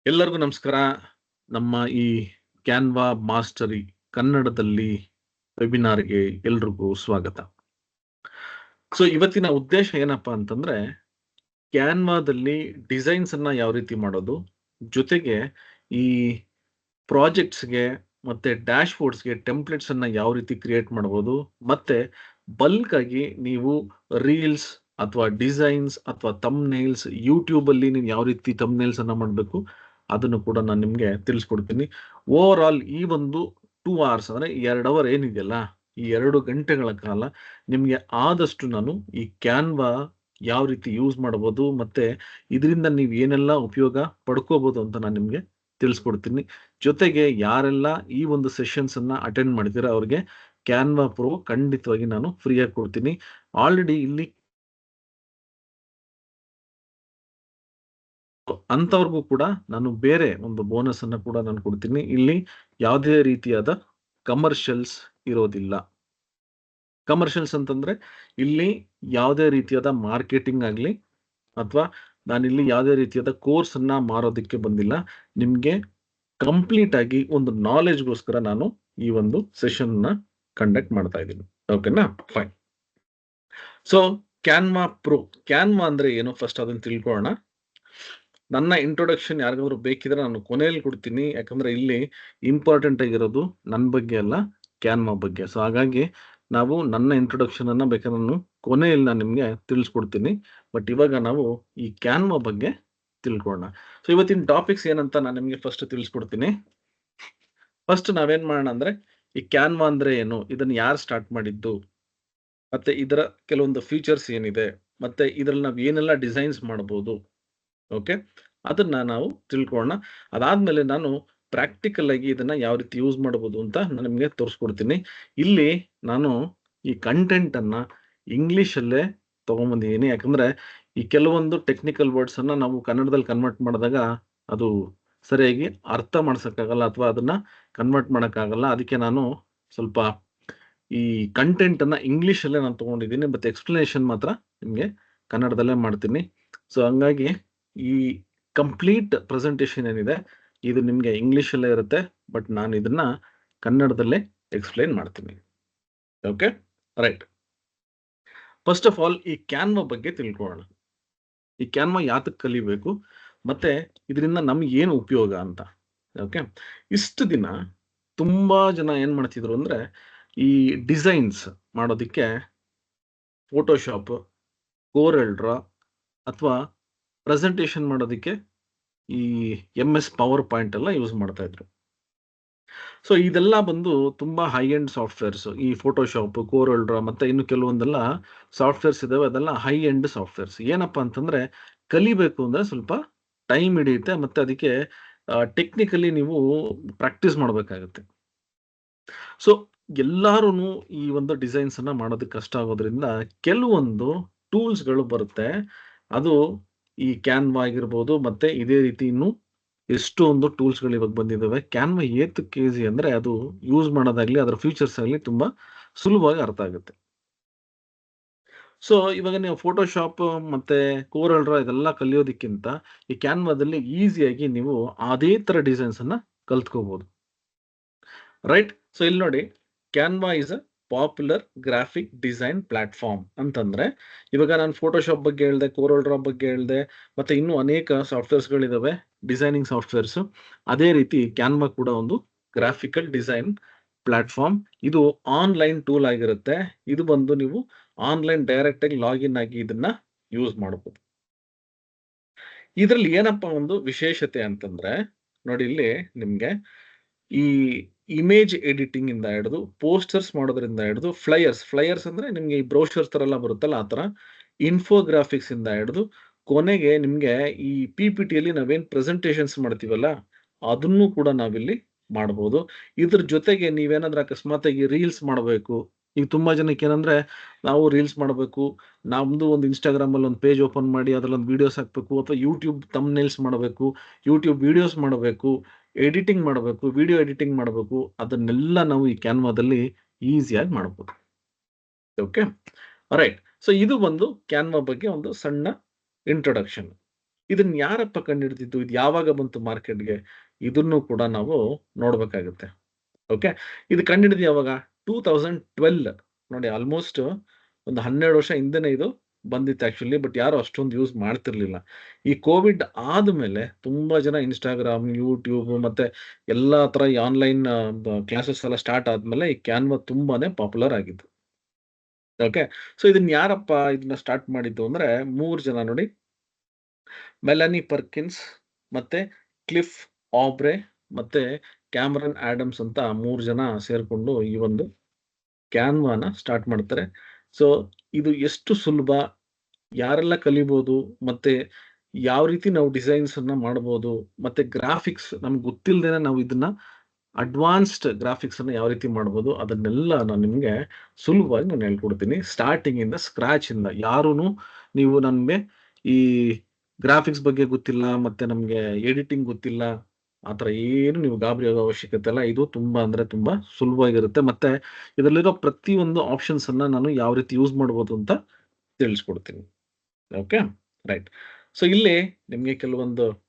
ಎಲ್ಲರಿಗೂ ನಮಸ್ಕಾರ. ನಮ್ಮ ಈ ಕ್ಯಾನ್ವಾ ಮಾಸ್ಟರಿ ಕನ್ನಡದಲ್ಲಿ ವೆಬಿನಾರ್‌ಗೆ ಎಲ್ರಿಗೂ ಸ್ವಾಗತ. ಸೊ ಇವತ್ತಿನ ಉದ್ದೇಶ ಏನಪ್ಪಾ ಅಂತಂದ್ರೆ, ಕ್ಯಾನ್ವಾದಲ್ಲಿ ಡಿಸೈನ್ಸ್ ಅನ್ನ ಯಾವ ರೀತಿ ಮಾಡೋದು, ಜೊತೆಗೆ ಈ ಪ್ರಾಜೆಕ್ಟ್ಸ್‌ಗೆ ಮತ್ತೆ ಡ್ಯಾಶ್‌ಬೋರ್ಡ್ಸ್‌ಗೆ ಟೆಂಪ್ಲೇಟ್ಸ್ ಅನ್ನ ಯಾವ ರೀತಿ ಕ್ರಿಯೇಟ್ ಮಾಡಬಹುದು, ಮತ್ತೆ ಬಲ್ಕ್ ಆಗಿ ನೀವು ರೀಲ್ಸ್ ಅಥವಾ ಡಿಸೈನ್ಸ್ ಅಥವಾ ಥಂಬ್‌ನೇಲ್ಸ್ ಯೂಟ್ಯೂಬ್ ಅಲ್ಲಿ ನೀವು ಯಾವ ರೀತಿ ಥಂಬ್‌ನೇಲ್ಸ್ ಅನ್ನ ಮಾಡಬೇಕು, ಅದನ್ನು ಕೂಡ ನಾನು ನಿಮಗೆ ತಿಳಿಸ್ಕೊಡ್ತೀನಿ. ಓವರ್ ಆಲ್ ಈ ಒಂದು 2 ಅವರ್ಸ್ ಅಂದ್ರೆ 2 ಅವರ್ ಏನಿದೆಯಲ್ಲ, ಈ 2 ಗಂಟೆಗಳ ಕಾಲ ನಿಮಗೆ ಆದಷ್ಟು ನಾನು ಈ ಕ್ಯಾನ್ವಾ ಯಾವ ರೀತಿ ಯೂಸ್ ಮಾಡಬಹುದು, ಮತ್ತೆ ಇದರಿಂದ ನೀವು ಏನೆಲ್ಲ ಉಪಯೋಗ ಪಡ್ಕೋಬಹುದು ಅಂತ ನಾನು ನಿಮಗೆ ತಿಳಿಸ್ಕೊಡ್ತೀನಿ. ಜೊತೆಗೆ ಯಾರೆಲ್ಲ ಈ ಒಂದು ಸೆಷನ್ಸ್ ಅನ್ನ ಅಟೆಂಡ್ ಮಾಡಿದ್ದೀರಾ ಅವ್ರಿಗೆ ಕ್ಯಾನ್ವಾ ಪ್ರೋ ಖಂಡಿತವಾಗಿ ನಾನು ಫ್ರೀ ಆಗಿ ಕೊಡ್ತೀನಿ. ಆಲ್ರೆಡಿ ಇಲ್ಲಿ ಅಂಥವ್ರಿಗೂ ಕೂಡ ನಾನು ಬೇರೆ ಒಂದು ಬೋನಸ್ ಅನ್ನ ಕೂಡ ನಾನು ಕೊಡ್ತೀನಿ. ಇಲ್ಲಿ ಯಾವುದೇ ರೀತಿಯಾದ ಕಮರ್ಷಿಯಲ್ಸ್ ಇರೋದಿಲ್ಲ. ಕಮರ್ಷಿಯಲ್ಸ್ ಅಂತಂದ್ರೆ ಇಲ್ಲಿ ಯಾವುದೇ ರೀತಿಯಾದ ಮಾರ್ಕೆಟಿಂಗ್ ಆಗಲಿ ಅಥವಾ ನಾನಿಲ್ಲಿ ಯಾವುದೇ ರೀತಿಯಾದ ಕೋರ್ಸ್ ಅನ್ನ ಮಾರೋದಕ್ಕೆ ಬಂದಿಲ್ಲ. ನಿಮ್ಗೆ ಕಂಪ್ಲೀಟ್ ಆಗಿ ಒಂದು ನಾಲೆಡ್ಜ್‌ಗೋಸ್ಕರ ನಾನು ಈ ಒಂದು ಸೆಷನ್‌ನ ಕಂಡಕ್ಟ್ ಮಾಡ್ತಾ ಇದ್ದೀನಿ. ಓಕೆನಾ? Fine. So Canva pro. Canva ಅಂದ್ರೆ ಏನು ಫಸ್ಟ್ ಅದನ್ನ ತಿಳ್ಕೊಳ್ಳೋಣ. ನನ್ನ ಇಂಟ್ರೊಡಕ್ಷನ್ ಯಾರಿಗಾದ್ರು ಬೇಕಿದ್ರೆ ನಾನು ಕೊನೆಯಲ್ಲಿ ಕೊಡ್ತೀನಿ. ಯಾಕಂದ್ರೆ ಇಲ್ಲಿ ಇಂಪಾರ್ಟೆಂಟ್ ಆಗಿರೋದು ನನ್ನ ಬಗ್ಗೆ ಅಲ್ಲ, ಕ್ಯಾನ್ವಾ ಬಗ್ಗೆ. ಸೊ ಹಾಗಾಗಿ ನಾವು ನನ್ನ ಇಂಟ್ರೊಡಕ್ಷನ್ ಅನ್ನ ಬೇಕಾದ್ರೆ ನಾನು ಕೊನೆಯಲ್ಲಿ ನಾನು ನಿಮ್ಗೆ ತಿಳಿಸ್ಕೊಡ್ತೀನಿ. ಬಟ್ ಇವಾಗ ನಾವು ಈ ಕ್ಯಾನ್ವಾ ಬಗ್ಗೆ ತಿಳ್ಕೊಳ್ಳೋಣ. ಸೊ ಇವತ್ತಿನ ಟಾಪಿಕ್ಸ್ ಏನಂತ ನಾನು ನಿಮ್ಗೆ ಫಸ್ಟ್ ತಿಳಿಸ್ಕೊಡ್ತೀನಿ. ಫಸ್ಟ್ ನಾವೇನ್ ಮಾಡೋಣ ಅಂದ್ರೆ, ಈ ಕ್ಯಾನ್ವಾ ಅಂದ್ರೆ ಏನು? ಇದನ್ನ ಯಾರು ಸ್ಟಾರ್ಟ್ ಮಾಡಿದ್ದು? ಮತ್ತೆ ಇದರ ಕೆಲವೊಂದು ಫೀಚರ್ಸ್ ಏನಿದೆ? ಮತ್ತೆ ಇದ್ರಲ್ಲಿ ನಾವು ಏನೆಲ್ಲ ಡಿಸೈನ್ಸ್ ಮಾಡಬಹುದು? ಓಕೆ. ಅದನ್ನ ನಾವು ತಿಳ್ಕೊಳ್ಳೋಣ. ಅದಾದ್ಮೇಲೆ ನಾನು ಪ್ರಾಕ್ಟಿಕಲ್ ಆಗಿ ಇದನ್ನ ಯಾವ ರೀತಿ ಯೂಸ್ ಮಾಡಬಹುದು ಅಂತ ನಾನು ನಿಮ್ಗೆ ತೋರಿಸ್ಕೊಡ್ತೀನಿ. ಇಲ್ಲಿ ನಾನು ಈ ಕಂಟೆಂಟ್ ಅನ್ನ ಇಂಗ್ಲಿಷ್ ಅಲ್ಲೇ ತಗೊಂಬಂದಿದ್ದೀನಿ. ಯಾಕಂದ್ರೆ ಈ ಕೆಲವೊಂದು ಟೆಕ್ನಿಕಲ್ ವರ್ಡ್ಸ್ ಅನ್ನ ನಾವು ಕನ್ನಡದಲ್ಲಿ ಕನ್ವರ್ಟ್ ಮಾಡಿದಾಗ ಅದು ಸರಿಯಾಗಿ ಅರ್ಥ ಮಾಡ್ಸಕ್ಕಾಗಲ್ಲ ಅಥವಾ ಅದನ್ನ ಕನ್ವರ್ಟ್ ಮಾಡಕ್ಕಾಗಲ್ಲ. ಅದಕ್ಕೆ ನಾನು ಸ್ವಲ್ಪ ಈ ಕಂಟೆಂಟ್ ಅನ್ನ ಇಂಗ್ಲಿಷ್ ಅಲ್ಲೇ ನಾನು ತಗೊಂಡಿದ್ದೀನಿ. ಬಟ್ ಎಕ್ಸ್‌ಪ್ಲನೇಷನ್ ಮಾತ್ರ ನಿಮ್ಗೆ ಕನ್ನಡದಲ್ಲೇ ಮಾಡ್ತೀನಿ. ಸೊ ಹಂಗಾಗಿ ಈ ಕಂಪ್ಲೀಟ್ ಪ್ರೆಸೆಂಟೇಷನ್ ಏನಿದೆ, ಇದು ನಿಮ್ಗೆ ಇಂಗ್ಲಿಷ್ ಅಲ್ಲೇ ಇರುತ್ತೆ. ಬಟ್ ನಾನು ಇದನ್ನ ಕನ್ನಡದಲ್ಲೇ ಎಕ್ಸ್‌ಪ್ಲೇನ್ ಮಾಡ್ತೀನಿ. Okay? Right. First of all ಈ ಕ್ಯಾನ್ವಾ ಬಗ್ಗೆ ತಿಳ್ಕೊಳ್ಳೋಣ. ಈ ಕ್ಯಾನ್ವಾ ಯಾತಕ್ ಕಲಿಬೇಕು? ಮತ್ತೆ ಇದರಿಂದ ನಮ್ಗೆ ಏನು ಉಪಯೋಗ ಅಂತ. ಓಕೆ? ಇಷ್ಟು ದಿನ ತುಂಬಾ ಜನ ಏನ್ ಮಾಡ್ತಿದ್ರು ಅಂದ್ರೆ, ಈ ಡಿಸೈನ್ಸ್ ಮಾಡೋದಿಕ್ಕೆ ಫೋಟೋಶಾಪ್, ಕೋರೆಲ್ ಡ್ರಾ ಅಥವಾ ಪ್ರೆಸೆಂಟೇಷನ್ ಮಾಡೋದಿಕ್ಕೆ ಈ ಎಂಎಸ್ ಪವರ್ ಪಾಯಿಂಟ್ ಎಲ್ಲ ಯೂಸ್ ಮಾಡ್ತಾ ಇದ್ರು. ಸೊ ಇದೆಲ್ಲ ಬಂದು ತುಂಬಾ ಹೈ ಎಂಡ್ ಸಾಫ್ಟ್‌ವೇರ್ಸ್. ಈ ಫೋಟೋಶಾಪ್, ಕೋರೆಲ್ ಡ್ರಾ ಮತ್ತೆ ಇನ್ನು ಕೆಲವೊಂದೆಲ್ಲ ಸಾಫ್ಟ್‌ವೇರ್ಸ್ ಇದಾವೆ. ಅದೆಲ್ಲ ಹೈ ಎಂಡ್ ಸಾಫ್ಟ್‌ವೇರ್ಸ್. ಏನಪ್ಪಾ ಅಂತಂದ್ರೆ, ಕಲಿಬೇಕು ಅಂದ್ರೆ ಸ್ವಲ್ಪ ಟೈಮ್ ಹಿಡಿಯುತ್ತೆ. ಮತ್ತೆ ಅದಕ್ಕೆ ಟೆಕ್ನಿಕಲಿ ನೀವು ಪ್ರಾಕ್ಟೀಸ್ ಮಾಡಬೇಕಾಗುತ್ತೆ. ಸೊ ಎಲ್ಲಾರುನು ಈ ಒಂದು ಡಿಸೈನ್ಸ್ ಅನ್ನ ಮಾಡೋದಕ್ಕೆ ಕಷ್ಟ ಆಗೋದ್ರಿಂದ ಕೆಲವೊಂದು ಟೂಲ್ಸ್‌ಗಳು ಬರುತ್ತೆ. ಅದು ಈ ಕ್ಯಾನ್ವಾ ಆಗಿರ್ಬೋದು, ಮತ್ತೆ ಇದೇ ರೀತಿ ಇನ್ನು ಎಷ್ಟೊಂದು ಟೂಲ್ಸ್‌ಗಳು ಇವಾಗ ಬಂದಿದ್ದಾವೆ. ಕ್ಯಾನ್ವಾ ಏತಕ್ಕೆ ಈಸಿ ಅಂದ್ರೆ ಅದು ಯೂಸ್ ಮಾಡೋದಾಗ್ಲಿ, ಅದರ ಫೀಚರ್ಸ್ ಆಗ್ಲಿ ತುಂಬಾ ಸುಲಭವಾಗಿ ಅರ್ಥ ಆಗುತ್ತೆ. ಸೊ ಇವಾಗ ನೀವು ಫೋಟೋಶಾಪ್ ಮತ್ತೆ ಕೋರಲ್ ಡ್ರಾ ಇದೆಲ್ಲ ಕಲಿಯೋದಕ್ಕಿಂತ ಈ ಕ್ಯಾನ್ವಾದಲ್ಲಿ ಈಸಿಯಾಗಿ ನೀವು ಅದೇ ತರ ಡಿಸೈನ್ಸ್ ಅನ್ನ ಕಲ್ತ್ಕೋಬಹುದು. ರೈಟ್. ಸೊ ಇಲ್ಲಿ ನೋಡಿ, Canva is a popular graphic design platform ಅಂತಂದ್ರೆ, ಇವಾಗ ನಾನು ಫೋಟೋಶಾಪ್ ಬಗ್ಗೆ ಹೇಳ್ದೆ, ಕೋರಲ್ ಡ್ರಾ ಬಗ್ಗೆ ಹೇಳ್ದೆ, ಮತ್ತೆ ಇನ್ನೂ ಅನೇಕ ಸಾಫ್ಟ್ವೇರ್ಸ್ಗಳಿದಾವೆ ಡಿಸೈನಿಂಗ್ ಸಾಫ್ಟ್ವೇರ್ಸ್. ಅದೇ ರೀತಿ ಕ್ಯಾನ್ವಾ ಕೂಡ ಒಂದು ಗ್ರಾಫಿಕಲ್ ಡಿಸೈನ್ ಪ್ಲಾಟ್ಫಾರ್ಮ್. ಇದು ಆನ್‌ಲೈನ್ ಟೂಲ್ ಆಗಿರುತ್ತೆ. ಇದು ಬಂದು ನೀವು ಆನ್‌ಲೈನ್ ಡೈರೆಕ್ಟ್ ಆಗಿ ಲಾಗಿನ್ ಆಗಿ ಇದನ್ನ ಯೂಸ್ ಮಾಡಬಹುದು. ಇದ್ರಲ್ಲಿ ಏನಪ್ಪಾ ಒಂದು ವಿಶೇಷತೆ ಅಂತಂದ್ರೆ, ನೋಡಿ ಇಲ್ಲಿ ನಿಮ್ಗೆ ಈ ಇಮೇಜ್ ಎಡಿಟಿಂಗ್ ಇಂದ ಹಿಡಿದು, ಪೋಸ್ಟರ್ಸ್ ಮಾಡೋದ್ರಿಂದ ಹಿಡಿದು, ಫ್ಲೈಯರ್ಸ್ ಅಂದ್ರೆ ನಿಮ್ಗೆ ಈ ಬ್ರೋಷರ್ಸ್ ತರ ಎಲ್ಲ ಬರುತ್ತಲ್ಲ ಆ ತರ, ಇನ್ಫೋಗ್ರಾಫಿಕ್ಸ್ ಇಂದ ಹಿಡಿದು, ಕೊನೆಗೆ ನಿಮ್ಗೆ ಈ ಪಿಪಿಟಿಯಲ್ಲಿ ನಾವೇನ್ ಪ್ರೆಸೆಂಟೇಷನ್ಸ್ ಮಾಡ್ತೀವಲ್ಲ, ಅದನ್ನು ಕೂಡ ನಾವಿಲ್ಲಿ ಮಾಡಬಹುದು. ಇದ್ರ ಜೊತೆಗೆ ನೀವೇನಾದ್ರೂ ಅಕಸ್ಮಾತ್ತಾಗಿ ರೀಲ್ಸ್ ಮಾಡಬೇಕು. ಈಗ ತುಂಬಾ ಜನಕ್ಕೆ ಏನಂದ್ರೆ, ನಾವು ರೀಲ್ಸ್ ಮಾಡಬೇಕು, ನಮ್ದು ಒಂದು ಇನ್‌ಸ್ಟಾಗ್ರಾಮ್ ಅಲ್ಲಿ ಒಂದು ಪೇಜ್ ಓಪನ್ ಮಾಡಿ ಅದ್ರಲ್ಲಿ ಒಂದು ವಿಡಿಯೋಸ್ ಹಾಕ್ಬೇಕು ಅಥವಾ ಯೂಟ್ಯೂಬ್ ಥಂಬ್‌ನೇಲ್ಸ್ ಮಾಡಬೇಕು, ಯೂಟ್ಯೂಬ್ ವಿಡಿಯೋಸ್ ಮಾಡಬೇಕು, ಎಡಿಟಿಂಗ್ ಮಾಡಬೇಕು, ವಿಡಿಯೋ ಎಡಿಟಿಂಗ್ ಮಾಡಬೇಕು. ಅದನ್ನೆಲ್ಲ ನಾವು ಈ ಕ್ಯಾನ್ವಾದಲ್ಲಿ ಈಸಿಯಾಗಿ ಮಾಡಬಹುದು. ಓಕೆ. ರೈಟ್. ಸೊ ಇದು ಒಂದು ಕ್ಯಾನ್ವಾ ಬಗ್ಗೆ ಒಂದು ಸಣ್ಣ ಇಂಟ್ರೊಡಕ್ಷನ್. ಇದನ್ನ ಯಾರಪ್ಪ ಕಂಡುಹಿಡಿದಿದ್ದು? ಇದು ಯಾವಾಗ ಬಂತು ಮಾರ್ಕೆಟ್‌ಗೆ? ಇದನ್ನು ಕೂಡ ನಾವು ನೋಡ್ಬೇಕಾಗುತ್ತೆ. ಓಕೆ. ಇದು ಕಂಡುಹಿಡಿದು ಯಾವಾಗ? 2012 ನೋಡಿ ಆಲ್‌ಮೋಸ್ಟ್ ಒಂದು 12 ವರ್ಷ ಹಿಂದೆನೆ ಇದು ಬಂದಿತ್ತು ಆಕ್ಚುअली. ಬಟ್ ಯಾರು ಅಷ್ಟೊಂದು ಯೂಸ್ ಮಾಡ್ತಿರ್ಲಿಲ್ಲ. ಈ ಕೋವಿಡ್ ಆದ್ಮೇಲೆ ತುಂಬಾ ಜನ ಇನ್‌ಸ್ಟಾಗ್ರಾಮ್, ಯೂಟ್ಯೂಬ್ ಮತ್ತೆ ಎಲ್ಲಾ ತರ ಈ ಆನ್‌ಲೈನ್ ಕ್ಲಾಸಸ್ ಎಲ್ಲ ಸ್ಟಾರ್ಟ್ ಆದ್ಮೇಲೆ ಈ ಕ್ಯಾನ್ವಾ ತುಂಬಾನೇ ಪಾಪ್ಯುಲರ್ ಆಗಿದ್ದು. ಓಕೆ. ಸೊ ಇದನ್ನ ಯಾರಪ್ಪ ಇದನ್ನ ಸ್ಟಾರ್ಟ್ ಮಾಡಿದ್ದು ಅಂದ್ರೆ 3 ಜನ ನೋಡಿ. ಮೆಲನಿ ಪರ್ಕಿನ್ಸ್, ಮತ್ತೆ ಕ್ಲಿಫ್ ಆಬ್ರೆ, ಮತ್ತೆ ಕ್ಯಾಮರನ್ ಆಡಮ್ಸ್ ಅಂತ 3 ಜನ ಸೇರ್ಕೊಂಡು ಈ ಒಂದು ಕ್ಯಾನ್ವಾನ ಸ್ಟಾರ್ಟ್ ಮಾಡ್ತಾರೆ. ಸೊ ಇದು ಎಷ್ಟು ಸುಲಭ, ಯಾರೆಲ್ಲ ಕಲಿಬೋದು, ಮತ್ತೆ ಯಾವ ರೀತಿ ನಾವು ಡಿಸೈನ್ಸ್ ಅನ್ನ ಮಾಡ್ಬೋದು, ಮತ್ತೆ ಗ್ರಾಫಿಕ್ಸ್ ನಮ್ಗೆ ಗೊತ್ತಿಲ್ದೇನೆ ನಾವು ಇದನ್ನ ಅಡ್ವಾನ್ಸ್ಡ್ ಗ್ರಾಫಿಕ್ಸ್ ಅನ್ನ ಯಾವ ರೀತಿ ಮಾಡ್ಬೋದು, ಅದನ್ನೆಲ್ಲ ನಾನು ನಿಮ್ಗೆ ಸುಲಭವಾಗಿ ನಾನು ಹೇಳ್ಕೊಡ್ತೀನಿ. ಸ್ಟಾರ್ಟಿಂಗ್ ಇಂದ ಸ್ಕ್ರಾಚ್ ಇಂದ ಯಾರೂನು ನೀವು ನನ್ಗೆ ಈ ಗ್ರಾಫಿಕ್ಸ್ ಬಗ್ಗೆ ಗೊತ್ತಿಲ್ಲ, ಮತ್ತೆ ನಮ್ಗೆ ಎಡಿಟಿಂಗ್ ಗೊತ್ತಿಲ್ಲ, ಆ ಥರ ಏನು ನೀವು ಗಾಬರಿ ಆಗೋ ಅವಶ್ಯಕತೆ ಇಲ್ಲ. ಇದು ತುಂಬಾ ಅಂದ್ರೆ ತುಂಬಾ ಸುಲಭವಾಗಿರುತ್ತೆ. ಮತ್ತೆ ಇದರಲ್ಲಿರೋ ಪ್ರತಿಯೊಂದು ಆಪ್ಷನ್ಸ್ ಅನ್ನ ನಾನು ಯಾವ ರೀತಿ ಯೂಸ್ ಮಾಡ್ಬೋದು ಅಂತ ತಿಳಿಸ್ಕೊಡ್ತೀನಿ. ಓಕೆ. ರೈಟ್. ಸೊ ಇಲ್ಲಿ ನಿಮ್ಗೆ ಕೆಲವೊಂದು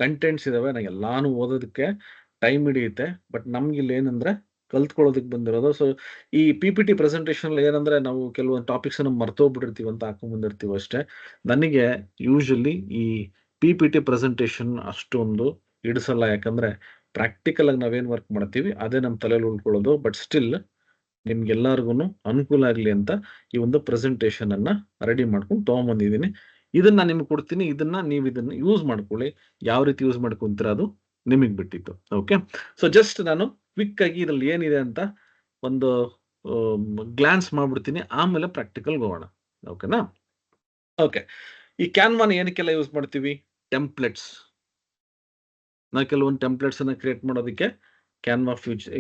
ಕಂಟೆಂಟ್ಸ್ ಇದಾವೆ. ನಾನು ಎಲ್ಲಾನು ಓದೋದಕ್ಕೆ ಟೈಮ್ ಹಿಡಿಯುತ್ತೆ. ಬಟ್ ನಮ್ಗಿಲ್ಲಿ ಏನಂದ್ರೆ ಕಲ್ತ್ಕೊಳ್ಳೋದಕ್ಕೆ ಬಂದಿರೋದು. ಸೊ ಈ ಪಿಪಿಟಿ ಪ್ರೆಸೆಂಟೇಷನ್‌ಲಿ ಏನಂದ್ರೆ ನಾವು ಕೆಲವೊಂದು ಟಾಪಿಕ್ಸ್ ಅನ್ನ ಮರ್ತೋಗ್ಬಿಟ್ಟಿರ್ತೀವಿ ಅಂತ ಹಾಕೊಂಡ್ ಬಂದಿರ್ತೀವಿ ಅಷ್ಟೇ. ನನಗೆ ಯೂಶುವಲಿ ಈ ಪಿಪಿಟಿ ಪ್ರೆಸೆಂಟೇಷನ್ ಅಷ್ಟೊಂದು ಹಿಡಿಸಲ್ಲ. ಯಾಕಂದ್ರೆ ಪ್ರಾಕ್ಟಿಕಲ್ ಆಗಿ ನಾವೇನ್ ವರ್ಕ್ ಮಾಡ್ತೀವಿ ಅದೇ ನಮ್ಮ ತಲೆಯಲ್ಲಿ ಉಳ್ಕೊಳ್ಳೋದು. ಬಟ್ ಸ್ಟಿಲ್ ನಿಮ್ಗೆಲ್ಲರಿಗೂನು ಅನುಕೂಲ ಆಗ್ಲಿ ಅಂತ ಈ ಒಂದು ಪ್ರೆಸೆಂಟೇಷನ್ ಅನ್ನ ರೆಡಿ ಮಾಡ್ಕೊಂಡು ತಗೊಂಬಂದಿದ್ದೀನಿ. ಇದನ್ನ ನಾನು ನಿಮ್ಗೆ ಕೊಡ್ತೀನಿ. ನೀವು ಇದನ್ನ ಯೂಸ್ ಮಾಡ್ಕೊಳ್ಳಿ. ಯಾವ ರೀತಿ ಯೂಸ್ ಮಾಡ್ಕೊಂತೀರಾ ಅದು ನಿಮಗೆ ಬಿಟ್ಟಿದ್ದು. ಓಕೆ. ಸೊ ಜಸ್ಟ್ ನಾನು ಕ್ವಿಕ್ ಆಗಿ ಇದ್ರಲ್ಲಿ ಏನಿದೆ ಅಂತ ಒಂದು ಗ್ಲಾನ್ಸ್ ಮಾಡ್ಬಿಡ್ತೀನಿ. ಆಮೇಲೆ ಪ್ರಾಕ್ಟಿಕಲ್‌ಗೆ ಹೋಗೋಣ. ಓಕೆನಾ? ಓಕೆ. ಈ ಕ್ಯಾನ್ವಾನ ಏನಕ್ಕೆಲ್ಲ ಯೂಸ್ ಮಾಡ್ತೀವಿ? ಟೆಂಪ್ಲೇಟ್ಸ್. ನಾವು ಕೆಲವೊಂದು ಟೆಂಪ್ಲೇಟ್ಸ್ ಅನ್ನ ಕ್ರಿಯೇಟ್ ಮಾಡೋದಕ್ಕೆ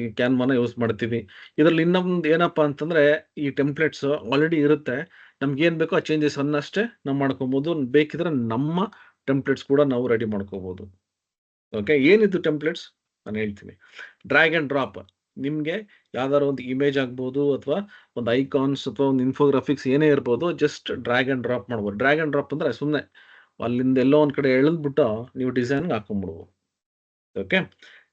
ಈ ಕ್ಯಾನ್ವಾನ ಯೂಸ್ ಮಾಡ್ತೀವಿ. ಇದರಲ್ಲಿ ಇನ್ನೊಂದು ಏನಪ್ಪಾ ಅಂತಂದ್ರೆ ಈ ಟೆಂಪ್ಲೇಟ್ಸ್ ಆಲ್ರೆಡಿ ಇರುತ್ತೆ. ನಮ್ಗೇನ್ ಬೇಕೋ ಆ ಚೇಂಜಸ್ ಅನ್ನಷ್ಟೇ ನಾವು ಮಾಡ್ಕೊಬಹುದು. ಬೇಕಿದ್ರೆ ನಮ್ಮ ಟೆಂಪ್ಲೇಟ್ಸ್ ಕೂಡ ನಾವು ರೆಡಿ ಮಾಡ್ಕೋಬಹುದು. ಓಕೆ. ಏನಿದು ಟೆಂಪ್ಲೇಟ್ಸ್? ನಾನು ಹೇಳ್ತೀನಿ. Drag and drop. ನಿಮ್ಗೆ ಯಾವ್ದಾದ್ರು ಒಂದು ಇಮೇಜ್ ಆಗ್ಬೋದು, ಅಥವಾ ಒಂದು ಐಕಾನ್ಸ್ ಅಥವಾ ಒಂದು ಇನ್ಫೋಗ್ರಾಫಿಕ್ಸ್ ಏನೇ ಇರ್ಬೋದು. ಜಸ್ಟ್ ಡ್ರ್ಯಾಗ್ ಅಂಡ್ ಡ್ರಾಪ್ ಮಾಡ್ಬೋದು. ಡ್ರ್ಯಾಗ್ ಅಂಡ್ ಡ್ರಾಪ್ ಅಂದ್ರೆ ಸುಮ್ನೆ ಅಲ್ಲಿಂದ ಎಲ್ಲೋ ಒಂದ್ ಕಡೆ ಎಳೆದ್ಬಿಟ್ಟು ನೀವು ಡಿಸೈನ್‌ಗೆ ಹಾಕೊಂಡ್ಬಿಡ್ಬೋದು. ಓಕೆ.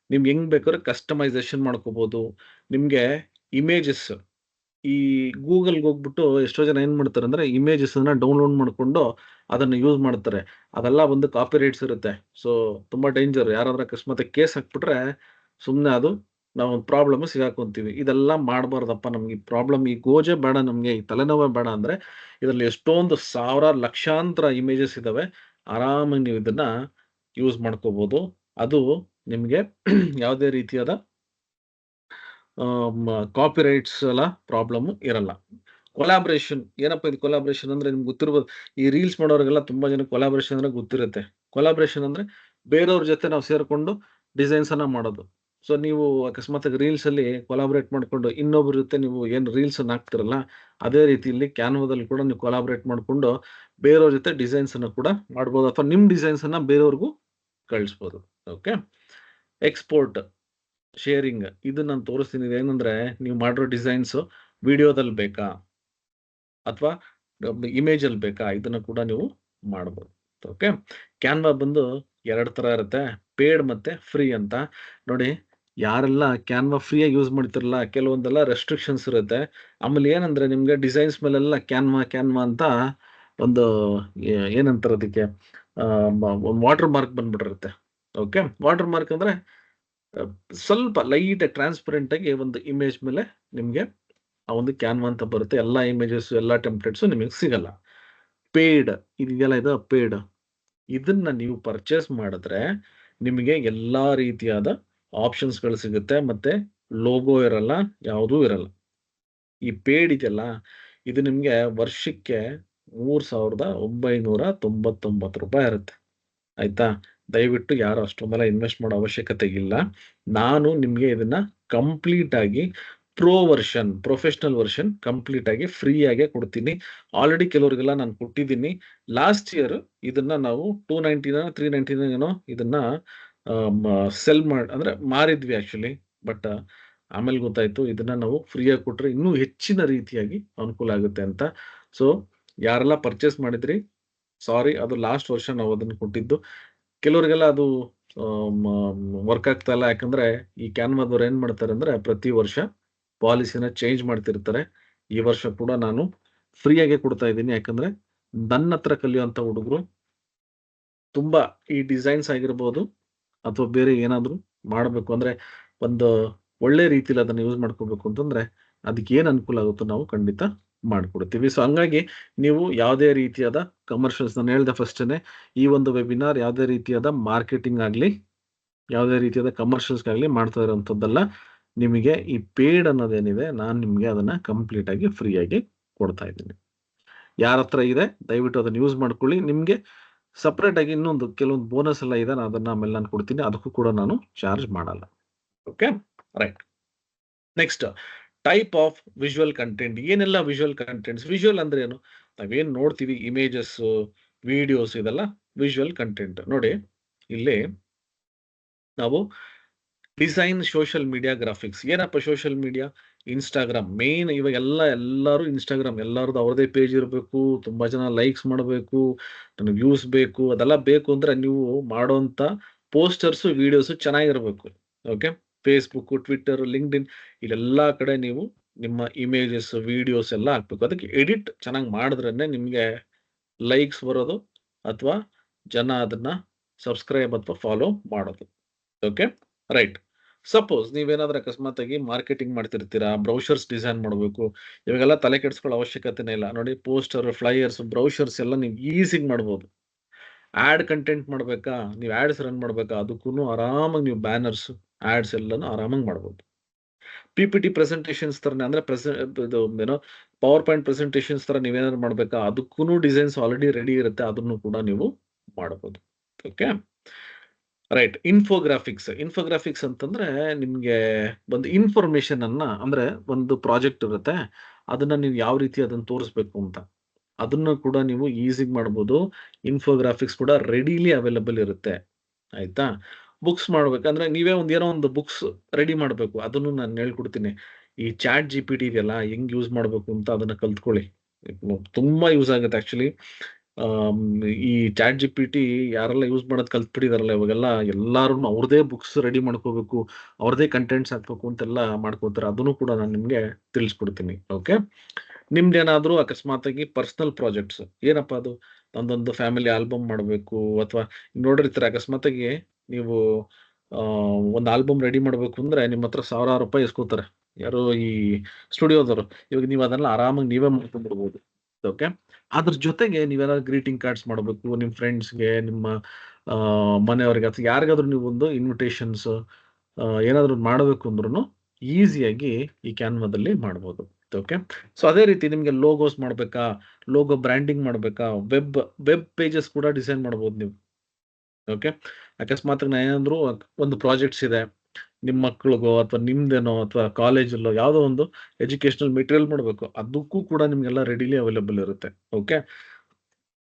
ನಿಮ್ಗೆ ಹೆಂಗ್ ಬೇಕಾದ್ರೆ ಕಸ್ಟಮೈಸೇಷನ್ ಮಾಡ್ಕೋಬಹುದು. ನಿಮ್ಗೆ ಇಮೇಜಸ್ ಈ ಗೂಗಲ್‌ಗೆ ಹೋಗ್ಬಿಟ್ಟು ಎಷ್ಟೋ ಜನ ಏನ್ ಮಾಡ್ತಾರೆ ಅಂದ್ರೆ ಇಮೇಜಸ್ ಅನ್ನ ಡೌನ್‌ಲೋಡ್ ಮಾಡ್ಕೊಂಡು ಅದನ್ನ ಯೂಸ್ ಮಾಡ್ತಾರೆ. ಅದೆಲ್ಲ ಒಂದು ಕಾಪಿ ರೈಟ್ಸ್ ಇರುತ್ತೆ. ಸೊ ತುಂಬಾ ಡೇಂಜರ್. ಯಾರಾದ್ರೂ ಅಕಸ್ಮಾತ್ ಕೇಸ್ ಹಾಕ್ಬಿಟ್ರೆ ಸುಮ್ನೆ ಅದು ನಾವು ಪ್ರಾಬ್ಲಮ್ ಸಿಗಾಕೊಂತೀವಿ. ಇದೆಲ್ಲ ಮಾಡಬಾರ್ದಪ್ಪ. ನಮ್ಗೆ ಈ ಪ್ರಾಬ್ಲಮ್, ಈ ಗೋಜೇ ಬೇಡ ನಮ್ಗೆ, ಈ ತಲೆನೋವೇ ಬೇಡ ಅಂದ್ರೆ ಇದರಲ್ಲಿ ಎಷ್ಟೊಂದು ಸಾವಿರಾರು ಲಕ್ಷಾಂತರ ಇಮೇಜಸ್ ಇದಾವೆ. ಆರಾಮಾಗಿ ನೀವು ಇದನ್ನ ಯೂಸ್ ಮಾಡ್ಕೋಬಹುದು. ಅದು ನಿಮ್ಗೆ ಯಾವುದೇ ರೀತಿಯಾದ ಕಾಪಿರೈಟ್ಸ್ ಎಲ್ಲ ಪ್ರಾಬ್ಲಮ್ ಇರಲ್ಲ. ಕೊಲಾಬ್ರೇಷನ್. ಏನಪ್ಪಾ ಇದು ಕೊಲಾಬ್ರೇಷನ್ ಅಂದ್ರೆ ನಿಮ್ಗೆ ಗೊತ್ತಿರ್ಬೋದು. ಈ ರೀಲ್ಸ್ ಮಾಡೋರಿಗೆಲ್ಲ ತುಂಬಾ ಜನಕ್ಕೆ ಕೊಲಾಬ್ರೇಷನ್ ಅಂದ್ರೆ ಗೊತ್ತಿರುತ್ತೆ. ಕೊಲಾಬ್ರೇಷನ್ ಅಂದ್ರೆ ಬೇರೆಯವ್ರ ಜೊತೆ ನಾವು ಸೇರ್ಕೊಂಡು ಡಿಸೈನ್ಸ್ ಅನ್ನ ಮಾಡೋದು. ಸೊ ನೀವು ಅಕಸ್ಮಾತ್ ರೀಲ್ಸ್ ಅಲ್ಲಿ ಕೊಲಾಬ್ರೇಟ್ ಮಾಡ್ಕೊಂಡು ಇನ್ನೊಬ್ರ ಜೊತೆ ನೀವು ಏನು ರೀಲ್ಸ್ ಅನ್ನ ಹಾಕ್ತಿರಲ್ಲ, ಅದೇ ರೀತಿ ಇಲ್ಲಿ ಕ್ಯಾನ್ವಾದಲ್ಲಿ ಕೂಡ ನೀವು ಕೊಲಾಬ್ರೇಟ್ ಮಾಡ್ಕೊಂಡು ಬೇರೆಯವ್ರ ಜೊತೆ ಡಿಸೈನ್ಸ್ ಅನ್ನ ಕೂಡ ಮಾಡ್ಬೋದು, ಅಥವಾ ನಿಮ್ ಡಿಸೈನ್ಸ್ ಅನ್ನ ಬೇರೆಯವ್ರಿಗೂ ಕಳಿಸ್ಬೋದು. ಓಕೆ. ಎಕ್ಸ್‌ಪೋರ್ಟ್, ಶೇರಿಂಗ್ ಇದು ನಾನು ತೋರಿಸ್ತೀನಿ. ಇದೇನಂದ್ರೆ ನೀವು ಮಾಡಿರೋ ಡಿಸೈನ್ಸ್ ವಿಡಿಯೋದಲ್ಲಿ ಬೇಕಾ ಅಥವಾ ಇಮೇಜ್ ಅಲ್ಲಿ ಬೇಕಾ, ಇದನ್ನ ಕೂಡ ನೀವು ಮಾಡಬಹುದು. ಓಕೆ. ಕ್ಯಾನ್ವಾ ಬಂದು 2 ತರ ಇರುತ್ತೆ. ಪೇಡ್ ಮತ್ತೆ ಫ್ರೀ ಅಂತ. ನೋಡಿ, ಯಾರೆಲ್ಲ ಕ್ಯಾನ್ವಾ ಫ್ರೀಯಾಗಿ ಯೂಸ್ ಮಾಡ್ತಿರಲ್ಲ, ಕೆಲವೊಂದೆಲ್ಲ ರೆಸ್ಟ್ರಿಕ್ಷನ್ಸ್ ಇರುತ್ತೆ. ಆಮೇಲೆ ಏನಂದ್ರೆ ನಿಮ್ಗೆ ಡಿಸೈನ್ಸ್ ಮೇಲೆಲ್ಲ ಕ್ಯಾನ್ವಾ ಅಂತ ಒಂದು ಏನಂತಾರೆ ಅದಕ್ಕೆ, ಒಂದು ವಾಟರ್ ಮಾರ್ಕ್ ಬಂದ್ಬಿಟ್ಟಿರುತ್ತೆ. ಓಕೆ. ವಾಟರ್ ಮಾರ್ಕ್ ಅಂದ್ರೆ ಅ, ಸ್ವಲ್ಪ ಲೈಟ್ ಟ್ರಾನ್ಸ್ಪರೆಂಟ್ ಆಗಿ ಒಂದು ಇಮೇಜ್ ಮೇಲೆ ನಿಮ್ಗೆ ಆ ಒಂದು ಕ್ಯಾನ್ವಾ ಅಂತ ಬರುತ್ತೆ. ಎಲ್ಲಾ ಇಮೇಜಸ್, ಎಲ್ಲಾ ಟೆಂಪ್ಲೇಟ್ಸ್ ನಿಮಗೆ ಸಿಗಲ್ಲ. ಪೇಯ್ಡ್ ಇದೆಯಲ್ಲ, ಇದು ಪೇಯ್ಡ್. ಇದನ್ನ ನೀವು ಪರ್ಚೇಸ್ ಮಾಡಿದ್ರೆ ನಿಮಗೆ ಎಲ್ಲಾ ರೀತಿಯಾದ ಆಪ್ಷನ್ಸ್‌ಗಳು ಸಿಗುತ್ತೆ. ಮತ್ತೆ ಲೋಗೋ ಇರಲ್ಲ, ಯಾವುದೂ ಇರಲ್ಲ. ಈ ಪೇಯ್ಡ್ ಇದೆಯಲ್ಲ, ಇದು ನಿಮ್ಗೆ ವರ್ಷಕ್ಕೆ ₹3,999 ಇರುತ್ತೆ. ಆಯ್ತಾ? ದಯವಿಟ್ಟು ಯಾರು ಅಷ್ಟೊಂದೆಲ್ಲ ಇನ್ವೆಸ್ಟ್ ಮಾಡೋ ಅವಶ್ಯಕತೆ ಇಲ್ಲ. ನಾನು ನಿಮ್ಗೆ ಇದನ್ನ ಕಂಪ್ಲೀಟ್ ಆಗಿ ಪ್ರೊಫೆಷನಲ್ ವರ್ಷನ್ ಕಂಪ್ಲೀಟ್ ಆಗಿ ಫ್ರೀ ಆಗೇ ಕೊಡ್ತೀನಿ. ಆಲ್ರೆಡಿ ಕೆಲವರಿಗೆಲ್ಲ ನಾನು ಕೊಟ್ಟಿದ್ದೀನಿ. ಲಾಸ್ಟ್ ಇಯರ್ ಇದನ್ನ ನಾವು 299 399 ಏನೋ ಇದನ್ನ ಅ, ಮ ಅಂದ್ರೆ ಮಾರಿದ್ವಿ ಆಕ್ಚುअली. ಬಟ್ ಆಮೇಲೆ ಗೊತ್ತಾಯ್ತು ಇದನ್ನ ನಾವು ಫ್ರೀ ಆಗಿ ಕೊಟ್ರೆ ಇನ್ನೂ ಹೆಚ್ಚಿನ ರೀತಿಯಾಗಿ ಅನುಕೂಲ ಆಗುತ್ತೆ ಅಂತ. ಸೊ ಯಾರೆಲ್ಲ ಪರ್ಚೇಸ್ ಮಾಡಿದ್ರಿ ಸಾರಿ, ಅದು ಲಾಸ್ಟ್ ವರ್ಷ ನಾವು ಅದನ್ನು ಕೊಟ್ಟಿದ್ದು. ಕೆಲವರಿಗೆಲ್ಲ ಅದು ವರ್ಕ್ ಆಗ್ತಾ ಇಲ್ಲ. ಯಾಕಂದ್ರೆ ಈ ಕ್ಯಾನ್ವಾದವ್ರು ಏನ್ ಮಾಡ್ತಾರೆ ಅಂದ್ರೆ ಪ್ರತಿ ವರ್ಷ ಪಾಲಿಸಿನ ಚೇಂಜ್ ಮಾಡ್ತಿರ್ತಾರೆ. ಈ ವರ್ಷ ಕೂಡ ನಾನು ಫ್ರೀಯಾಗೆ ಕೊಡ್ತಾ ಇದ್ದೀನಿ. ಯಾಕಂದ್ರೆ ನನ್ನ ಹತ್ರ ಕಲಿಯುವಂತ ಹುಡುಗರು ತುಂಬಾ ಈ ಡಿಸೈನ್ಸ್ ಆಗಿರ್ಬೋದು ಅಥವಾ ಬೇರೆ ಏನಾದ್ರು ಮಾಡಬೇಕು ಅಂದ್ರೆ ಒಂದು ಒಳ್ಳೆ ರೀತಿಲಿ ಅದನ್ನ ಯೂಸ್ ಮಾಡ್ಕೋಬೇಕು ಅಂತಂದ್ರೆ ಅದಕ್ಕೆ ಏನ್ ಅನುಕೂಲ ಆಗುತ್ತೋ ನಾವು ಖಂಡಿತ ಮಾಡ್ಕೊಡ್ತೀವಿ. ಸೊ ಹಂಗಾಗಿ ನೀವು ಯಾವುದೇ ರೀತಿಯಾದ ಕಮರ್ಷಿಯಲ್ಸ್, ನಾನು ಹೇಳ್ದೆ ಫಸ್ಟೇನೆ, ಈ ಒಂದು ವೆಬಿನಾರ್ ಯಾವುದೇ ರೀತಿಯಾದ ಮಾರ್ಕೆಟಿಂಗ್ ಆಗ್ಲಿ, ಯಾವುದೇ ರೀತಿಯಾದ ಕಮರ್ಷಿಯಲ್ಸ್ ಆಗಲಿ ಮಾಡ್ತಾ ಇರೋಂಥದ್ದಲ್ಲ. ನಿಮಗೆ ಈ ಪೇಯ್ಡ್ ಅನ್ನೋದೇನಿದೆ, ನಾನು ನಿಮಗೆ ಅದನ್ನ ಕಂಪ್ಲೀಟ್ ಆಗಿ ಫ್ರೀ ಆಗಿ ಕೊಡ್ತಾ ಇದ್ದೀನಿ. ಯಾರ ಹತ್ರ ಇದೆ ದಯವಿಟ್ಟು ಅದನ್ನ ಯೂಸ್ ಮಾಡ್ಕೊಳ್ಳಿ. ನಿಮ್ಗೆ ಸಪರೇಟ್ ಆಗಿ ಇನ್ನೊಂದು ಕೆಲವೊಂದು ಬೋನಸ್ ಎಲ್ಲ ಇದೆ, ಅದನ್ನ ಆಮೇಲೆ ನಾನು ಕೊಡ್ತೀನಿ. ಅದಕ್ಕೂ ಕೂಡ ನಾನು ಚಾರ್ಜ್ ಮಾಡಲ್ಲ. Okay, right. Next, type of visual content. ಏನೆಲ್ಲ ವಿಜುವಲ್ ಕಂಟೆಂಟ್ಸ್? ವಿಜುವಲ್ ಅಂದ್ರೆ ಏನು? ನಾವೇನ್ ನೋಡ್ತೀವಿ, ಇಮೇಜಸ್, ವಿಡಿಯೋಸ್, ಇದೆಲ್ಲ ವಿಜುವಲ್ ಕಂಟೆಂಟ್. ನೋಡಿ, ಇಲ್ಲಿ ನಾವು ಡಿಸೈನ್, ಸೋಷಿಯಲ್ ಮೀಡಿಯಾ, ಗ್ರಾಫಿಕ್ಸ್. ಏನಪ್ಪ ಸೋಷಿಯಲ್ ಮೀಡಿಯಾ? Instagram main. ಇವಾಗ ಎಲ್ಲರೂ ಇನ್ಸ್ಟಾಗ್ರಾಮ್, ಎಲ್ಲರದ್ದು ಅವ್ರದೇ ಪೇಜ್ ಇರಬೇಕು, ತುಂಬಾ ಜನ ಲೈಕ್ಸ್ ಮಾಡಬೇಕು, ನನಗೆ ವ್ಯೂಸ್ ಬೇಕು. ಅದೆಲ್ಲ ಬೇಕು ಅಂದ್ರೆ ನೀವು ಮಾಡೋಂಥ ಪೋಸ್ಟರ್ಸ್, ವಿಡಿಯೋಸ್ ಚೆನ್ನಾಗಿರ್ಬೇಕು. ಓಕೆ, ಫೇಸ್ಬುಕ್, ಟ್ವಿಟ್ಟರ್, ಲಿಂಕ್ಡ್ಇನ್, ಇಲ್ಲೆಲ್ಲ ಕಡೆ ನೀವು ನಿಮ್ಮ ಇಮೇಜಸ್, ವಿಡಿಯೋಸ್ ಎಲ್ಲ ಹಾಕ್ಬೇಕು. ಅದಕ್ಕೆ ಎಡಿಟ್ ಚೆನ್ನಾಗಿ ಮಾಡಿದ್ರೇನೆ ನಿಮಗೆ ಲೈಕ್ಸ್ ಬರೋದು ಅಥವಾ ಜನ ಅದನ್ನ ಸಬ್ಸ್ಕ್ರೈಬ್ ಅಥವಾ ಫಾಲೋ ಮಾಡೋದು. Okay, right. ಸಪೋಸ್ ನೀವೇನಾದ್ರೂ ಅಕಸ್ಮಾತ್ ಆಗಿ ಮಾರ್ಕೆಟಿಂಗ್ ಮಾಡ್ತಿರ್ತೀರಾ, ಬ್ರೌಷರ್ಸ್ ಡಿಸೈನ್ ಮಾಡಬೇಕು. ಇವಾಗೆಲ್ಲ ತಲೆ ಕೆಡಿಸ್ಕೊಳ್ಳೋ ಅವಶ್ಯಕತೆನೇ ಇಲ್ಲ. ನೋಡಿ, ಪೋಸ್ಟರ್, ಫ್ಲೈಯರ್ಸ್, ಬ್ರೌಷರ್ಸ್ ಎಲ್ಲ ನೀವು ಈಸಿಗೆ ಮಾಡ್ಬೋದು. ಆಡ್ ಕಂಟೆಂಟ್ ಮಾಡಬೇಕಾ, ನೀವು ಆಡ್ಸ್ ರನ್ ಮಾಡಬೇಕಾ, ಅದಕ್ಕೂ ಆರಾಮಾಗಿ ನೀವು ಬ್ಯಾನರ್ಸ್, ಆಡ್ಸ್ ಎಲ್ಲಾನು ಆರಾಮಾಗಿ ಮಾಡ್ಬೋದು. ಪಿಪಿಟಿ ಪ್ರೆಸೆಂಟೇಷನ್ಸ್ ತರನೇ, ಅಂದ್ರೆ ಇದು ಏನೋ ಪವರ್ ಪಾಯಿಂಟ್ ಪ್ರೆಸೆಂಟೇಷನ್ಸ್ ತರ ನೀವೇನಾದ್ರು ಮಾಡಬೇಕಾ, ಅದಕ್ಕೂ ಡಿಸೈನ್ಸ್ ಆಲ್ರೆಡಿ ರೆಡಿ ಇರುತ್ತೆ, ಅದನ್ನು ಕೂಡ ನೀವು ಮಾಡಬಹುದು. Okay, right. ಇನ್ಫೋಗ್ರಾಫಿಕ್ಸ್ ಅಂತಂದ್ರೆ ನಿಮ್ಗೆ ಒಂದು ಇನ್ಫಾರ್ಮೇಶನ್ ಅನ್ನ, ಅಂದ್ರೆ ಒಂದು ಪ್ರಾಜೆಕ್ಟ್ ಇರುತ್ತೆ, ಅದನ್ನ ನೀವು ಯಾವ ರೀತಿ ಅದನ್ನ ತೋರಿಸ್ಬೇಕು ಅಂತ, ಅದನ್ನ ಕೂಡ ನೀವು ಈಸಿಗೆ ಮಾಡ್ಬೋದು. ಇನ್ಫೋಗ್ರಾಫಿಕ್ಸ್ ಕೂಡ ರೆಡಿಲಿ ಅವೈಲಬಲ್ ಇರುತ್ತೆ. ಆಯ್ತಾ? ಬುಕ್ಸ್ ಮಾಡ್ಬೇಕಂದ್ರೆ ನೀವೇ ಏನೋ ಒಂದು ಬುಕ್ಸ್ ರೆಡಿ ಮಾಡಬೇಕು, ಅದನ್ನು ನಾನು ಹೇಳ್ಕೊಡ್ತೀನಿ. ಈ ಚಾಟ್ ಜಿಪಿಟಿ ಇದೆಯಲ್ಲ, ಹೆಂಗ್ ಯೂಸ್ ಮಾಡಬೇಕು ಅಂತ ಅದನ್ನ ಕಲ್ತ್ಕೊಳ್ಳಿ. ತುಂಬಾ ಯೂಸ್ ಆಗುತ್ತೆ ಆಕ್ಚುಲಿ. ಆಮ್, ಈ ಚಾಟ್ ಜಿಪಿಟಿ ಯಾರೆಲ್ಲ ಯೂಸ್ ಮಾಡೋದು ಕಲ್ತ್ಬಿಟ್ಟಿದಾರಲ್ಲ, ಇವಾಗೆಲ್ಲ ಎಲ್ಲಾರು ಅವ್ರದೇ ಬುಕ್ಸ್ ರೆಡಿ ಮಾಡ್ಕೋಬೇಕು, ಅವ್ರದೇ ಕಂಟೆಂಟ್ಸ್ ಹಾಕ್ಬೇಕು ಅಂತೆಲ್ಲ ಮಾಡ್ಕೋತಾರೆ. ಅದನ್ನು ಕೂಡ ನಾನು ನಿಮ್ಗೆ ತಿಳಿಸ್ಕೊಡ್ತೀನಿ. ಓಕೆ, ನಿಮ್ದೇನಾದ್ರೂ ಅಕಸ್ಮಾತ್ ಆಗಿ ಪರ್ಸನಲ್ ಪ್ರಾಜೆಕ್ಟ್ಸ್, ಏನಪ್ಪಾ ಅದು, ಒಂದೊಂದು ಫ್ಯಾಮಿಲಿ ಆಲ್ಬಮ್ ಮಾಡಬೇಕು, ಅಥವಾ ನೋಡಿರ್ತೀರ ಅಕಸ್ಮಾತ್ ಆಗಿ ನೀವು ಒಂದು ಆಲ್ಬಮ್ ರೆಡಿ ಮಾಡಬೇಕು ಅಂದ್ರೆ ನಿಮ್ಮ ಹತ್ರ ಸಾವಿರಾರು ರೂಪಾಯಿ ಇಸ್ಕೋತಾರೆ, ಯಾರು, ಈ ಸ್ಟುಡಿಯೋದವರು. ಇವಾಗ ನೀವು ಅದನ್ನ ಆರಾಮಾಗಿ ನೀವೇ ಮಾಡ್ಕೊಂಡ್ಬಿಡ್ಬೋದು. ಓಕೆ, ಅದ್ರ ಜೊತೆಗೆ ನೀವೇನಾದ್ರು ಗ್ರೀಟಿಂಗ್ ಕಾರ್ಡ್ಸ್ ಮಾಡಬೇಕು, ನಿಮ್ಮ ಫ್ರೆಂಡ್ಸ್ಗೆ, ನಿಮ್ಮ ಮನೆಯವರಿಗೆ, ಅಥವಾ ಯಾರಿಗಾದ್ರೂ ನೀವು ಒಂದು ಇನ್ವಿಟೇಷನ್ಸ್ ಏನಾದ್ರು ಮಾಡಬೇಕು ಅಂದ್ರೂ ಈಸಿಯಾಗಿ ಈ ಕ್ಯಾನ್ವಾದಲ್ಲಿ ಮಾಡ್ಬೋದು. ಓಕೆ, ಸೊ ಅದೇ ರೀತಿ ನಿಮ್ಗೆ ಲೋಗೋಸ್ ಮಾಡ್ಬೇಕಾ, ಲೋಗೋ ಬ್ರ್ಯಾಂಡಿಂಗ್ ಮಾಡ್ಬೇಕಾ, ವೆಬ್ ಪೇಜಸ್ ಕೂಡ ಡಿಸೈನ್ ಮಾಡ್ಬೋದು ನೀವು. ಓಕೆ, ಅಕಸ್ಮಾತ್ ಏನಾದ್ರು ಒಂದು ಪ್ರಾಜೆಕ್ಟ್ಸ್ ಇದೆ, ನಿಮ್ಮ ಮಕ್ಳಿಗೋ ಅಥವಾ ನಿಮ್ದೇನೋ ಅಥವಾ ಕಾಲೇಜಲ್ಲೋ ಯಾವುದೋ ಒಂದು ಎಜುಕೇಶನಲ್ ಮೆಟೀರಿಯಲ್ ಮಾಡಬೇಕು, ಅದಕ್ಕೂ ಕೂಡ ನಿಮ್ಗೆಲ್ಲ ರೆಡಿಲಿ ಅವೈಲಬಲ್ ಇರುತ್ತೆ. ಓಕೆ,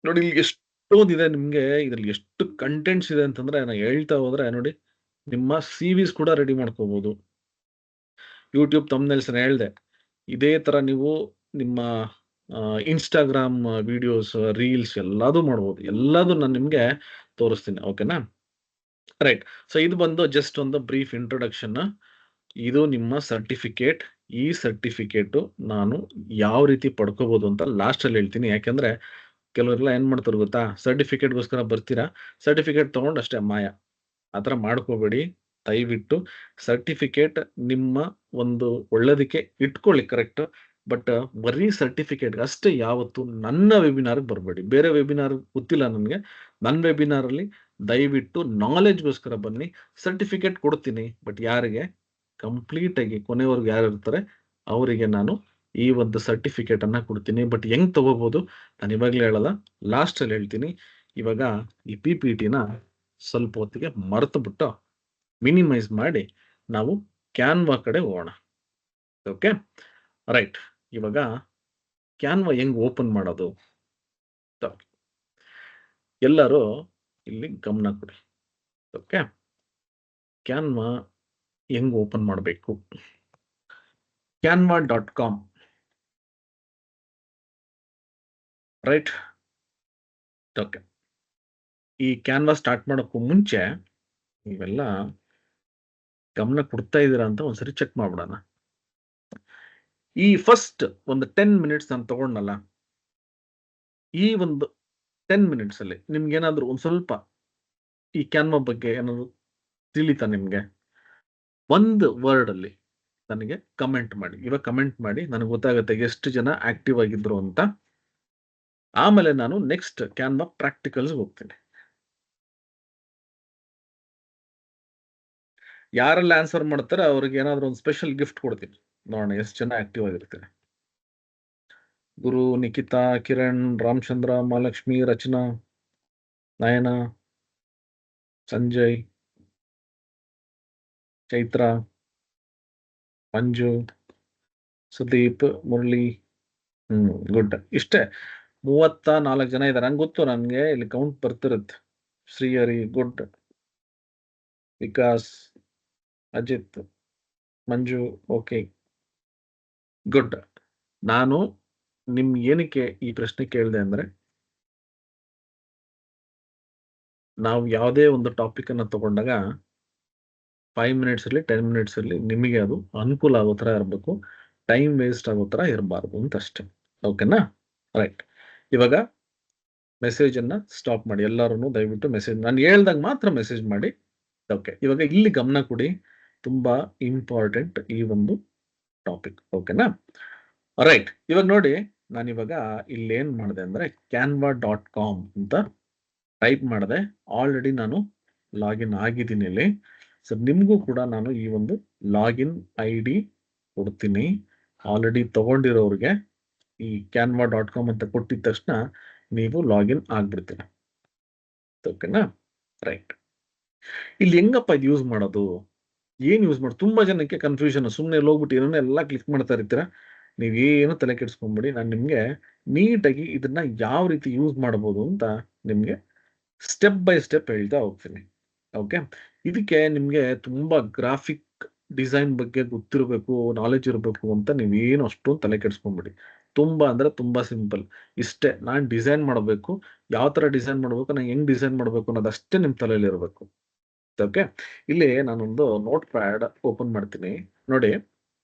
ನೋಡಿ, ಇಲ್ಲಿ ಎಷ್ಟೊಂದಿದೆ ನಿಮ್ಗೆ, ಇದ್ರಲ್ಲಿ ಎಷ್ಟು ಕಂಟೆಂಟ್ಸ್ ಇದೆ ಅಂತಂದ್ರೆ ನಾನು ಹೇಳ್ತಾ ಹೋದ್ರೆ ನೋಡಿ, ನಿಮ್ಮ ಸಿವಿಸ್ ಕೂಡ ರೆಡಿ ಮಾಡ್ಕೋಬಹುದು. ಯೂಟ್ಯೂಬ್ ಥಂಬ್ನೇಲ್ಸ್ ಹೇಳ್ದೆ, ಇದೇ ತರ ನೀವು ನಿಮ್ಮ ಇನ್ಸ್ಟಾಗ್ರಾಮ್ ವಿಡಿಯೋಸ್, ರೀಲ್ಸ್ ಎಲ್ಲದೂ ಮಾಡ್ಬೋದು. ಎಲ್ಲದೂ ನಾನು ನಿಮ್ಗೆ ತೋರಿಸ್ತೀನಿ. ಓಕೆನಾ, ರೈಟ್. ಸೊ ಇದು ಬಂದು ಜಸ್ಟ್ ಒಂದು ಬ್ರೀಫ್ ಇಂಟ್ರೊಡಕ್ಷನ್. ಇದು ನಿಮ್ಮ ಸರ್ಟಿಫಿಕೇಟ್. ಈ ಸರ್ಟಿಫಿಕೇಟು ನಾನು ಯಾವ ರೀತಿ ಪಡ್ಕೋಬಹುದು ಅಂತ ಲಾಸ್ಟ್ ಅಲ್ಲಿ ಹೇಳ್ತೀನಿ. ಯಾಕಂದ್ರೆ ಕೆಲವರೆಲ್ಲ ಏನ್ ಮಾಡ್ತಾರೆ ಗೊತ್ತಾ, ಸರ್ಟಿಫಿಕೇಟ್ಗೋಸ್ಕರ ಬರ್ತೀರಾ, ಸರ್ಟಿಫಿಕೇಟ್ ತಗೊಂಡು ಅಷ್ಟೇ ಮಾಯ. ಆ ಥರ ಮಾಡ್ಕೋಬೇಡಿ ದಯವಿಟ್ಟು. ಸರ್ಟಿಫಿಕೇಟ್ ನಿಮ್ಮ ಒಂದು ಒಳ್ಳೇದಕ್ಕೆ ಇಟ್ಕೊಳ್ಳಿ, ಕರೆಕ್ಟ್. ಬಟ್ ಬರೀ ಸರ್ಟಿಫಿಕೇಟ್ಗೆ ಅಷ್ಟೇ ಯಾವತ್ತು ನನ್ನ ವೆಬಿನಾರ್ಗೆ ಬರಬೇಡಿ. ಬೇರೆ ವೆಬಿನಾರ್ ಗೊತ್ತಿಲ್ಲ ನನಗೆ, ನನ್ನ ವೆಬಿನಾರಲ್ಲಿ ದಯವಿಟ್ಟು ನಾಲೆಜ್ಗೋಸ್ಕರ ಬನ್ನಿ. ಸರ್ಟಿಫಿಕೇಟ್ ಕೊಡ್ತೀನಿ, ಬಟ್ ಯಾರಿಗೆ ಕಂಪ್ಲೀಟ್ ಆಗಿ ಕೊನೆವರೆಗೂ ಯಾರು ಇರ್ತಾರೆ ಅವರಿಗೆ ನಾನು ಈ ಒಂದು ಸರ್ಟಿಫಿಕೇಟ್ ಅನ್ನ ಕೊಡ್ತೀನಿ. ಬಟ್ ಹೆಂಗ್ ತಗೋಬಹುದು ನಾನು ಇವಾಗಲೇ ಹೇಳಲ್ಲ, ಲಾಸ್ಟ್ ಅಲ್ಲಿ ಹೇಳ್ತೀನಿ. ಇವಾಗ ಈ ಪಿ ಪಿ ಟಿನ ಸ್ವಲ್ಪ ಹೊತ್ತಿಗೆ ಮರೆತು ಬಿಟ್ಟು ಮಿನಿಮೈಸ್ ಮಾಡಿ ನಾವು ಕ್ಯಾನ್ವಾ ಕಡೆ ಹೋಗೋಣ. Okay, right. ಇವಾಗ ಕ್ಯಾನ್ವಾ ಹೆಂಗ್ ಓಪನ್ ಮಾಡೋದು ಅಂತ ಎಲ್ಲರೂ ಇಲ್ಲಿ ಗಮನ ಕೊಡಿ. ಓಕೆ, ಕ್ಯಾನ್ವಾ ಹೆಂಗ್ ಓಪನ್ ಮಾಡಬೇಕು? canva.com, right. ಓಕೆ. ಈ ಕ್ಯಾನ್ವಾಸ್ ಸ್ಟಾರ್ಟ್ ಮಾಡೋಕ್ಕೂ ಮುಂಚೆ ನೀವೆಲ್ಲ ಗಮನ ಕೊಡ್ತಾ ಇದ್ದೀರಾ ಅಂತ ಒಂದ್ಸರಿ ಚೆಕ್ ಮಾಡ್ಬಿಡೋಣ. ಈ ಫಸ್ಟ್ ಒಂದು 10 ಮಿನಿಟ್ಸ್ ನಾನು ತಗೊಂಡಲ್ಲ, ಈ ಒಂದು 10 ಮಿನಿಟ್ಸ್ ಅಲ್ಲಿ ನಿಮ್ಗೇನಾದ್ರೂ ಒಂದ್ ಸ್ವಲ್ಪ ಈ ಕ್ಯಾನ್ವಾ ಬಗ್ಗೆ ಏನಾದ್ರು ತಿಳಿತಾ ನಿಮ್ಗೆ? ಒಂದು ವರ್ಡ್ ಅಲ್ಲಿ ನನಗೆ ಕಮೆಂಟ್ ಮಾಡಿ. ಇವಾಗ ಕಮೆಂಟ್ ಮಾಡಿ, ನನಗೆ ಗೊತ್ತಾಗುತ್ತೆ ಎಷ್ಟು ಜನ ಆಕ್ಟಿವ್ ಆಗಿದ್ರು ಅಂತ. ಆಮೇಲೆ ನಾನು ನೆಕ್ಸ್ಟ್ ಕ್ಯಾನ್ವಾ ಪ್ರಾಕ್ಟಿಕಲ್ಸ್ ಹೋಗ್ತೀನಿ. ಯಾರೆಲ್ಲ ಆನ್ಸರ್ ಮಾಡ್ತಾರೆ ಅವ್ರಿಗೆ ಏನಾದ್ರು ಒಂದು ಸ್ಪೆಷಲ್ ಗಿಫ್ಟ್ ಕೊಡ್ತೀನಿ. ನೋಡೋಣ ಎಷ್ಟು ಜನ ಆಕ್ಟಿವ್ ಆಗಿರ್ತಾರೆ. ಗುರು, ನಿಖಿತಾ, ಕಿರಣ್, ರಾಮಚಂದ್ರ, ಮಹಾಲಕ್ಷ್ಮಿ, ರಚನಾ, ನಯನ, ಸಂಜಯ್, ಚೈತ್ರ, ಮಂಜು, ಸುದೀಪ್, ಮುರಳಿ. ಗುಡ್. ಇಷ್ಟೇ 34 ಜನ ಇದ್ದಾರೆ. ನಂಗೆ ಗೊತ್ತು, ನನಗೆ ಇಲ್ಲಿ ಕೌಂಟ್ ಬರ್ತಿರುತ್ತೆ. ಶ್ರೀಹರಿ, ಗುಡ್. ವಿಕಾಸ್, ಅಜಿತ್, ಮಂಜು, ಓಕೆ, ಗುಡ್. ನಾನು ನಿಮ್ಗೆ ಏನಕ್ಕೆ ಈ ಪ್ರಶ್ನೆ ಕೇಳಿದೆ ಅಂದ್ರೆ, ನಾವು ಯಾವುದೇ ಒಂದು ಟಾಪಿಕ್ ಅನ್ನ ತಗೊಂಡಾಗ 5 ಮಿನಿಟ್ಸ್ ಇರಲಿ 10 ಮಿನಿಟ್ಸ್ ಇರಲಿ ನಿಮಗೆ ಅದು ಅನುಕೂಲ ಆಗೋ ಥರ ಇರಬೇಕು, ಟೈಮ್ ವೇಸ್ಟ್ ಆಗೋ ಥರ ಇರಬಾರ್ದು ಅಂತ ಅಷ್ಟೇ. ಓಕೆನಾ? ರೈಟ್. ಇವಾಗ ಮೆಸೇಜ್ ಅನ್ನ ಸ್ಟಾಪ್ ಮಾಡಿ. ಎಲ್ಲರೂ ದಯವಿಟ್ಟು ಮೆಸೇಜ್, ನಾನು ಹೇಳ್ದಾಗ ಮಾತ್ರ ಮೆಸೇಜ್ ಮಾಡಿ. ಓಕೆ. ಇವಾಗ ಇಲ್ಲಿ ಗಮನ ಕೊಡಿ, ತುಂಬಾ ಇಂಪಾರ್ಟೆಂಟ್ ಈ ಒಂದು ಟಾಪಿಕ್. ಓಕೆನಾ? ರೈಟ್. ಇವಾಗ ನೋಡಿ, ನಾನು ಇವಾಗ ಇಲ್ಲೇನ್ ಮಾಡಿದೆ ಅಂದ್ರೆ canva.com ಅಂತ ಟೈಪ್ ಮಾಡಿದೆ. ಆಲ್ರೆಡಿ ನಾನು ಲಾಗಿನ್ ಆಗಿದ್ದೀನಿ ಇಲ್ಲಿ. ಸೊ ನಿಮಗೂ ಕೂಡ ನಾನು ಈ ಒಂದು ಲಾಗಿನ್ ID ಕೊಡ್ತೀನಿ. ಆಲ್ರೆಡಿ ತಗೊಂಡಿರೋರಿಗೆ ಈ canva.com ಅಂತ ಕೊಟ್ಟಿದ ತಕ್ಷಣ ನೀವು ಲಾಗಿನ್ ಆಗ್ಬಿಡ್ತೀರ. ಓಕೆನಾ? ರೈಟ್. ಇಲ್ಲಿ ಹೆಂಗಪ್ಪ ಇದು ಯೂಸ್ ಮಾಡೋದು, ಏನ್ ಯೂಸ್ ಮಾಡೋದು? ತುಂಬಾ ಜನಕ್ಕೆ ಕನ್ಫ್ಯೂಷನ್. ಸುಮ್ಮನೆ ಹೋಗ್ಬಿಟ್ಟು ಏನೋ ಎಲ್ಲ ಕ್ಲಿಕ್ ಮಾಡ್ತಾ ಇರ್ತೀರಾ. ನೀವೇನು ತಲೆ ಕೆಡಿಸ್ಕೊಂಬಿಡಿ. ನಾನು ನಿಮ್ಗೆ ನೀಟಾಗಿ ಇದನ್ನ ಯಾವ ರೀತಿ ಯೂಸ್ ಮಾಡಬಹುದು ಅಂತ ನಿಮ್ಗೆ ಸ್ಟೆಪ್ ಬೈ ಸ್ಟೆಪ್ ಹೇಳ್ತಾ ಹೋಗ್ತೀನಿ. ಓಕೆ. ಇದಕ್ಕೆ ನಿಮ್ಗೆ ತುಂಬಾ ಗ್ರಾಫಿಕ್ ಡಿಸೈನ್ ಬಗ್ಗೆ ಗೊತ್ತಿರಬೇಕು, ನಾಲೆಜ್ ಇರಬೇಕು ಅಂತ ನೀವೇನು ಅಷ್ಟೊಂದು ತಲೆ ಕೆಡಿಸ್ಕೊಂಬಿಡಿ. ತುಂಬಾ ಅಂದ್ರೆ ತುಂಬಾ ಸಿಂಪಲ್. ಇಷ್ಟೇ, ನಾನು ಡಿಸೈನ್ ಮಾಡಬೇಕು, ಯಾವ ತರ ಡಿಸೈನ್ ಮಾಡಬೇಕು, ನಾನು ಹೆಂಗ್ ಡಿಸೈನ್ ಮಾಡಬೇಕು ಅನ್ನೋದಷ್ಟೇ ನಿಮ್ ತಲೆಯಲ್ಲಿ ಇರಬೇಕು. ಓಕೆ. ಇಲ್ಲಿ ನಾನೊಂದು ನೋಟ್ ಪ್ಯಾಡ್ ಓಪನ್ ಮಾಡ್ತೀನಿ. ನೋಡಿ,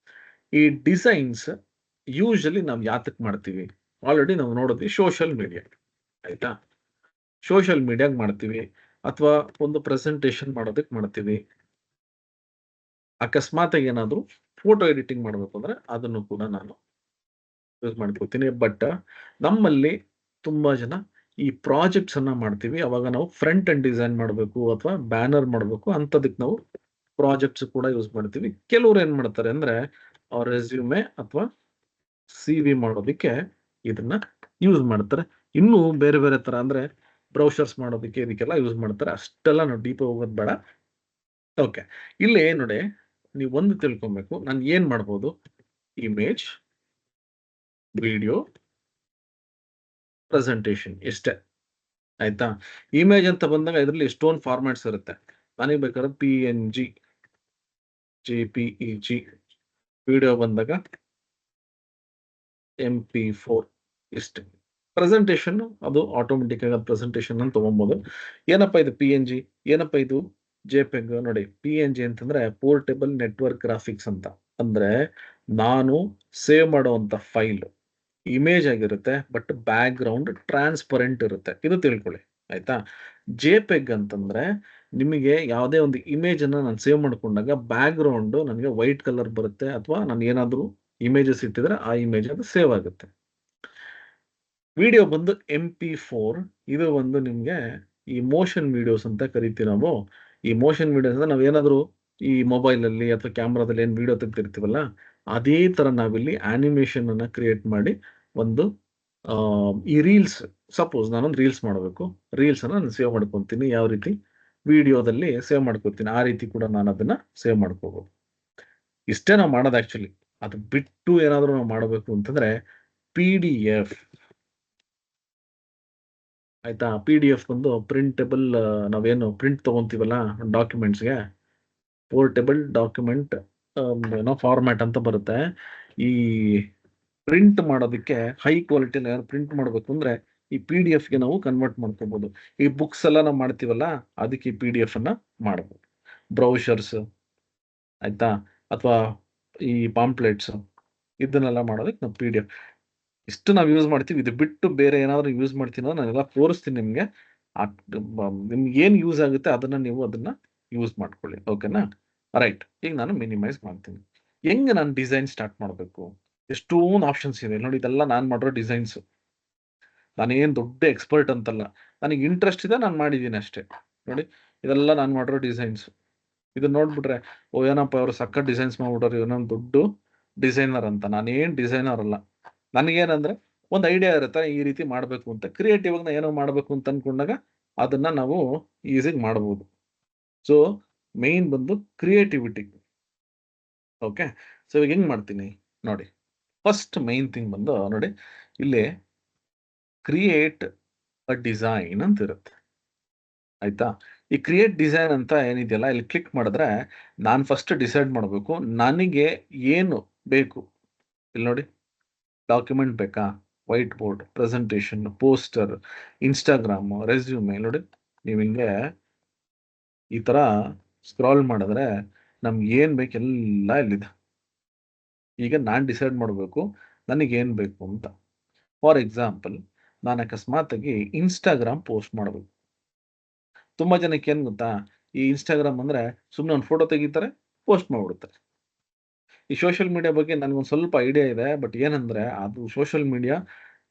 ಈ ಡಿಸೈನ್ಸ್ ಯೂಶಲಿ ನಾವು ಯಾತಕ್ ಮಾಡ್ತೀವಿ? ಆಲ್ರೆಡಿ ನಾವು ನೋಡಿದ್ವಿ, ಸೋಷಿಯಲ್ ಮೀಡಿಯಾ. ಆಯ್ತಾ? ಸೋಷಿಯಲ್ ಮೀಡಿಯಾಗ್ ಮಾಡ್ತೀವಿ, ಅಥವಾ ಒಂದು ಪ್ರೆಸೆಂಟೇಶನ್ ಮಾಡೋದಕ್ಕೆ ಮಾಡ್ತೀವಿ. ಅಕಸ್ಮಾತ್ ಏನಾದ್ರು ಫೋಟೋ ಎಡಿಟಿಂಗ್ ಮಾಡಬೇಕು ಅಂದ್ರೆ ಅದನ್ನು ಕೂಡ ನಾನು ಯೂಸ್ ಮಾಡ್ಕೊತೀನಿ. ಬಟ್ ನಮ್ಮಲ್ಲಿ ತುಂಬಾ ಜನ ಈ ಪ್ರಾಜೆಕ್ಟ್ಸ್ ಅನ್ನ ಮಾಡ್ತೀವಿ. ಅವಾಗ ನಾವು ಫ್ರಂಟ್ ಅಂಡ್ ಡಿಸೈನ್ ಮಾಡಬೇಕು ಅಥವಾ ಬ್ಯಾನರ್ ಮಾಡಬೇಕು, ಅಂತದಕ್ಕೆ ನಾವು ಪ್ರಾಜೆಕ್ಟ್ಸ್ ಕೂಡ ಯೂಸ್ ಮಾಡ್ತೀವಿ. ಕೆಲವ್ರು ಏನ್ ಮಾಡ್ತಾರೆ ಅಂದ್ರೆ ಅವ್ರ ರೆಸ್ಯೂಮೆ ಅಥವಾ CV ಮಾಡೋದಕ್ಕೆ ಇದನ್ನ ಯೂಸ್ ಮಾಡ್ತಾರೆ. ಇನ್ನೂ ಬೇರೆ ಬೇರೆ ತರ ಅಂದ್ರೆ ಬ್ರೌಷರ್ಸ್ ಮಾಡೋದಕ್ಕೆ ಇದಕ್ಕೆಲ್ಲ ಯೂಸ್ ಮಾಡ್ತಾರೆ. ಅಷ್ಟೆಲ್ಲ ನಾವು ಡೀಪ್ ಹೋಗೋದು ಬೇಡ. ಓಕೆ. ಇಲ್ಲಿ ನೋಡಿ, ನೀವು ಒಂದು ತಿಳ್ಕೊಬೇಕು, ನಾನು ಏನ್ ಮಾಡ್ಬೋದು? ಇಮೇಜ್, ವಿಡಿಯೋ, ಪ್ರೆಸೆಂಟೇಶನ್, ಇಷ್ಟೇ. ಆಯ್ತಾ? ಇಮೇಜ್ ಅಂತ ಬಂದಾಗ ಇದರಲ್ಲಿ ಎಷ್ಟೊಂದು ಫಾರ್ಮ್ಯಾಟ್ಸ್ ಇರುತ್ತೆ. ನನಗೆ ಬೇಕಾದ್ರೆ PNG, JPEG. ವಿಡಿಯೋ ಬಂದಾಗ MP4, ಇಷ್ಟೇ. ಪ್ರೆಸೆಂಟೇಶನ್ ಅದು ಆಟೋಮೆಟಿಕ್ ಆಗಿ ಪ್ರೆಸೆಂಟೇಶನ್ ಅಂತ ತಗೊಬಹುದು. ಏನಪ್ಪ ಇದು PNG, ಏನಪ್ಪ ಇದು JPEG? ನೋಡಿ, PNG ಅಂತಂದ್ರೆ ಪೋರ್ಟೇಬಲ್ ನೆಟ್ವರ್ಕ್ ಗ್ರಾಫಿಕ್ಸ್ ಅಂತ. ಅಂದ್ರೆ ನಾನು ಸೇವ್ ಮಾಡುವಂತ ಫೈಲ್ ಇಮೇಜ್ ಆಗಿರುತ್ತೆ, ಬಟ್ ಬ್ಯಾಕ್ ಗ್ರೌಂಡ್ ಟ್ರಾನ್ಸ್ಪರೆಂಟ್ ಇರುತ್ತೆ. ಇದು ತಿಳ್ಕೊಳ್ಳಿ. ಆಯ್ತಾ? JPEG ಅಂತಂದ್ರೆ ನಿಮಗೆ ಯಾವುದೇ ಒಂದು ಇಮೇಜ್ ಅನ್ನ ನಾನು ಸೇವ್ ಮಾಡ್ಕೊಂಡಾಗ ಬ್ಯಾಕ್ ಗ್ರೌಂಡ್ ನನಗೆ ವೈಟ್ ಕಲರ್ ಬರುತ್ತೆ, ಅಥವಾ ನಾನು ಏನಾದ್ರೂ ಇಮೇಜಸ್ ಇಟ್ಟಿದ್ರೆ ಆ ಇಮೇಜ್ ಅದು ಸೇವ್ ಆಗುತ್ತೆ. ವಿಡಿಯೋ ಬಂದು MP4. ಇದು ಒಂದು ನಿಮ್ಗೆ ಈ ಮೋಷನ್ ವಿಡಿಯೋಸ್ ಅಂತ ಕರಿತೀವಿ ನಾವು. ಈ ಮೋಷನ್ ವಿಡಿಯೋಸ್ ಅಂದ್ರೆ ನಾವೇನಾದ್ರೂ ಈ ಮೊಬೈಲ್ ಅಲ್ಲಿ ಅಥವಾ ಕ್ಯಾಮ್ರಾದಲ್ಲಿ ಏನ್ ವಿಡಿಯೋ ತೆಗ್ದಿರ್ತೀವಲ್ಲ, ಅದೇ ತರ ನಾವಿಲ್ಲಿ ಆನಿಮೇಷನ್ ಅನ್ನ ಕ್ರಿಯೇಟ್ ಮಾಡಿ ಒಂದು ಈ ರೀಲ್ಸ್, ಸಪೋಸ್ ನಾನೊಂದು ರೀಲ್ಸ್ ಮಾಡಬೇಕು, ರೀಲ್ಸ್ ಅನ್ನ ನಾನು ಸೇವ್ ಮಾಡ್ಕೊಂತೀನಿ. ಯಾವ ರೀತಿ? ವಿಡಿಯೋದಲ್ಲಿ ಸೇವ್ ಮಾಡ್ಕೊತೀನಿ. ಆ ರೀತಿ ಕೂಡ ನಾನು ಅದನ್ನ ಸೇವ್ ಮಾಡ್ಕೋಬಹುದು. ಇಷ್ಟೇ ನಾವು ಮಾಡೋದು ಆಕ್ಚುಲಿ. ಅದು ಬಿಟ್ಟು ಏನಾದ್ರೂ ನಾವು ಮಾಡಬೇಕು ಅಂತಂದ್ರೆ PDF. ಆಯ್ತಾ? PDF ಬಂದು ಪ್ರಿಂಟಬಲ್, ನಾವೇನು ಪ್ರಿಂಟ್ ತಗೊಂತೀವಲ್ಲ ಡಾಕ್ಯುಮೆಂಟ್ಸ್ಗೆ, ಪೋರ್ಟೇಬಲ್ ಡಾಕ್ಯುಮೆಂಟ್ ಏನೋ ಫಾರ್ಮ್ಯಾಟ್ ಅಂತ ಬರುತ್ತೆ. ಈ ಪ್ರಿಂಟ್ ಮಾಡೋದಕ್ಕೆ ಹೈ ಕ್ವಾಲಿಟಿಯಲ್ಲಿ ಪ್ರಿಂಟ್ ಮಾಡಬೇಕು ಅಂದ್ರೆ ಈ PDF ಗೆ ನಾವು ಕನ್ವರ್ಟ್ ಮಾಡ್ಕೋಬಹುದು. ಈ ಬುಕ್ಸ್ ಎಲ್ಲ ನಾವು ಮಾಡ್ತೀವಲ್ಲ, ಅದಕ್ಕೆ ಈ PDF ಅನ್ನ ಮಾಡಬಹುದು. ಬ್ರೌಷರ್ಸ್ ಆಯ್ತಾ, ಅಥವಾ ಈ ಪಾಂಪ್ಲೆಟ್ಸ್ ಇದನ್ನೆಲ್ಲ ಮಾಡೋದಕ್ಕೆ ನಾವು PDF ಇಷ್ಟು ನಾವು ಯೂಸ್ ಮಾಡ್ತೀವಿ. ಇದು ಬಿಟ್ಟು ಬೇರೆ ಏನಾದ್ರು ಯೂಸ್ ಮಾಡ್ತೀನೋ ನಾನೆಲ್ಲ ತೋರಿಸ್ತೀನಿ ನಿಮ್ಗೆ. ನಿಮ್ಗೆ ಏನು ಯೂಸ್ ಆಗುತ್ತೆ ಅದನ್ನ ನೀವು ಅದನ್ನ ಯೂಸ್ ಮಾಡ್ಕೊಳ್ಳಿ. ಓಕೆನಾ? ರೈಟ್. ಈಗ ನಾನು ಮಿನಿಮೈಸ್ ಮಾಡ್ತೀನಿ. ಹೆಂಗೆ ನಾನು ಡಿಸೈನ್ ಸ್ಟಾರ್ಟ್ ಮಾಡಬೇಕು? ಎಷ್ಟೊಂದು ಆಪ್ಷನ್ಸ್ ಇದೆ ನೋಡಿ. ಇದೆಲ್ಲ ನಾನು ಮಾಡಿರೋ ಡಿಸೈನ್ಸ್. ನಾನೇನು ದೊಡ್ಡ ಎಕ್ಸ್ಪರ್ಟ್ ಅಂತಲ್ಲ. ನನಗೆ ಇಂಟ್ರೆಸ್ಟ್ ಇದೆ, ನಾನು ಮಾಡಿದ್ದೀನಿ ಅಷ್ಟೇ. ನೋಡಿ, ಇದೆಲ್ಲ ನಾನು ಮಾಡಿರೋ ಡಿಸೈನ್ಸ್. ಇದನ್ನ ನೋಡ್ಬಿಟ್ರೆ ಓ ಏನಪ್ಪ ಅವರು ಸಖತ್ ಡಿಸೈನ್ಸ್ ಮಾಡ್ಬಿಟ್ಟಾರೆ, ಇವನೊಂದು ದೊಡ್ಡ ಡಿಸೈನರ್ ಅಂತ. ನಾನೇನು ಡಿಸೈನರ್ ಅಲ್ಲ. ನನಗೇನಂದ್ರೆ ಒಂದು ಐಡಿಯಾ ಇರುತ್ತೆ ಈ ರೀತಿ ಮಾಡಬೇಕು ಅಂತ. ಕ್ರಿಯೇಟಿವ್ ಆಗಿ ಏನೋ ಮಾಡಬೇಕು ಅಂತ ಅನ್ಕೊಂಡಾಗ ಅದನ್ನ ನಾವು ಈಸಿಯಾಗಿ ಮಾಡಬಹುದು. ಸೊ ಮೇನ್ ಬಂದು ಕ್ರಿಯೇಟಿವಿಟಿ. ಓಕೆ, ಸೊ ಇವಾಗ ಹೆಂಗ್ ಮಾಡ್ತೀನಿ ನೋಡಿ. ಫಸ್ಟ್ ಮೈನ್ ಥಿಂಗ್ ಬಂದು ನೋಡಿ, ಇಲ್ಲಿ ಕ್ರಿಯೇಟ್ ಅ ಡಿಸೈನ್ ಅಂತ ಇರುತ್ತೆ. ಆಯ್ತಾ? ಈ ಕ್ರಿಯೇಟ್ ಡಿಸೈನ್ ಅಂತ ಏನಿದೆಯಲ್ಲ, ಇಲ್ಲಿ ಕ್ಲಿಕ್ ಮಾಡಿದ್ರೆ ನಾನು ಫಸ್ಟ್ ಡಿಸೈಡ್ ಮಾಡಬೇಕು ನನಗೆ ಏನು ಬೇಕು. ಇಲ್ಲಿ ನೋಡಿ, ಡಾಕ್ಯುಮೆಂಟ್ ಬೇಕಾ, white board, presentation, poster, Instagram, resume. ನೋಡಿ, ನೀವು ಹಿಂಗೆ ಈ ತರ ಸ್ಕ್ರಾಲ್ ಮಾಡಿದ್ರೆ ನಮ್ಗೆ ಏನ್ ಬೇಕು ಎಲ್ಲ ಇಲ್ಲಿದೆ. ಈಗ ನಾನು ಡಿಸೈಡ್ ಮಾಡಬೇಕು ನನಗೆ ಏನ್ ಬೇಕು ಅಂತ. ಫಾರ್ ಎಕ್ಸಾಂಪಲ್, ನಾನು ಅಕಸ್ಮಾತಾಗಿ ಇನ್ಸ್ಟಾಗ್ರಾಮ್ ಪೋಸ್ಟ್ ಮಾಡಬೇಕು. ತುಂಬಾ ಜನಕ್ಕೆ ಏನ್ ಗೊತ್ತಾ, ಈ ಇನ್ಸ್ಟಾಗ್ರಾಮ್ ಅಂದ್ರೆ ಸುಮ್ಮನೆ ಒಂದು ಫೋಟೋ ತೆಗಿತಾರೆ, ಪೋಸ್ಟ್ ಮಾಡ್ಬಿಡ್ತಾರೆ. ಈ ಸೋಷಿಯಲ್ ಮೀಡಿಯಾ ಬಗ್ಗೆ ನನಗೊಂದು ಸ್ವಲ್ಪ ಐಡಿಯಾ ಇದೆ. ಬಟ್ ಏನಂದ್ರೆ ಅದು ಸೋಷಿಯಲ್ ಮೀಡಿಯಾ,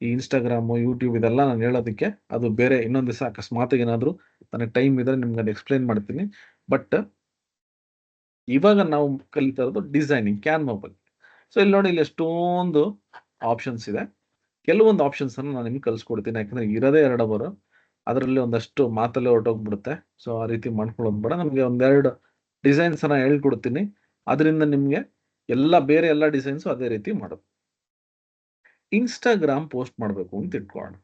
ಈ ಇನ್ಸ್ಟಾಗ್ರಾಮ್, ಯೂಟ್ಯೂಬ್ ಇದೆಲ್ಲ ನಾನು ಹೇಳೋದಕ್ಕೆ ಅದು ಬೇರೆ. ಇನ್ನೊಂದು ದಿವಸ ಅಕಸ್ಮಾತ್ ಏನಾದ್ರು ನನಗೆ ಟೈಮ್ ಇದ್ರೆ ನಿಮ್ಗೆ ಅದು ಎಕ್ಸ್ಪ್ಲೈನ್ ಮಾಡ್ತೀನಿ. ಬಟ್ ಇವಾಗ ನಾವು ಕಲಿತಾ ಇರೋದು ಡಿಸೈನಿಂಗ್, ಕ್ಯಾನ್ವಾ ಬಗ್ಗೆ. ಸೊ ಇಲ್ಲಿ ನೋಡಿ, ಇಲ್ಲಿ ಎಷ್ಟೊಂದು ಆಪ್ಷನ್ಸ್ ಇದೆ. ಕೆಲವೊಂದು ಆಪ್ಷನ್ಸ್ ಅನ್ನು ನಾನು ನಿಮ್ಗೆ ಕಲಿಸ್ಕೊಡ್ತೀನಿ. ಯಾಕಂದ್ರೆ ಇರೋದೇ 2 ಅವರು, ಅದರಲ್ಲಿ ಒಂದಷ್ಟು ಮಾತಲ್ಲೇ ಹೊರಟೋಗ್ಬಿಡುತ್ತೆ. ಸೊ ಆ ರೀತಿ ಮಾಡ್ಕೊಳ್ಳೋದು ಬೇಡ. ನಮಗೆ ಒಂದೆರಡು ಡಿಸೈನ್ಸ್ ಅನ್ನ ಹೇಳ್ಕೊಡ್ತೀನಿ. ಅದರಿಂದ ನಿಮ್ಗೆ ಬೇರೆ ಎಲ್ಲ ಡಿಸೈನ್ಸ್ ಅದೇ ರೀತಿ ಮಾಡೋದು. ಇನ್ಸ್ಟಾಗ್ರಾಮ್ ಪೋಸ್ಟ್ ಮಾಡಬೇಕು ಅಂತ ಇಟ್ಕೊಳ್ಳೋಣ.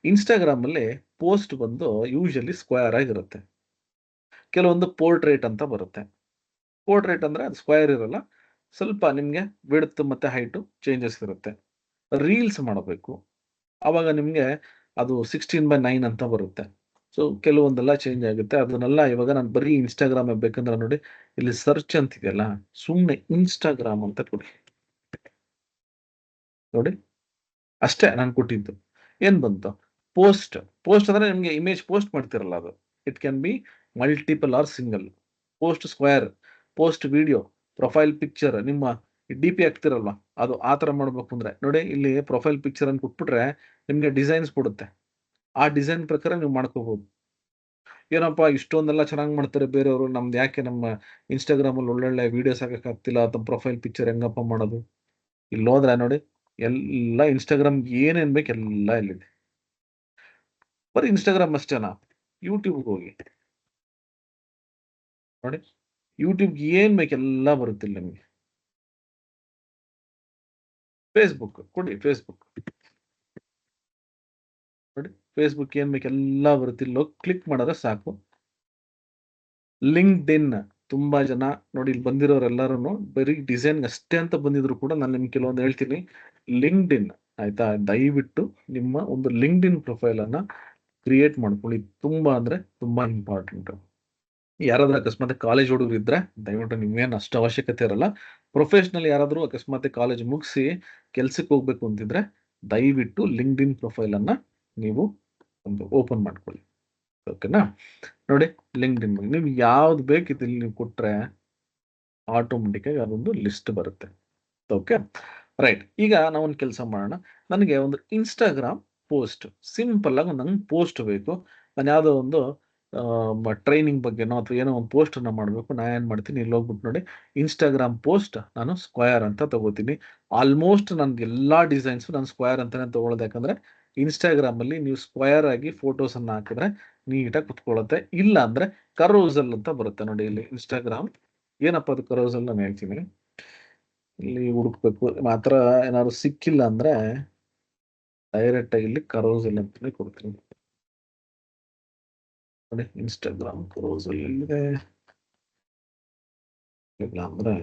ಇನ್ಸ್ಟಾಗ್ರಾಮ್ ಅಲ್ಲಿ ಪೋಸ್ಟ್ ಬಂದು ಯೂಶಲಿ ಸ್ಕ್ವೇರ್ ಆಗಿರುತ್ತೆ. ಕೆಲವೊಂದು ಪೋರ್ಟ್ರೇಟ್ ಅಂತ ಬರುತ್ತೆ. ಪೋರ್ಟ್ರೇಟ್ ಅಂದ್ರೆ ಅದು ಸ್ಕ್ವೇರ್ ಇರಲ್ಲ, ಸ್ವಲ್ಪ ನಿಮ್ಗೆ ವಿಡ್ತ್ ಮತ್ತೆ ಹೈಟ್ ಚೇಂಜಸ್ ಇರುತ್ತೆ. ರೀಲ್ಸ್ ಮಾಡಬೇಕು, ಅವಾಗ ನಿಮ್ಗೆ ಅದು 16:9 ಅಂತ ಬರುತ್ತೆ. ಸೊ ಕೆಲವೊಂದೆಲ್ಲ ಚೇಂಜ್ ಆಗುತ್ತೆ. ಅದನ್ನೆಲ್ಲ ಇವಾಗ ನಾನು ಬರೀ ಇನ್ಸ್ಟಾಗ್ರಾಮ್ ಬೇಕಂದ್ರೆ ನೋಡಿ, ಇಲ್ಲಿ ಸರ್ಚ್ ಅಂತಿದೆಯಲ್ಲ, ಸುಮ್ಮನೆ ಇನ್ಸ್ಟಾಗ್ರಾಮ್ ಅಂತ ಕೊಡಿ. ನೋಡಿ, ಅಷ್ಟೇ ನಾನು ಕೊಟ್ಟಿದ್ದು. ಏನ್ ಬಂತು? ಪೋಸ್ಟ್. ಪೋಸ್ಟ್ ಅಂದ್ರೆ ನಿಮ್ಗೆ ಇಮೇಜ್ ಪೋಸ್ಟ್ ಮಾಡ್ತಿರಲ್ಲ ಅದು. It can be multiple or single. Post square, post video, profile picture, ನಿಮ್ಮ DP ಹಾಕ್ತಿರಲ್ವಾ ಅದು ಆ ತರ ಮಾಡ್ಬೇಕು ಅಂದ್ರೆ ನೋಡಿ, ಇಲ್ಲಿ ಪ್ರೊಫೈಲ್ ಪಿಕ್ಚರ್ ಅನ್ನು ಕೊಟ್ಬಿಟ್ರೆ ನಿಮ್ಗೆ ಡಿಸೈನ್ಸ್ ಕೊಡುತ್ತೆ. ಆ ಡಿಸೈನ್ ಪ್ರಕಾರ ನೀವು ಮಾಡ್ಕೋಬಹುದು. ಏನಪ್ಪಾ ಇಷ್ಟೊಂದೆಲ್ಲ ಚೆನ್ನಾಗಿ ಮಾಡ್ತಾರೆ ಬೇರೆಯವರು, ನಮ್ದು ಯಾಕೆ ನಮ್ಮ ಇನ್ಸ್ಟಾಗ್ರಾಮ್ ಅಲ್ಲಿ ಒಳ್ಳೊಳ್ಳೆ ವಿಡಿಯೋಸ್ ಹಾಕಕ್ ಆಗ್ತಿಲ್ಲ, ಅಥವಾ ಪ್ರೊಫೈಲ್ ಪಿಕ್ಚರ್ ಹೆಂಗಪ್ಪ ಮಾಡೋದು? ಇಲ್ಲಿ ಹೋದ್ರೆ ನೋಡಿ, ಎಲ್ಲ ಇನ್ಸ್ಟಾಗ್ರಾಮ್ ಏನೇನ್ ಬೇಕು ಎಲ್ಲ ಇಲ್ಲಿದೆ. ಬರೀ ಇನ್ಸ್ಟಾಗ್ರಾಮ್ ಅಷ್ಟೇನಾ? ಯೂಟ್ಯೂಬ್ಗೆ ಹೋಗಿ ನೋಡಿ, ಯೂಟ್ಯೂಬ್ಗೆ ಏನ್ ಬೇಕು ಎಲ್ಲ ಬರುತ್ತೆ ಇಲ್ಲಿ ನಿಮಗೆ. ಫೇಸ್ಬುಕ್ ಕೊಡಿ, ಫೇಸ್ಬುಕ್ ನೋಡಿ, ಫೇಸ್ಬುಕ್ ಏನ್ ಬೇಕು ಎಲ್ಲ ಬರುತ್ತೆ. ಇಲ್ಲಿ ಕ್ಲಿಕ್ ಮಾಡಿದ್ರೆ ಸಾಕು. ಲಿಂಕ್ಡ್ ಇನ್, ತುಂಬಾ ಜನ ನೋಡಿ ಇಲ್ಲಿ ಬಂದಿರೋರೆಲ್ಲರೂ ಬರೀ ಡಿಸೈನ್ ಅಷ್ಟೇ ಅಂತ ಬಂದಿದ್ರು ಕೂಡ ನಾನು ನಿಮ್ಗೆ ಕೆಲವೊಂದು ಹೇಳ್ತೀನಿ. ಲಿಂಕ್ಡ್ ಇನ್ ಆಯ್ತಾ, ದಯವಿಟ್ಟು ನಿಮ್ಮ ಒಂದು ಲಿಂಕ್ಡ್ ಇನ್ ಪ್ರೊಫೈಲ್ ಅನ್ನ ಕ್ರಿಯೇಟ್ ಮಾಡ್ಕೊಳ್ಳಿ. ತುಂಬಾ ಅಂದ್ರೆ ತುಂಬಾ ಇಂಪಾರ್ಟೆಂಟ್. ಯಾರಾದ್ರೂ ಅಕಸ್ಮಾತ್ ಕಾಲೇಜ್ ಹುಡುಗರು ಇದ್ರೆ ದಯವಿಟ್ಟು ನಿಮ್ಗೇನು ಅಷ್ಟು ಅವಶ್ಯಕತೆ ಇರಲ್ಲ. ಪ್ರೊಫೆಷನಲ್ ಯಾರಾದ್ರೂ ಅಕಸ್ಮಾತ್ ಕಾಲೇಜ್ ಮುಗಿಸಿ ಕೆಲ್ಸಕ್ಕೆ ಹೋಗ್ಬೇಕು ಅಂತಿದ್ರೆ ದಯವಿಟ್ಟು ಲಿಂಕ್ಡ್ ಇನ್ ಪ್ರೊಫೈಲ್ ಅನ್ನ ನೀವು ಒಂದು ಓಪನ್ ಮಾಡ್ಕೊಳ್ಳಿ. ಓಕೆನಾ? ನೋಡಿ, ಲಿಂಕ್ಡ್ ಇನ್ ನೀವು ಯಾವ್ದು ಬೇಕಿತ್ತು ಇಲ್ಲಿ ನೀವು ಕೊಟ್ರೆ ಆಟೋಮೆಟಿಕ್ ಆಗಿ ಅದೊಂದು ಲಿಸ್ಟ್ ಬರುತ್ತೆ. Okay, right. ಈಗ ನಾವೊಂದು ಕೆಲಸ ಮಾಡೋಣ. ನನಗೆ ಒಂದು ಇನ್ಸ್ಟಾಗ್ರಾಮ್ ಪೋಸ್ಟ್, ಸಿಂಪಲ್ ಆಗಿ ನಂಗೆ ಪೋಸ್ಟ್ ಬೇಕು. ನಾನು ಯಾವುದೋ ಒಂದು ಟ್ರೈನಿಂಗ್ ಬಗ್ಗೆನೋ ಅಥವಾ ಏನೋ ಒಂದು ಪೋಸ್ಟ್ ಅನ್ನ ಮಾಡಬೇಕು. ನಾನು ಏನು ಮಾಡ್ತೀನಿ, ಇಲ್ಲಿ ಹೋಗ್ಬಿಟ್ಟು ನೋಡಿ, ಇನ್ಸ್ಟಾಗ್ರಾಮ್ ಪೋಸ್ಟ್ ನಾನು ಸ್ಕ್ವೇರ್ ಅಂತ ತಗೋತೀನಿ. ಆಲ್ಮೋಸ್ಟ್ ನನ್ಗೆ ಎಲ್ಲಾ ಡಿಸೈನ್ಸ್ ನಾನು ಸ್ಕ್ವೇರ್ ಅಂತಾನೆ ತಗೊಳ್ಳೋದು. ಯಾಕಂದ್ರೆ ಇನ್ಸ್ಟಾಗ್ರಾಮ್ ಅಲ್ಲಿ ನೀವು ಸ್ಕ್ವೇರ್ ಆಗಿ ಫೋಟೋಸ್ ಅನ್ನ ಹಾಕಿದ್ರೆ ನೀಟಾಗಿ ಕುತ್ಕೊಳ್ಳುತ್ತೆ. ಇಲ್ಲ ಅಂದ್ರೆ ಕರೋಸಲ್ ಅಂತ ಬರುತ್ತೆ ನೋಡಿ, ಇಲ್ಲಿ ಇನ್ಸ್ಟಾಗ್ರಾಮ್ ಏನಪ್ಪ ಅದು ಕರೋಸಲ್ ನಾನು ಹೇಳ್ತೀನಿ. ಇಲ್ಲಿ ಹುಡುಕ್ಬೇಕು, ಮಾತ್ರ ಏನಾದ್ರು ಸಿಕ್ಕಿಲ್ಲ ಅಂದ್ರೆ ಡೈರೆಕ್ಟ್ ಆಗಿ ಇಲ್ಲಿ ಕರೋಸಲ್ ಅಂತಾನೆ ಕೊಡ್ತೀನಿ ನೋಡಿ. ಇನ್ಸ್ಟಾಗ್ರಾಮ್ ಕರೋಸಲ್ ಎಲ್ಲಿದೆ? ಇಲ್ಲ ಅಂದ್ರೆ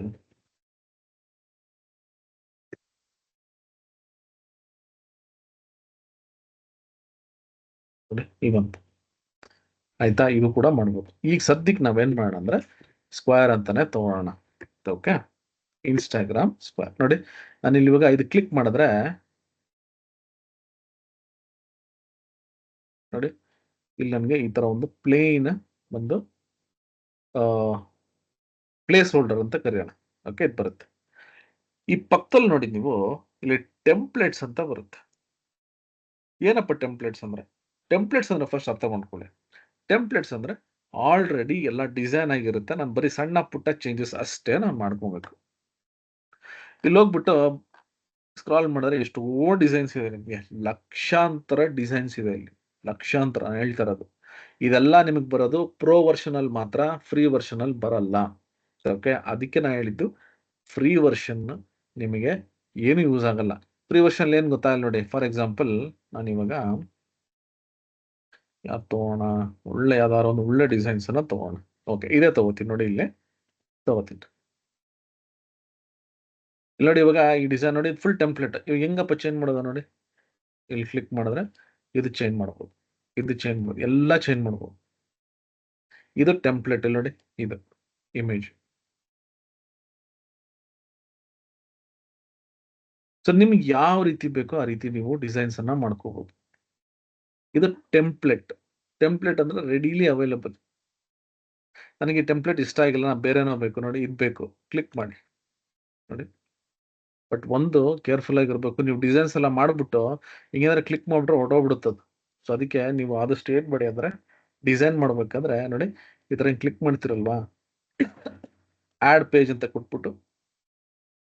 ನೋಡಿ ಈಗಂತ ಆಯ್ತಾ, ಇದು ಕೂಡ ಮಾಡ್ಬೋದು. ಈಗ ಸದ್ಯಕ್ಕೆ ನಾವೇನ್ ಮಾಡೋಣ ಅಂದ್ರೆ ಸ್ಕ್ವೇರ್ ಅಂತಾನೆ ತಗೋಣ. Okay, Instagram square. ನೋಡಿ ನಾನು ಇಲ್ಲಿ ಇವಾಗ ಇದು ಕ್ಲಿಕ್ ಮಾಡಿದ್ರೆ ನೋಡಿ ಇಲ್ಲಿ ನನಗೆ ಈ ತರ ಒಂದು ಪ್ಲೇನ್ ಒಂದು ಪ್ಲೇಸ್ ಹೋಲ್ಡರ್ ಅಂತ ಕರೆಯೋಣ. ಓಕೆ, ಇದು ಬರುತ್ತೆ. ಈ ಪಕ್ಕದಲ್ಲಿ ನೋಡಿ ನೀವು ಇಲ್ಲಿ ಟೆಂಪ್ಲೇಟ್ಸ್ ಅಂತ ಬರುತ್ತೆ. ಏನಪ್ಪ ಟೆಂಪ್ಲೇಟ್ಸ್ ಅಂದ್ರೆ? ಟೆಂಪ್ಲೇಟ್ಸ್ ಅಂದ್ರೆ ಫಸ್ಟ್ ಅರ್ಥ ಮಾಡ್ಕೊಳ್ಳಿ. ಟೆಂಪ್ಲೇಟ್ಸ್ ಅಂದ್ರೆ ಆಲ್ರೆಡಿ ಎಲ್ಲ ಡಿಸೈನ್ ಆಗಿರುತ್ತೆ, ನಾನು ಬರೀ ಸಣ್ಣ ಪುಟ್ಟ ಚೇಂಜಸ್ ಅಷ್ಟೇ ನಾನು ಮಾಡ್ಕೋಬೇಕು. ಇಲ್ಲಿ ಹೋಗ್ಬಿಟ್ಟು ಸ್ಕ್ರಾಲ್ ಮಾಡಿದ್ರೆ ಎಷ್ಟೋ ಡಿಸೈನ್ಸ್ ಇದೆ, ನಿಮಗೆ ಲಕ್ಷಾಂತರ ಡಿಸೈನ್ಸ್ ಇದೆ ಇಲ್ಲಿ, ಲಕ್ಷಾಂತರ. ನಾನು ಹೇಳ್ತಾ ಇರೋದು ಇದೆಲ್ಲ ನಿಮಗೆ ಬರೋದು ಪ್ರೋ ವರ್ಷನ್ ಅಲ್ಲಿ ಮಾತ್ರ, ಫ್ರೀ ವರ್ಷನ್ ಅಲ್ಲಿ ಬರಲ್ಲ. ಓಕೆ, ಅದಕ್ಕೆ ನಾನು ಹೇಳಿದ್ದು ಫ್ರೀ ವರ್ಷನ್ ನಿಮಗೆ ಏನು ಯೂಸ್ ಆಗಲ್ಲ. ಫ್ರೀ ವರ್ಷನ್ ಏನ್ ಗೊತ್ತಾ ನೋಡಿ, ಫಾರ್ ಎಕ್ಸಾಂಪಲ್ ನಾನು ಇವಾಗ ಯಾವ್ದು ತಗೋಣ, ಒಳ್ಳೆ ಯಾವ್ದಾದ್ರು ಒಂದು ಒಳ್ಳೆ ಡಿಸೈನ್ಸ್ ಅನ್ನ ತಗೋಣ. ಓಕೆ, ಇದೇ ತಗೋತೀನಿ ನೋಡಿ, ಇಲ್ಲೇ ತಗೋತೀನಿ. ಇಲ್ಲಿ ನೋಡಿ ಇವಾಗ ಈ ಡಿಸೈನ್ ನೋಡಿ ಫುಲ್ ಟೆಂಪ್ಲೇಟ್. ಇವಾಗ ಹೆಂಗಪ್ಪ ಚೇಂಜ್ ಮಾಡೋದು ನೋಡಿ, ಇಲ್ಲಿ ಕ್ಲಿಕ್ ಮಾಡಿದ್ರೆ ಇದು ಚೇಂಜ್ ಮಾಡ್ಬೋದು, ಇದು ಚೇಂಜ್ ಮಾಡ್ಬೋದು, ಎಲ್ಲ ಚೇಂಜ್ ಮಾಡ್ಬೋದು. ಇದು ಟೆಂಪ್ಲೇಟ್. ಇಲ್ಲಿ ನೋಡಿ ಇದು ಇಮೇಜ್. ಸೊ ನಿಮ್ಗೆ ಯಾವ ರೀತಿ ಬೇಕೋ ಆ ರೀತಿ ನೀವು ಡಿಸೈನ್ಸ್ ಅನ್ನ ಮಾಡ್ಕೋಬಹುದು. ಇದು ಟೆಂಪ್ಲೇಟ್. ಟೆಂಪ್ಲೇಟ್ ಅಂದ್ರೆ ರೆಡಿಲಿ ಅವೈಲಬಲ್. ನನಗೆ ಟೆಂಪ್ಲೇಟ್ ಇಷ್ಟ ಆಗಿಲ್ಲ, ನಾನು ಬೇರೆನೋ ಬೇಕು, ನೋಡಿ ಇದು ಬೇಕು, ಕ್ಲಿಕ್ ಮಾಡಿ ನೋಡಿ. ಬಟ್ ಒಂದು ಕೇರ್ಫುಲ್ ಆಗಿರ್ಬೇಕು, ನೀವು ಡಿಸೈನ್ಸ್ ಎಲ್ಲ ಮಾಡ್ಬಿಟ್ಟು ಹಿಂಗೇನಾದ್ರೆ ಕ್ಲಿಕ್ ಮಾಡ್ಬಿಟ್ರೆ ಹೊಡೋಗ್ಬಿಡುತ್ತದು. ಸೊ ಅದಕ್ಕೆ ನೀವು ಆದಷ್ಟು ಏನ್ ಮಾಡಿ ಅಂದ್ರೆ ಡಿಸೈನ್ ಮಾಡ್ಬೇಕಾದ್ರೆ ನೋಡಿ ಈ ತರ ಕ್ಲಿಕ್ ಮಾಡ್ತಿರಲ್ವಾ, ಆಡ್ ಪೇಜ್ ಅಂತ ಕೊಟ್ಬಿಟ್ಟು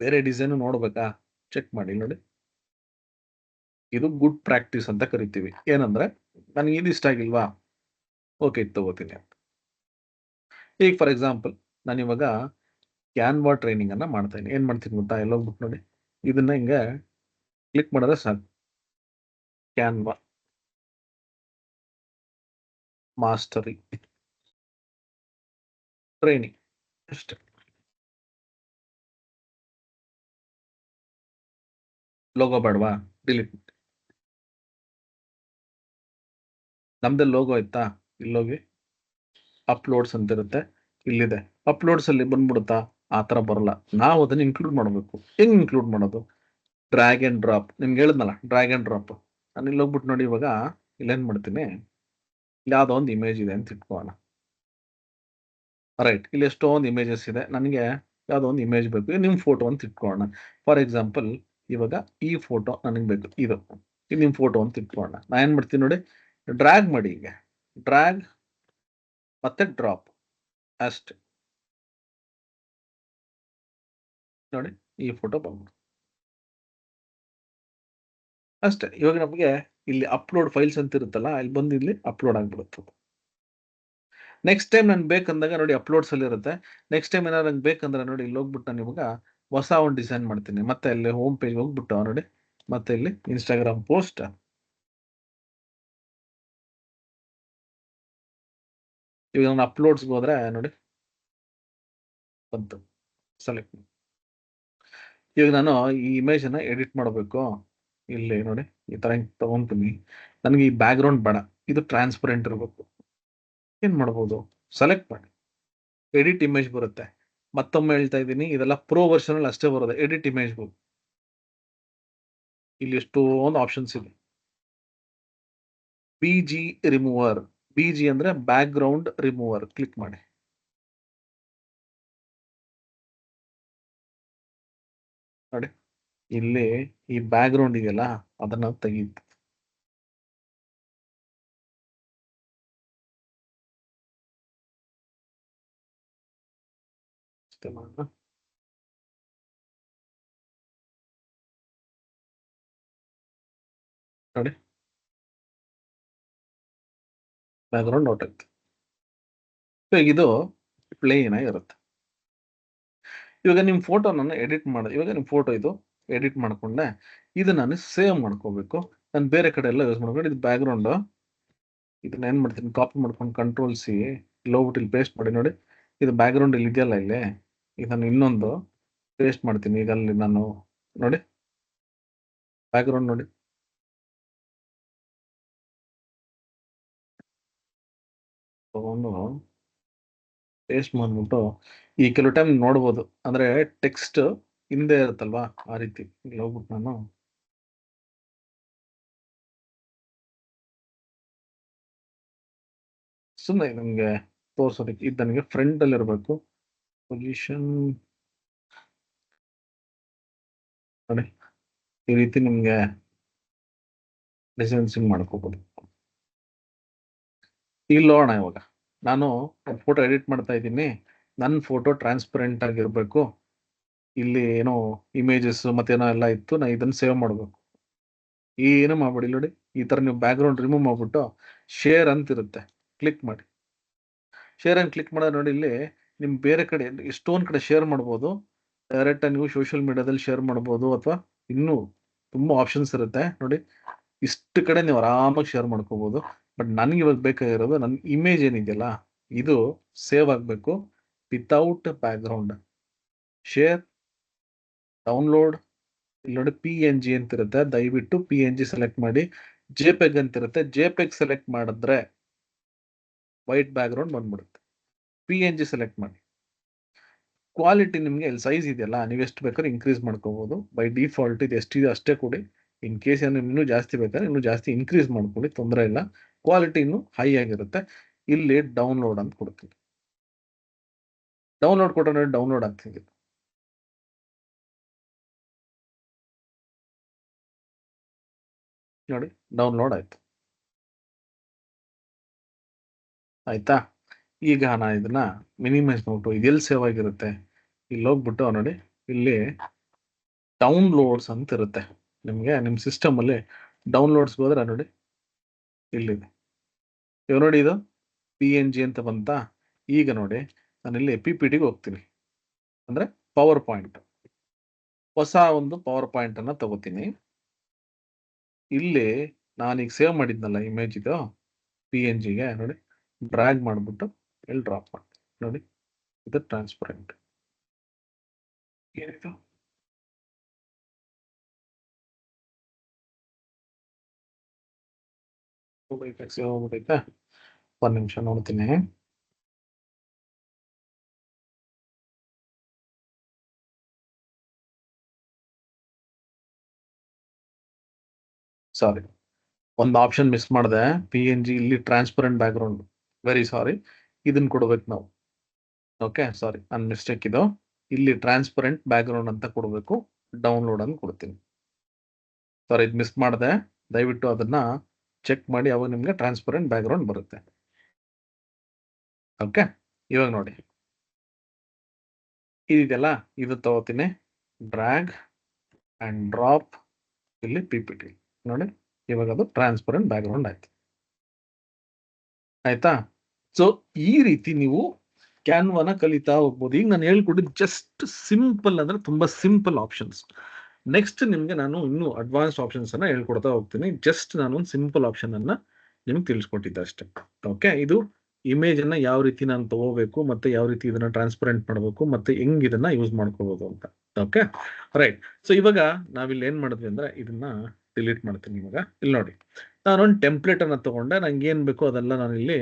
ಬೇರೆ ಡಿಸೈನ್ ನೋಡ್ಬೇಕಾ ಚೆಕ್ ಮಾಡಿ ನೋಡಿ. ಇದು ಗುಡ್ ಪ್ರಾಕ್ಟೀಸ್ ಅಂತ ಕರಿತೀವಿ. ಏನಂದ್ರೆ ನನಗೆ ಇದು ಇಷ್ಟ ಆಗಿಲ್ವಾ, ಓಕೆ ಇದು ತಗೋತೀನಿ ಅಂತ. ಈಗ ಫಾರ್ ಎಕ್ಸಾಂಪಲ್ ನಾನು ಇವಾಗ ಕ್ಯಾನ್ವಾ ಟ್ರೈನಿಂಗ್ ಅನ್ನ ಮಾಡ್ತಾ ಇದ್ದೀನಿ. ಏನ್ ಮಾಡ್ತೀನಿ ಗೊತ್ತಾ, ಎಲ್ಲ ಹೋಗ್ಬಿಟ್ಟು ನೋಡಿ ಇದನ್ನ ಹಿಂಗೆ ಕ್ಲಿಕ್ ಮಾಡಿದ್ರೆ ಸಾಕು, ಕ್ಯಾನ್ವಾ ಮಾಸ್ಟರಿ ಟ್ರೈನಿಂಗ್ ಅಷ್ಟೇ. ಲೋಗೋ ಬೇಡವಾ, ಡಿಲೀಟ್. ನಮ್ದೇ ಲೋಗೋ ಆಯ್ತಾ, ಇಲ್ಲೋಗಿ ಅಪ್ಲೋಡ್ಸ್ ಅಂತ ಇರುತ್ತೆ, ಇಲ್ಲಿದೆ ಅಪ್ಲೋಡ್ಸ್ ಅಲ್ಲಿ ಬಂದ್ಬಿಡುತ್ತಾ, ಆ ತರ ಬರಲ್ಲ. ನಾವು ಅದನ್ನ ಇನ್ಕ್ಲೂಡ್ ಮಾಡಬೇಕು. ಹೆಂಗ್ ಇನ್ಕ್ಲೂಡ್ ಮಾಡೋದು? Drag and drop. ನಿಮ್ಗೆ ಹೇಳಿದ್ನಲ್ಲ ಡ್ರ್ಯಾಗ್ ಅಂಡ್ ಡ್ರಾಪ್. ನಾನು ಇಲ್ಲಿ ಹೋಗ್ಬಿಟ್ಟು ನೋಡಿ ಇವಾಗ ಇಲ್ಲೇನ್ ಮಾಡ್ತೀನಿ, ಇಲ್ಲಿ ಯಾವ್ದೋ ಒಂದು ಇಮೇಜ್ ಇದೆ ಅಂತ ಇಟ್ಕೋಣ. ರೈಟ್, ಇಲ್ಲಿ ಎಷ್ಟೊಂದು ಇಮೇಜಸ್ ಇದೆ, ನನಗೆ ಯಾವ್ದೋ ಒಂದು ಇಮೇಜ್ ಬೇಕು, ನಿಮ್ ಫೋಟೋ ಅಂತ ಇಟ್ಕೋಣ. ಫಾರ್ ಎಕ್ಸಾಂಪಲ್ ಇವಾಗ ಈ ಫೋಟೋ ನನಗೆ ಬೇಕು, ಇದು ನಿಮ್ ಫೋಟೋ ಅಂತ ಇಟ್ಕೋಣ. ನಾ ಏನ್ ಮಾಡ್ತೀನಿ ನೋಡಿ, ಡ್ರ್ಯಾಗ್ ಮಾಡಿ, ಈಗ ಡ್ರ್ಯಾಗ್ ಮತ್ತೆ ಡ್ರಾಪ್ ಅಷ್ಟೇ. ನೋಡಿ ಈ ಫೋಟೋ ಬಂದ್ಬಿಡು ಅಷ್ಟೇ. ಇವಾಗ ನಮಗೆ ಇಲ್ಲಿ ಅಪ್ಲೋಡ್ ಫೈಲ್ಸ್ ಅಂತ ಇರುತ್ತಲ್ಲ, ಇಲ್ಲಿ ಬಂದು ಇಲ್ಲಿ ಅಪ್ಲೋಡ್ ಆಗ್ಬಿಡುತ್ತೆ. ನೆಕ್ಸ್ಟ್ ಟೈಮ್ ನನ್ಗೆ ಬೇಕಂದಾಗ ನೋಡಿ ಅಪ್ಲೋಡ್ಸ್ ಅಲ್ಲಿ ಇರುತ್ತೆ. ನೆಕ್ಸ್ಟ್ ಟೈಮ್ ಏನಾದ್ರು ನಂಗೆ ಬೇಕಂದ್ರೆ ನೋಡಿ ಇಲ್ಲಿ ಹೋಗ್ಬಿಟ್ಟು ನಾನು ಇವಾಗ ಹೊಸ ಒಂದು ಡಿಸೈನ್ ಮಾಡ್ತೀನಿ. ಮತ್ತೆ ಅಲ್ಲಿ ಹೋಮ್ ಪೇಜ್ ಹೋಗ್ಬಿಟ್ಟು ನೋಡಿ, ಮತ್ತೆ ಇಲ್ಲಿ ಇನ್ಸ್ಟಾಗ್ರಾಮ್ ಪೋಸ್ಟ್, ಇವಾಗ ನಾನು ಅಪ್ಲೋಡ್ಸ್ಗೆ ಹೋದ್ರೆ ನೋಡಿ ಬಂತು, ಸೆಲೆಕ್ಟ್. ಇವಾಗ ನಾನು ಈ ಇಮೇಜ್ ಅನ್ನ ಎಡಿಟ್ ಮಾಡಬೇಕು, ಇಲ್ಲಿ ನೋಡಿ ಈ ತರ ತಗೊಂತೀನಿ. ನನಗೆ ಈ ಬ್ಯಾಕ್ ಗ್ರೌಂಡ್ ಬೇಡ, ಇದು ಟ್ರಾನ್ಸ್ಪರೆಂಟ್ ಇರಬೇಕು. ಏನ್ ಮಾಡ್ಬೋದು, ಸೆಲೆಕ್ಟ್ ಮಾಡಿ, ಎಡಿಟ್ ಇಮೇಜ್ ಬರುತ್ತೆ. ಮತ್ತೊಮ್ಮೆ ಹೇಳ್ತಾ ಇದ್ದೀನಿ, ಇದೆಲ್ಲ ಪ್ರೋ ವರ್ಷನ್ ಅಲ್ಲಿ ಅಷ್ಟೇ ಬರೋದು. ಎಡಿಟ್ ಇಮೇಜ್ ಇಲ್ಲಿ ಎಷ್ಟೊಂದು ಆಪ್ಷನ್ಸ್ ಇದೆ. BG ರಿಮೂವರ್, BG ಅಂದ್ರೆ ಬ್ಯಾಕ್ ಗ್ರೌಂಡ್ ರಿಮೂವರ್, ಕ್ಲಿಕ್ ಮಾಡಿ ನೋಡಿ. ಇಲ್ಲಿ ಈ ಬ್ಯಾಕ್ ಗ್ರೌಂಡ್ ಇದೆಯಲ್ಲ ಅದನ್ನ ತೆಗೀತು. ನೋಡಿ ಬ್ಯಾಕ್ ಗ್ರೌಂಡ್ ಔಟ್ ಆಯ್ತು. ಇದು ಪ್ಲೇನ್ ಆಗಿರುತ್ತೆ. ಇವಾಗ ನಿಮ್ ಫೋಟೋ ನಾನು ಎಡಿಟ್ ಮಾಡಿದೆ, ಇವಾಗ ನಿಮ್ ಫೋಟೋ ಇದು ಎಡಿಟ್ ಮಾಡ್ಕೊಂಡೆ, ಇದು ನಾನು ಸೇವ್ ಮಾಡ್ಕೋಬೇಕು. ನಾನು ಬೇರೆ ಕಡೆ ಎಲ್ಲ ಯೂಸ್ ಮಾಡ್ಕೊಂಡು, ಇದು ಬ್ಯಾಕ್ ಗ್ರೌಂಡ್, ಇದನ್ನ ಏನ್ ಮಾಡ್ತೀನಿ, ಕಾಪಿ ಮಾಡ್ಕೊಂಡು ಕಂಟ್ರೋಲ್ C, ಇಲ್ಲಿ ಹೋಗ್ಬಿಟ್ಟು ಇಲ್ಲಿ ಪೇಸ್ಟ್ ಮಾಡಿ ನೋಡಿ. ಇದು ಬ್ಯಾಕ್ ಗ್ರೌಂಡ್ ಇಲ್ಲಿ ಇದೆಯಲ್ಲ, ಇಲ್ಲಿ ಇದನ್ನು ಇನ್ನೊಂದು ಪೇಸ್ಟ್ ಮಾಡ್ತೀನಿ. ಈಗ ಅಲ್ಲಿ ನಾನು ನೋಡಿ ಬ್ಯಾಕ್ ಗ್ರೌಂಡ್ ನೋಡಿ, ತಗೊಂಡು ಪೇಸ್ಟ್ ಮಾಡ್ಬಿಟ್ಟು ಈ ಕೆಲವು ಟೈಮ್ ನೋಡ್ಬೋದು ಅಂದ್ರೆ ಟೆಕ್ಸ್ಟ್ ಹಿಂದೆ ಇರುತ್ತಲ್ವಾ ಆ ರೀತಿ ಇಲ್ಲಿ ಹೋಗ್ಬಿಟ್ಟು ನಾನು ಸುಮ್ಮನೆ ನಿಮ್ಗೆ ತೋರ್ಸೋದಕ್ಕೆ ಇದು ನನಗೆ ಫ್ರಂಟ್ ಅಲ್ಲಿ ಇರಬೇಕು ಪೊಸಿಷನ್ ನೋಡಿ ಈ ರೀತಿ ನಿಮ್ಗೆ ಡಿಸೈನ್ಸಿಂಗ್ ಮಾಡ್ಕೋಬಹುದು. ಇಲ್ಲಿ ನೋಡೋಣ ಇವಾಗ ನಾನು ಫೋಟೋ ಎಡಿಟ್ ಮಾಡ್ತಾ ಇದ್ದೀನಿ, ನನ್ನ ಫೋಟೋ ಟ್ರಾನ್ಸ್ಪರೆಂಟ್ ಆಗಿರ್ಬೇಕು, ಇಲ್ಲಿ ಏನೋ ಇಮೇಜಸ್ ಮತ್ತೇನೋ ಎಲ್ಲ ಇತ್ತು, ನಾ ಇದನ್ನ ಸೇವ್ ಮಾಡ್ಬೇಕು. ಏನು ಮಾಡ್ಬೇಡಿ ನೋಡಿ, ಈ ತರ ನೀವು ಬ್ಯಾಕ್ ಗ್ರೌಂಡ್ ರಿಮೂವ್ ಮಾಡ್ಬಿಟ್ಟು ಶೇರ್ ಅಂತ ಇರುತ್ತೆ, ಕ್ಲಿಕ್ ಮಾಡಿ. ಶೇರ್ ಅಂತ ಕ್ಲಿಕ್ ಮಾಡಿದ್ರೆ ನೋಡಿ ಇಲ್ಲಿ ನಿಮ್ ಬೇರೆ ಕಡೆ ಎಷ್ಟೊಂದ್ ಕಡೆ ಶೇರ್ ಮಾಡ್ಬೋದು. ಡೈರೆಕ್ಟ್ ನೀವು ಸೋಷಿಯಲ್ ಮೀಡಿಯಾದಲ್ಲಿ ಶೇರ್ ಮಾಡ್ಬೋದು, ಅಥವಾ ಇನ್ನೂ ತುಂಬಾ ಆಪ್ಷನ್ಸ್ ಇರುತ್ತೆ ನೋಡಿ. ಇಷ್ಟು ಕಡೆ ನೀವು ಆರಾಮಾಗಿ ಶೇರ್ ಮಾಡ್ಕೋಬಹುದು. ಬಟ್ ನನಗೆ ಇವಾಗ ಬೇಕಾಗಿರೋದು ನನ್ನ ಇಮೇಜ್ ಏನಿದೆಯಲ್ಲ ಇದು ಸೇವ್ ಆಗಬೇಕು without back ground. Share, download, ಇಲ್ಲಿ ನೋಡಿ PNG ಅಂತ ಇರುತ್ತೆ, ದಯವಿಟ್ಟು PNG ಸೆಲೆಕ್ಟ್ ಮಾಡಿ. JPEG ಅಂತ ಇರುತ್ತೆ, JPEG ಸೆಲೆಕ್ಟ್ ಮಾಡಿದ್ರೆ ವೈಟ್ ಬ್ಯಾಕ್ ಗ್ರೌಂಡ್ ಬಂದ್ಬಿಡುತ್ತೆ. PNG ಸೆಲೆಕ್ಟ್ ಮಾಡಿ. ಕ್ವಾಲಿಟಿ ನಿಮ್ಗೆ ಇಲ್ಲಿ ಸೈಜ್ ಇದೆಯಲ್ಲ ನೀವು ಎಷ್ಟು ಬೇಕಾದ್ರೆ ಇನ್ಕ್ರೀಸ್ ಮಾಡ್ಕೋಬಹುದು. ಬೈ ಡಿಫಾಲ್ಟ್ ಇದು ಎಷ್ಟಿದೆ ಅಷ್ಟೇ ಕೊಡಿ. ಇನ್ ಕೇಸ್ ಏನು ಇನ್ನೂ ಜಾಸ್ತಿ ಬೇಕಾದ್ರೆ ಇನ್ನೂ ಜಾಸ್ತಿ ಇನ್ಕ್ರೀಸ್ ಮಾಡ್ಕೊಳ್ಳಿ, ತೊಂದರೆ ಇಲ್ಲ. ಕ್ವಾಲಿಟಿ ಇನ್ನೂ ಹೈ ಆಗಿರುತ್ತೆ. ಇಲ್ಲಿ ಡೌನ್ಲೋಡ್ ಅಂತ ಕೊಡ್ತೀನಿ. ಡೌನ್ಲೋಡ್ ಕೊಟ್ಟರೆ ಡೌನ್ಲೋಡ್ ಆಗ್ತಿದೆ ನೋಡಿ, ಡೌನ್ಲೋಡ್ ಆಯ್ತು. ಆಯ್ತಾ, ಈಗ ನಾನು ಇದನ್ನ ಮಿನಿಮೈಸ್ ಮಾಡ್ಬಿಟ್ಟು ಇದೆಲ್ಲಿ ಸೇವ್ ಆಗಿರುತ್ತೆ ಇಲ್ಲಿ ಹೋಗ್ಬಿಟ್ಟು ನೋಡಿ, ಇಲ್ಲಿ ಡೌನ್ಲೋಡ್ಸ್ ಅಂತ ಇರುತ್ತೆ ನಿಮ್ಗೆ. ನಿಮ್ ಸಿಸ್ಟಮ್ ಅಲ್ಲಿ ಡೌನ್ಲೋಡ್ಸ್ ಹೋದ್ರೆ ನೋಡಿ ಇಲ್ಲಿದೆ, ಇವಾಗ ನೋಡಿ ಇದು PNG ಅಂತ ಬಂತ. ಈಗ ನೋಡಿ ನಾನು ಇಲ್ಲಿ PPTಗೆ ಹೋಗ್ತೀನಿ, ಅಂದ್ರೆ ಪವರ್ ಪಾಯಿಂಟ್. ಹೊಸ ಒಂದು ಪವರ್ ಪಾಯಿಂಟ್ ಅನ್ನ ತಗೋತೀನಿ. ಇಲ್ಲಿ ನಾನೀಗ ಸೇವ್ ಮಾಡಿದ್ನಲ್ಲ ಇಮೇಜ್ ಇದು PNGಗೆ ನೋಡಿ, ಡ್ರ್ಯಾಗ್ ಮಾಡ್ಬಿಟ್ಟು ಇಲ್ಲಿ ಡ್ರಾಪ್ ಮಾಡ್ತೀನಿ ನೋಡಿ, ಇದು ಟ್ರಾನ್ಸ್ಪರೆಂಟ್. ಏನಿದು ಹೋಗ್ಬಿಟ್ಟೈತೆ, ಒಂದ್ ನಿಮಿಷ ನೋಡ್ತೀನಿ. ಸಾರಿ, ಒಂದು ಆಪ್ಷನ್ ಮಿಸ್ ಮಾಡಿದೆ. PNG ಇಲ್ಲಿ transparent back ground, very sorry, ಇದನ್ನ ಕೊಡ್ಬೇಕು ನಾವು. ಓಕೆ, ಸಾರಿ, ನನ್ನ ಮಿಸ್ಟೇಕ್ ಇದು. ಇಲ್ಲಿ ಟ್ರಾನ್ಸ್ಪರೆಂಟ್ ಬ್ಯಾಕ್ ಗ್ರೌಂಡ್ ಅಂತ ಕೊಡಬೇಕು, ಡೌನ್ಲೋಡ್ ಅಂತ ಕೊಡ್ತೀನಿ. ಸಾರಿ, ಇದು ಮಿಸ್ ಮಾಡಿದೆ, ದಯವಿಟ್ಟು ಅದನ್ನ ಚೆಕ್ ಮಾಡಿ, ಅವಾಗ ನಿಮ್ಗೆ ಟ್ರಾನ್ಸ್ಪರೆಂಟ್ ಬ್ಯಾಕ್ ಗ್ರೌಂಡ್ ಬರುತ್ತೆ. ಓಕೆ, ಇವಾಗ ನೋಡಿ ಇದೆಯಲ್ಲ, ಇದು ತಗೋತೀನಿ, ಡ್ರ್ಯಾಗ್ ಅಂಡ್ ಡ್ರಾಪ್ ಇಲ್ಲಿ PPT ನೋಡಿ, ಇವಾಗ ಅದು ಟ್ರಾನ್ಸ್ಪರೆಂಟ್ ಬ್ಯಾಕ್ ಗ್ರೌಂಡ್ ಆಯ್ತು. ಆಯ್ತಾ, ಸೊ ಈ ರೀತಿ ನೀವು ಕ್ಯಾನ್ವಾನ ಕಲಿತಾ ಹೋಗ್ಬೋದು. ಈಗ ನಾನು ಹೇಳ್ಕೊಟ್ಟಿದ್ದು ಜಸ್ಟ್ ಸಿಂಪಲ್, ಅಂದ್ರೆ ತುಂಬಾ ಸಿಂಪಲ್ ಆಪ್ಷನ್ಸ್. ನೆಕ್ಸ್ಟ್ ನಿಮ್ಗೆ ನಾನು ಇನ್ನೂ ಅಡ್ವಾನ್ಸ್ ಆಪ್ಷನ್ಸ್ ಅನ್ನ ಹೇಳ್ಕೊಡ್ತಾ ಹೋಗ್ತೀನಿ. ಜಸ್ಟ್ ನಾನು ಒಂದು ಸಿಂಪಲ್ ಆಪ್ಷನ್ ಅನ್ನ ನಿಮ್ಗೆ ತಿಳಿಸ್ಕೊಟ್ಟಿದ್ದೆ ಅಷ್ಟೇ. ಓಕೆ, ಇದು ಇಮೇಜ್ ಅನ್ನ ಯಾವ ರೀತಿ ನಾನು ತಗೋಬೇಕು, ಮತ್ತೆ ಯಾವ ರೀತಿ ಇದನ್ನ ಟ್ರಾನ್ಸ್ಪರೆಂಟ್ ಮಾಡಬೇಕು, ಮತ್ತೆ ಹೆಂಗ್ ಇದನ್ನ ಯೂಸ್ ಮಾಡ್ಕೋಬಹುದು ಅಂತ. Okay, right. ಸೊ ಇವಾಗ ನಾವಿಲ್ಲಿ ಏನ್ ಮಾಡಿದ್ವಿ ಅಂದ್ರೆ ಇದನ್ನ ಡಿಲೀಟ್ ಮಾಡ್ತೀನಿ. ಇವಾಗ ಇಲ್ಲಿ ನೋಡಿ, ನಾನೊಂದು ಟೆಂಪ್ಲೇಟ್ ಅನ್ನ ತಗೊಂಡೆ, ನಂಗೆ ಏನ್ ಬೇಕೋ ಅದೆಲ್ಲ ನಾನು ಇಲ್ಲಿ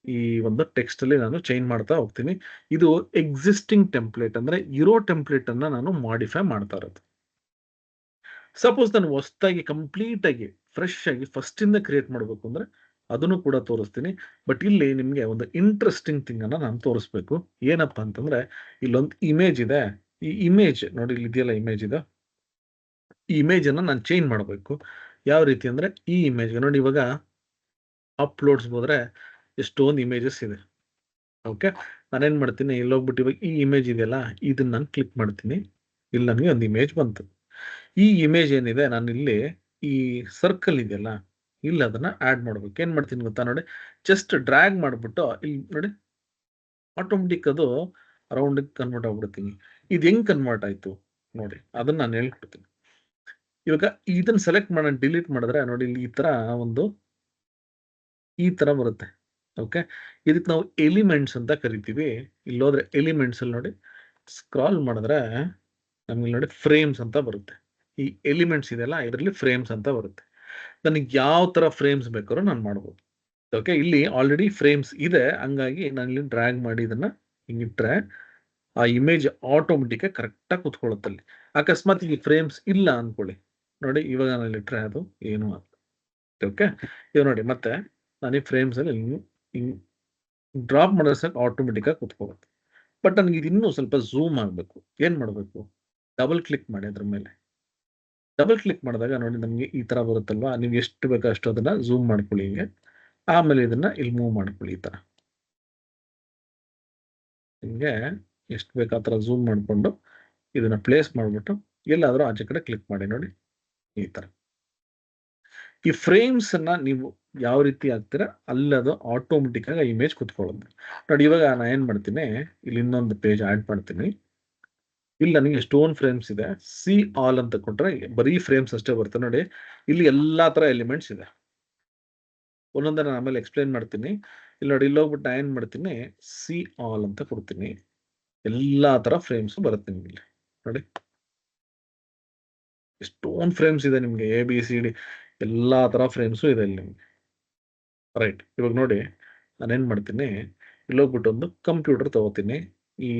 ಈ ಒಂದು ಟೆಕ್ಸ್ಟ್ ಅಲ್ಲಿ ನಾನು ಚೇಂಜ್ ಮಾಡ್ತಾ ಹೋಗ್ತೀನಿ. ಇದು ಎಕ್ಸಿಸ್ಟಿಂಗ್ ಟೆಂಪ್ಲೇಟ್, ಅಂದ್ರೆ ಇರೋ ಟೆಂಪ್ಲೇಟ್ ಅನ್ನ ನಾನು ಮಾಡಿಫೈ ಮಾಡ್ತಾ ಇರೋದು. ಸಪೋಸ್ ನಾನು ಹೊಸದಾಗಿ ಕಂಪ್ಲೀಟ್ ಆಗಿ ಫ್ರೆಶ್ ಆಗಿ ಫಸ್ಟ್ ಇಂದ ಕ್ರಿಯೇಟ್ ಮಾಡಬೇಕು ಅಂದ್ರೆ ಅದನ್ನು ಕೂಡ ತೋರಿಸ್ತೀನಿ. ಬಟ್ ಇಲ್ಲಿ ನಿಮ್ಗೆ ಒಂದು ಇಂಟ್ರೆಸ್ಟಿಂಗ್ ಥಿಂಗ್ ಅನ್ನ ನಾನು ತೋರಿಸ್ಬೇಕು. ಏನಪ್ಪಾ ಅಂತಂದ್ರೆ ಇಲ್ಲೊಂದು ಇಮೇಜ್ ಇದೆ. ಈ ಇಮೇಜ್ ನೋಡಿ, ಇಲ್ಲಿ ಇದೆಯಲ್ಲ ಇಮೇಜ್ ಇದೆ, ಈ ಇಮೇಜ್ ಅನ್ನ ನಾನು ಚೇಂಜ್ ಮಾಡಬೇಕು. ಯಾವ ರೀತಿ ಅಂದ್ರೆ ಈ ಇಮೇಜ್ ನೋಡಿ, ಇವಾಗ ಅಪ್ಲೋಡ್ಸ್ ಹೋದ್ರೆ ಎಷ್ಟೊಂದು ಇಮೇಜಸ್ ಇದೆ. ಓಕೆ, ನಾನೇನ್ ಮಾಡ್ತೀನಿ, ಇಲ್ಲಿ ಹೋಗ್ಬಿಟ್ಟು ಇವಾಗ ಈ ಇಮೇಜ್ ಇದೆಯಲ್ಲ ಇದನ್ನ ನಾನು ಕ್ಲಿಕ್ ಮಾಡ್ತೀನಿ. ಇಲ್ಲಿ ನನಗೆ ಒಂದು ಇಮೇಜ್ ಬಂತು. ಈ ಇಮೇಜ್ ಏನಿದೆ, ನಾನು ಇಲ್ಲಿ ಈ ಸರ್ಕಲ್ ಇದೆಯಲ್ಲ ಇಲ್ಲಿ ಅದನ್ನ ಆಡ್ ಮಾಡ್ಬೇಕು. ಏನ್ ಮಾಡ್ತೀನಿ ಗೊತ್ತಾ ನೋಡಿ, ಜಸ್ಟ್ ಡ್ರ್ಯಾಗ್ ಮಾಡ್ಬಿಟ್ಟು ಇಲ್ಲಿ ನೋಡಿ, ಆಟೋಮೆಟಿಕ್ ಅದು ರೌಂಡ್ ಕನ್ವರ್ಟ್ ಆಗ್ಬಿಡ್ತೀನಿ. ಇದು ಹೆಂಗ್ ಕನ್ವರ್ಟ್ ಆಯ್ತು ನೋಡಿ, ಅದನ್ನ ನಾನು ಹೇಳ್ಕೊಡ್ತೀನಿ. ಇವಾಗ ಇದನ್ನ ಸೆಲೆಕ್ಟ್ ಮಾಡೋಣ, ಡಿಲೀಟ್ ಮಾಡಿದ್ರೆ ನೋಡಿ ಇಲ್ಲಿ ಈ ತರ ಬರುತ್ತೆ. ಓಕೆ, ಇದಕ್ಕೆ ನಾವು ಎಲಿಮೆಂಟ್ಸ್ ಅಂತ ಕರಿತೀವಿ. ಇಲ್ಲಿ ಹೋದ್ರೆ ಎಲಿಮೆಂಟ್ಸ್ ಅಲ್ಲಿ ನೋಡಿ, ಸ್ಕ್ರಾಲ್ ಮಾಡಿದ್ರೆ ನಮ್ಗೆ ನೋಡಿ ಫ್ರೇಮ್ಸ್ ಅಂತ ಬರುತ್ತೆ. ಈ ಎಲಿಮೆಂಟ್ಸ್ ಇದೆಯಲ್ಲ ಇದರಲ್ಲಿ ಫ್ರೇಮ್ಸ್ ಅಂತ ಬರುತ್ತೆ. ನನಗೆ ಯಾವ ತರ ಫ್ರೇಮ್ಸ್ ಬೇಕಾದ್ರೂ ನಾನು ಮಾಡ್ಬೋದು. ಓಕೆ, ಇಲ್ಲಿ ಆಲ್ರೆಡಿ ಫ್ರೇಮ್ಸ್ ಇದೆ, ಹಂಗಾಗಿ ನಾನು ಇಲ್ಲಿ ಡ್ರ್ಯಾಗ್ ಮಾಡಿ ಇದನ್ನ ಹಿಂಗಿಟ್ರೆ ಆ ಇಮೇಜ್ ಆಟೋಮೆಟಿಕ್ ಕರೆಕ್ಟಾಗಿ ಕುತ್ಕೊಳ್ಳುತ್ತೆ ಅಲ್ಲಿ. ಅಕಸ್ಮಾತ್ ಈ ಫ್ರೇಮ್ಸ್ ಇಲ್ಲ ಅನ್ಕೊಳ್ಳಿ, ನೋಡಿ ಇವಾಗ ನಾನು ಇಟ್ರೆ ಅದು ಏನು ಓಕೆ. ಇವಾಗ ನೋಡಿ ಮತ್ತೆ ನಾನು ಈ ಫ್ರೇಮ್ಸ್ ಅಲ್ಲಿ ಹಿಂಗ್ ಡ್ರಾಪ್ ಮಾಡಿದ್ರೆ ಸಾಕು ಆಟೋಮೆಟಿಕ್ ಆಗಿ ಕುತ್ಕೊಳ್ಳುತ್ತೆ. ಬಟ್ ನನಗೆ ಇದು ಇನ್ನೂ ಸ್ವಲ್ಪ ಝೂಮ್ ಆಗಬೇಕು. ಏನ್ ಮಾಡಬೇಕು? ಡಬಲ್ ಕ್ಲಿಕ್ ಮಾಡಿ ಅದ್ರ ಮೇಲೆ. ಡಬಲ್ ಕ್ಲಿಕ್ ಮಾಡಿದಾಗ ನೋಡಿ ನಮಗೆ ಈ ತರ ಬರುತ್ತಲ್ವಾ, ನೀವು ಎಷ್ಟು ಬೇಕೋ ಅಷ್ಟು ಅದನ್ನ ಝೂಮ್ ಮಾಡ್ಕೊಳ್ಳಿ ಹಿಂಗೆ. ಆಮೇಲೆ ಇದನ್ನ ಇಲ್ಲಿ ಮೂವ್ ಮಾಡ್ಕೊಳ್ಳಿ ಈ ತರ. ಹಿಂಗೆ ಎಷ್ಟು ಬೇಕು ಆ ತರ ಝೂಮ್ ಮಾಡಿಕೊಂಡು ಇದನ್ನ ಪ್ಲೇಸ್ ಮಾಡಿಬಿಟ್ಟು ಎಲ್ಲಾದರೂ ಆಚೆ ಕಡೆ ಕ್ಲಿಕ್ ಮಾಡಿ ನೋಡಿ ಈ ತರ. ಈ ಫ್ರೇಮ್ಸ್ ಅನ್ನ ನೀವು ಯಾವ ರೀತಿ ಹಾಕ್ತೀರಾ ಅಲ್ಲಿ ಅದು ಆಟೋಮೆಟಿಕ್ ಆಗಿ ಇಮೇಜ್ ಕುತ್ಕೊಳ್ಳುತ್ತೆ. ನೋಡಿ ಇವಾಗ ನಾನು ಏನ್ ಮಾಡ್ತೀನಿ, ಇಲ್ಲಿ ಇನ್ನೊಂದು ಪೇಜ್ ಆಡ್ ಮಾಡ್ತೀನಿ. ಇಲ್ಲಿ ನನಗೆ ಸ್ಟೋನ್ ಫ್ರೇಮ್ಸ್ ಇದೆ. ಸಿ ಆಲ್ ಅಂತ ಕೊಟ್ರೆ ಬರೀ ಫ್ರೇಮ್ಸ್ ಅಷ್ಟೇ ಬರುತ್ತೆ ನೋಡಿ. ಇಲ್ಲಿ ಎಲ್ಲಾ ತರ ಎಲಿಮೆಂಟ್ಸ್ ಇದೆ. ಒಂದೊಂದೇ ನಾನು ಆಮೇಲೆ ಎಕ್ಸ್ಪ್ಲೈನ್ ಮಾಡ್ತೀನಿ. ಇಲ್ಲಿ ನೋಡಿ ಇಲ್ಲಿ ಹೋಗ್ಬಿಟ್ಟು ನಾನು ಏನ್ ಮಾಡ್ತೀನಿ, ಸಿ ಆಲ್ ಅಂತ ಕೊಡ್ತೀನಿ. ಎಲ್ಲಾ ತರ ಫ್ರೇಮ್ಸ್ ಬರುತ್ತೆ ನಿಮ್ಗೆ ಇಲ್ಲಿ ನೋಡಿ. ಸ್ಟೋನ್ ಫ್ರೇಮ್ಸ್ ಇದೆ ನಿಮ್ಗೆ, ಎ ಬಿ ಸಿ ಡಿ ಎಲ್ಲಾ ತರ ಫ್ರೇಮ್ಸು ಇದೆ ಇಲ್ಲಿ ನಿಮ್ಗೆ. ರೈಟ್, ಇವಾಗ ನೋಡಿ ನಾನೇನ್ ಮಾಡ್ತೀನಿ, ಇಲ್ಲಿ ಹೋಗ್ಬಿಟ್ಟು ಒಂದು ಕಂಪ್ಯೂಟರ್ ತಗೋತೀನಿ. ಈ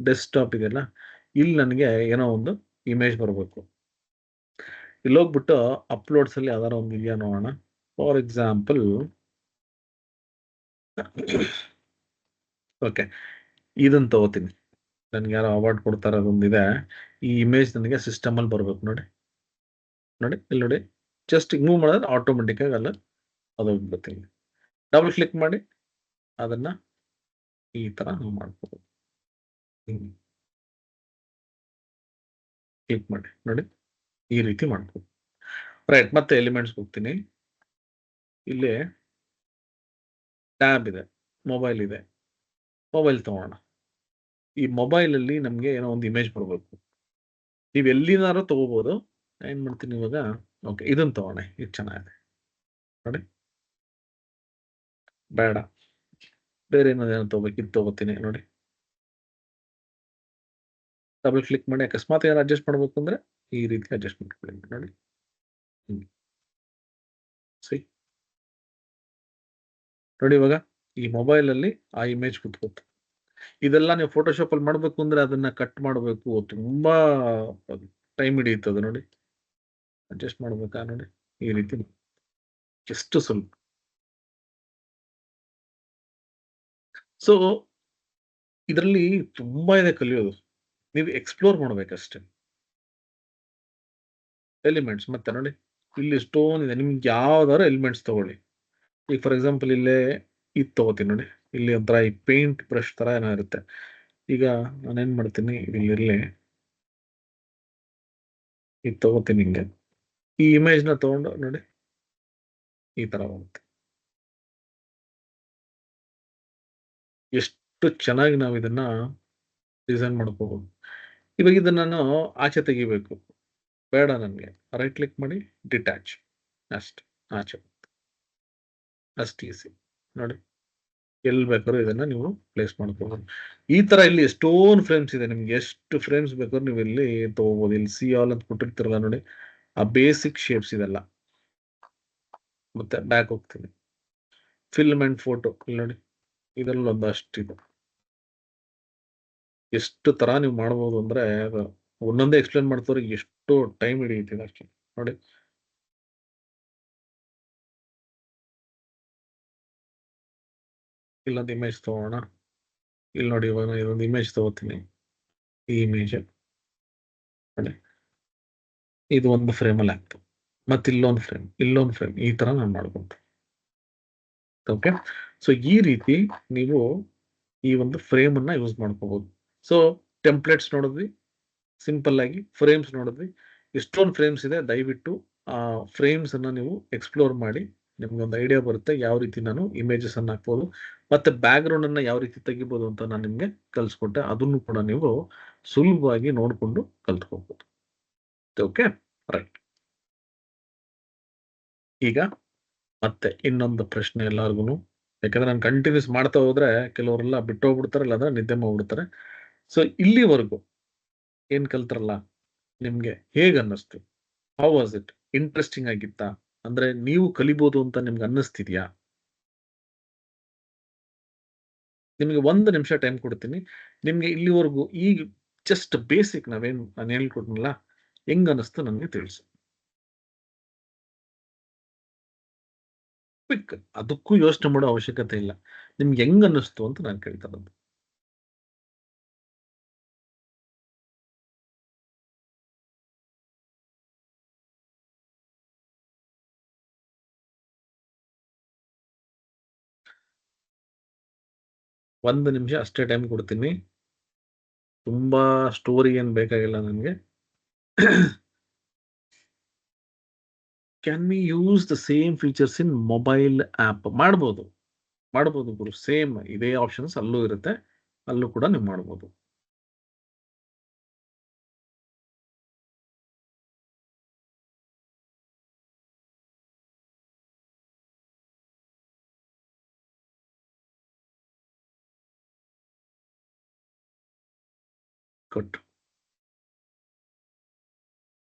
ಡೆಸ್ಕ್ಟಾಪ್ ಇದೆಯಲ್ಲ, ಇಲ್ಲಿ ನನಗೆ ಏನೋ ಒಂದು ಇಮೇಜ್ ಬರಬೇಕು. ಇಲ್ಲಿ ಹೋಗ್ಬಿಟ್ಟು ಅಪ್ಲೋಡ್ಸ್ ಅಲ್ಲಿ ಯಾವ್ದಾರ ಒಂದು ಇದೆಯಾ ನೋಡೋಣ. ಫಾರ್ ಎಕ್ಸಾಂಪಲ್ ಓಕೆ, ಇದನ್ನ ತಗೋತೀನಿ. ನನ್ಗೆ ಯಾರೋ ಅವಾರ್ಡ್ ಕೊಡ್ತಾರ ಅದೊಂದಿದೆ. ಈ ಇಮೇಜ್ ನನಗೆ ಸಿಸ್ಟಮ್ ಅಲ್ಲಿ ಬರ್ಬೇಕು ನೋಡಿ. ನೋಡಿ ಇಲ್ಲಿ ನೋಡಿ, ಜಸ್ಟ್ ಮೂವ್ ಮಾಡಿದ್ರೆ ಆಟೋಮೆಟಿಕ್ ಆಗಿ ಅಲ್ಲ ಅದು ಹೋಗ್ಬಿಡ್ತೀನಿ. ಡಬಲ್ ಕ್ಲಿಕ್ ಮಾಡಿ ಅದನ್ನ ಈ ತರ ನಾವು ಮಾಡ್ಕೋಬಹುದು. ಕ್ಲಿಕ್ ಮಾಡಿ ನೋಡಿ, ಈ ರೀತಿ ಮಾಡ್ಬೋದು. ರೈಟ್, ಮತ್ತೆ ಎಲಿಮೆಂಟ್ಸ್ ಹೋಗ್ತೀನಿ. ಇಲ್ಲಿ ಟ್ಯಾಬ್ ಇದೆ, ಮೊಬೈಲ್ ಇದೆ. ಮೊಬೈಲ್ ತಗೋಣ. ಈ ಮೊಬೈಲ್ ಅಲ್ಲಿ ನಮ್ಗೆ ಏನೋ ಒಂದು ಇಮೇಜ್ ಬರಬೇಕು. ನೀವು ಎಲ್ಲಿನಾರು ತಗೋಬಹುದು. ಏನ್ ಮಾಡ್ತೀನಿ ಇವಾಗ, ಓಕೆ ಇದನ್ನ ತಗೋಣ, ಇದು ಚೆನ್ನಾಗಿದೆ ನೋಡಿ. ಬೇಡ, ಬೇರೆ ಏನೋ ತಗೋಬೇಕು, ಇದು ತಗೋತೀನಿ ನೋಡಿ. ಡಬಲ್ ಕ್ಲಿಕ್ ಮಾಡಿ ಅಕಸ್ಮಾತ್ ಏನಾರು ಅಡ್ಜಸ್ಟ್ ಮಾಡ್ಬೇಕು ಅಂದ್ರೆ ಈ ರೀತಿ ಅಡ್ಜಸ್ಟ್ ಮಾಡ್ಕೊಳ್ಳಿ ನೋಡಿ. ಸರಿ ನೋಡಿ, ಇವಾಗ ಈ ಮೊಬೈಲ್ ಅಲ್ಲಿ ಆ ಇಮೇಜ್ ಕುತ್ಕೋತು. ಇದೆಲ್ಲ ನೀವು ಫೋಟೋಶಾಪ್ ಅಲ್ಲಿ ಮಾಡ್ಬೇಕು ಅಂದ್ರೆ ಅದನ್ನ ಕಟ್ ಮಾಡಬೇಕು, ತುಂಬಾ ಟೈಮ್ ಹಿಡಿಯುತ್ತದೆ ನೋಡಿ. ಅಡ್ಜಸ್ಟ್ ಮಾಡ್ಬೇಕಾ ನೋಡಿ, ಈ ರೀತಿ ಎಷ್ಟು ಸ್ವಲ್ಪ. ಸೊ ಇದರಲ್ಲಿ ತುಂಬಾ ಇದೆ ಕಲಿಯೋದು, ನೀವು ಎಕ್ಸ್ಪ್ಲೋರ್ ಮಾಡ್ಬೇಕಷ್ಟೇ. ಎಲಿಮೆಂಟ್ಸ್ ಮತ್ತೆ ನೋಡಿ, ಇಲ್ಲಿ ಸ್ಟೋನ್ ಇದೆ, ನಿಮ್ಗೆ ಯಾವ್ದಾದ್ರು ಎಲಿಮೆಂಟ್ಸ್ ತಗೊಳ್ಳಿ. ಈಗ ಫಾರ್ ಎಕ್ಸಾಂಪಲ್ ಇಲ್ಲೇ ಇದು ತಗೋತೀನಿ ನೋಡಿ. ಇಲ್ಲಿ ಒಂಥರ ಈ ಪೇಂಟ್ ಬ್ರಷ್ ತರ ಏನೋ ಇರುತ್ತೆ. ಈಗ ನಾನೇನ್ ಮಾಡ್ತೀನಿ, ಇಲ್ಲಿ ಇದು ತಗೋತೀನಿ ಹಿಂಗೆ. ಈ ಇಮೇಜ್ ನ ತಗೊಂಡು ನೋಡಿ ಈ ತರ ಹೋಗುತ್ತೆ. ಎಷ್ಟು ಚೆನ್ನಾಗಿ ನಾವು ಇದನ್ನ ಡಿಸೈನ್ ಮಾಡ್ಕೋಬಹುದು. ಇವಾಗ ಇದನ್ನ ನಾನು ಆಚೆ ತೆಗಿಬೇಕು, ಬೇಡ ನನ್ಗೆ. ರೈಟ್ ಕ್ಲಿಕ್ ಮಾಡಿ ಡಿಟ್ಯಾಚ್, ಅಷ್ಟೇ, ಆಚೆ ಅಷ್ಟು ಈಸಿ ನೋಡಿ. ಎಲ್ಲಿ ಬೇಕಾದ್ರೂ ಇದನ್ನ ನೀವು ಪ್ಲೇಸ್ ಮಾಡ್ಕೋಬಹುದು. ಈ ತರ ಇಲ್ಲಿ ಎಷ್ಟೊಂದು ಫ್ರೇಮ್ಸ್ ಇದೆ, ನಿಮ್ಗೆ ಎಷ್ಟು ಫ್ರೇಮ್ಸ್ ಬೇಕಾದ್ರೂ ನೀವು ಇಲ್ಲಿ ತಗೋಬಹುದು. ಇಲ್ಲಿ ಸಿ ಆಲ್ ಅಂತ ಕೊಟ್ಟಿರ್ತಿರಲ್ಲ ನೋಡಿ, ಆ ಬೇಸಿಕ್ ಶೇಪ್ಸ್ ಇದೆಲ್ಲ. ಮತ್ತೆ ಬ್ಯಾಕ್ ಹೋಗ್ತೀನಿ, ಫಿಲ್ಮ್ ಅಂಡ್ ಫೋಟೋ ಇಲ್ಲಿ ನೋಡಿ, ಇದರಲ್ಲಿ ಒಂದಷ್ಟು ಇದೆ. ಎಷ್ಟು ತರ ನೀವು ಮಾಡಬಹುದು ಅಂದ್ರೆ ಒಂದೊಂದೇ ಎಕ್ಸ್ಪ್ಲೇನ್ ಮಾಡ್ತಾರೆ, ಎಷ್ಟು ಟೈಮ್ ಹಿಡಿಯುತ್ತೆ ಅಷ್ಟೇ ನೋಡಿ. ಇಲ್ಲೊಂದು ಇಮೇಜ್ ತಗೋಣ. ಇಲ್ಲಿ ನೋಡಿ, ಇವಾಗ ಇದೊಂದು ಇಮೇಜ್ ತಗೋತೀನಿ. ಈ ಇಮೇಜ್ ನೋಡಿ, ಇದು ಒಂದು ಫ್ರೇಮ್ ಅಲ್ಲಿ ಆಗ್ತದೆ. ಮತ್ತೆ ಇಲ್ಲೊಂದು ಫ್ರೇಮ್ ಈ ತರ ನಾನು ಮಾಡ್ಬೋದು. ಓಕೆ, ಸೊ ಈ ರೀತಿ ನೀವು ಈ ಒಂದು ಫ್ರೇಮ್ ಅನ್ನ ಯೂಸ್ ಮಾಡ್ಕೋಬಹುದು. ಸೊ ಟೆಂಪ್ಲೇಟ್ಸ್ ನೋಡಿದ್ವಿ, ಸಿಂಪಲ್ ಆಗಿ ಫ್ರೇಮ್ಸ್ ನೋಡಿದ್ವಿ. ಎಷ್ಟೊಂದು ಫ್ರೇಮ್ಸ್ ಇದೆ. ದಯವಿಟ್ಟು ಆ ಫ್ರೇಮ್ಸ್ ಅನ್ನ ನೀವು ಎಕ್ಸ್ಪ್ಲೋರ್ ಮಾಡಿ, ನಿಮ್ಗೆ ಒಂದು ಐಡಿಯಾ ಬರುತ್ತೆ ಯಾವ ರೀತಿ ನಾನು ಇಮೇಜಸ್ ಅನ್ನ ಹಾಕ್ಬೋದು, ಮತ್ತೆ ಬ್ಯಾಕ್ ಗ್ರೌಂಡ್ ಅನ್ನ ಯಾವ ರೀತಿ ತೆಗಿಬಹುದು ಅಂತ ನಾನು ನಿಮ್ಗೆ ಕಲ್ಸ್ಕೊಟ್ಟೆ. ಅದನ್ನು ಕೂಡ ನೀವು ಸುಲಭವಾಗಿ ನೋಡ್ಕೊಂಡು ಕಲ್ತ್ಕೋಬಹುದು. Okay, right. ಈಗ ಮತ್ತೆ ಇನ್ನೊಂದು ಪ್ರಶ್ನೆ ಎಲ್ಲಾರ್ಗು, ಯಾಕಂದ್ರೆ ನಾನು ಕಂಟಿನ್ಯೂಸ್ ಮಾಡ್ತಾ ಹೋದ್ರೆ ಕೆಲವರೆಲ್ಲ ಬಿಟ್ಟು ಹೋಗ್ಬಿಡ್ತಾರೆ, ಇಲ್ಲಾಂದ್ರೆ ನಿದ್ದೆ ಮಾಡ್ಬಿಡ್ತಾರೆ. ಸೊ ಇಲ್ಲಿವರೆಗೂ ಏನ್ ಕಲ್ತ್ರಲ್ಲ, ನಿಮ್ಗೆ ಹೇಗ್ ಅನ್ನಿಸ್ತು? How was it? ಇಂಟ್ರೆಸ್ಟಿಂಗ್ ಆಗಿತ್ತಾ? ಅಂದ್ರೆ ನೀವು ಕಲಿಬಹುದು ಅಂತ ನಿಮ್ಗೆ ಅನ್ನಿಸ್ತಿದ್ಯಾ? ನಿಮಗೆ 1 ನಿಮಿಷ ಟೈಮ್ ಕೊಡ್ತೀನಿ. ನಿಮ್ಗೆ ಇಲ್ಲಿವರೆಗೂ ಈಗ ಜಸ್ಟ್ ಬೇಸಿಕ್ ನಾನು ಹೇಳ್ಕೊಟ್ನಲ್ಲ, ಹೆಂಗ್ ಅನಿಸ್ತು ನನಗೆ ತಿಳಿಸಿ. ಕ್ವಿಕ್, ಅದಕ್ಕೂ ಯೋಚನೆ ಮಾಡೋ ಅವಶ್ಯಕತೆ ಇಲ್ಲ. ನಿಮ್ಗೆ ಹೆಂಗ್ ಅನ್ನಿಸ್ತು ಅಂತ ನಾನು ಕೇಳ್ತಾ ಇರೋದು. ಒಂದು ನಿಮಿಷ ಅಷ್ಟೇ ಟೈಮ್ ಕೊಡ್ತೀನಿ. ತುಂಬಾ ಸ್ಟೋರಿ ಏನ್ ಬೇಕಾಗಿಲ್ಲ ನನಗೆ. Can we use the same features in mobile app? ಮಾಡ್ಬೋದು, ಮಾಡ್ಬೋದು ಗುರು. ಸೇಮ್ ಇದೇ ಆಪ್ಷನ್ಸ್ ಅಲ್ಲೂ ಇರುತ್ತೆ, ಅಲ್ಲೂ ಕೂಡ ನೀವು ಮಾಡ್ಬೋದು. ಗುಡ್.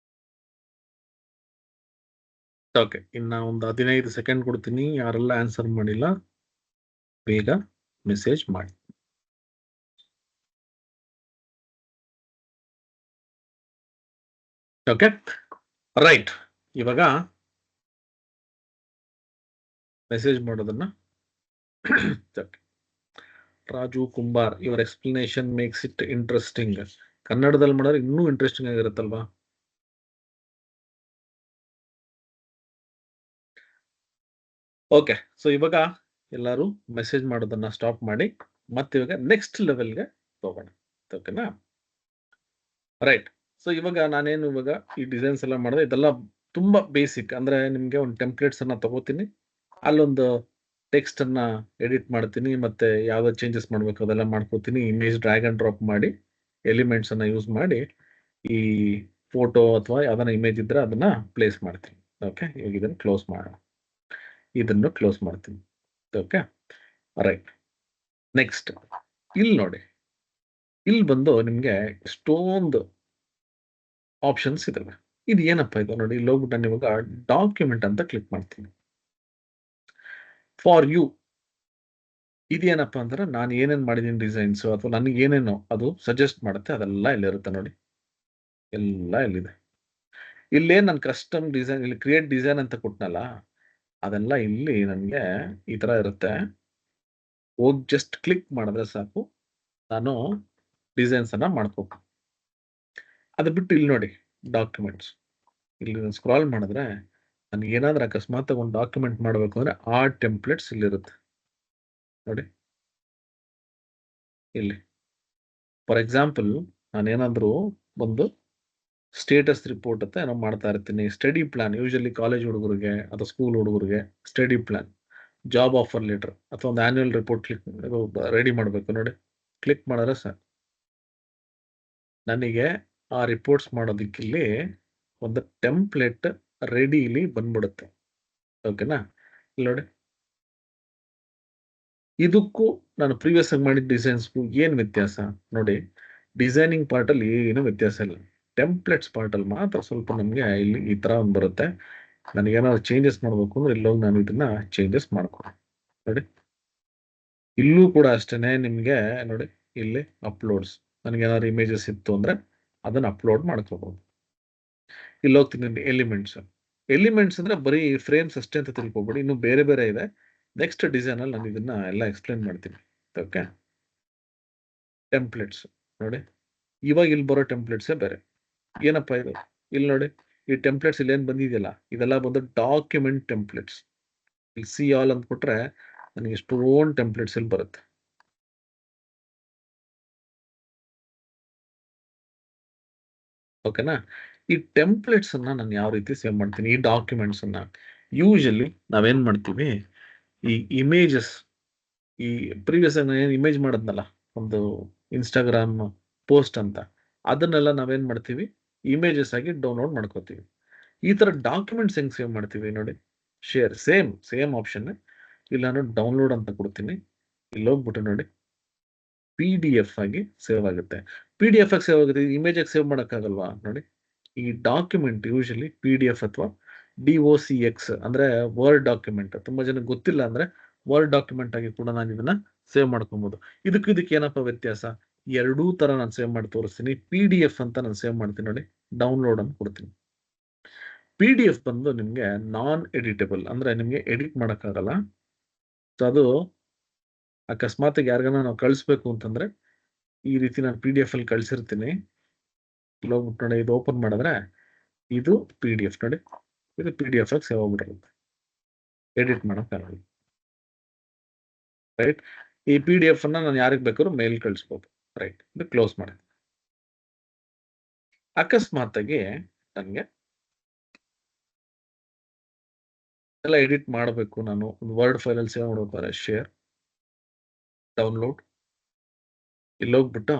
ಓಕೆ, ಇನ್ನ ಒಂದು 15 ಸೆಕೆಂಡ್ ಕೊಡ್ತೀನಿ. ಯಾರೆಲ್ಲ ಆನ್ಸರ್ ಮಾಡಿಲ್ಲ ಬೇಗ ಮೆಸೇಜ್ ಮಾಡಿ. Okay, right. ಇವಾಗ ಮೆಸೇಜ್ ಮಾಡೋದನ್ನ Raju Kumbar, your explanation makes it interesting. ಕನ್ನಡದಲ್ಲಿ ಮಾಡಿದ್ರೆ ಇನ್ನೂ ಇಂಟ್ರೆಸ್ಟಿಂಗ್ ಆಗಿರುತ್ತಲ್ವಾ? ಓಕೆ, ಸೊ ಇವಾಗ ಎಲ್ಲರೂ ಮೆಸೇಜ್ ಮಾಡೋದನ್ನ ಸ್ಟಾಪ್ ಮಾಡಿ ಮತ್ತೆ ಇವಾಗ ನೆಕ್ಸ್ಟ್ ಲೆವೆಲ್ಗೆ ಹೋಗೋಣ. ಓಕೆನಾ? ರೈಟ್. ಸೊ ಇವಾಗ ನಾನೇನು ಇವಾಗ ಈ ಡಿಸೈನ್ಸ್ ಎಲ್ಲ ಮಾಡಿದೆ, ಇದೆಲ್ಲ ತುಂಬಾ ಬೇಸಿಕ್. ಅಂದ್ರೆ ನಿಮ್ಗೆ ಒಂದು ಟೆಂಪ್ಲೇಟ್ಸ್ ಅನ್ನ ತಗೋತೀನಿ, ಅಲ್ಲೊಂದು ಟೆಕ್ಸ್ಟ್ ಅನ್ನ ಎಡಿಟ್ ಮಾಡ್ತೀನಿ, ಮತ್ತೆ ಯಾವ್ದು ಚೇಂಜಸ್ ಮಾಡ್ಬೇಕು ಅದೆಲ್ಲ ಮಾಡ್ಕೋತೀನಿ. ಇಮೇಜ್ ಡ್ರ್ಯಾಗ್ ಅಂಡ್ ಡ್ರಾಪ್ ಮಾಡಿ ಎಲಿಮೆಂಟ್ಸ್ ಅನ್ನ ಯೂಸ್ ಮಾಡಿ ಈ ಫೋಟೋ ಅಥವಾ ಯಾವ್ದಾನ ಇಮೇಜ್ ಇದ್ರೆ ಅದನ್ನ ಪ್ಲೇಸ್ ಮಾಡ್ತೀನಿ. ಓಕೆ, ಇವಾಗ ಇದನ್ನು ಕ್ಲೋಸ್ ಮಾಡೋಣ. ಇದನ್ನು ಕ್ಲೋಸ್ ಮಾಡ್ತೀನಿ. Okay, right. ನೆಕ್ಸ್ಟ್ ಇಲ್ಲಿ ನೋಡಿ, ಇಲ್ಲಿ ಬಂದು ನಿಮ್ಗೆ ಎಷ್ಟೊಂದು ಆಪ್ಷನ್ಸ್ ಇದಾವೆ. ಇದು ಏನಪ್ಪಾ ಇದು ನೋಡಿ, ಇಲ್ಲಿ ಹೋಗ್ಬಿಟ್ಟು ನಾನು ಇವಾಗ ಡಾಕ್ಯುಮೆಂಟ್ ಅಂತ ಕ್ಲಿಕ್ ಮಾಡ್ತೀನಿ. ಫಾರ್ ಯು ಇದೇನಪ್ಪ ಅಂದ್ರೆ ನಾನು ಏನೇನ್ ಮಾಡಿದೀನಿ ಡಿಸೈನ್ಸ್ ಅಥವಾ ನನಗೆ ಏನೇನೋ ಅದು ಸಜೆಸ್ಟ್ ಮಾಡುತ್ತೆ, ಅದೆಲ್ಲ ಇಲ್ಲಿರುತ್ತೆ ನೋಡಿ. ಎಲ್ಲ ಇಲ್ಲಿದೆ. ಇಲ್ಲೇನ್ ನಾನು ಕಸ್ಟಮ್ ಡಿಸೈನ್, ಇಲ್ಲಿ ಕ್ರಿಯೇಟ್ ಡಿಸೈನ್ ಅಂತ ಕೊಟ್ನಲ್ಲ, ಅದೆಲ್ಲ ಇಲ್ಲಿ ನನಗೆ ಈ ತರ ಇರುತ್ತೆ. ಹೋಗಿ ಜಸ್ಟ್ ಕ್ಲಿಕ್ ಮಾಡಿದ್ರೆ ಸಾಕು, ನಾನು ಡಿಸೈನ್ಸ್ ಅನ್ನ ಮಾಡ್ಕೋಬೇಕು. ಅದು ಬಿಟ್ಟು ಇಲ್ಲಿ ನೋಡಿ ಡಾಕ್ಯುಮೆಂಟ್ಸ್, ಇಲ್ಲಿ ಸ್ಕ್ರಾಲ್ ಮಾಡಿದ್ರೆ ನನಗೆ ಏನಾದ್ರೂ ಅಕಸ್ಮಾತ್ ಒಂದು ಡಾಕ್ಯುಮೆಂಟ್ ಮಾಡಬೇಕು ಅಂದ್ರೆ ಆ ಟೆಂಪ್ಲೇಟ್ಸ್ ಇಲ್ಲಿರುತ್ತೆ ನೋಡಿ. ಇಲ್ಲಿ ಫಾರ್ ಎಕ್ಸಾಂಪಲ್ ನಾನೇನಾದ್ರೂ ಒಂದು ಸ್ಟೇಟಸ್ ರಿಪೋರ್ಟ್ ಅಂತ ಏನೋ ಮಾಡ್ತಾ ಇರ್ತೀನಿ. ಸ್ಟಡಿ ಪ್ಲಾನ್, ಯೂಶಲಿ ಕಾಲೇಜ್ ಹುಡುಗರಿಗೆ ಅಥವಾ ಸ್ಕೂಲ್ ಹುಡುಗರಿಗೆ study plan, job offer letter ಅಥವಾ ಒಂದು ಆನ್ಯುವಲ್ ರಿಪೋರ್ಟ್ ರೆಡಿ ಮಾಡಬೇಕು ನೋಡಿ. ಕ್ಲಿಕ್ ಮಾಡಿದ್ರೆ ಸರ್ ನನಗೆ ಆ ರಿಪೋರ್ಟ್ಸ್ ಮಾಡೋದಕ್ಕಿಲ್ಲಿ ಒಂದು ಟೆಂಪ್ಲೇಟ್ ರೆಡಿಲಿ ಬಂದ್ಬಿಡುತ್ತೆ. ಓಕೆನಾ? ಇಲ್ಲಿ ನೋಡಿ, ಇದಕ್ಕೂ ನಾನು ಪ್ರೀವಿಯಸ್ ಆಗಿ ಮಾಡಿದ ಡಿಸೈನ್ಸ್ಗೂ ಏನು ವ್ಯತ್ಯಾಸ ನೋಡಿ. ಡಿಸೈನಿಂಗ್ ಪಾರ್ಟ್ ಅಲ್ಲಿ ಏನು ವ್ಯತ್ಯಾಸ ಇಲ್ಲ, ಟೆಂಪ್ಲೇಟ್ಸ್ ಪಾರ್ಟ್ ಅಲ್ಲಿ ಮಾತ್ರ ಸ್ವಲ್ಪ ನಮಗೆ ಇಲ್ಲಿ ಈ ತರ ಒಂದು ಬರುತ್ತೆ. ನನಗೇನಾದ್ರು ಚೇಂಜಸ್ ಮಾಡಬೇಕು ಅಂದ್ರೆ ಇಲ್ಲೋಗಿ ನಾನು ಇದನ್ನ ಚೇಂಜಸ್ ಮಾಡ್ಕೊಂಡು ನೋಡಿ. ಇಲ್ಲೂ ಕೂಡ ಅಷ್ಟೇನೆ ನಿಮ್ಗೆ ನೋಡಿ, ಇಲ್ಲಿ ಅಪ್ಲೋಡ್ಸ್, ನನಗೇನಾದ್ರು ಇಮೇಜಸ್ ಇತ್ತು ಅಂದ್ರೆ ಅದನ್ನ ಅಪ್ಲೋಡ್ ಮಾಡ್ಕೋಬಹುದು. ಇಲ್ಲಿ ಹೋಗ್ತೀನಿ ಎಲಿಮೆಂಟ್ಸ್. ಎಲಿಮೆಂಟ್ಸ್ ಅಂದ್ರೆ ಬರೀ ಫ್ರೇಮ್ಸ್ ಅಷ್ಟೇ ಅಂತ ತಿಳ್ಕೊಬೇಡಿ, ಇನ್ನು ಬೇರೆ ಬೇರೆ ಇದೆ. ನೆಕ್ಸ್ಟ್ ಡಿಸೈನ್ ಅಲ್ಲಿ ನಾನು ಇದನ್ನ ಎಲ್ಲ ಎಕ್ಸ್ಪ್ಲೇನ್ ಮಾಡ್ತೀನಿ. ಓಕೆ, ಟೆಂಪ್ಲೇಟ್ಸ್ ನೋಡಿ, ಇವಾಗ ಇಲ್ಲಿ ಬರೋ ಟೆಂಪ್ಲೇಟ್ಸೇ ಬೇರೆ. ಏನಪ್ಪಾ ಇದು? ಇಲ್ಲಿ ನೋಡಿ, ಈ ಟೆಂಪ್ಲೇಟ್ಸ್ ಇಲ್ಲಿ ಏನ್ ಬಂದಿದೆಯಲ್ಲ, ಇದೆಲ್ಲ ಬಂದು ಡಾಕ್ಯುಮೆಂಟ್ ಟೆಂಪ್ಲೇಟ್ಸ್. ಇಲ್ಲಿ ಸಿ ಆಲ್ ಅಂತ ಕೊಟ್ರೆ ನನಗೆ ಎಷ್ಟೊಂದು ಟೆಂಪ್ಲೇಟ್ಸ್ ಇಲ್ಲಿ ಬರುತ್ತೆ. ಓಕೆನಾ? ಈ ಟೆಂಪ್ಲೇಟ್ಸ್ ಅನ್ನ ನಾನು ಯಾವ ರೀತಿ ಸೇವ್ ಮಾಡ್ತೀನಿ, ಈ ಡಾಕ್ಯುಮೆಂಟ್ಸ್ ಅನ್ನ ಯೂಶಲಿ ನಾವೇನ್ ಮಾಡ್ತೀವಿ, ಈ ಇಮೇಜಸ್, ಈ ಪ್ರೀವಿಯಸ್ ಆಗಿ ನಾನು ಇಮೇಜ್ ಮಾಡದ್ನಲ್ಲ ಒಂದು ಇನ್ಸ್ಟಾಗ್ರಾಮ್ ಪೋಸ್ಟ್ ಅಂತ, ಅದನ್ನೆಲ್ಲ ನಾವೇನ್ ಮಾಡ್ತೀವಿ, ಇಮೇಜಸ್ ಆಗಿ ಡೌನ್ಲೋಡ್ ಮಾಡ್ಕೋತೀವಿ. ಈ ತರ ಡಾಕ್ಯುಮೆಂಟ್ಸ್ ಹೆಂಗ್ ಸೇವ್ ಮಾಡ್ತೀವಿ ನೋಡಿ, ಶೇರ್, ಸೇಮ್ ಆಪ್ಷನ್. ಇಲ್ಲಿ ನಾನು ಡೌನ್ಲೋಡ್ ಅಂತ ಕೊಡ್ತೀನಿ. ಇಲ್ಲಿ ಹೋಗ್ಬಿಟ್ಟು ನೋಡಿ, ಪಿ ಡಿ ಎಫ್ ಆಗಿ ಸೇವ್ ಆಗುತ್ತೆ. ಪಿ ಡಿ ಎಫ್ ಆಗಿ ಸೇವ್ ಆಗುತ್ತೆ, ಇಮೇಜ್ ಆಗಿ ಸೇವ್ ಮಾಡೋಕ್ಕಾಗಲ್ವಾ ನೋಡಿ. ಈ document usually P D F ಅಥವಾ ಡಿ ಒ ಸಿ ಎಕ್ಸ್ ಅಂದ್ರೆ ವರ್ಡ್ ಡಾಕ್ಯುಮೆಂಟ್. ತುಂಬಾ ಜನಕ್ಕೆ ಗೊತ್ತಿಲ್ಲ ಅಂದ್ರೆ ವರ್ಡ್ ಡಾಕ್ಯುಮೆಂಟ್ ಆಗಿ ಕೂಡ ನಾನು ಇದನ್ನ ಸೇವ್ ಮಾಡ್ಕೊಬಹುದು. ಇದಕ್ಕೆ ಏನಪ್ಪ ವ್ಯತ್ಯಾಸ? ಎರಡೂ ತರ ನಾನು ಸೇವ್ ಮಾಡಿ ತೋರಿಸ್ತೀನಿ. PDF ಅಂತ ನಾನು ಸೇವ್ ಮಾಡ್ತೀನಿ ನೋಡಿ, ಡೌನ್ಲೋಡ್ ಅಂತ ಕೊಡ್ತೀನಿ. PDF ಬಂದು ನಿಮ್ಗೆ ನಾನ್ ಎಡಿಟಬಲ್, ಅಂದ್ರೆ ನಿಮ್ಗೆ ಎಡಿಟ್ ಮಾಡಕ್ಕಾಗಲ್ಲ. ಸೊ ಅದು ಅಕಸ್ಮಾತ್ ಯಾರಿಗಾನ ನಾವು ಕಳಿಸ್ಬೇಕು ಅಂತಂದ್ರೆ ಈ ರೀತಿ ನಾನು PDF ಅಲ್ಲಿ ಕಳಿಸಿರ್ತೀನಿ. ಹೋಗ್ಬಿಟ್ಟು ನೋಡಿ, ಇದು ಓಪನ್ ಮಾಡಿದ್ರೆ ಇದು PDF ನೋಡಿ, ಇದು PDF ಆಗಿ ಸೇವ್ ಆಗ್ಬಿಟ್ಟಿರುತ್ತೆ. ಎಡಿಟ್ ಮಾಡಕ್ಕಾಗಲ್ಲ, ರೈಟ್? ಈ PDF ಅನ್ನ ನಾನು ಯಾರಿಗೆ ಬೇಕಾದ್ರೂ ಮೇಲ್ ಕಳಿಸ್ಬೋದು, ರೈಟ್? ಇದು ಕ್ಲೋಸ್ ಮಾಡಿ. ಅಕಸ್ಮಾತ್ ಆಗಿ ನನಗೆ ಎಲ್ಲ ಎಡಿಟ್ ಮಾಡಬೇಕು, ನಾನು ಒಂದು ವರ್ಡ್ ಫೈಲ್ ಅಲ್ಲಿ ಸೇವ್ ಮಾಡ್ಬೇಕಾದ್ರೆ ಶೇರ್, ಡೌನ್ಲೋಡ್, ಇಲ್ಲಿ ಹೋಗ್ಬಿಟ್ಟು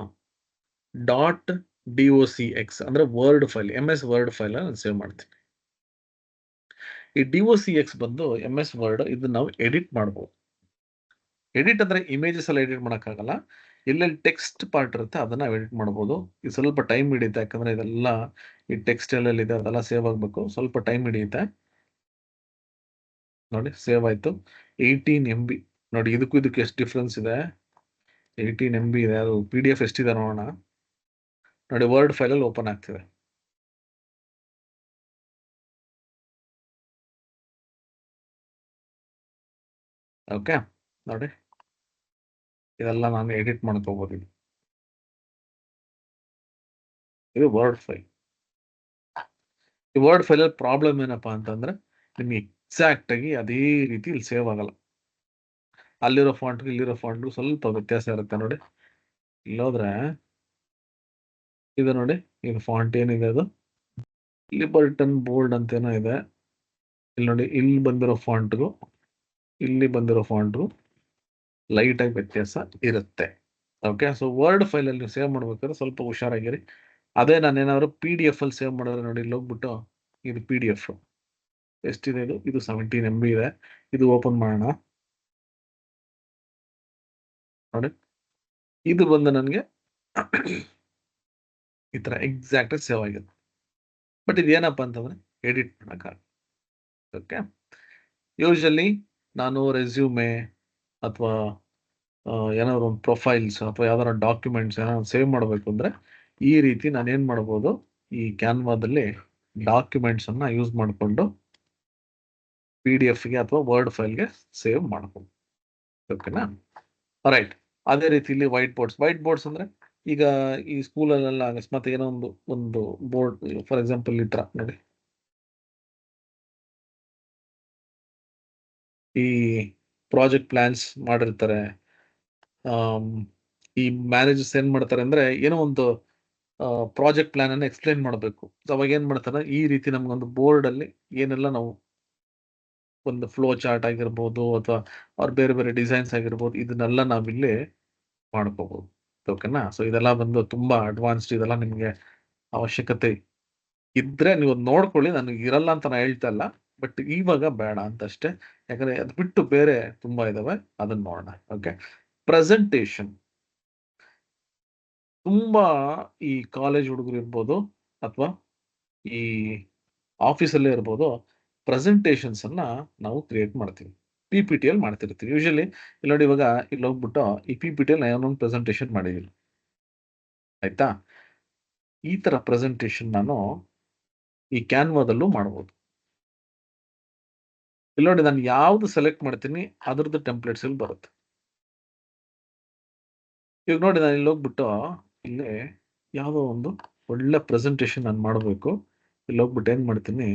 .docx ಅಂದ್ರೆ word file, MS word file ನಾನು ಸೇವ್ ಮಾಡ್ತೀನಿ. ಈ docx ಬಂದು MS ವರ್ಡ್, ಇದನ್ನ ನಾವು ಎಡಿಟ್ ಮಾಡಬಹುದು. ಎಡಿಟ್ ಅಂದ್ರೆ ಇಮೇಜಸ್ ಎಲ್ಲ ಎಡಿಟ್ ಮಾಡೋಕ್ಕಾಗಲ್ಲ. ಎಲ್ಲೆಲ್ಲಿ ಟೆಕ್ಸ್ಟ್ ಪಾರ್ಟ್ ಇರುತ್ತೆ ಅದನ್ನ ನಾವು ಎಡಿಟ್ ಮಾಡಬಹುದು. ಇದು ಸ್ವಲ್ಪ ಟೈಮ್ ಹಿಡಿಯುತ್ತೆ, ಯಾಕಂದ್ರೆ ಇದೆಲ್ಲ ಈ ಟೆಕ್ಸ್ಟ್ ಎಲ್ಲೆಲ್ಲಿದೆ ಅದೆಲ್ಲ ಸೇವ್ ಆಗಬೇಕು, ಸ್ವಲ್ಪ ಟೈಮ್ ಹಿಡಿಯುತ್ತೆ. ನೋಡಿ ಸೇವ್ ಆಯ್ತು. 18 MB ನೋಡಿ, ಇದಕ್ಕೂ ಎಷ್ಟು ಡಿಫ್ರೆನ್ಸ್ ಇದೆ? 18 MB ಇದೆ. ಅದು PDF ಎಷ್ಟಿದೆ ನೋಡೋಣ. ನೋಡಿ, ವರ್ಡ್ ಫೈಲ್ ಅಲ್ಲಿ ಓಪನ್ ಆಗ್ತಿದೆ. ಓಕೆ, ನೋಡಿ ಇದೆಲ್ಲ ನಾನು ಎಡಿಟ್ ಮಾಡ್ಕೋಬಹುದು. ಇದು ವರ್ಡ್ ಫೈಲ್. ಈ ವರ್ಡ್ ಫೈಲ್ ಅಲ್ಲಿ ಪ್ರಾಬ್ಲಮ್ ಏನಪ್ಪಾ ಅಂತಂದ್ರೆ ನಿಮ್ಗೆ ಎಕ್ಸಾಕ್ಟ್ ಆಗಿ ಅದೇ ರೀತಿ ಇಲ್ಲಿ ಸೇವ್ ಆಗಲ್ಲ. ಅಲ್ಲಿರೋ ಫಾಂಟ್ಗೂ ಇಲ್ಲಿರೋ ಫಾಂಟ್ಗೂ ಸ್ವಲ್ಪ ವ್ಯತ್ಯಾಸ ಇರುತ್ತೆ ನೋಡಿ. ಇಲ್ಲೋದ್ರೆ ಇದು ನೋಡಿ, ಇದು ಫಾಂಟ್ ಏನಿದೆ ಅದು ಲಿಬರ್ಟನ್ ಬೋಲ್ಡ್ ಅಂತೇನೋ ಇದೆ. ಇಲ್ಲಿ ನೋಡಿ, ಇಲ್ಲಿ ಬಂದಿರೋ ಫಾಂಟ್ಗೂ ಇಲ್ಲಿ ಬಂದಿರೋ ಫಾಂಟ್ಗೂ ಲೈಟ್ ಆಗಿ ವ್ಯತ್ಯಾಸ ಇರುತ್ತೆ. ಓಕೆ, ಸೊ ವರ್ಡ್ ಫೈಲ್ ಅಲ್ಲಿ ಸೇವ್ ಮಾಡ್ಬೇಕಾದ್ರೆ ಸ್ವಲ್ಪ ಹುಷಾರಾಗಿರಿ. ಅದೇ ನಾನೇನಾದ್ರು PDF ಅಲ್ಲಿ ಸೇವ್ ಮಾಡಿದ್ರೆ ನೋಡಿ, ಇಲ್ಲಿ ಹೋಗ್ಬಿಟ್ಟು ಇದು PDF ಎಷ್ಟಿದೆ? ಇದು 17 MB ಇದೆ. ಇದು ಓಪನ್ ಮಾಡೋಣ ನೋಡಿ, ಇದು ಬಂದು ನನಗೆ ಈ ತರ ಎಕ್ಸಾಕ್ಟ್ ಆಗಿ ಸೇವ್ ಆಗಿದೆ. ಬಟ್ ಇದು ಏನಪ್ಪಾ ಅಂತಂದ್ರೆ ಎಡಿಟ್ ಮಾಡಕ್ಕಾಗಲ್ಲ. ಓಕೆ, ಯೂಶಲಿ ನಾನು ರೆಸ್ಯೂಮೆ ಅಥವಾ ಏನಾದ್ರು ಒಂದು ಪ್ರೊಫೈಲ್ಸ್ ಅಥವಾ ಯಾವ್ದಾರ ಡಾಕ್ಯುಮೆಂಟ್ಸ್ ಏನಾದ್ರು ಸೇವ್ ಮಾಡಬೇಕು ಅಂದ್ರೆ ಈ ರೀತಿ ನಾನು ಏನ್ ಮಾಡಬಹುದು, ಈ ಕ್ಯಾನ್ವಾದಲ್ಲಿ ಡಾಕ್ಯುಮೆಂಟ್ಸ್ ಅನ್ನ ಯೂಸ್ ಮಾಡಿಕೊಂಡು PDF ಗೆ ಅಥವಾ ವರ್ಡ್ ಫೈಲ್ಗೆ ಸೇವ್ ಮಾಡಬಹುದು. ಓಕೆನಾ? ರೈಟ್. ಅದೇ ರೀತಿ ಇಲ್ಲಿ ವೈಟ್ ಬೋರ್ಡ್ಸ್ ಅಂದ್ರೆ ಈಗ ಈ ಸ್ಕೂಲಲ್ಲೆಲ್ಲ ಅಕಸ್ಮಾತ್ ಏನೋ ಒಂದು ಬೋರ್ಡ್, ಫಾರ್ ಎಕ್ಸಾಂಪಲ್ ಈ ತರ ನೋಡಿ, ಈ ಪ್ರಾಜೆಕ್ಟ್ ಪ್ಲಾನ್ಸ್ ಮಾಡಿರ್ತಾರೆ. ಈ ಮ್ಯಾನೇಜರ್ಸ್ ಏನ್ ಮಾಡ್ತಾರೆ ಅಂದ್ರೆ ಏನೋ ಒಂದು ಪ್ರಾಜೆಕ್ಟ್ ಪ್ಲಾನ್ ಅನ್ನು ಎಕ್ಸ್ಪ್ಲೈನ್ ಮಾಡಬೇಕು. ಅವಾಗ ಏನ್ ಮಾಡ್ತಾರೆ, ಈ ರೀತಿ ನಮ್ಗೊಂದು ಬೋರ್ಡ್ ಅಲ್ಲಿ ಏನೆಲ್ಲ ನಾವು ಒಂದು ಫ್ಲೋ ಚಾರ್ಟ್ ಆಗಿರ್ಬೋದು ಅಥವಾ ಅವ್ರ ಬೇರೆ ಬೇರೆ ಡಿಸೈನ್ಸ್ ಆಗಿರ್ಬೋದು, ಇದನ್ನೆಲ್ಲ ನಾವಿಲ್ಲಿ ಮಾಡ್ಕೋಬಹುದು. ಓಕೆನಾ? ಸೊ ಇದೆಲ್ಲ ಬಂದು ತುಂಬಾ ಅಡ್ವಾನ್ಸ್ಡ್. ಇದೆಲ್ಲ ನಿಮ್ಗೆ ಅವಶ್ಯಕತೆ ಇದ್ರೆ ನೀವು ನೋಡ್ಕೊಳ್ಳಿ, ನನಗೆ ಇರಲ್ಲ ಅಂತ ನಾನು ಹೇಳ್ತಾ ಇಲ್ಲ, ಬಟ್ ಇವಾಗ ಬೇಡ ಅಂತ ಅಷ್ಟೇ. ಯಾಕಂದ್ರೆ ಅದು ಬಿಟ್ಟು ಬೇರೆ ತುಂಬಾ ಇದಾವೆ, ಅದನ್ನ ನೋಡೋಣ. ಓಕೆ, ಪ್ರೆಸೆಂಟೇಶನ್ ತುಂಬಾ ಈ ಕಾಲೇಜ್ ಹುಡುಗರು ಇರ್ಬೋದು ಅಥವಾ ಈ ಆಫೀಸಲ್ಲೇ ಇರ್ಬೋದು, ಪ್ರೆಸೆಂಟೇಶನ್ಸ್ ಅನ್ನ ನಾವು ಕ್ರಿಯೇಟ್ ಮಾಡ್ತೀವಿ. PPT ಅಲ್ಲಿ ಮಾಡ್ತಿರ್ತೀವಿ ಯೂಶಲಿ. ಇಲ್ಲಿ ನೋಡಿ, ಇವಾಗ ಇಲ್ಲಿ ಹೋಗ್ಬಿಟ್ಟು ಈ PPT ಅಲ್ಲಿ ನಾನೊಂದು ಪ್ರೆಸೆಂಟೇಶನ್ ಮಾಡಿದ್ದೀನಿ, ಆಯ್ತಾ? ಈ ತರ ಪ್ರೆಸೆಂಟೇಶನ್ ನಾನು ಈ ಕ್ಯಾನ್ವಾದಲ್ಲೂ ಮಾಡಬಹುದು. ಇಲ್ಲಿ ನೋಡಿ, ನಾನು ಯಾವ್ದು ಸೆಲೆಕ್ಟ್ ಮಾಡ್ತೀನಿ ಅದ್ರದ್ದು ಟೆಂಪ್ಲೇಟ್ಸ್ ಇಲ್ಲಿ ಬರುತ್ತೆ. ಈಗ ನೋಡಿ, ನಾನು ಇಲ್ಲಿ ಹೋಗ್ಬಿಟ್ಟು ಇಲ್ಲಿ ಯಾವುದೋ ಒಂದು ಒಳ್ಳೆ ಪ್ರೆಸೆಂಟೇಶನ್ ನಾನು ಮಾಡಬೇಕು. ಇಲ್ಲಿ ಹೋಗ್ಬಿಟ್ಟು ಏನ್ ಮಾಡ್ತೀನಿ,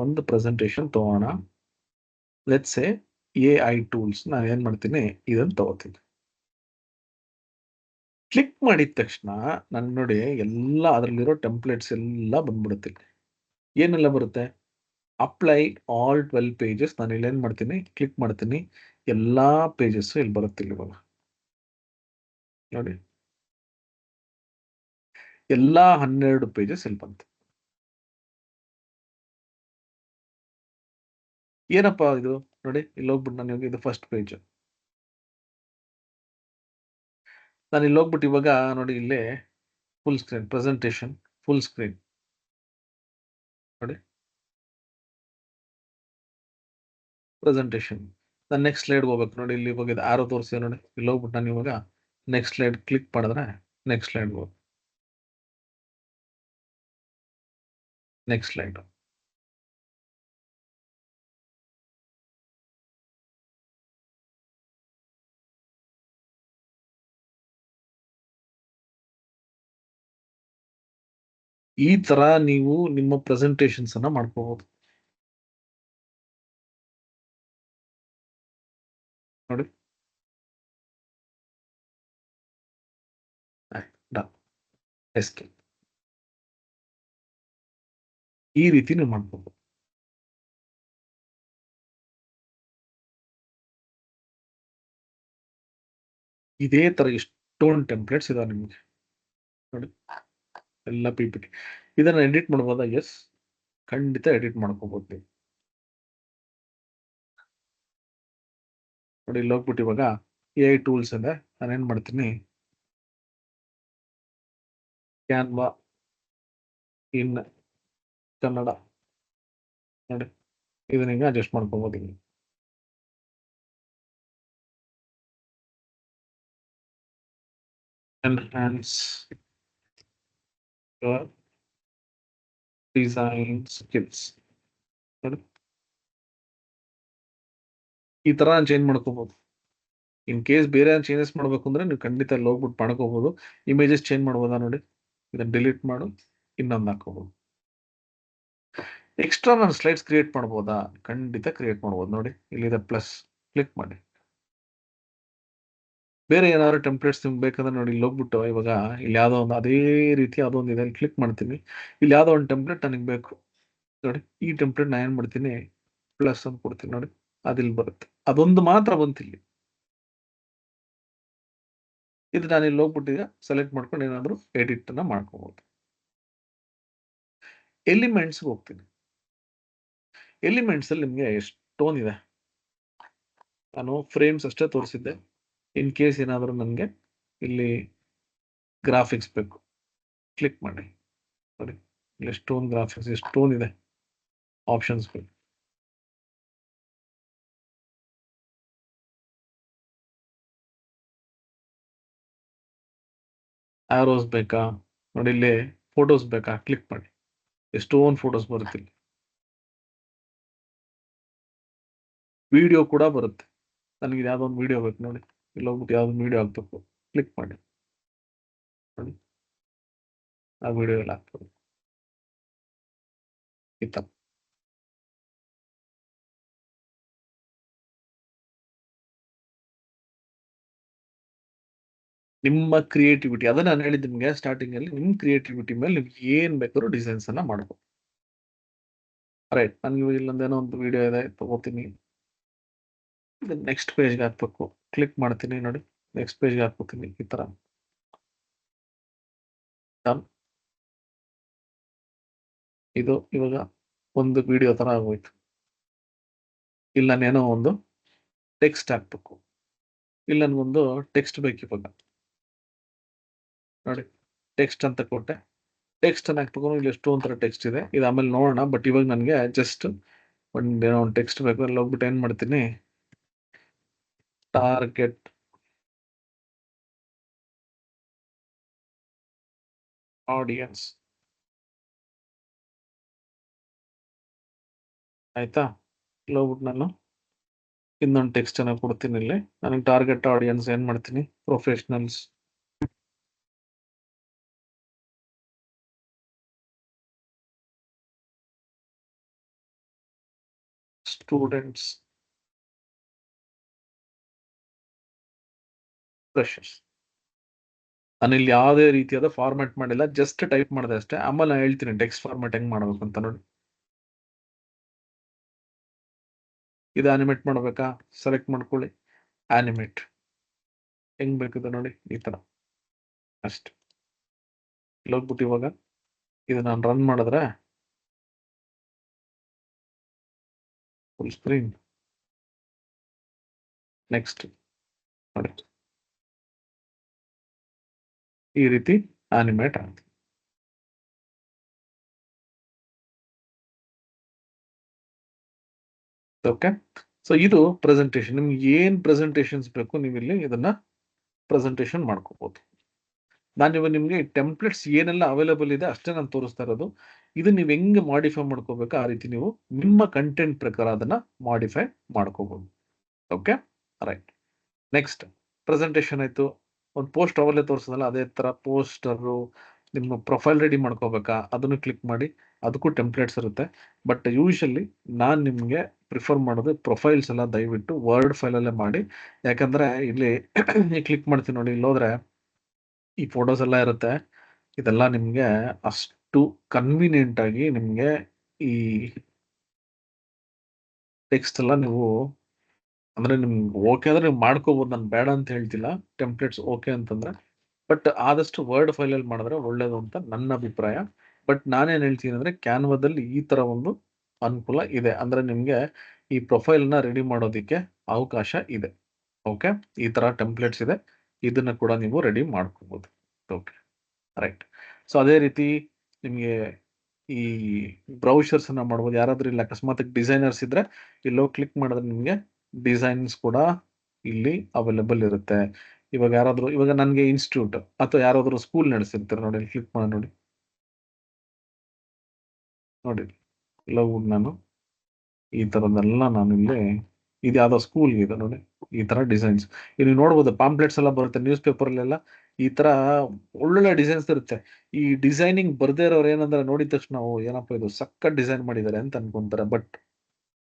ಒಂದು ಪ್ರೆಸೆಂಟೇಶನ್ ತಗೋಣ. ಲೆಟ್ಸ್ ಸೇ AI ಟೂಲ್ಸ್ ನಾನು ಏನ್ ಮಾಡ್ತೀನಿ, ಇದನ್ನು ತಗೋತೀನಿ. ಕ್ಲಿಕ್ ಮಾಡಿದ ತಕ್ಷಣ ನಾನು ನೋಡಿ ಎಲ್ಲ ಅದರಲ್ಲಿರೋ ಟೆಂಪ್ಲೇಟ್ಸ್ ಎಲ್ಲ ಬಂದ್ಬಿಡುತ್ತೆ. ಏನೆಲ್ಲ ಬರುತ್ತೆ? Apply all 12 pages. ನಾನು ಇಲ್ಲಿ ಏನ್ ಮಾಡ್ತೀನಿ, ಕ್ಲಿಕ್ ಮಾಡ್ತೀನಿ, ಎಲ್ಲಾ ಪೇಜಸ್ ಇಲ್ಲಿ ಬರುತ್ತೆ. ಇಲ್ಲಿ ಇವಾಗ ನೋಡಿ, ಎಲ್ಲಾ 12 ಪೇಜಸ್ ಇಲ್ಲಿ ಬಂತು. ಏನಪ್ಪಾ ಇದು ನೋಡಿ, ಇಲ್ಲಿ ಹೋಗ್ಬಿಟ್ಟು ನಾನು ಇದು ಫಸ್ಟ್ ಪೇಜ್. ನಾನು ಇಲ್ಲಿ ಹೋಗ್ಬಿಟ್ಟು ಇವಾಗ ನೋಡಿ, ಇಲ್ಲಿ full screen presentation, full screen ನೋಡಿ. ಪ್ರೆಸೆಂಟೇಷನ್. ನಾನು ನೆಕ್ಸ್ಟ್ ಸ್ಲೈಡ್ಗೆ ಹೋಗ್ಬೇಕು ನೋಡಿ, ಇಲ್ಲಿ ಹೋಗಿದ್ದು ಆರೋ ತೋರಿಸಿ ನೋಡಿ, ಇಲ್ಲಿ ಹೋಗ್ಬಿಟ್ಟು ನಾನು ಇವಾಗ ನೆಕ್ಸ್ಟ್ ಸ್ಲೈಡ್ ಕ್ಲಿಕ್ ಮಾಡಿದ್ರೆ ನೆಕ್ಸ್ಟ್ ಸ್ಲೈಡ್ ಹೋಗಿ ನೆಕ್ಸ್ಟ್ ಸ್ಲೈಡ್. ಈ ತರ ನೀವು ನಿಮ್ಮ ಪ್ರೆಸೆಂಟೇಷನ್ಸ್ ಅನ್ನ ಮಾಡ್ಕೋಬಹುದು ನೋಡಿ. ಎಸ್ಕೇಪ್. ಈ ರೀತಿ ನೀವು ಮಾಡ್ಕೋಬಹುದು. ಇದೇ ತರ ಎಷ್ಟೊಂದು ಟೆಂಪ್ಲೇಟ್ಸ್ ಇದಾವೆ ನಿಮಗೆ ನೋಡಿ, ಎಲ್ಲ PPT. ಇದನ್ನ ಎಡಿಟ್ ಮಾಡ್ಬೋದಾ? ಎಸ್, ಖಂಡಿತ ಎಡಿಟ್ ಮಾಡ್ಕೋಬಹುದು ನೀವು ನೋಡಿ. ಇಲ್ಲಿ ಹೋಗ್ಬಿಟ್ಟು ಇವಾಗ AI ಟೂಲ್ಸ್ ಇದೆ, ನಾನೇನ್ ಮಾಡ್ತೀನಿ, ಕ್ಯಾನ್ವಾ ಇನ್ ಕನ್ನಡ ನೋಡಿ, ಇದನ್ನ ಹಿಂಗೆ ಅಡ್ಜಸ್ಟ್ ಮಾಡ್ಕೋಬಹುದು. ಎನ್ಹಾನ್ಸ್ your ಡಿಸೈನ್ ಸ್ಕಿಲ್ಸ್ ನೋಡಿ, ಈ ತರ ಚೇಂಜ್ ಮಾಡ್ಕೋಬಹುದು. ಇನ್ ಕೇಸ್ ಬೇರೆ ಚೇಂಜಸ್ ಮಾಡ್ಬೇಕು ಅಂದ್ರೆ ನೀವು ಖಂಡಿತ ಅಲ್ಲಿ ಹೋಗ್ಬಿಟ್ಟು ಮಾಡ್ಕೋಬಹುದು. ಇಮೇಜಸ್ ಚೇಂಜ್ ಮಾಡ್ಬೋದಾ ನೋಡಿ, ಇದನ್ನ ಡಿಲೀಟ್ ಮಾಡು, ಇನ್ನೊಂದು ಹಾಕೋಬಹುದು. ಎಕ್ಸ್ಟ್ರಾ ನಾನು ಸ್ಲೈಡ್ಸ್ ಕ್ರಿಯೇಟ್ ಮಾಡ್ಬೋದಾ? ಖಂಡಿತ ಕ್ರಿಯೇಟ್ ಮಾಡ್ಬೋದು ನೋಡಿ, ಇಲ್ಲಿದೆ ಪ್ಲಸ್, ಕ್ಲಿಕ್ ಮಾಡಿ. ಬೇರೆ ಏನಾದ್ರು ಟೆಂಪ್ಲೇಟ್ಸ್ ನಿಮ್ಗೆ ಬೇಕಂದ್ರೆ ನೋಡಿ, ಇಲ್ಲಿ ಹೋಗ್ಬಿಟ್ಟು ಇವಾಗ ಇಲ್ಲಿ ಯಾವ್ದೋ ಒಂದು ಅದೇ ರೀತಿ ಯಾವುದೋ ಒಂದು ಇದೆ, ಕ್ಲಿಕ್ ಮಾಡ್ತೀನಿ. ಇಲ್ಲಿ ಯಾವ್ದೋ ಒಂದು ಟೆಂಪ್ಲೇಟ್ ನನಗೆ ಬೇಕು ನೋಡಿ, ಈ ಟೆಂಪ್ಲೇಟ್ ನಾನು ಏನ್ ಮಾಡ್ತೀನಿ, ಪ್ಲಸ್ ಅಂತ ಕೊಡ್ತೀನಿ ನೋಡಿ, ಅದಿಲ್ಲಿ ಬರುತ್ತೆ. ಅದೊಂದು ಮಾತ್ರ ಬಂತಿಲ್ಲಿ. ಇದು ನಾನು ಇಲ್ಲಿ ಹೋಗ್ಬಿಟ್ಟಿದೆ ಸೆಲೆಕ್ಟ್ ಮಾಡ್ಕೊಂಡು ಏನಾದ್ರು ಎಡಿಟ್ ಅನ್ನ ಮಾಡ್ಕೋಬಹುದು. ಎಲಿಮೆಂಟ್ಸ್ ಹೋಗ್ತೀನಿ. ಎಲಿಮೆಂಟ್ಸ್ ಅಲ್ಲಿ ನಿಮ್ಗೆ ಎಷ್ಟೊಂದಿದೆ, ನಾನು ಫ್ರೇಮ್ಸ್ ಅಷ್ಟೇ ತೋರಿಸಿದ್ದೆ. ಇನ್ ಕೇಸ್ ಏನಾದರೂ ನನಗೆ ಇಲ್ಲಿ ಗ್ರಾಫಿಕ್ಸ್ ಬೇಕು, ಕ್ಲಿಕ್ ಮಾಡಿ ನೋಡಿ, ಇಲ್ಲಿ ಎಷ್ಟೊಂದು ಗ್ರಾಫಿಕ್ಸ್, ಎಷ್ಟೊಂದಿದೆ ಆಪ್ಷನ್ಸ್ ಬೇಕು. ಆರೋಸ್ ಬೇಕಾ ನೋಡಿ, ಇಲ್ಲಿ ಫೋಟೋಸ್ ಬೇಕಾ, ಕ್ಲಿಕ್ ಮಾಡಿ, ಎಷ್ಟೊಂದು ಫೋಟೋಸ್ ಬರುತ್ತೆ. ಇಲ್ಲಿ ವಿಡಿಯೋ ಕೂಡ ಬರುತ್ತೆ. ನನಗೆ ಯಾವ್ದೋ ಒಂದು ವಿಡಿಯೋ ಬೇಕು ನೋಡಿ, ಇಲ್ಲಿ ಹೋಗ್ಬಿಟ್ಟು ಯಾವ್ದು ವಿಡಿಯೋ ಹಾಕ್ಬೇಕು, ಕ್ಲಿಕ್ ಮಾಡಿ ನೋಡಿ, ಆ ವಿಡಿಯೋ ಎಲ್ಲ ಹಾಕ್ಬೇಕು ಈ ತರ. ನಿಮ್ಮ ಕ್ರಿಯೇಟಿವಿಟಿ, ಅದನ್ನ ನಾನು ಹೇಳಿದ್ದು ನಿಮ್ಗೆ ಸ್ಟಾರ್ಟಿಂಗ್ ಅಲ್ಲಿ, ನಿಮ್ ಕ್ರಿಯೇಟಿವಿಟಿ ಮೇಲೆ ನಿಮ್ಗೆ ಏನ್ ಬೇಕಾದ್ರೂ ಡಿಸೈನ್ಸ್ ಅನ್ನ ಮಾಡ್ಬೋದು. ರೈಟ್, ನನ್ಗೆ ಇಲ್ಲೊಂದೇನೋ ಒಂದು ವಿಡಿಯೋ ಇದೆ, ತಗೋತೀನಿ, ನೆಕ್ಸ್ಟ್ ಪೇಜ್ಗೆ ಹಾಕ್ಬೇಕು, ಕ್ಲಿಕ್ ಮಾಡ್ತೀನಿ ನೋಡಿ, ನೆಕ್ಸ್ಟ್ ಪೇಜ್ಗೆ ಹಾಕ್ಬಿಡ್ತೀನಿ ಈ ತರ. ಡನ್. ಇದು ಇವಾಗ ಒಂದು ವಿಡಿಯೋ ತರ ಆಗೋಯ್ತು. ಇಲ್ಲ ನಾನೇನೋ ಒಂದು ಟೆಕ್ಸ್ಟ್ ಹಾಕ್ಬೇಕು, ಇಲ್ಲ ನನ್ಗೊಂದು ಟೆಕ್ಸ್ಟ್ ಬೇಕು ಇವಾಗ ನೋಡಿ, ಟೆಕ್ಸ್ಟ್ ಅಂತ ಕೊಟ್ಟೆ, ಟೆಕ್ಸ್ಟ್ ಅನ್ನ ಹಾಕ್ಬೇಕು. ಇಲ್ಲಿ ಎಷ್ಟೊಂಥರ ಟೆಕ್ಸ್ಟ್ ಇದೆ, ಇದು ಆಮೇಲೆ ನೋಡೋಣ. ಬಟ್ ಇವಾಗ ನನಗೆ ಜಸ್ಟ್ ಒಂದೇನೋ ಒಂದು ಟೆಕ್ಸ್ಟ್ ಬೇಕು. ಅಲ್ಲಿ ಹೋಗ್ಬಿಟ್ಟು ಏನ್ ಮಾಡ್ತೀನಿ, ಟಾರ್ಗೆಟ್ ಆಡಿಯನ್ಸ್ ಆಯ್ತಾ. ಇಲ್ಲಿ ಹೋಗ್ಬಿಟ್ಟು ನಾನು ಇನ್ನೊಂದು ಟೆಕ್ಸ್ಟ್ ಅನ್ನ ಕೊಡ್ತೀನಿ. ಇಲ್ಲಿ ನನಗೆ ಟಾರ್ಗೆಟ್ ಆಡಿಯನ್ಸ್ ಏನ್ ಮಾಡ್ತೀನಿ, ಪ್ರೊಫೆಷನಲ್ಸ್, ಸ್ಟೂಡೆಂಟ್ಸ್, ಫ್ರೆಶರ್ಸ್. ನಾನು ಇಲ್ಲಿ ಯಾವುದೇ ರೀತಿಯಾದ ಫಾರ್ಮ್ಯಾಟ್ ಮಾಡಿಲ್ಲ, ಜಸ್ಟ್ ಟೈಪ್ ಮಾಡಿದೆ ಅಷ್ಟೇ. ಆಮೇಲೆ ನಾನು ಹೇಳ್ತೀನಿ ಟೆಕ್ಸ್ಟ್ ಫಾರ್ಮ್ಯಾಟ್ ಹೆಂಗ್ ಮಾಡ್ಬೇಕು ಅಂತ ನೋಡಿ. ಇದು ಅನಿಮೇಟ್ ಮಾಡ್ಬೇಕಾ, ಸೆಲೆಕ್ಟ್ ಮಾಡ್ಕೊಳ್ಳಿ, ಅನಿಮೇಟ್ ಹೆಂಗ್ ಬೇಕಿದೆ ನೋಡಿ, ಈ ತರ ಅಷ್ಟೇ. ಇಲ್ಲಿ ಹೋಗ್ಬಿಟ್ಟು ಇವಾಗ ಇದು ನಾನು ರನ್ ಮಾಡಿದ್ರೆ ಫುಲ್ ಸ್ಕ್ರೀನ್, ನೆಕ್ಸ್ಟ್ ನೋಡಿ, ಈ ರೀತಿ ಅನಿಮೇಟ್ ಆಗುತ್ತೆ. ಓಕೆ, ಸೊ ಇದು ಪ್ರೆಸೆಂಟೇಶನ್. ನಿಮ್ಗೆ ಏನ್ ಪ್ರೆಸೆಂಟೇಶನ್ಸ್ ಬೇಕು ನೀವು ಇಲ್ಲಿ ಇದನ್ನ ಪ್ರೆಸೆಂಟೇಶನ್ ಮಾಡ್ಕೋಬಹುದು. ನಾನು ಇವಾಗ ನಿಮ್ಗೆ ಟೆಂಪ್ಲೇಟ್ಸ್ ಏನೆಲ್ಲ ಅವೈಲೇಬಲ್ ಇದೆ ಅಷ್ಟೇ ನಾನು ತೋರಿಸ್ತಾ ಇರೋದು. ಇದು ನೀವು ಹೆಂಗೆ ಮಾಡಿಫೈ ಮಾಡ್ಕೋಬೇಕು ಆ ರೀತಿ ನೀವು ನಿಮ್ಮ ಕಂಟೆಂಟ್ ಪ್ರಕಾರ ಅದನ್ನ ಮಾಡಿಫೈ ಮಾಡ್ಕೋಬಹುದು. Okay, right. ನೆಕ್ಸ್ಟ್ ಪ್ರೆಸೆಂಟೇಶನ್ ಆಯ್ತು. ಒಂದು ಪೋಸ್ಟ್ ಅವಲ್ಲೇ ತೋರಿಸೋದಲ್ಲ, ಅದೇ ತರ ಪೋಸ್ಟರು ನಿಮ್ಮ ಪ್ರೊಫೈಲ್ ರೆಡಿ ಮಾಡ್ಕೋಬೇಕಾ ಅದನ್ನು ಕ್ಲಿಕ್ ಮಾಡಿ. ಅದಕ್ಕೂ ಟೆಂಪ್ಲೇಟ್ಸ್ ಇರುತ್ತೆ. ಬಟ್ ಯೂಶಲಿ ನಾನು ನಿಮಗೆ ಪ್ರಿಫರ್ ಮಾಡೋದು ಪ್ರೊಫೈಲ್ಸ್ ಎಲ್ಲ ದಯವಿಟ್ಟು ವರ್ಡ್ ಫೈಲಲ್ಲೇ ಮಾಡಿ. ಯಾಕಂದ್ರೆ ಇಲ್ಲಿ ಕ್ಲಿಕ್ ಮಾಡ್ತೀನಿ ನೋಡಿ, ಇಲ್ಲಿ ಹೋದ್ರೆ ಈ ಫೋಟೋಸ್ ಎಲ್ಲ ಇರುತ್ತೆ. ಇದೆಲ್ಲ ನಿಮ್ಗೆ ಅಷ್ಟು ಕನ್ವೀನಿಯಂಟ್ ಆಗಿ ನಿಮ್ಗೆ ಈ ಟೆಕ್ಸ್ಟ್ ಎಲ್ಲ ನೀವು ಅಂದ್ರೆ ನಿಮ್ಗೆ ಓಕೆ ಅಂದ್ರೆ ನೀವು ಮಾಡ್ಕೋಬಹುದು. ನಾನು ಬೇಡ ಅಂತ ಹೇಳ್ತಿಲ್ಲ, ಟೆಂಪ್ಲೇಟ್ಸ್ ಓಕೆ ಅಂತಂದ್ರೆ. ಬಟ್ ಆದಷ್ಟು ವರ್ಡ್ ಫೈಲಲ್ಲಿ ಮಾಡಿದ್ರೆ ಒಳ್ಳೇದು ಅಂತ ನನ್ನ ಅಭಿಪ್ರಾಯ. ಬಟ್ ನಾನೇನ್ ಹೇಳ್ತೀನಿ ಅಂದ್ರೆ ಕ್ಯಾನ್ವಾದಲ್ಲಿ ಈ ತರ ಒಂದು ಅನುಕೂಲ ಇದೆ. ಅಂದ್ರೆ ನಿಮ್ಗೆ ಈ ಪ್ರೊಫೈಲ್ನ ರೆಡಿ ಮಾಡೋದಿಕ್ಕೆ ಅವಕಾಶ ಇದೆ. ಓಕೆ, ಈ ತರ ಟೆಂಪ್ಲೇಟ್ಸ್ ಇದೆ, ಇದನ್ನ ಕೂಡ ನೀವು ರೆಡಿ ಮಾಡ್ಕೋಬಹುದು. Okay, right. ಸೊ ಅದೇ ರೀತಿ ನಿಮಗೆ ಈ ಬ್ರೌಷರ್ಸ್ ಅನ್ನ ಮಾಡ್ಬೋದು. ಯಾರಾದ್ರೂ ಇಲ್ಲಿ ಅಕಸ್ಮಾತ್ ಡಿಸೈನರ್ಸ್ ಇದ್ರೆ ಇಲ್ಲೋಗಿ ಕ್ಲಿಕ್ ಮಾಡಿದ್ರೆ ನಿಮ್ಗೆ ಡಿಸೈನ್ಸ್ ಕೂಡ ಇಲ್ಲಿ ಅವೈಲೇಬಲ್ ಇರುತ್ತೆ. ಇವಾಗ ಯಾರಾದ್ರೂ ಇವಾಗ ನನಗೆ ಇನ್ಸ್ಟಿಟ್ಯೂಟ್ ಅಥವಾ ಯಾರಾದ್ರೂ ಸ್ಕೂಲ್ ನಡೆಸಿರ್ತಾರೆ ನೋಡಿ, ಕ್ಲಿಕ್ ಮಾಡಿ ನೋಡಿ. ನೋಡಿ ಇಲ್ಲ ಹೋಗಿ ನಾನು ಈ ತರದೆಲ್ಲ ನಾನು ಇಲ್ಲಿ ಇದು ಯಾವ್ದೋ ಸ್ಕೂಲ್ ಇದೆ ನೋಡಿ, ಈ ತರ ಡಿಸೈನ್ಸ್ ಇಲ್ಲಿ ನೋಡ್ಬೋದು. ಪಾಂಪ್ಲೆಟ್ಸ್ ಎಲ್ಲ ಬರುತ್ತೆ ನ್ಯೂಸ್ ಪೇಪರ್ ಅಲ್ಲೆಲ್ಲ. ಈ ತರ ಒಳ್ಳೊಳ್ಳೆ ಡಿಸೈನ್ಸ್ ಇರುತ್ತೆ. ಈ ಡಿಸೈನಿಂಗ್ ಬರ್ದೇ ಇರೋರು ಏನಂದ್ರೆ ನೋಡಿದ ತಕ್ಷಣ ಓ ಏನಪ್ಪ ಇದು ಸಕ್ಕತ್ ಡಿಸೈನ್ ಮಾಡಿದ್ದಾರೆ ಅಂತ ಅನ್ಕೊಂತಾರೆ. ಬಟ್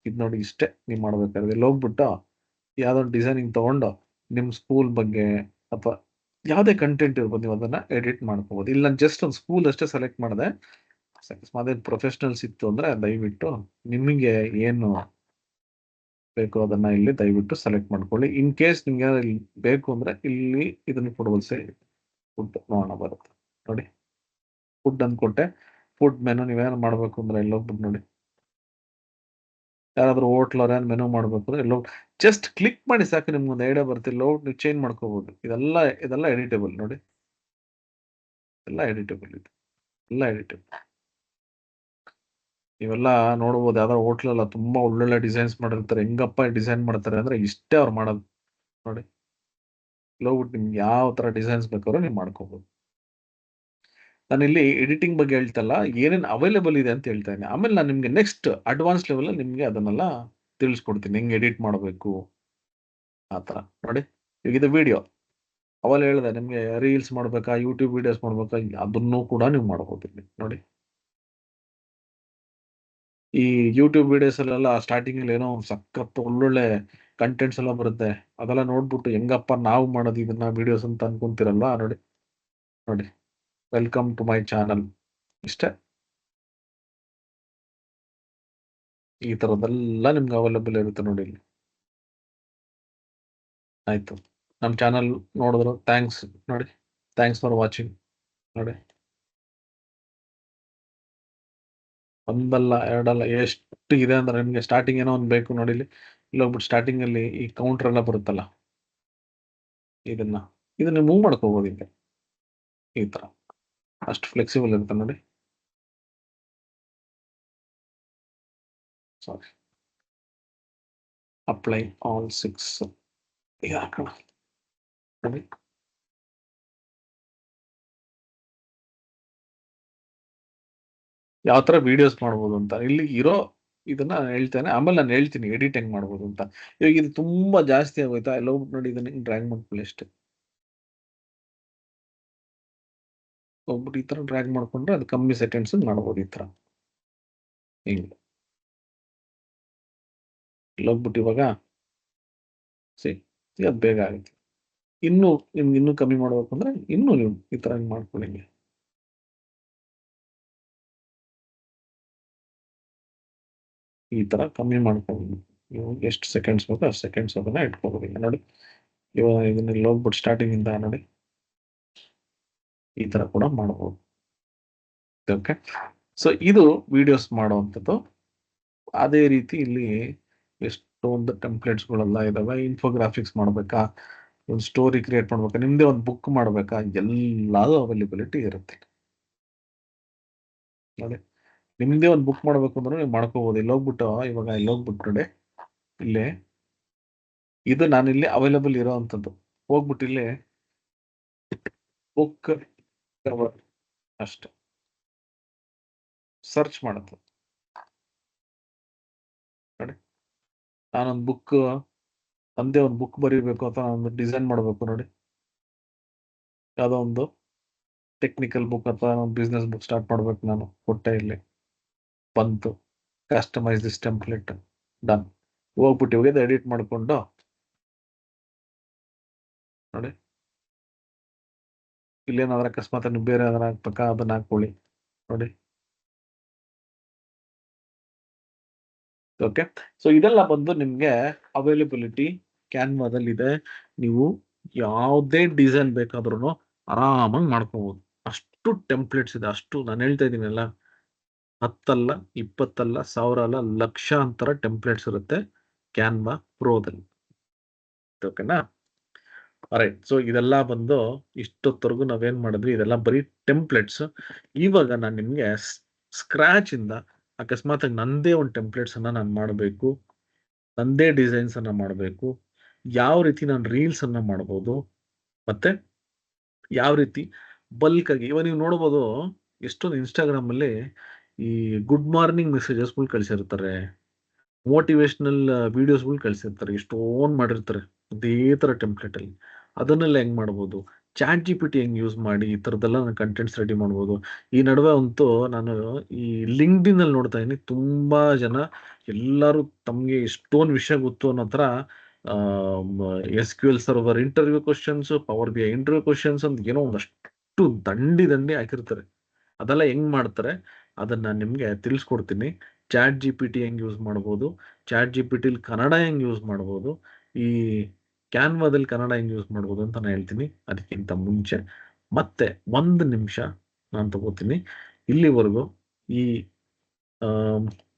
ಇದು ನೋಡಿ ಇಷ್ಟೇ ನೀವು ಮಾಡ್ಬೇಕಾದ್ರೆ ಇಲ್ಲಿ ಹೋಗ್ಬಿಟ್ಟು ಯಾವ್ದೋ ಡಿಸೈನಿಂಗ್ ತಗೊಂಡು ನಿಮ್ ಸ್ಕೂಲ್ ಬಗ್ಗೆ ಅಥವಾ ಯಾವುದೇ ಕಂಟೆಂಟ್ ಇರ್ಬೋದು ನೀವು ಅದನ್ನ ಎಡಿಟ್ ಮಾಡ್ಕೋಬಹುದು. ಇಲ್ಲ ಜಸ್ಟ್ ಒಂದು ಸ್ಕೂಲ್ ಅಷ್ಟೇ ಸೆಲೆಕ್ಟ್ ಮಾಡಿದೆ. ಅದೇ ಪ್ರೊಫೆಷನಲ್ಸ್ ಇತ್ತು ಅಂದ್ರೆ ದಯವಿಟ್ಟು ನಿಮಗೆ ಏನು ಬೇಕು ಅದನ್ನ ಇಲ್ಲಿ ದಯವಿಟ್ಟು ಸೆಲೆಕ್ಟ್ ಮಾಡ್ಕೊಳ್ಳಿ. ಇನ್ ಕೇಸ್ ನಿಮ್ಗೆ ಇಲ್ಲಿ ಬೇಕು ಅಂದ್ರೆ ಇಲ್ಲಿ ಇದನ್ನ ಕೊಡ್ಬೋದು. ಫುಡ್ ನೋಡೋಣ ಬರುತ್ತೆ ನೋಡಿ, ಫುಡ್ ಅಂತ ಕೊಟ್ಟೆ. ಫುಡ್ ಮೆನು ನೀವೇನು ಮಾಡ್ಬೇಕು ಅಂದ್ರೆ ಇಲ್ಲಿ ಹೋಗ್ಬಿಟ್ಟು ನೋಡಿ, ಯಾರಾದ್ರೂ ಹೋಟ್ಲ್ ಅವ್ರ ಏನ್ ಮೆನು ಮಾಡ್ಬೇಕು ಅಂದ್ರೆ ಇಲ್ಲಿ ಜಸ್ಟ್ ಕ್ಲಿಕ್ ಮಾಡಿ ಸಾಕು, ನಿಮ್ಗೆ ಒಂದು ಐಡಿಯಾ ಬರುತ್ತೆ. ಇಲ್ಲಿ ನೀವು ಚೇಂಜ್ ಮಾಡ್ಕೋಬಹುದು. ಇದೆಲ್ಲ ಎಡಿಟೇಬಲ್ ನೋಡಿ, ಎಲ್ಲ ಎಡಿಟೇಬಲ್ ಇದು, ಎಲ್ಲ ಎಡಿಟೇಬಲ್. ಇವೆಲ್ಲ ನೋಡ್ಬೋದು. ಯಾವ್ದಾರು ಹೋಟ್ಲ್ ಎಲ್ಲ ತುಂಬಾ ಒಳ್ಳೊಳ್ಳೆ ಡಿಸೈನ್ಸ್ ಮಾಡಿರ್ತಾರೆ. ಹೆಂಗಪ್ಪ ಡಿಸೈನ್ ಮಾಡ್ತಾರೆ ಅಂದ್ರೆ ಇಷ್ಟೇ ಅವ್ರು ಮಾಡೋದು ನೋಡಿ. ಹೋಗ್ಬಿಟ್ಟು ನಿಮ್ಗೆ ಯಾವ ತರ ಡಿಸೈನ್ಸ್ ಬೇಕಾದ್ರೂ ನೀವು ಮಾಡ್ಕೋಬಹುದು. ನಾನು ಇಲ್ಲಿ ಎಡಿಟಿಂಗ್ ಬಗ್ಗೆ ಹೇಳ್ತಲ್ಲ, ಏನೇನು ಅವೈಲೇಬಲ್ ಇದೆ ಅಂತ ಹೇಳ್ತಾ ಇದ್ದೀನಿ. ಆಮೇಲೆ ನಾನು ನಿಮ್ಗೆ ನೆಕ್ಸ್ಟ್ ಅಡ್ವಾನ್ಸ್ ಲೆವೆಲ್ ನಿಮ್ಗೆ ಅದನ್ನೆಲ್ಲ ತಿಳಿಸ್ಕೊಡ್ತೀನಿ, ಹೆಂಗ್ ಎಡಿಟ್ ಮಾಡಬೇಕು ಆ ತರ ನೋಡಿ. ಈಗ ಇದು ವಿಡಿಯೋ ಅವೆಲ್ಲ ಹೇಳಿದೆ ನಿಮ್ಗೆ, ರೀಲ್ಸ್ ಮಾಡ್ಬೇಕಾ ಯೂಟ್ಯೂಬ್ ವಿಡಿಯೋಸ್ ಮಾಡ್ಬೇಕಾ ಅದನ್ನು ಕೂಡ ನೀವು ಮಾಡ್ಬೋದು ಇಲ್ಲಿ ನೋಡಿ. ಈ ಯೂಟ್ಯೂಬ್ ವಿಡಿಯೋಸ್ ಅಲ್ಲೆಲ್ಲ ಸ್ಟಾರ್ಟಿಂಗ್ ಅಲ್ಲಿ ಏನೋ ಸಖತ್ ಒಳ್ಳೊಳ್ಳೆ ಕಂಟೆಂಟ್ಸ್ ಎಲ್ಲ ಬರುತ್ತೆ. ಅದೆಲ್ಲ ನೋಡ್ಬಿಟ್ಟು ಹೆಂಗಪ್ಪ ನಾವು ಮಾಡೋದು ಇದನ್ನ ವಿಡಿಯೋಸ್ ಅಂತ ಅನ್ಕೊಂತಿರಲ್ವಾ ನೋಡಿ. ನೋಡಿ, ವೆಲ್ಕಮ್ ಟು ಮೈ ಚಾನಲ್ ಇಷ್ಟೇ. ಈ ತರದೆಲ್ಲ ನಿಮ್ಗೆ ಅವೈಲೇಬಲ್ ಇರುತ್ತೆ ನೋಡಿ ಇಲ್ಲಿ. ಆಯ್ತು, ನಮ್ಮ ಚಾನಲ್ ನೋಡಿದ್ರು ಥ್ಯಾಂಕ್ಸ್ ನೋಡಿ. ಥ್ಯಾಂಕ್ಸ್ ಫಾರ್ ವಾಚಿಂಗ್ ನೋಡಿ. ಒಂದಲ್ಲ ಎರಡಲ್ಲ ಎಷ್ಟು ಇದೆ ಅಂದ್ರೆ ನಿಮ್ಗೆ ಸ್ಟಾರ್ಟಿಂಗ್ ಏನೋ ಒಂದು ಬೇಕು ನೋಡಿ. ಇಲ್ಲಿ ಹೋಗ್ಬಿಟ್ಟು ಸ್ಟಾರ್ಟಿಂಗ್ ಅಲ್ಲಿ ಈ ಕೌಂಟರ್ ಎಲ್ಲ ಬರುತ್ತಲ್ಲ, ಇದನ್ನ ಮೂವ್ ಮಾಡ್ಕೋಬಹುದು ಈಗ. ಈ ತರ ಅಷ್ಟು ಫ್ಲೆಕ್ಸಿಬಲ್ ಇರುತ್ತೆ ನೋಡಿ. ಸಾರಿ, ಅಪ್ಲೈ ಆಲ್ 6 ಹಾಕೋಣ ನೋಡಿ. ಯಾವ ತರ ವಿಡಿಯೋಸ್ ಮಾಡ್ಬೋದು ಅಂತ ಇಲ್ಲಿ ಇರೋ ಇದನ್ನ ಹೇಳ್ತೇನೆ. ಆಮೇಲೆ ನಾನು ಹೇಳ್ತೀನಿ ಎಡಿಟ್ ಹೆಂಗ್ ಮಾಡ್ಬೋದು ಅಂತ. ಇವಾಗ ಇದು ತುಂಬಾ ಜಾಸ್ತಿ ಆಗೋಯ್ತಾ, ಎಲ್ಲ ಹೋಗ್ಬಿಟ್ಟು ನೋಡಿ ಇದನ್ನ ಡ್ರ್ಯಾಗ್ ಮಾಡ್ಕೊಳ್ಳಿ ಅಷ್ಟೇ. ಹೋಗ್ಬಿಟ್ಟು ಈ ತರ ಡ್ರ್ಯಾಗ್ ಮಾಡ್ಕೊಂಡ್ರೆ ಅದು ಕಮ್ಮಿ ಸೆಕೆಂಡ್ಸ್ ಮಾಡ್ಬೋದು ಈ ತರ. ಹಿಂಗೆ ಹೋಗ್ಬಿಟ್ಟು ಇವಾಗ ಅದು ಬೇಗ ಆಗುತ್ತೆ. ನಿಮ್ಗೆ ಇನ್ನೂ ಕಮ್ಮಿ ಮಾಡ್ಬೇಕು ಅಂದ್ರೆ ಇನ್ನೂ ನೀವು ಈ ತರ ಮಾಡ್ಕೊಳ್ಳಿ. ಈ ತರ ಕಮ್ಮಿ ಮಾಡ್ಕೊಂಡು ನೀವು ಎಷ್ಟು ಸೆಕೆಂಡ್ಸ್ ಬೇಕು ಅಷ್ಟು ಸೆಕೆಂಡ್ಸ್ ಅದನ್ನ ಇಟ್ಕೋಬಹುದು. ಈಗ ನೋಡಿ, ಇವಾಗ ಇದನ್ನ ಹೋಗ್ಬಿಟ್ಟು ಸ್ಟಾರ್ಟಿಂಗ್ ಇಂದ ನೋಡಿ ಈ ತರ ಕೂಡ ಮಾಡಬಹುದು. ಓಕೆ, ಸೊ ಇದು ವಿಡಿಯೋಸ್ ಮಾಡುವಂಥದ್ದು. ಅದೇ ರೀತಿ ಇಲ್ಲಿ ಎಷ್ಟೊಂದು ಟೆಂಪ್ಲೇಟ್ಸ್ಗಳೆಲ್ಲ ಇದಾವೆ. ಇನ್ಫೋಗ್ರಾಫಿಕ್ಸ್ ಮಾಡ್ಬೇಕಾ, ಒಂದು ಸ್ಟೋರಿ ಕ್ರಿಯೇಟ್ ಮಾಡ್ಬೇಕಾ, ನಿಮ್ದೇ ಒಂದು ಬುಕ್ ಮಾಡ್ಬೇಕಾ, ಎಲ್ಲಾದು ಅವೈಲೇಬಿಲಿಟಿ ಇರುತ್ತೆ ನೋಡಿ. ನಿಮ್ದೇ ಒಂದು ಬುಕ್ ಮಾಡ್ಬೇಕು ಅಂದ್ರೆ ನೀವು ಮಾಡ್ಕೋಬಹುದು. ಇಲ್ಲಿ ಹೋಗ್ಬಿಟ್ಟು ಇವಾಗ ಇಲ್ಲಿ ಹೋಗ್ಬಿಟ್ಟು ನೋಡಿ, ಇಲ್ಲೇ ಇದು ನಾನಿಲ್ಲಿ ಅವೈಲಬಲ್ ಇರೋವಂಥದ್ದು. ಹೋಗ್ಬಿಟ್ಟು ಇಲ್ಲಿ ಬುಕ್ ಕವರ್ ಅಷ್ಟೆ ಸರ್ಚ್ ಮಾಡುತ್ತೆ ನೋಡಿ. ನಾನೊಂದು ಬುಕ್ ಒಂದೇ ಒಂದು ಬುಕ್ ಬರೀಬೇಕು ಅಥವಾ ಒಂದು ಡಿಸೈನ್ ಮಾಡಬೇಕು ನೋಡಿ, ಯಾವುದೋ ಒಂದು ಟೆಕ್ನಿಕಲ್ ಬುಕ್ ಅಥವಾ ಬಿಸ್ನೆಸ್ ಬುಕ್ ಸ್ಟಾರ್ಟ್ ಮಾಡ್ಬೇಕು, ನಾನು ಕೊಟ್ಟೆ ಇಲ್ಲಿ ಬಂತು ಕಸ್ಟಮೈಸ್ ದಿಸ್ ಟೆಂಪ್ಲೇಟ್ ಡನ್. ಹೋಗ್ಬಿಟ್ಟು ಇವಾಗ ಎಡಿಟ್ ಮಾಡಿಕೊಂಡು ನೋಡಿ, ಇಲ್ಲೇನಾದ್ರೆ ಅಕಸ್ಮಾತ್ ನೀವು ಬೇರೆ ಏನಾದ್ರು ಹಾಕ್ಬೇಕಾ ಅದನ್ನ ಹಾಕೊಳ್ಳಿ ನೋಡಿ. ಓಕೆ, ಸೊ ಇದೆಲ್ಲ ಬಂದು ನಿಮ್ಗೆ ಅವೈಲಬಿಲಿಟಿ ಕ್ಯಾನ್ವಾದಲ್ಲಿ ಇದೆ. ನೀವು ಯಾವುದೇ ಡಿಸೈನ್ ಬೇಕಾದ್ರೂ ಆರಾಮಾಗಿ ಮಾಡ್ಕೋಬಹುದು. ಅಷ್ಟು ಟೆಂಪ್ಲೇಟ್ಸ್ ಇದೆ, ಅಷ್ಟು ನಾನು ಹೇಳ್ತಾ ಇದ್ದೀನಲ್ಲ, 10 ಅಲ್ಲ 20 ಅಲ್ಲ 1000 ಅಲ್ಲ ಲಕ್ಷಾಂತರ ಟೆಂಪ್ಲೇಟ್ಸ್ ಇರುತ್ತೆ ಕ್ಯಾನ್ವಾ ಪ್ರೋದಲ್ಲಿ. ಓಕೆನಾ? ರೈಟ್. ಸೊ ಇದೆಲ್ಲ ಬಂದು ಇಷ್ಟೊತ್ತವರೆಗೂ ನಾವೇನ್ ಮಾಡಿದ್ವಿ, ಇದೆಲ್ಲ ಬರೀ ಟೆಂಪ್ಲೇಟ್ಸ್. ಇವಾಗ ನಾನು ನಿಮ್ಗೆ ಸ್ಕ್ರಾಚ್ ಇಂದ ಅಕಸ್ಮಾತ್ ನಂದೇ ಒಂದು ಟೆಂಪ್ಲೇಟ್ಸ್ ಅನ್ನ ನಾನು ಮಾಡಬೇಕು, ನಂದೇ ಡಿಸೈನ್ಸ್ ಅನ್ನ ಮಾಡಬೇಕು, ಯಾವ ರೀತಿ ನಾನು ರೀಲ್ಸ್ ಅನ್ನ ಮಾಡ್ಬೋದು, ಮತ್ತೆ ಯಾವ ರೀತಿ ಬಲ್ಕ್ ಆಗಿ ಇವಾಗ ನೀವು ನೋಡ್ಬೋದು ಎಷ್ಟೊಂದು ಇನ್ಸ್ಟಾಗ್ರಾಮ್ ಅಲ್ಲಿ ಈ ಗುಡ್ ಮಾರ್ನಿಂಗ್ ಮೆಸೇಜಸ್ಗಳು ಕಳಿಸಿರ್ತಾರೆ, ಮೋಟಿವೇಶನಲ್ ವಿಡಿಯೋಸ್ಗಳು ಕಳಿಸಿರ್ತಾರೆ, ಎಷ್ಟೊಂದು ಮಾಡಿರ್ತಾರೆ ಅದೇ ತರ ಟೆಂಪ್ಲೇಟ್ ಅಲ್ಲಿ. ಅದನ್ನೆಲ್ಲ ಹೆಂಗ್ ಮಾಡ್ಬೋದು, ಚಾಟ್ ಜಿ ಪಿ ಟಿ ಹೆಂಗ್ ಯೂಸ್ ಮಾಡಿ ಈ ತರದೆಲ್ಲ ನಾನು ಕಂಟೆಂಟ್ಸ್ ರೆಡಿ ಮಾಡ್ಬೋದು. ಈ ನಡುವೆ ಅಂತೂ ನಾನು ಈ ಲಿಂಕ್ಡ್ಇನ್ ಅಲ್ಲಿ ನೋಡ್ತಾ ಇದ್ದೀನಿ, ತುಂಬಾ ಜನ ಎಲ್ಲರೂ ತಮ್ಗೆ ಎಷ್ಟೊಂದು ವಿಷಯ ಗೊತ್ತು ಅನ್ನೋ ತರ S Q L server interview questions, power B I interview questions ಅಂತ ಏನೋ ಒಂದಷ್ಟು ದಂಡಿ ಹಾಕಿರ್ತಾರೆ. ಅದೆಲ್ಲ ಹೆಂಗ್ ಮಾಡ್ತಾರೆ ಅದನ್ನ ನಿಮ್ಗೆ ತಿಳಿಸ್ಕೊಡ್ತೀನಿ. ಚಾಟ್ ಜಿ ಪಿ ಟಿ ಹೆಂಗ್ ಯೂಸ್ ಮಾಡ್ಬೋದು, ಚಾಟ್ ಜಿ ಪಿ ಟಿಲಿ ಕನ್ನಡ ಹೆಂಗ್ ಯೂಸ್ ಮಾಡ್ಬೋದು, ಈ ಕ್ಯಾನ್ವಾದಲ್ಲಿ ಕನ್ನಡ ಹೆಂಗ್ ಯೂಸ್ ಮಾಡ್ಬೋದು ಅಂತ ನಾನು ಹೇಳ್ತೀನಿ. ಅದಕ್ಕಿಂತ ಮುಂಚೆ ಮತ್ತೆ 1 ನಿಮಿಷ ನಾನು ತಗೋತೀನಿ. ಇಲ್ಲಿವರೆಗೂ ಈ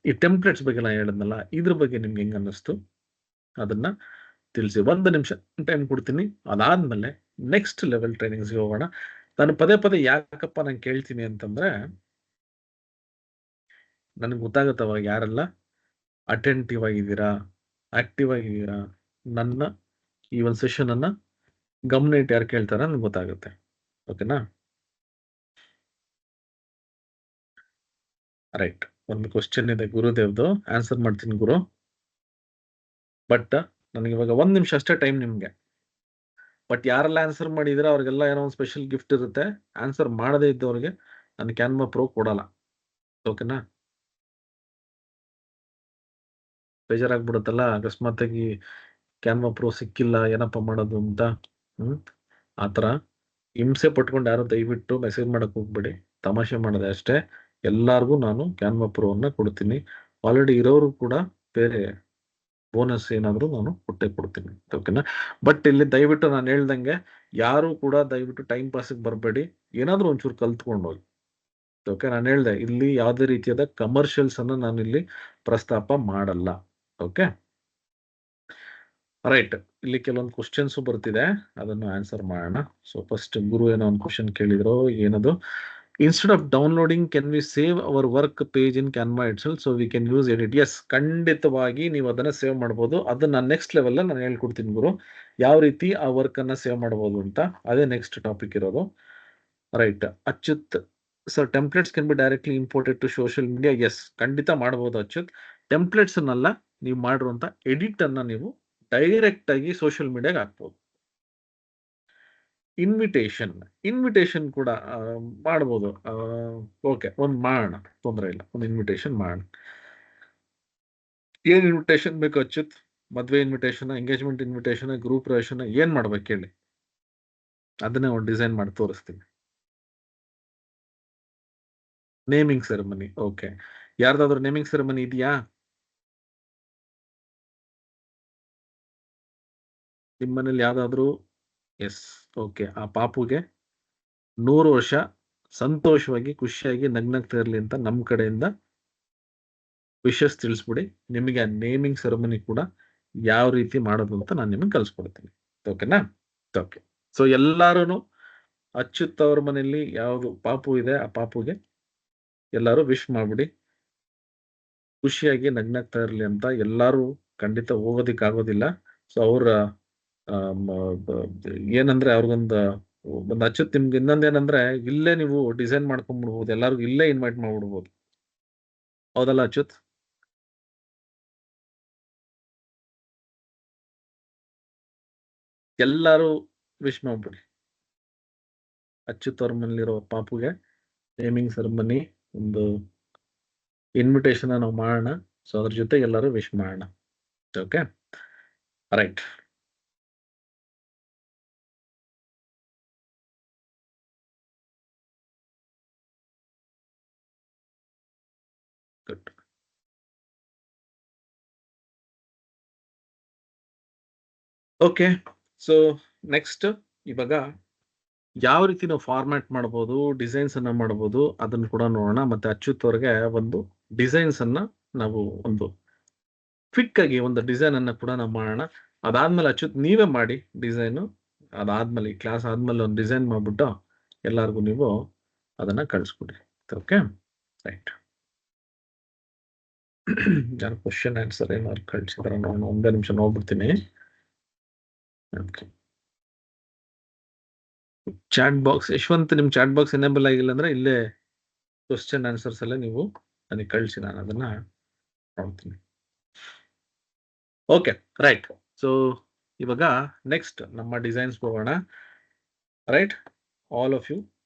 ಈ ಟೆಂಪ್ಲೇಟ್ಸ್ ಬಗ್ಗೆ ನಾನು ಹೇಳಿದ್ನಲ್ಲ, ಇದ್ರ ಬಗ್ಗೆ ನಿಮ್ಗೆ ಹೆಂಗ್ ಅನ್ನಿಸ್ತು ಅದನ್ನ ತಿಳಿಸಿ. 1 ನಿಮಿಷ ಟೈಮ್ ಕೊಡ್ತೀನಿ. ಅದಾದ್ಮೇಲೆ ನೆಕ್ಸ್ಟ್ ಲೆವೆಲ್ ಟ್ರೈನಿಂಗ್ಸ್ಗೆ ಹೋಗೋಣ. ನಾನು ಪದೇ ಪದೇ ಯಾಕಪ್ಪ ನಾನು ಕೇಳ್ತೀನಿ ಅಂತಂದ್ರೆ, ನನಗೆ ಗೊತ್ತಾಗುತ್ತೆ ಅವಾಗ ಯಾರೆಲ್ಲ ಅಟೆಂಟಿವ್ ಆಗಿದ್ದೀರಾ, ಆಕ್ಟಿವ್ ಆಗಿದ್ದೀರಾ, ನನ್ನ ಈ ಒಂದು ಸೆಷನ್ ಅನ್ನ ಗಮನ ಇಟ್ಟು ಯಾರು ಕೇಳ್ತಾರ ನನಗೆ ಗೊತ್ತಾಗುತ್ತೆ. ಓಕೆನಾ? ರೈಟ್. ಒಂದು ಕ್ವಶನ್ ಇದೆ ಗುರುದೇವ್ದು, ಆನ್ಸರ್ ಮಾಡ್ತೀನಿ ಗುರು. ಬಟ್ ನನಗೆ ಇವಾಗ 1 ನಿಮಿಷ ಅಷ್ಟೇ ಟೈಮ್ ನಿಮ್ಗೆ. ಬಟ್ ಯಾರೆಲ್ಲ ಆನ್ಸರ್ ಮಾಡಿದ್ರೆ ಅವ್ರಿಗೆಲ್ಲ ಏನೋ ಒಂದು ಸ್ಪೆಷಲ್ ಗಿಫ್ಟ್ ಇರುತ್ತೆ. ಆನ್ಸರ್ ಮಾಡದೇ ಇದ್ದವ್ರಿಗೆ ನಾನು ಕ್ಯಾನ್ವಾ ಪ್ರೋ ಕೊಡಲ್ಲ. ಓಕೆನಾ? ಬೇಜಾರಾಗ್ಬಿಡುತ್ತಲ್ಲ ಅಕಸ್ಮಾತ್ ಆಗಿ ಕ್ಯಾನ್ವಾ ಪ್ರೋ ಸಿಕ್ಕಿಲ್ಲ, ಏನಪ್ಪ ಮಾಡೋದು ಅಂತ. ಆತರ ಹಿಂಸೆ ಪಟ್ಕೊಂಡು ಯಾರು ದಯವಿಟ್ಟು ಮೆಸೇಜ್ ಮಾಡಕ್ ಹೋಗ್ಬೇಡಿ, ತಮಾಷೆ ಮಾಡದೆ ಅಷ್ಟೇ. ಎಲ್ಲಾರ್ಗು ನಾನು ಕ್ಯಾನ್ವಾ ಪ್ರೋ ಅನ್ನ ಕೊಡ್ತೀನಿ. ಆಲ್ರೆಡಿ ಇರೋರು ಕೂಡ ಬೇರೆ ಬೋನಸ್ ಏನಾದ್ರು ನಾನು ಕೊಟ್ಟೆ ಕೊಡ್ತೀನಿ. ಓಕೆನಾ? ಬಟ್ ಇಲ್ಲಿ ದಯವಿಟ್ಟು ನಾನು ಹೇಳ್ದಂಗೆ ಯಾರು ಕೂಡ ದಯವಿಟ್ಟು ಟೈಮ್ ಪಾಸ್ಗೆ ಬರಬೇಡಿ, ಏನಾದ್ರೂ ಒಂಚೂರು ಕಲ್ತ್ಕೊಂಡು ಹೋಗಿ. ಓಕೆ, ನಾನು ಹೇಳ್ದೆ ಇಲ್ಲಿ ಯಾವುದೇ ರೀತಿಯಾದ ಕಮರ್ಷಿಯಲ್ಸ್ ಅನ್ನ ನಾನು ಇಲ್ಲಿ ಪ್ರಸ್ತಾಪ ಮಾಡಲ್ಲ. Okay, right. ಇಲ್ಲಿ ಕೆಲವೊಂದು ಕ್ವಶನ್ಸ್ ಬರ್ತಿದೆ, ಅದನ್ನು ಆನ್ಸರ್ ಮಾಡೋಣ. ಸೊ ಫಸ್ಟ್ ಗುರು ಏನೋ ಒಂದು ಕ್ವಶನ್ ಕೇಳಿದ್ರು, ಏನದು, instead of downloading can we save our work page in Canva itself so we can use edit. Yes, ಖಂಡಿತವಾಗಿ ನೀವು ಅದನ್ನ ಸೇವ್ ಮಾಡಬಹುದು. ಅದನ್ನ ನೆಕ್ಸ್ಟ್ ಲೆವೆಲ್ ನಾನು ಹೇಳ್ಕೊಡ್ತೀನಿ ಗುರು, ಯಾವ ರೀತಿ ಆ ವರ್ಕ್ ಅನ್ನ ಸೇವ್ ಮಾಡಬಹುದು ಅಂತ. ಅದೇ ನೆಕ್ಸ್ಟ್ ಟಾಪಿಕ್ ಇರೋದು. Right. Achyut sir, templates can be directly imported to social media. Yes, ಖಂಡಿತ ಮಾಡಬಹುದು ಅಚ್ಯುತ್. ಟೆಂಪ್ಲೇಟ್ಸ್ ಅನ್ನಲ್ಲ, ನೀವು ಮಾಡಿರುವಂತ ಎಡಿಟ್ ಅನ್ನ ನೀವು ಡೈರೆಕ್ಟ್ ಆಗಿ ಸೋಷಿಯಲ್ ಮೀಡಿಯಾಗೆ ಹಾಕ್ಬೋದು. ಇನ್ವಿಟೇಷನ್ ಕೂಡ ಮಾಡ್ಬೋದು. ಓಕೆ, ಒಂದು ಮಾಡೋಣ, ತೊಂದರೆ ಇಲ್ಲ, ಒಂದು ಇನ್ವಿಟೇಷನ್ ಮಾಡೋಣ. ಏನ್ ಇನ್ವಿಟೇಷನ್ ಬೇಕು ಅಚ್ಯುತ್? ಮದ್ವೆ ಇನ್ವಿಟೇಷನ್, ಎಂಗೇಜ್ಮೆಂಟ್ ಇನ್ವಿಟೇಷನ್, ಗ್ರೂಪ್ ಪ್ರವೇಶನ, ಏನ್ ಮಾಡ್ಬೇಕು ಹೇಳಿ, ಅದನ್ನೇ ಒಂದು ಡಿಸೈನ್ ಮಾಡಿ ತೋರಿಸ್ತೀನಿ. Naming ceremony. ಓಕೆ, ಯಾರ್ದಾದ್ರು ನೇಮಿಂಗ್ ಸೆರೆಮನಿ ಇದೆಯಾ ನಿಮ್ಮನೇಲಿ ಯಾವ್ದಾದ್ರು? Yes, okay. ಆ ಪಾಪುಗೆ 100 ವರ್ಷ ಸಂತೋಷವಾಗಿ ಖುಷಿಯಾಗಿ ನಗ್ನಗ್ತಾ ಇರ್ಲಿ ಅಂತ ನಮ್ಮ ಕಡೆಯಿಂದ ವಿಶಸ್ ತಿಳಿಸ್ಬಿಡಿ. ನಿಮಗೆ ಆ ನೇಮಿಂಗ್ ಸೆರೆಮನಿ ಕೂಡ ಯಾವ ರೀತಿ ಮಾಡೋದು ಅಂತ ನಾನು ನಿಮಗೆ ಕಲಿಸ್ಕೊಡ್ತೀನಿ. ಓಕೆನಾ? ಓಕೆ. ಸೊ ಎಲ್ಲಾರು ಅಚ್ಯುತ್ ಅವ್ರ ಮನೆಯಲ್ಲಿ ಯಾವ್ದು ಪಾಪು ಇದೆ, ಆ ಪಾಪುಗೆ ಎಲ್ಲಾರು ವಿಶ್ ಮಾಡ್ಬಿಡಿ, ಖುಷಿಯಾಗಿ ನಗ್ನಗ್ತಾ ಇರ್ಲಿ ಅಂತ ಎಲ್ಲಾರು ಖಂಡಿತ ಹೋಗೋದಿಕ್ಕಾಗೋದಿಲ್ಲ. ಸೊ ಅವ್ರ ಏನಂದ್ರೆ ಅವ್ರಿಗೊಂದು ಅಚ್ಚುತ್ ನಿಮ್ಗೆ ಇನ್ನೊಂದೇನಂದ್ರೆ ಇಲ್ಲೇ ನೀವು ಡಿಸೈನ್ ಮಾಡ್ಕೊಂಡ್ಬಿಡ್ಬೋದು, ಎಲ್ಲರಿಗೂ ಇಲ್ಲೇ ಇನ್ವೈಟ್ ಮಾಡ್ಬಿಡ್ಬೋದು. ಹೌದಲ್ಲ ಅಚ್ಯುತ್? ಎಲ್ಲಾರು ವಿಶ್ ಮಾಡ್ಬಿಡಿ. ಅಚ್ಯುತ್ ಅವ್ರ ಮನೇಲಿರೋ ಪಾಪುಗೆ ನೇಮಿಂಗ್ ಸೆರೆಮನಿ ಒಂದು ಇನ್ವಿಟೇಷನ್ ನಾವು ಮಾಡೋಣ. ಸೊ ಅದ್ರ ಜೊತೆ ಎಲ್ಲರೂ ವಿಶ್ ಮಾಡೋಣ. Okay, right. Good. Okay, so next ಇವಾಗ ಯಾವ ರೀತಿ ನಾವು ಫಾರ್ಮ್ಯಾಟ್ ಮಾಡ್ಬೋದು, ಡಿಸೈನ್ಸ್ ಅನ್ನ ಮಾಡ್ಬೋದು, ಅದನ್ನು ಕೂಡ ನೋಡೋಣ. ಮತ್ತೆ ಅಚ್ಯುತ್ ಅವ್ರಿಗೆ ಒಂದು ಡಿಸೈನ್ಸ್ ಅನ್ನ ನಾವು ಒಂದು ಕ್ವಿಕ್ ಆಗಿ ಒಂದು ಡಿಸೈನ್ ಅನ್ನ ಕೂಡ ನಾವು ಮಾಡೋಣ. ಅದಾದ್ಮೇಲೆ ಅಚ್ಯುತ್ ನೀವೇ ಮಾಡಿ ಡಿಸೈನು. ಅದಾದ್ಮೇಲೆ ಈ ಕ್ಲಾಸ್ ಆದ್ಮೇಲೆ ಒಂದು ಡಿಸೈನ್ ಮಾಡ್ಬಿಟ್ಟು ಎಲ್ಲರಿಗೂ ನೀವು ಅದನ್ನ ಕಳಿಸ್ಕೊಡಿ. Okay, right. ಯಾರು ಕ್ವಶನ್ ಆನ್ಸರ್ ಏನಾದ್ರು ಕಳ್ಸಿದಾರ ನಾನು ಒಂದೇ ನಿಮಿಷ ನೋಡ್ಬಿಡ್ತೀನಿ. ಚಾಟ್ ಬಾಕ್ಸ್ ಯಶವಂತ್, ನಿಮ್ ಚಾಟ್ ಬಾಕ್ಸ್ ಎನೇಬಲ್ ಆಗಿಲ್ಲ ಅಂದ್ರೆ ಇಲ್ಲೇ ಕ್ವಶನ್ ಆನ್ಸರ್ಸ್ ಎಲ್ಲ ನೀವು ನನಗೆ ಕಳಿಸಿ, ನಾನು ಅದನ್ನ ನೋಡ್ತೀನಿ. Okay, right. ಸೊ ಇವಾಗ ನೆಕ್ಸ್ಟ್ ನಮ್ಮ ಡಿಸೈನ್ಸ್ ಹೋಗೋಣ. ರೈಟ್, ಆಲ್ ಆಫ್ ಯು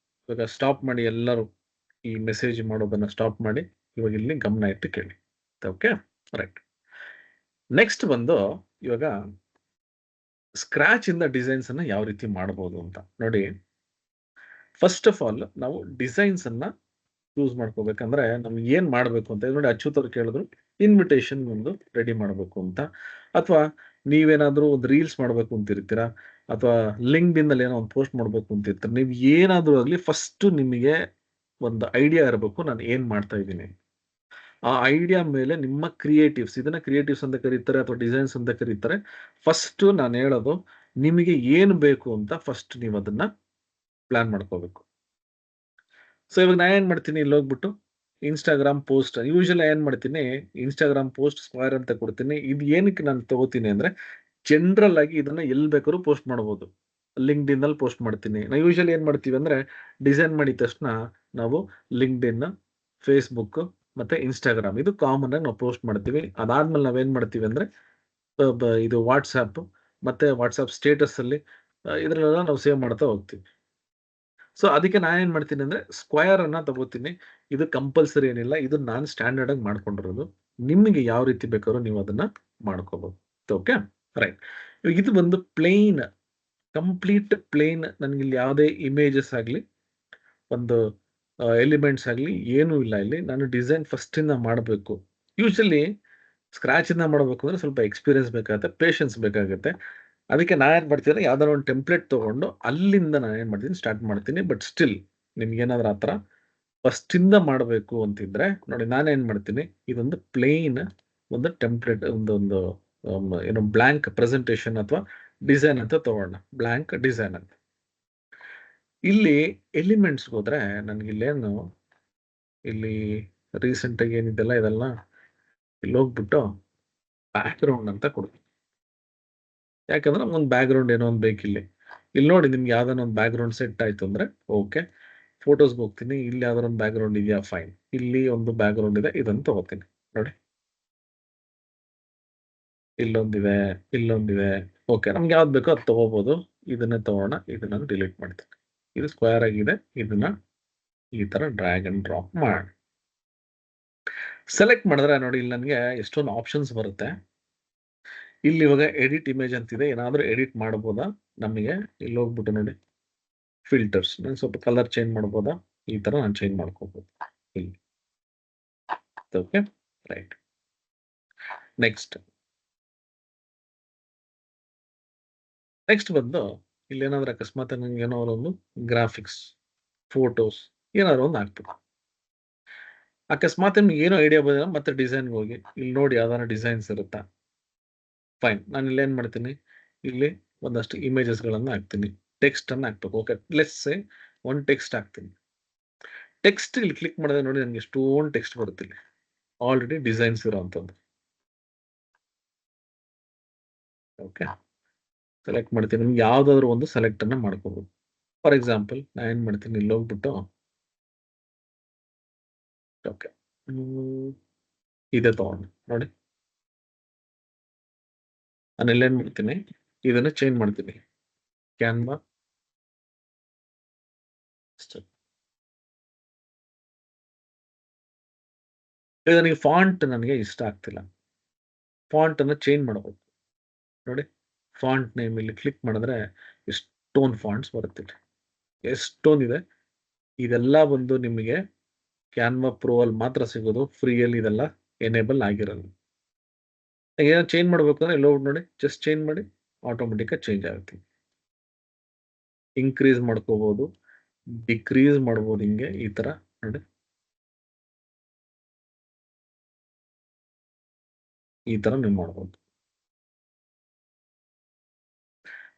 ಇವಾಗ ಸ್ಟಾಪ್ ಮಾಡಿ, ಎಲ್ಲರೂ ಈ ಮೆಸೇಜ್ ಮಾಡೋದನ್ನ ಸ್ಟಾಪ್ ಮಾಡಿ ಇವಾಗ ಇಲ್ಲಿ ಗಮನ ಇಟ್ಟು ಕೇಳಿ. Okay, right. ನೆಕ್ಸ್ಟ್ ಬಂದು ಇವಾಗ ಸ್ಕ್ರಾಚ್ ಇಂದ ಡಿಸೈನ್ಸ್ ಅನ್ನ ಯಾವ ರೀತಿ ಮಾಡಬಹುದು ಅಂತ ನೋಡಿ. ಫಸ್ಟ್ ಆಫ್ ಆಲ್ ನಾವು ಡಿಸೈನ್ಸ್ ಅನ್ನ ಚೂಸ್ ಮಾಡ್ಕೋಬೇಕಂದ್ರೆ ನಮ್ಗೆ ಏನ್ ಮಾಡ್ಬೇಕು ಅಂತ ನೋಡಿ. ಅಚ್ಯುತ್ ಅವ್ರು ಕೇಳಿದ್ರು ಇನ್ವಿಟೇಷನ್ ಒಂದು ರೆಡಿ ಮಾಡಬೇಕು ಅಂತ, ಅಥವಾ ನೀವೇನಾದ್ರೂ ಒಂದು ರೀಲ್ಸ್ ಮಾಡ್ಬೇಕು ಅಂತಿರ್ತೀರಾ, ಅಥವಾ ಲಿಂಕ್ಡ್ ಇನ್ ಅಲ್ಲಿ ಏನೋ ಒಂದು ಪೋಸ್ಟ್ ಮಾಡ್ಬೇಕು ಅಂತಿರ್ತೀರ. ನೀವು ಏನಾದ್ರೂ ಆಗ್ಲಿ ಫಸ್ಟ್ ನಿಮಗೆ ಒಂದು ಐಡಿಯಾ ಇರಬೇಕು, ನಾನು ಏನ್ ಮಾಡ್ತಾ ಇದ್ದೀನಿ. ಆ ಐಡಿಯಾ ಮೇಲೆ ನಿಮ್ಮ ಕ್ರಿಯೇಟಿವ್ಸ್, ಇದನ್ನ ಕ್ರಿಯೇಟಿವ್ಸ್ ಅಂತ ಕರೀತಾರೆ ಅಥವಾ ಡಿಸೈನ್ಸ್ ಅಂತ ಕರೀತಾರೆ. ಫಸ್ಟ್ ನಾನು ಹೇಳೋದು, ನಿಮಗೆ ಏನು ಬೇಕು ಅಂತ ಫಸ್ಟ್ ನೀವು ಅದನ್ನ ಪ್ಲಾನ್ ಮಾಡ್ಕೋಬೇಕು. ಸೊ ಇವಾಗ ನಾನು ಏನ್ ಮಾಡ್ತೀನಿ, ಇಲ್ಲಿ ಹೋಗ್ಬಿಟ್ಟು ಇನ್ಸ್ಟಾಗ್ರಾಮ್ ಪೋಸ್ಟ್ ಯೂಶಲಿ ಏನ್ ಮಾಡ್ತೀನಿ, ಇನ್ಸ್ಟಾಗ್ರಾಮ್ ಪೋಸ್ಟ್ ಸ್ಕ್ವೇರ್ ಅಂತ ಕೊಡ್ತೀನಿ. ಇದು ಏನಕ್ಕೆ ನಾನು ತಗೋತೀನಿ ಅಂದ್ರೆ, ಜನರಲ್ ಆಗಿ ಇದನ್ನ ಎಲ್ಲಿ ಬೇಕಾದ್ರೂ ಪೋಸ್ಟ್ ಮಾಡಬಹುದು. ಲಿಂಕ್ಡ್ ಇನ್ ಅಲ್ಲಿ ಪೋಸ್ಟ್ ಮಾಡ್ತೀನಿ. ನಾವು ಯೂಶಲಿ ಏನ್ ಮಾಡ್ತೀವಿ ಅಂದ್ರೆ, ಡಿಸೈನ್ ಮಾಡಿದ ತಕ್ಷಣ ನಾವು ಲಿಂಕ್ಡ್ ಇನ್, ಫೇಸ್ಬುಕ್ ಮತ್ತೆ ಇನ್ಸ್ಟಾಗ್ರಾಮ್ ಇದು ಕಾಮನ್ ಆಗಿ ನಾವು ಪೋಸ್ಟ್ ಮಾಡ್ತೀವಿ. ಅದಾದ್ಮೇಲೆ ನಾವೇನ್ ಮಾಡ್ತೀವಿ ಅಂದ್ರೆ ಇದು ವಾಟ್ಸ್ಆಪ್ ಮತ್ತೆ ವಾಟ್ಸ್ಆಪ್ ಸ್ಟೇಟಸ್ ಅಲ್ಲಿ ಇದ್ರಲ್ಲೆಲ್ಲ ನಾವು ಸೇವ್ ಮಾಡ್ತಾ ಹೋಗ್ತೀವಿ. ಸೊ ಅದಕ್ಕೆ ನಾನೇನ್ ಮಾಡ್ತೀನಿ ಅಂದ್ರೆ ಸ್ಕ್ವೇರ್ ಅನ್ನ ತಗೋತೀನಿ. ಇದು ಕಂಪಲ್ಸರಿ ಏನಿಲ್ಲ, ಇದು ನಾನು ಸ್ಟ್ಯಾಂಡರ್ಡ್ ಆಗಿ ಮಾಡ್ಕೊಂಡಿರೋದು. ನಿಮಗೆ ಯಾವ ರೀತಿ ಬೇಕಾದ್ರೂ ನೀವು ಅದನ್ನ ಮಾಡ್ಕೋಬಹುದು. Okay, right. ಇದು ಬಂದು ಪ್ಲೇನ್, ಕಂಪ್ಲೀಟ್ ಪ್ಲೇನ್. ನನಗೆ ಇಲ್ಲಿ ಯಾವುದೇ ಇಮೇಜಸ್ ಆಗಲಿ, ಒಂದು ಎಲಿಮೆಂಟ್ಸ್ ಆಗಲಿ ಏನೂ ಇಲ್ಲ. ಇಲ್ಲಿ ನಾನು ಡಿಸೈನ್ ಫಸ್ಟ್ ಇಂದ ಮಾಡಬೇಕು. ಯೂಶಲಿ ಸ್ಕ್ರಾಚ್ ಇಂದ ಮಾಡಬೇಕು ಅಂದ್ರೆ ಸ್ವಲ್ಪ ಎಕ್ಸ್ಪೀರಿಯನ್ಸ್ ಬೇಕಾಗುತ್ತೆ, ಪೇಷನ್ಸ್ ಬೇಕಾಗುತ್ತೆ. ಅದಕ್ಕೆ ನಾನು ಏನು ಮಾಡ್ತೀನಿ ಅಂದ್ರೆ ಯಾವ್ದಾದ್ರು ಒಂದು ಟೆಂಪ್ಲೇಟ್ ತಗೊಂಡು ಅಲ್ಲಿಂದ ನಾನು ಏನು ಮಾಡ್ತೀನಿ ಸ್ಟಾರ್ಟ್ ಮಾಡ್ತೀನಿ. ಬಟ್ ಸ್ಟಿಲ್ ನಿಮ್ಗೆ ಏನಾದ್ರು ಆ ಥರ ಫಸ್ಟ್ ಇಂದ ಮಾಡಬೇಕು ಅಂತಿದ್ರೆ ನೋಡಿ, ನಾನೇನ್ ಮಾಡ್ತೀನಿ, ಇದೊಂದು ಪ್ಲೇನ್ ಒಂದು ಟೆಂಪ್ಲೇಟ್, ಒಂದು ಏನು ಬ್ಲಾಂಕ್ ಪ್ರೆಸೆಂಟೇಷನ್ ಅಥವಾ ಡಿಸೈನ್ ಅಂತ ತಗೋಣ. ಬ್ಲಾಂಕ್ ಡಿಸೈನ್ ಅಂತ ಇಲ್ಲಿ ಎಲಿಮೆಂಟ್ಸ್ ಹೋದ್ರೆ ನನಗೆ ಇಲ್ಲೇನು, ಇಲ್ಲಿ ರೀಸೆಂಟ್ ಆಗಿ ಏನಿದೆಲ್ಲ ಇದೆಲ್ಲ ಇಲ್ಲಿ ಹೋಗ್ಬಿಟ್ಟು ಬ್ಯಾಕ್ ಗ್ರೌಂಡ್ ಅಂತ ಕೊಡ್ತೀನಿ. ಯಾಕಂದ್ರೆ ಒಂದು ಬ್ಯಾಕ್ ಗ್ರೌಂಡ್ ಏನೋ ಒಂದು ಬೇಕಿಲ್ಲಿ. ಇಲ್ಲಿ ನೋಡಿ, ನಿಮ್ಗೆ ಯಾವ್ದಾನ ಒಂದು ಬ್ಯಾಕ್ ಗ್ರೌಂಡ್ ಸೆಟ್ ಆಯ್ತು ಅಂದ್ರೆ ಓಕೆ. ಫೋಟೋಸ್ಗೆ ಹೋಗ್ತೀನಿ, ಇಲ್ಲಿ ಯಾವ್ದಾರ ಒಂದು ಬ್ಯಾಕ್ ಗ್ರೌಂಡ್ ಇದೆಯಾ, ಫೈನ್. ಇಲ್ಲಿ ಒಂದು ಬ್ಯಾಕ್ ಗ್ರೌಂಡ್ ಇದೆ, ಇದನ್ನು ತಗೋತೀನಿ. ನೋಡಿ, ಇಲ್ಲೊಂದಿದೆ, ಇಲ್ಲೊಂದಿದೆ. ಓಕೆ, ನಮ್ಗೆ ಯಾವ್ದು ಬೇಕೋ ಅದು ತಗೋಬಹುದು. ಇದನ್ನೇ ತಗೋಣ, ಇದನ್ನ ಡಿಲೀಟ್ ಮಾಡ್ತೀನಿ. ಇದು ಸ್ಕ್ವೇರ್ ಆಗಿದೆ, ಇದನ್ನ ಈ ತರ ಡ್ರ್ಯಾಗ್ ಅಂಡ್ ಡ್ರಾಪ್ ಮಾಡಿ ಸೆಲೆಕ್ಟ್ ಮಾಡಿದ್ರೆ ನೋಡಿ, ಇಲ್ಲಿ ನನಗೆ ಎಷ್ಟೊಂದು ಆಪ್ಷನ್ಸ್ ಬರುತ್ತೆ. ಇಲ್ಲಿ ಇವಾಗ ಎಡಿಟ್ ಇಮೇಜ್ ಅಂತಿದೆ, ಏನಾದ್ರೂ ಎಡಿಟ್ ಮಾಡಬಹುದಾ ನಮಗೆ. ಇಲ್ಲಿ ಹೋಗ್ಬಿಟ್ಟು ನೋಡಿ ಫಿಲ್ಟರ್ಸ್, ನಾನು ಸ್ವಲ್ಪ ಕಲರ್ ಚೇಂಜ್ ಮಾಡ್ಬೋದಾ, ಈ ತರ ನಾನು ಚೇಂಜ್ ಮಾಡ್ಕೋಬಹುದು ಇಲ್ಲಿ. Okay, right. ನೆಕ್ಸ್ಟ್ ಬಂದು ಇಲ್ಲಿ ಏನಾದ್ರು ಅಕಸ್ಮಾತ್ ನಂಗೆ ಏನಾದ್ರು ಒಂದು ಗ್ರಾಫಿಕ್ಸ್, ಫೋಟೋಸ್ ಏನಾದ್ರು ಒಂದು ಹಾಕ್ಬೇಕು. ಅಕಸ್ಮಾತ್ ನಿಮ್ಗೆ ಏನೋ ಐಡಿಯಾ ಬಂದ್ರೆ ಮತ್ತೆ ಡಿಸೈನ್ಗೆ ಹೋಗಿ ಇಲ್ಲಿ ನೋಡಿ ಯಾವ್ದಾರ ಡಿಸೈನ್ಸ್ ಇರುತ್ತಾ, ಫೈನ್. ನಾನು ಇಲ್ಲಿ ಏನ್ ಮಾಡ್ತೀನಿ, ಇಲ್ಲಿ ಒಂದಷ್ಟು ಇಮೇಜಸ್ ಗಳನ್ನ ಹಾಕ್ತೀನಿ. ಟೆಕ್ಸ್ಟ್ ಅನ್ನ ಹಾಕ್ಬೇಕು. ಓಕೆ, ಲೆಟ್ಸ್ ಸೇ ಒಂದು ಟೆಕ್ಸ್ಟ್ ಹಾಕ್ತೀನಿ. ಟೆಕ್ಸ್ಟ್ ಇಲ್ಲಿ ಕ್ಲಿಕ್ ಮಾಡಿದ್ರೆ ನೋಡಿ, ನನಗೆ ಎಷ್ಟೊಂದು ಟೆಕ್ಸ್ಟ್ ಬರುತ್ತೆ ಇಲ್ಲಿ, ಆಲ್ರೆಡಿ ಡಿಸೈನ್ಸ್ ಇರೋಂಥದ್ದು. ಓಕೆ, ಸೆಲೆಕ್ಟ್ ಮಾಡ್ತೀನಿ. ನಿಮ್ಗೆ ಯಾವ್ದಾದ್ರು ಒಂದು ಸೆಲೆಕ್ಟ್ ಅನ್ನ ಮಾಡ್ಕೋಬಹುದು. ಫಾರ್ ಎಕ್ಸಾಂಪಲ್ ನಾ ಏನ್ ಮಾಡ್ತೀನಿ, ಇಲ್ಲಿ ಹೋಗ್ಬಿಟ್ಟು ಓಕೆ ಇದೆ ತಗೊಂಡು ನೋಡಿ, ನಾನು ಇಲ್ಲೇನ್ ಮಾಡ್ತೀನಿ, ಇದನ್ನ ಚೇಂಜ್ ಮಾಡ್ತೀನಿ. ಕ್ಯಾನ್ವಾ ನನಗೆ ಫಾಂಟ್ ನನಗೆ ಇಷ್ಟ ಆಗ್ತಿಲ್ಲ. ಫಾಂಟ್ ಅನ್ನ ಚೇಂಜ್ ಮಾಡಬಹುದು ನೋಡಿ. ಫಾಂಟ್ ನೇಮ್ ಇಲ್ಲಿ ಕ್ಲಿಕ್ ಮಾಡಿದ್ರೆ ಎಷ್ಟೊಂದು ಫಾಂಟ್ಸ್ ಬರುತ್ತೆ. ಎಷ್ಟೊಂದಿದೆ. ಇದೆಲ್ಲ ಬಂದು ನಿಮಗೆ ಕ್ಯಾನ್ವಾ ಪ್ರೋ ಅಲ್ಲಿ ಮಾತ್ರ ಸಿಗೋದು. ಫ್ರೀಯಲ್ಲಿ ಇದೆಲ್ಲ ಎನೇಬಲ್ ಆಗಿರಲ್ಲ. ಏನೋ ಚೇಂಜ್ ಮಾಡ್ಬೇಕು ಅಂದ್ರೆ ಇಲ್ಲಿ ನೋಡಿ, ಜಸ್ಟ್ ಚೇಂಜ್ ಮಾಡಿ ಆಟೋಮೆಟಿಕ್ ಚೇಂಜ್ ಆಗುತ್ತೆ. ಇನ್ಕ್ರೀಸ್ ಮಾಡ್ಕೋಬಹುದು, ಡಿಕ್ರೀಸ್ ಮಾಡ್ಬೋದು, ಹಿಂಗೆ ಈ ತರ ನೋಡಿ, ಈ ತರ ನೀವು ಮಾಡ್ಬೋದು.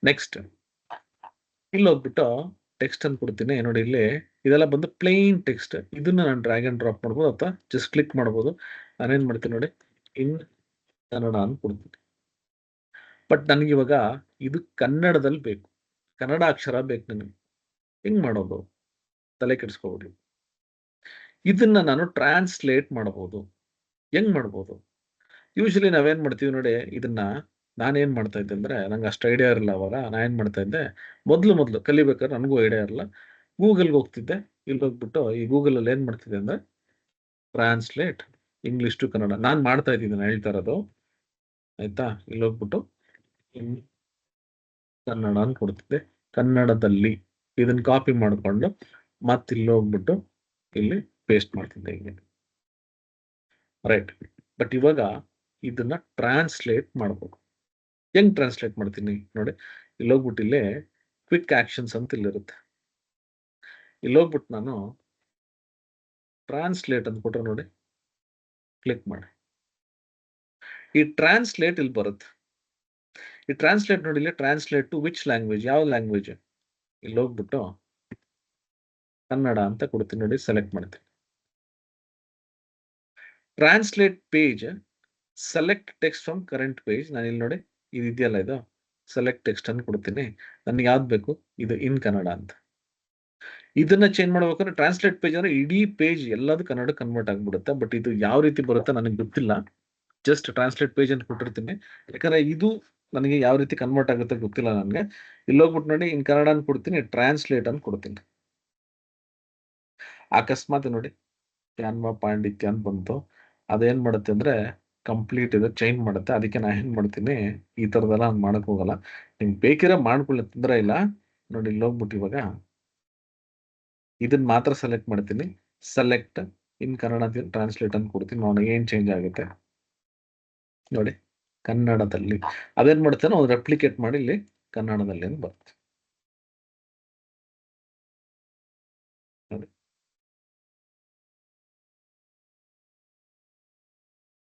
ನೆಕ್ಸ್ಟ್ ಇಲ್ಲಿ ಹೋಗ್ಬಿಟ್ಟು ಟೆಕ್ಸ್ಟ್ ಅಂತ ಕೊಡ್ತೀನಿ ನೋಡಿ. ಇಲ್ಲಿ ಇದೆಲ್ಲ ಬಂದು ಪ್ಲೇನ್ ಟೆಕ್ಸ್ಟ್. ಇದನ್ನ ನಾನು ಡ್ರ್ಯಾಗ್ ಅಂಡ್ ಡ್ರಾಪ್ ಮಾಡ್ಬೋದು ಅಥವಾ ಜಸ್ಟ್ ಕ್ಲಿಕ್ ಮಾಡ್ಬೋದು. ನಾನೇನ್ ಮಾಡ್ತೀನಿ ನೋಡಿ, ಇನ್ ಕನ್ನಡ ಅಂತ ಕೊಡ್ತೀನಿ. ಬಟ್ ನನಗೆ ಇವಾಗ ಇದು ಕನ್ನಡದಲ್ಲಿ ಬೇಕು, ಕನ್ನಡ ಅಕ್ಷರ ಬೇಕು ನನಗೆ. ಹೆಂಗ್ ಮಾಡೋದು? ತಲೆ ಕೆಡಿಸ್ಕೋಬಿಡಿ. ಇದನ್ನ ನಾನು ಟ್ರಾನ್ಸ್ಲೇಟ್ ಮಾಡಬಹುದು. ಹೆಂಗ್ ಮಾಡ್ಬೋದು? ಯೂಶಲಿ ನಾವೇನ್ ಮಾಡ್ತೀವಿ ನೋಡಿ, ಇದನ್ನ ನಾನೇನ್ ಮಾಡ್ತಾ ಇದ್ದೆ ಅಂದ್ರೆ, ನಂಗೆ ಅಷ್ಟು ಐಡಿಯಾ ಇರಲ್ಲ ಅವಾಗ. ನಾ ಏನ್ ಮಾಡ್ತಾ ಇದ್ದೆ, ಮೊದ್ಲು ಕಲಿಬೇಕಾದ್ರೆ ನನಗೂ ಐಡಿಯಾ ಇರಲ್ಲ. ಗೂಗಲ್ಗೆ ಹೋಗ್ತಿದ್ದೆ. ಇಲ್ಲಿ ಹೋಗ್ಬಿಟ್ಟು ಈ ಗೂಗಲ್ ಅಲ್ಲಿ ಏನ್ ಮಾಡ್ತಿದ್ದೆ ಅಂದ್ರೆ, ಟ್ರಾನ್ಸ್ಲೇಟ್ ಇಂಗ್ಲಿಷ್ ಟು ಕನ್ನಡ ನಾನ್ ಮಾಡ್ತಾ ಇದ್ದೀನಿ, ನಾನು ಹೇಳ್ತಾ ಇರೋದು ಆಯ್ತಾ. ಇಲ್ಲಿ ಹೋಗ್ಬಿಟ್ಟು ಕನ್ನಡ ಅಂತ ಕೊಡ್ತಿದ್ದೆ. ಕನ್ನಡದಲ್ಲಿ ಇದನ್ನ ಕಾಪಿ ಮಾಡ್ಕೊಂಡು ಮತ್ತೆ ಇಲ್ಲಿ ಹೋಗ್ಬಿಟ್ಟು ಇಲ್ಲಿ ಪೇಸ್ಟ್ ಮಾಡ್ತಿದ್ದೆ ಹಿಂಗೆ, ರೈಟ್. ಬಟ್ ಇವಾಗ ಇದನ್ನ ಟ್ರಾನ್ಸ್ಲೇಟ್ ಮಾಡ್ಬೇಕು. ಹೆಂಗ್ ಟ್ರಾನ್ಸ್ಲೇಟ್ ಮಾಡ್ತೀನಿ ನೋಡಿ, ಇಲ್ಲಿ ಹೋಗ್ಬಿಟ್ಟು ಇಲ್ಲೇ ಕ್ವಿಕ್ ಆಕ್ಷನ್ಸ್ ಅಂತ ಇಲ್ಲಿರುತ್ತೆ. ಇಲ್ಲಿ ಹೋಗ್ಬಿಟ್ಟು ನಾನು ಟ್ರಾನ್ಸ್ಲೇಟ್ ಅಂತ ಕೊಟ್ರೆ ನೋಡಿ, ಕ್ಲಿಕ್ ಮಾಡಿ. ಈ ಟ್ರಾನ್ಸ್ಲೇಟ್ ಇಲ್ಲಿ ಬರುತ್ತೆ. ಈ ಟ್ರಾನ್ಸ್ಲೇಟ್ ನೋಡಿ, ಇಲ್ಲಿ ಟ್ರಾನ್ಸ್ಲೇಟ್ ಟು ವಿಚ್ ಲ್ಯಾಂಗ್ವೇಜ್, ಯಾವ ಲ್ಯಾಂಗ್ವೇಜ್. ಇಲ್ಲಿ ಹೋಗ್ಬಿಟ್ಟು ಕನ್ನಡ ಅಂತ ಕೊಡ್ತೀನಿ ನೋಡಿ, ಸೆಲೆಕ್ಟ್ ಮಾಡ್ತೀನಿ. Translate page, select text from current page. ನಾನು ಇಲ್ಲಿ ನೋಡಿ, ಇದು ಇದೆಯಲ್ಲ, ಇದು ಸೆಲೆಕ್ಟ್ ಟೆಕ್ಸ್ಟ್ ಅಂತ ಕೊಡ್ತೀನಿ. ನನಗೆ ಯಾವ್ದು ಬೇಕು, ಇದು ಇನ್ ಕನ್ನಡ ಅಂತ. ಇದನ್ನ ಚೇಂಜ್ ಮಾಡ್ಬೇಕಂದ್ರೆ ಟ್ರಾನ್ಸ್ಲೇಟ್ ಪೇಜ್ ಅಂದ್ರೆ ಇಡೀ ಪೇಜ್ ಎಲ್ಲದೂ ಕನ್ನಡ ಕನ್ವರ್ಟ್ ಆಗ್ಬಿಡುತ್ತೆ. ಬಟ್ ಇದು ಯಾವ ರೀತಿ ಬರುತ್ತೆ ನನಗೆ ಗೊತ್ತಿಲ್ಲ. ಜಸ್ಟ್ ಟ್ರಾನ್ಸ್ಲೇಟ್ ಪೇಜ್ ಅಂತ ಕೊಟ್ಟಿರ್ತೀನಿ. ಯಾಕಂದ್ರೆ ಇದು ನನಗೆ ಯಾವ ರೀತಿ ಕನ್ವರ್ಟ್ ಆಗುತ್ತೆ ಗೊತ್ತಿಲ್ಲ ನನಗೆ. ಇಲ್ಲಿ ಹೋಗ್ಬಿಟ್ಟು ನೋಡಿ, ಇನ್ ಕನ್ನಡ ಅಂತ ಕೊಡ್ತೀನಿ, ಟ್ರಾನ್ಸ್ಲೇಟ್ ಅಂತ ಕೊಡ್ತೀನಿ. ಅಕಸ್ಮಾತ್ ನೋಡಿ ಕ್ಯಾನ್ವಾ ಪಾಂಡಿತ್ಯ ಅಂತ ಬಂತು, ಅದೇನ್ ಮಾಡುತ್ತೆ ಅಂದ್ರೆ ಕಂಪ್ಲೀಟ್ ಇದು ಚೇಂಜ್ ಮಾಡುತ್ತೆ. ಅದಕ್ಕೆ ನಾ ಏನ್ ಮಾಡ್ತೀನಿ, ಈ ತರದೆಲ್ಲ ನಾನು ಮಾಡಕ್ ಹೋಗಲ್ಲ. ನಿಮ್ಗೆ ಬೇಕಿರೋ ಮಾಡ್ಕೊಳ್ಳಿ, ತೊಂದರೆ ಇಲ್ಲ. ನೋಡಿ ಇಲ್ಲಿ ಹೋಗ್ಬಿಟ್ಟು ಇವಾಗ ಇದನ್ನ ಮಾತ್ರ ಸೆಲೆಕ್ಟ್ ಮಾಡ್ತೀನಿ. ಸೆಲೆಕ್ಟ್ ಇನ್ ಕನ್ನಡ ಟ್ರಾನ್ಸ್ಲೇಟ್ ಅಂತ ಕೊಡ್ತೀನಿ. ನೋಡಿ ಏನ್ ಚೇಂಜ್ ಆಗುತ್ತೆ ನೋಡಿ, ಕನ್ನಡದಲ್ಲಿ. ಅದೇನ್ ಮಾಡ್ತೇನೆ, ಒಂದು ರೆಪ್ಲಿಕೇಟ್ ಮಾಡಿ ಇಲ್ಲಿ ಕನ್ನಡದಲ್ಲಿ ಅಂತ ಬರುತ್ತೆ ನೋಡಿ.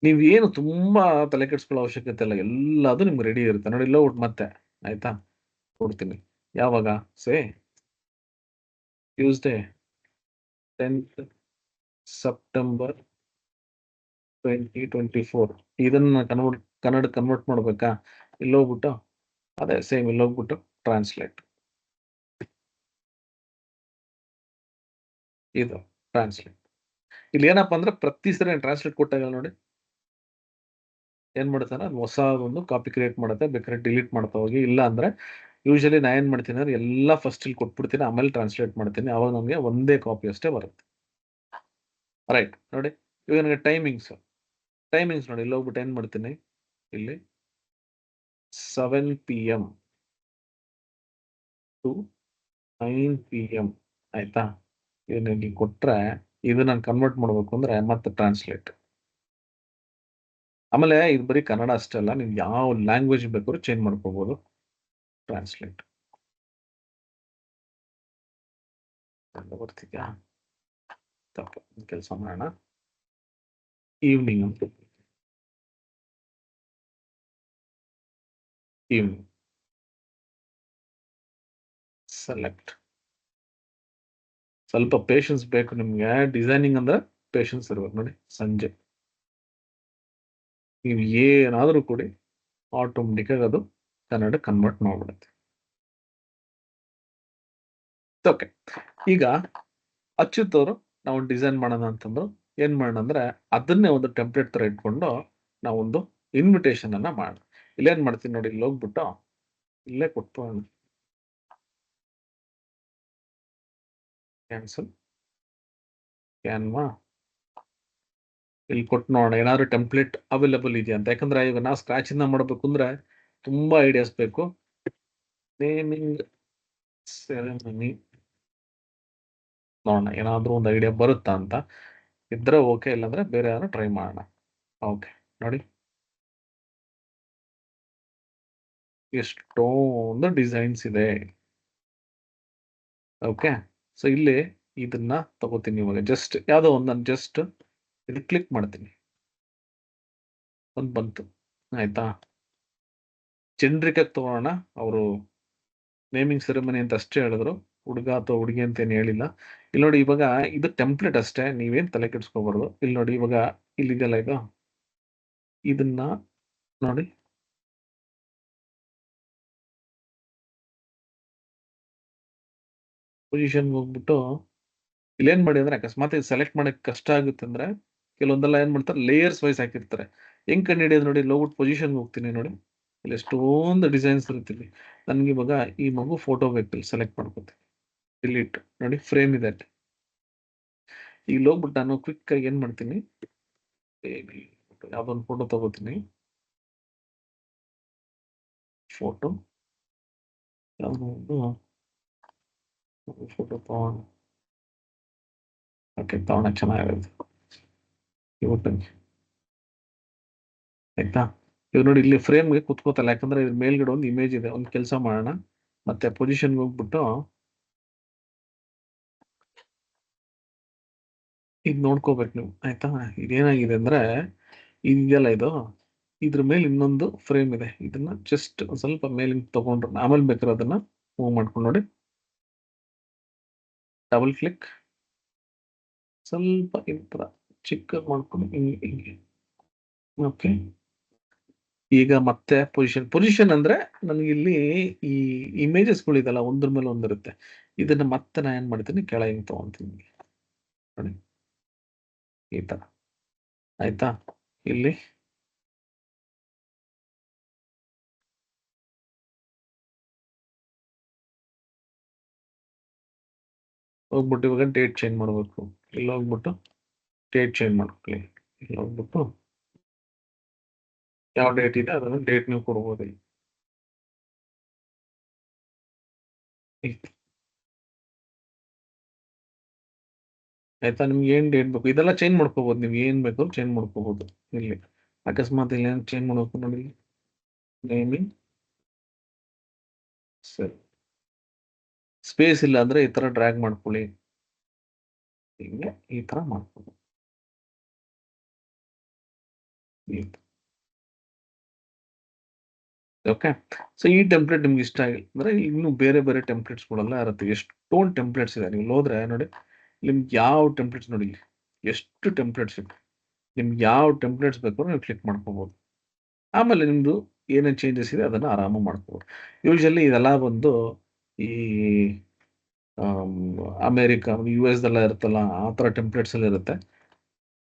ನೀವೇನು ತುಂಬಾ ತಲೆ ಕೆಡಿಸ್ಕೊಳ್ಳೋ ಅವಶ್ಯಕತೆ ಇಲ್ಲ, ಎಲ್ಲದು ನಿಮ್ಗೆ ರೆಡಿ ಇರುತ್ತೆ ನೋಡಿ. ಇಲ್ಲ ಮತ್ತೆ ಆಯ್ತಾ, ಕೊಡ್ತೀನಿ. ಯಾವಾಗ ಸೇ ಟ್ಯೂಸ್ಡೇ 10th ಸೆಪ್ಟೆಂಬರ್ 2024. ಇದನ್ನ ಕನ್ನಡ ಕನ್ವರ್ಟ್ ಮಾಡ್ಬೇಕಾ, ಇಲ್ಲಿ ಹೋಗ್ಬಿಟ್ಟು ಅದೇ ಸೇಮ್ ಇಲ್ಲಿ ಹೋಗ್ಬಿಟ್ಟು ಟ್ರಾನ್ಸ್ಲೇಟ್, ಇದು ಟ್ರಾನ್ಸ್ಲೇಟ್. ಇಲ್ಲಿ ಏನಪ್ಪಾ ಅಂದ್ರೆ ಪ್ರತಿ ಸರಿ ಟ್ರಾನ್ಸ್ಲೇಟ್ ಕೊಟ್ಟಾಗ ನೋಡಿ ಏನ್ ಮಾಡ್ತಾನೆ, ಅದು ಹೊಸ ಒಂದು ಕಾಪಿ ಕ್ರಿಯೇಟ್ ಮಾಡುತ್ತೆ. ಬೇಕಾದ್ರೆ ಡಿಲೀಟ್ ಮಾಡ್ತಾ ಹೋಗಿ. ಇಲ್ಲ ಅಂದ್ರೆ ಯೂಶಲಿ ನಾ ಏನ್ ಮಾಡ್ತೀನಿ ಅಂದ್ರೆ ಎಲ್ಲ ಫಸ್ಟ್ ಇಲ್ಲಿ ಕೊಟ್ಬಿಡ್ತೀನಿ, ಆಮೇಲೆ ಟ್ರಾನ್ಸ್ಲೇಟ್ ಮಾಡ್ತೀನಿ. ಅವಾಗ ನಮಗೆ ಒಂದೇ ಕಾಪಿ ಅಷ್ಟೇ ಬರುತ್ತೆ. ರೈಟ್ ನೋಡಿ, ಇವಾಗ ನನಗೆ ಟೈಮಿಂಗ್ಸ್ ನೋಡಿ, ಇಲ್ಲಿ ಹೋಗ್ಬಿಟ್ಟು ಏನ್ ಮಾಡ್ತೀನಿ, ಇಲ್ಲಿ 7 PM ಟು 9 PM ಆಯ್ತಾ. ಇದನ್ನ ಇಲ್ಲಿ ಕೊಟ್ರೆ ಇದು ನಾನು ಕನ್ವರ್ಟ್ ಮಾಡ್ಬೇಕು ಅಂದ್ರೆ ಮತ್ತೆ ಟ್ರಾನ್ಸ್ಲೇಟ್. ಆಮೇಲೆ ಇದು ಬರೀ ಕನ್ನಡ ಅಷ್ಟೇ ಅಲ್ಲ, ನೀವು ಯಾವ ಲ್ಯಾಂಗ್ವೇಜ್ ಬೇಕಾದ್ರೂ ಚೇಂಜ್ ಮಾಡ್ಕೋಬಹುದು. ಟ್ರಾನ್ಸ್ಲೇಟ್ ಬರ್ತಿದ್ಯಾ, ತಪ್ಪು ಕೆಲಸ ಮಾಡೋಣ. ಈವ್ನಿಂಗ್ ಅಂತ ಈವ್ನಿಂಗ್ ಸೆಲೆಕ್ಟ್. ಸ್ವಲ್ಪ ಪೇಷನ್ಸ್ ಬೇಕು ನಿಮ್ಗೆ. ಡಿಸೈನಿಂಗ್ ಅಂದ್ರೆ ಪೇಷನ್ಸ್ ಇರ್ಬೇಕು ನೋಡಿ. ಸಂಜೆ ನೀವು ಏನಾದರೂ ಕೊಡಿ, ಆಟೋಮೆಟಿಕ್ ಆಗಿ ಅದು ಕನ್ನಡ ಕನ್ವರ್ಟ್ ಮಾಡ್ಬಿಡುತ್ತೆ. ಓಕೆ. ಈಗ ಅಚ್ಯುತ್ ಅವರು ನಾವು ಡಿಸೈನ್ ಮಾಡೋಣ ಅಂತಂದ್ರು. ಏನ್ ಮಾಡೋಣ ಅಂದ್ರೆ ಅದನ್ನೇ ಒಂದು ಟೆಂಪ್ಲೇಟ್ ತರ ಇಟ್ಕೊಂಡು ನಾವೊಂದು ಇನ್ವಿಟೇಷನ್ ಅನ್ನ ಮಾಡೋಣ. ಇಲ್ಲೇನ್ ಮಾಡ್ತೀನಿ ನೋಡಿ, ಇಲ್ಲಿ ಹೋಗ್ಬಿಟ್ಟು ಇಲ್ಲೇ ಕೊಟ್ಟು ಕ್ಯಾನ್ಸಲ್ ಕ್ಯಾನ್ವಾ ಇಲ್ಲಿ ಕೊಟ್ಟು ನೋಡೋಣ ಏನಾದ್ರು ಟೆಂಪ್ಲೇಟ್ ಅವೈಲಬಲ್ ಇದೆಯಾ ಅಂತ. ಯಾಕಂದ್ರೆ ಈಗ ನಾವು ಸ್ಕ್ರಾಚ್ ಇಂದ ಮಾಡಬೇಕು ಅಂದ್ರೆ ತುಂಬಾ ಐಡಿಯಾಸ್ ಬೇಕು. ನೇಮಿಂಗ್ ಸೆರೆಮನಿ ನೋಡೋಣ ಏನಾದ್ರೂ ಒಂದು ಐಡಿಯಾ ಬರುತ್ತಾ ಅಂತ. ಇದ್ರೆ ಓಕೆ, ಇಲ್ಲಾಂದ್ರೆ ಬೇರೆ ಯಾರು ಟ್ರೈ ಮಾಡೋಣ. ಓಕೆ, ನೋಡಿ ಎಷ್ಟೊಂದು ಡಿಸೈನ್ಸ್ ಇದೆ. ಓಕೆ, ಸೊ ಇಲ್ಲಿ ಇದನ್ನ ತಗೋತೀನಿ. ಇವಾಗ ಜಸ್ಟ್ ಯಾವ್ದೋ ಒಂದು ನಾನು ಜಸ್ಟ್ ಇದು ಕ್ಲಿಕ್ ಮಾಡ್ತೀನಿ, ಒಂದು ಬಂತು. ಆಯ್ತಾ, ಜನರಿಕಾಗಿ ತಗೋಣ. ಅವರು ನೇಮಿಂಗ್ ಸೆರೆಮನಿ ಅಂತ ಅಷ್ಟೇ ಹೇಳಿದ್ರು, ಹುಡುಗ ಅಥವಾ ಹುಡುಗಿ ಅಂತ ಏನು ಹೇಳಿಲ್ಲ. ಇಲ್ಲಿ ನೋಡಿ, ಇವಾಗ ಇದು ಟೆಂಪ್ಲೇಟ್ ಅಷ್ಟೇ, ನೀವೇನ್ ತಲೆ ಕೆಡಿಸ್ಕೋಬಾರ್ದು. ಇಲ್ಲಿ ನೋಡಿ, ಇವಾಗ ಇಲ್ಲಿದೆಯಲ್ಲ ಇದು, ಇದನ್ನ ನೋಡಿ, ಪೊಸಿಷನ್ ಹೋಗ್ಬಿಟ್ಟು ಇಲ್ಲಿ ಏನ್ ಮಾಡಿ ಅಂದ್ರೆ, ಅಕಸ್ಮಾತ್ ಇದು ಸೆಲೆಕ್ಟ್ ಮಾಡಕ್ ಕಷ್ಟ ಆಗುತ್ತೆ ಅಂದ್ರೆ ಕೆಲವೊಂದೆಲ್ಲ ಏನ್ ಮಾಡ್ತಾರೆ, ಲೇಯರ್ಸ್ ವೈಸ್ ಹಾಕಿರ್ತಾರೆ. ಹೆಂಗ್ ಕಂಡು ಹಿಡಿಯೋದು ನೋಡಿ, ಲೋಗ್ಬಿಟ್ಟು ಪೊಸಿಷನ್ ಹೋಗ್ತೀನಿ ನೋಡಿ, ಇಲ್ಲಿ ಎಷ್ಟೊಂದು ಡಿಸೈನ್ಸ್ ಇರುತ್ತೆ. ಇಲ್ಲಿ ನನ್ಗೆ ಇವಾಗ ಈ ಮಗು ಫೋಟೋ ಬೇಕು, ಸೆಲೆಕ್ಟ್ ಮಾಡ್ಕೋತೀನಿ, ಡಿಲೀಟ್ ನೋಡಿ, ಫ್ರೇಮ್ ಇದೆ. ಈಗ ಹೋಗ್ಬಿಟ್ಟು ನಾನು ಕ್ವಿಕ್ ಆಗಿ ಏನ್ ಮಾಡ್ತೀನಿ, ಯಾವ್ದೊಂದು ಫೋಟೋ ತಗೋತೀನಿ, ಫೋಟೋ ಯಾವ್ದೋ ಫೋಟೋ ತಗೋಣ. ಓಕೆ, ತಗೋಣ, ಚೆನ್ನಾಗಿರುತ್ತೆ ಇವತ್ತು. ಆಯ್ತಾ, ಇವ್ ನೋಡಿ ಇಲ್ಲಿ ಫ್ರೇಮ್ಗೆ ಕುತ್ಕೋತಲ್ಲ, ಯಾಕಂದ್ರೆ ಇದ್ರ ಮೇಲ್ಗಡೆ ಒಂದು ಇಮೇಜ್ ಇದೆ. ಒಂದು ಕೆಲಸ ಮಾಡೋಣ, ಮತ್ತೆ ಪೊಸಿಷನ್ಗೆ ಹೋಗ್ಬಿಟ್ಟು ಇದು ನೋಡ್ಕೋಬೇಕು ನೀವು. ಆಯ್ತಾ, ಇದೇನಾಗಿದೆ ಅಂದ್ರೆ ಇದೆಯಲ್ಲ ಇದು, ಇದ್ರ ಮೇಲೆ ಇನ್ನೊಂದು ಫ್ರೇಮ್ ಇದೆ. ಇದನ್ನ ಜಸ್ಟ್ ಸ್ವಲ್ಪ ಮೇಲಿಂದ ತಗೊಂಡ್ರೆ ಆಮೇಲೆ ಬೇಕಾದ್ರೆ ಅದನ್ನ ಮೂವ್ ಮಾಡ್ಕೊಂಡು ನೋಡಿ, ಡಬಲ್ ಕ್ಲಿಕ್, ಸ್ವಲ್ಪ ಈ ತರ ಚಿಕ್ಕ ಮಾಡ್ಕೊಂಡು ಹಿಂಗೆ. ಓಕೆ, ಈಗ ಮತ್ತೆ ಪೊಸಿಷನ್ ಅಂದ್ರೆ ನನಗೆ ಇಲ್ಲಿ ಈ ಇಮೇಜಸ್ಗಳಿದೆಲ್ಲ ಒಂದ್ರ ಮೇಲೆ ಒಂದಿರುತ್ತೆ. ಇದನ್ನ ಮತ್ತೆ ನಾ ಏನ್ ಮಾಡ್ತೀನಿ, ಕೆಳಗೆ ತಗೊಂತೀನಿ ನೋಡಿ, ಈ ತರ. ಆಯ್ತಾ, ಇಲ್ಲಿ ಹೋಗ್ಬಿಟ್ಟು ಇವಾಗ ಡೇಟ್ ಚೇಂಜ್ ಮಾಡ್ಬೇಕು. ಇಲ್ಲಿ ಹೋಗ್ಬಿಟ್ಟು ಡೇಟ್ ಚೇಂಜ್ ಮಾಡ್ಕೊಳ್ಳಿ. ಇಲ್ಲಿ ಹೋಗ್ಬಿಟ್ಟು ಯಾವ ಡೇಟ್ ಇದೆ ಅದನ್ನ ಡೇಟ್ ನೀವು ಕೊಡ್ಬೋದು. ಆಯ್ತಾ, ನಿಮ್ಗೆ ಏನ್ ಡೇಟ್ ಬೇಕು ಇದೆಲ್ಲ ಚೇಂಜ್ ಮಾಡ್ಕೋಬಹುದು. ನೀವು ಏನ್ ಬೇಕು ಚೇಂಜ್ ಮಾಡ್ಕೋಬಹುದು. ಇಲ್ಲಿ ಅಕಸ್ಮಾತ್ ಇಲ್ಲಿ ಏನ್ ಚೇಂಜ್ ಮಾಡ್ಬೇಕು ನೋಡಿ, ನೇಮಿಂಗ್ ಸರಿ, ಸ್ಪೇಸ್ ಇಲ್ಲ ಅಂದ್ರೆ ಈ ತರ ಡ್ರ್ಯಾಗ್ ಮಾಡ್ಕೊಳ್ಳಿ, ಹಿಂಗೆ ಈ ತರ ಮಾಡ್ಕೊಳ್ಳಿ. ಓಕೆ, ಸೊ ಈ ಟೆಂಪ್ಲೇಟ್ ನಿಮ್ಗೆ ಇಷ್ಟ ಆಗಿಲ್ಲ ಅಂದ್ರೆ ಇನ್ನು ಬೇರೆ ಬೇರೆ ಟೆಂಪ್ಲೇಟ್ಸ್ಗಳೆಲ್ಲ ಇರುತ್ತೆ. ಎಷ್ಟೊಂದು ಟೆಂಪ್ಲೇಟ್ಸ್ ಇದೆ. ನೀವು ಹೋದ್ರೆ ನೋಡಿ, ನಿಮ್ಗೆ ಯಾವ ಟೆಂಪ್ಲೇಟ್ಸ್ ನೋಡಿ, ಇಲ್ಲಿ ಎಷ್ಟು ಟೆಂಪ್ಲೇಟ್ಸ್ ಇದೆ. ನಿಮ್ಗೆ ಯಾವ ಟೆಂಪ್ಲೇಟ್ಸ್ ಬೇಕು ನೀವು ಕ್ಲಿಕ್ ಮಾಡ್ಕೋಬಹುದು. ಆಮೇಲೆ ನಿಮ್ದು ಏನೇನು ಚೇಂಜಸ್ ಇದೆ ಅದನ್ನ ಆರಾಮಾಗಿ ಮಾಡ್ಕೋಬಹುದು. ಯೂಶಲಿ ಇದೆಲ್ಲ ಬಂದು ಈ ಅಮೇರಿಕ, ಯು ಎಸ್ ಎಲ್ಲ ಇರುತ್ತಲ್ಲ, ಆ ಥರ ಟೆಂಪ್ಲೇಟ್ಸ್ ಎಲ್ಲ ಇರುತ್ತೆ.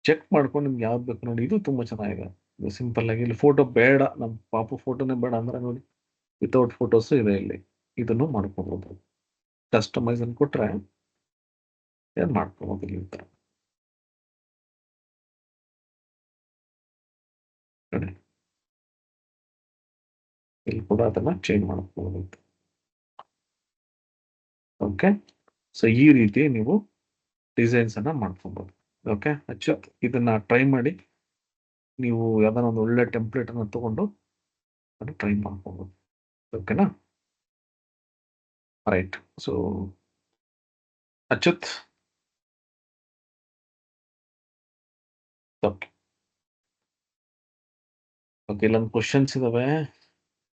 ಚೆಕ್ ಮಾಡ್ಕೊಂಡು ನಿಮ್ಗೆ ಯಾವ್ದು ಬೇಕು ನೋಡಿ. ಇದು ತುಂಬಾ ಚೆನ್ನಾಗಿದೆ. ಸಿಂಪಲ್ ಆಗಿ ಇಲ್ಲಿ ಫೋಟೋ ಬೇಡ, ನಮ್ಮ ಪಾಪು ಫೋಟೋನೇ ಬೇಡ ಅಂದ್ರೆ ನೋಡಿ, ವಿತೌಟ್ ಫೋಟೋಸ್ ಇದೆ ಇಲ್ಲಿ. ಇದನ್ನು ಮಾಡ್ಕೋಬಹುದು. ಕಸ್ಟಮೈಸ್ ಅನ್ನು ಕೊಟ್ರೆ ಏನ್ ಮಾಡ್ಕೋಬಹುದು ಇಲ್ಲಿ ಈ ತರ ನೋಡಿ. ಇಲ್ಲಿ ಕೂಡ ಅದನ್ನ ಚೇಂಜ್ ಮಾಡ್ಕೋಬಹುದು. ಓಕೆ, ಸೊ ಈ ರೀತಿ ನೀವು ಡಿಸೈನ್ಸ್ ಅನ್ನ ಮಾಡ್ಕೋಬಹುದು. ಓಕೆ, ಅಚ್ಚುತ್ ಇದನ್ನ ಟ್ರೈ ಮಾಡಿ. ನೀವು ಯಾವ್ದಾರ ಒಂದು ಒಳ್ಳೆ ಟೆಂಪ್ಲೇಟ್ ಅನ್ನ ತಗೊಂಡು ಅದನ್ನ ಟ್ರೈ ಮಾಡ್ಕೋಬಹುದು. ಓಕೆನಾ, right. So Achyut, okay okay, ಇಲ್ಲೊಂದು ಕ್ವಶನ್ಸ್ ಇದಾವೆ.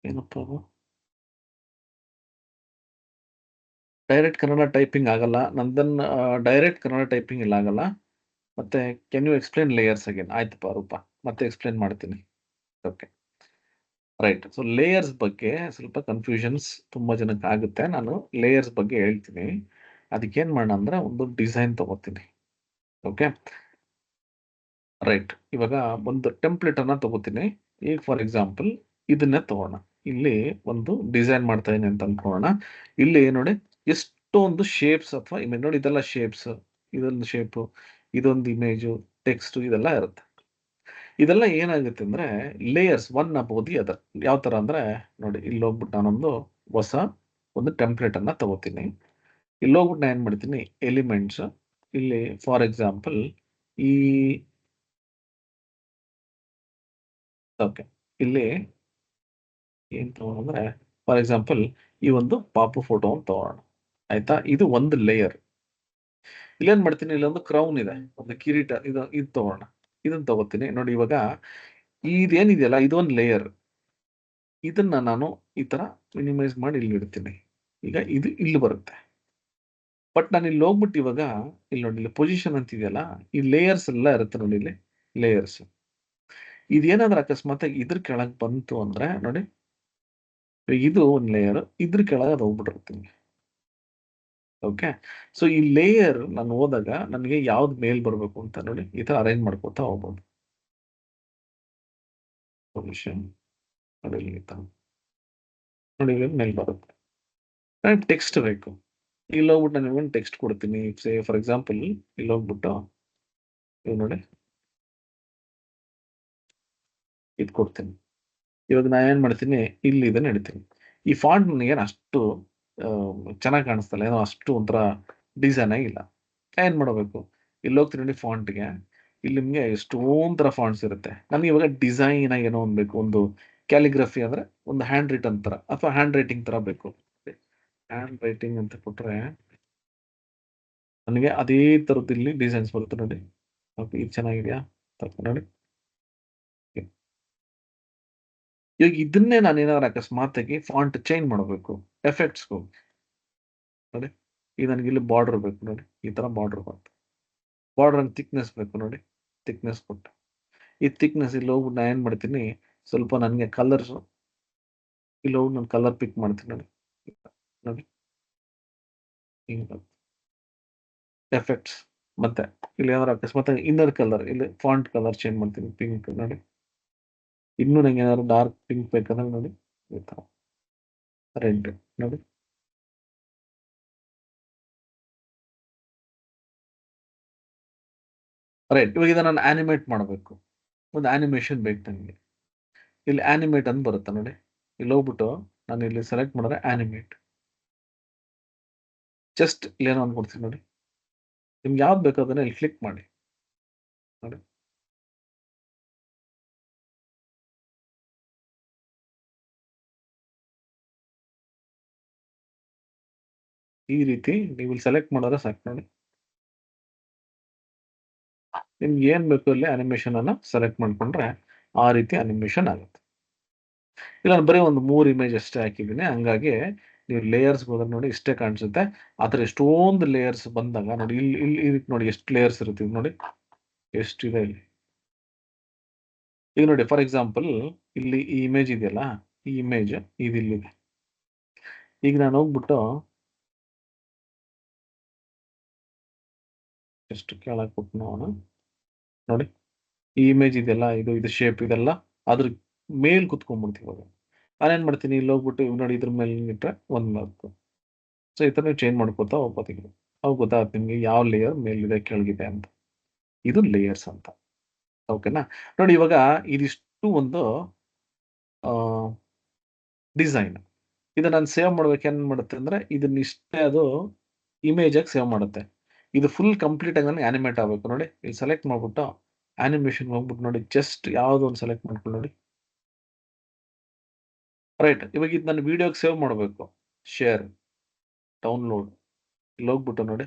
ಏನಪ್ಪ ಅದು, ಡೈರೆಕ್ಟ್ ಕನ್ನಡ ಟೈಪಿಂಗ್ ಆಗಲ್ಲ ನಂದನ್ನ. ಡೈರೆಕ್ಟ್ ಕನ್ನಡ ಟೈಪಿಂಗ್ ಇಲ್ಲ ಆಗಲ್ಲ. ಮತ್ತೆ can you explain layers again? ಆಯ್ತಪ್ಪ ರೂಪ, ಮತ್ತೆ ಎಕ್ಸ್ಪ್ಲೇನ್ ಮಾಡ್ತೀನಿ. Okay, right. ಸೊ ಲೇಯರ್ಸ್ ಬಗ್ಗೆ ಸ್ವಲ್ಪ ಕನ್ಫ್ಯೂಷನ್ಸ್ ತುಂಬಾ ಜನಕ್ಕೆ ಆಗುತ್ತೆ. ನಾನು ಲೇಯರ್ಸ್ ಬಗ್ಗೆ ಹೇಳ್ತೀನಿ. ಅದಕ್ಕೇನ್ ಮಾಡೋಣ ಅಂದ್ರೆ ಒಂದು ಡಿಸೈನ್ ತಗೋತೀನಿ. ಓಕೆ. ರೈಟ್. ಇವಾಗ ಒಂದು ಟೆಂಪ್ಲೇಟ್ ಅನ್ನ ತಗೋತೀನಿ. ಈಗ ಫಾರ್ ಎಕ್ಸಾಂಪಲ್ ಇದನ್ನೇ ತಗೋಣ. ಇಲ್ಲಿ ಒಂದು ಡಿಸೈನ್ ಮಾಡ್ತಾ ಇದೀನಿ ಅಂತ ಅನ್ಕೊಳ್ಳೋಣ. ಇಲ್ಲಿ ನೋಡಿ ಎಷ್ಟೊಂದು ಶೇಪ್ಸ್ ಅಥವಾ ಇಮೇಜ್ ನೋಡಿ ಇದೆಲ್ಲ ಶೇಪ್ಸ್, ಇದೊಂದು ಶೇಪು, ಇದೊಂದು ಇಮೇಜು, ಟೆಕ್ಸ್ಟ್ ಇದೆಲ್ಲ ಇರುತ್ತೆ. ಇದೆಲ್ಲ ಏನಾಗುತ್ತೆ ಅಂದ್ರೆ layers one above the other. ಯಾವ ತರ ಅಂದ್ರೆ ನೋಡಿ ಇಲ್ಲಿ ಹೋಗ್ಬಿಟ್ಟು ನಾನೊಂದು ಹೊಸ ಒಂದು ಟೆಂಪ್ಲೇಟ್ ಅನ್ನ ತಗೋತೀನಿ. ಇಲ್ಲಿ ಹೋಗ್ಬಿಟ್ಟು ನಾನು ಏನ್ ಮಾಡ್ತೀನಿ ಎಲಿಮೆಂಟ್ಸ್ ಇಲ್ಲಿ ಫಾರ್ ಎಕ್ಸಾಂಪಲ್ ಈ ಓಕೆ ಇಲ್ಲಿ ಏನ್ ತಗೋಣಂದ್ರೆ ಫಾರ್ ಎಕ್ಸಾಂಪಲ್ ಈ ಒಂದು ಪಾಪು ಫೋಟೋ ಅಂತ ತಗೋಣ. ಆಯ್ತಾ? ಇದು ಒಂದು ಲೇಯರ್. ಇಲ್ಲೇನ್ ಮಾಡ್ತೀನಿ ಇಲ್ಲೊಂದು ಕ್ರೌನ್ ಇದೆ, ಒಂದು ಕಿರೀಟ ಇದು ತಗೋಣ. ಇದನ್ನ ತಗೋತೀನಿ. ನೋಡಿ ಇವಾಗ ಇದೇನಿದೆಯಲ್ಲ ಇದೊಂದು ಲೇಯರ್. ಇದನ್ನ ನಾನು ಈ ತರ ಮಿನಿಮೈಸ್ ಮಾಡಿ ಇಲ್ಲಿ ಇಡ್ತೀನಿ. ಈಗ ಇದು ಇಲ್ಲಿ ಬರುತ್ತೆ. ಬಟ್ ನಾನು ಇಲ್ಲಿ ಹೋಗ್ಬಿಟ್ಟು ಇವಾಗ ಇಲ್ಲಿ ನೋಡಿ ಇಲ್ಲಿ ಪೊಸಿಷನ್ ಅಂತ ಇದೆಯಲ್ಲ, ಈ ಲೇಯರ್ಸ್ ಎಲ್ಲ ಇರುತ್ತೆ ನೋಡಿ ಇಲ್ಲಿ ಲೇಯರ್ಸ್. ಇದೇನಾದ್ರೂ ಅಕಸ್ಮಾತ್ ಇದ್ರ ಕೆಳಗ್ ಬಂತು ಅಂದ್ರೆ ನೋಡಿ ಇದು ಒಂದು ಲೇಯರ್, ಇದ್ರ ಕೆಳಗೆ ಅದು ಹೋಗ್ಬಿಟ್ಟಿರುತ್ತೆ ನಿಮ್ಗೆ. ಓಕೆ. ಸೊ ಈ ಲೇಯರ್ ನಾನು ಹೋದಾಗ ನನಗೆ ಯಾವ್ದು ಮೇಲ್ ಬರಬೇಕು ಅಂತ ನೋಡಿ ಈ ತರ ಅರೇಂಜ್ ಮಾಡ್ಕೊತಾ ಹೋಗ್ಬೋದು. ಪೊಸಿಷನ್ ನೋಡಿ ಇಲ್ಲಿ ಈ ತರ. ನೋಡಿ ಇಲ್ಲಿ ಮೇಲ್ ಬರುತ್ತೆ. ನನಗೆ ಟೆಕ್ಸ್ಟ್ ಬೇಕು. ಇಲ್ಲಿ ಹೋಗ್ಬಿಟ್ಟು ನಾನು ಒಂದು ಟೆಕ್ಸ್ಟ್ ಕೊಡ್ತೀನಿ. ಸೇ ಫಾರ್ ಎಕ್ಸಾಂಪಲ್ ಇಲ್ಲಿ ಹೋಗ್ಬಿಟ್ಟು ಇದು ನೋಡಿ ಇದು ಕೊಡ್ತೀನಿ. ಇವಾಗ ನಾನು ಏನ್ ಮಾಡ್ತೀನಿ ಇಲ್ಲಿ ಇದನ್ನ ಇಡ್ತೀನಿ. ಈ ಫಾಂಟ್ ನನಗೆ ಅಷ್ಟು ಚೆನ್ನಾಗಿ ಕಾಣಿಸ್ತಲ್ಲ, ಏನೋ ಅಷ್ಟು ಒಂಥರ ಡಿಸೈನ್ ಆಗಿಲ್ಲ. ಏನ್ ಮಾಡಬೇಕು ಇಲ್ಲಿ ಹೋಗ್ತೀನಿ ನೋಡಿ ಫಾಂಟ್ಗೆ. ಇಲ್ಲಿ ನಿಮ್ಗೆ ಎಷ್ಟೊಂದ್ ತರ ಫಾಂಟ್ಸ್ ಇರುತ್ತೆ. ನನಗೆ ಇವಾಗ ಡಿಸೈನ್ ಆಗಿ ಏನೋ ಒಂದ್ ಬೇಕು, ಒಂದು ಕ್ಯಾಲಿಗ್ರಫಿ ಅಂದ್ರೆ ಒಂದು ಹ್ಯಾಂಡ್ ರಿಟನ್ ತರ ಅಥವಾ ಹ್ಯಾಂಡ್ ರೈಟಿಂಗ್ ತರ ಬೇಕು. ಹ್ಯಾಂಡ್ ರೈಟಿಂಗ್ ಅಂತ ಕೊಟ್ರೆ ನನಗೆ ಅದೇ ತರದ್ದು ಇಲ್ಲಿ ಡಿಸೈನ್ಸ್ ಬರುತ್ತೆ ನೋಡಿ. ಓಕೆ ಇದು ಚೆನ್ನಾಗಿದೆಯಾ ನೋಡಿ. ಇವಾಗ ಇದನ್ನೇ ನಾನು ಏನಾದ್ರು ಅಕಸ್ಮಾತ್ ಆಗಿ ಫಾಂಟ್ ಚೇಂಜ್ ಮಾಡಬೇಕು. ಎಫೆಕ್ಟ್ಸ್ ಹೋಗಿ ನೋಡಿ. ಈಗ ನನಗೆ ಇಲ್ಲಿ ಬಾರ್ಡರ್ ಬೇಕು ನೋಡಿ, ಈ ತರ ಬಾರ್ಡರ್ ಬಂತು. ಬಾರ್ಡರ್ ಅಂಡ್ ಥಿಕ್ನೆಸ್ ಬೇಕು ನೋಡಿ, ಥಿಕ್ನೆಸ್ ಕೊಟ್ಟು ಈ ಥಿಕ್ನೆಸ್ ಇಲ್ಲಿ ಹೋಗ್ಬಿಟ್ಟು ನಾನು ಏನ್ ಮಾಡ್ತೀನಿ ಸ್ವಲ್ಪ ನನಗೆ ಕಲರ್ಸ್ ಇಲ್ಲಿ ಹೋಗಿ ನಾನು ಕಲರ್ ಪಿಕ್ ಮಾಡ್ತೀನಿ ನೋಡಿ. ನೋಡಿ ಎಫೆಕ್ಟ್ಸ್ ಮತ್ತೆ ಇಲ್ಲಿ ಏನಾದ್ರು ಅಕಸ್ಮಾತ್ ಇನ್ನರ್ ಕಲರ್ ಇಲ್ಲಿ ಫಾಂಟ್ ಕಲರ್ ಚೇಂಜ್ ಮಾಡ್ತೀನಿ ಪಿಂಕ್ ನೋಡಿ. ಇನ್ನೂ ನಂಗೆ ಏನಾದ್ರು ಡಾರ್ಕ್ ಪಿಂಕ್ ಬೇಕಂದ್ರೆ ನೋಡಿ ಈ ತರ ರೆಡ್ ನೋಡಿ. ರೈಟ್. ಇವಾಗ ಇದನ್ನ ನಾನು ಆನಿಮೇಟ್ ಮಾಡಬೇಕು. ಒಂದು ಆನಿಮೇಷನ್ ಬೇಕು ನನಗೆ. ಇಲ್ಲಿ ಆನಿಮೇಟ್ ಅಂತ ಬರುತ್ತೆ ನೋಡಿ. ಇಲ್ಲಿ ಹೋಗ್ಬಿಟ್ಟು ನಾನು ಇಲ್ಲಿ ಸೆಲೆಕ್ಟ್ ಮಾಡಿದ್ರೆ ಆನಿಮೇಟ್. ಜಸ್ಟ್ ಇಲ್ಲೇನೋ ಅನ್ಕೊಡ್ತೀನಿ ನೋಡಿ. ನಿಮ್ಗೆ ಯಾವ್ದು ಬೇಕೋ ಅದನ್ನ ಇಲ್ಲಿ ಕ್ಲಿಕ್ ಮಾಡಿ ನೋಡಿ. ಈ ರೀತಿ ನೀವು ಇಲ್ಲಿ ಸೆಲೆಕ್ಟ್ ಮಾಡಿದ್ರೆ ಸಾಕು ನೋಡಿ. ನಿಮ್ಗೆ ಏನ್ ಬೇಕು ಇಲ್ಲಿ ಅನಿಮೇಷನ್ ಅನ್ನ ಸೆಲೆಕ್ಟ್ ಮಾಡ್ಕೊಂಡ್ರೆ ಆ ರೀತಿ ಅನಿಮೇಷನ್ ಆಗುತ್ತೆ. ಇಲ್ಲ ನಾನು ಬರೀ ಒಂದು 3 ಇಮೇಜ್ ಅಷ್ಟೇ ಹಾಕಿದ್ದೀನಿ. ಹಂಗಾಗಿ ನೀವು ಲೇಯರ್ಸ್‌ಗೆ ಹೋದ್ರೆ ನೋಡಿ ಇಷ್ಟೇ ಕಾಣಿಸುತ್ತೆ. ಆತರ ಎಷ್ಟೊಂದು ಲೇಯರ್ಸ್ ಬಂದಾಗ ನೋಡಿ ಇಲ್ಲಿ ಇಲ್ಲಿ ಇದಕ್ಕೆ ನೋಡಿ ಎಷ್ಟು ಲೇಯರ್ಸ್ ಇರುತ್ತೆ ಇದು ನೋಡಿ. ಎಷ್ಟಿದೆ ಇಲ್ಲಿ. ಈಗ ನೋಡಿ ಫಾರ್ ಎಕ್ಸಾಂಪಲ್ ಇಲ್ಲಿ ಈ ಇಮೇಜ್ ಇದೆಯಲ್ಲ, ಈ ಇಮೇಜ್ ಇದಿಲ್ಲಿದೆ. ಈಗ ನಾನು ಹೋಗ್ಬಿಟ್ಟು ಎಷ್ಟು ಕೆಳಗೆ ಕೊಟ್ಟು ನೋಡೋಣ. ನೋಡಿ ಈ ಇಮೇಜ್ ಇದೆಯಲ್ಲ, ಇದು ಶೇಪ್ ಇದೆಲ್ಲ ಅದ್ರ ಮೇಲ್ ಕುತ್ಕೊಂಡ್ಬಿಡ್ತು ಇವಾಗ. ನಾನೇನ್ ಮಾಡ್ತೀನಿ ಇಲ್ಲಿ ಹೋಗ್ಬಿಟ್ಟು ಇವ್ ನೋಡಿ ಇದ್ರ ಮೇಲೆ ಇಟ್ರೆ ಒಂದ್ ಮಾರ್ಕು. ಸೊ ಈ ತರ ನೀವು ಚೇಂಜ್ ಮಾಡ್ಕೊತಾ ಹೋಗ್ಬೋದು ಈಗ. ಅವಾಗ ಗೊತ್ತಾಗುತ್ತೆ ನಿಮ್ಗೆ ಯಾವ ಲೇಯರ್ ಮೇಲಿದೆ ಕೆಳಗಿದೆ ಅಂತ. ಇದು ಲೇಯರ್ಸ್ ಅಂತ. ಓಕೆನಾ? ನೋಡಿ ಇವಾಗ ಇದಿಷ್ಟು ಒಂದು ಆ ಡಿಸೈನ್. ಇದನ್ನ ನಾನು ಸೇವ್ ಮಾಡ್ಬೇಕು ಏನ್ ಮಾಡುತ್ತೆ ಅಂದ್ರೆ ಇದನ್ನಿಷ್ಟೇ ಅದು ಇಮೇಜ್ ಆಗಿ ಸೇವ್ ಮಾಡುತ್ತೆ. ಇದು ಫುಲ್ ಕಂಪ್ಲೀಟ್ ಆಗಿ ನನಗೆ ಆನಿಮೇಟ್ ಆಗ್ಬೇಕು ನೋಡಿ. ಇಲ್ಲಿ ಸೆಲೆಕ್ಟ್ ಮಾಡ್ಬಿಟ್ಟು ಆನಿಮೇಷನ್ ಹೋಗ್ಬಿಟ್ಟು ನೋಡಿ ಜಸ್ಟ್ ಯಾವ್ದೋ ಒಂದು ಸೆಲೆಕ್ಟ್ ಮಾಡ್ಕೊಂಡು ನೋಡಿ. ರೈಟ್. ಇವಾಗ ಇದು ನಾನು ವಿಡಿಯೋಗೆ ಸೇವ್ ಮಾಡಬೇಕು. ಶೇರ್, ಡೌನ್‌ಲೋಡ್ ಇಲ್ಲಿ ಹೋಗ್ಬಿಟ್ಟು ನೋಡಿ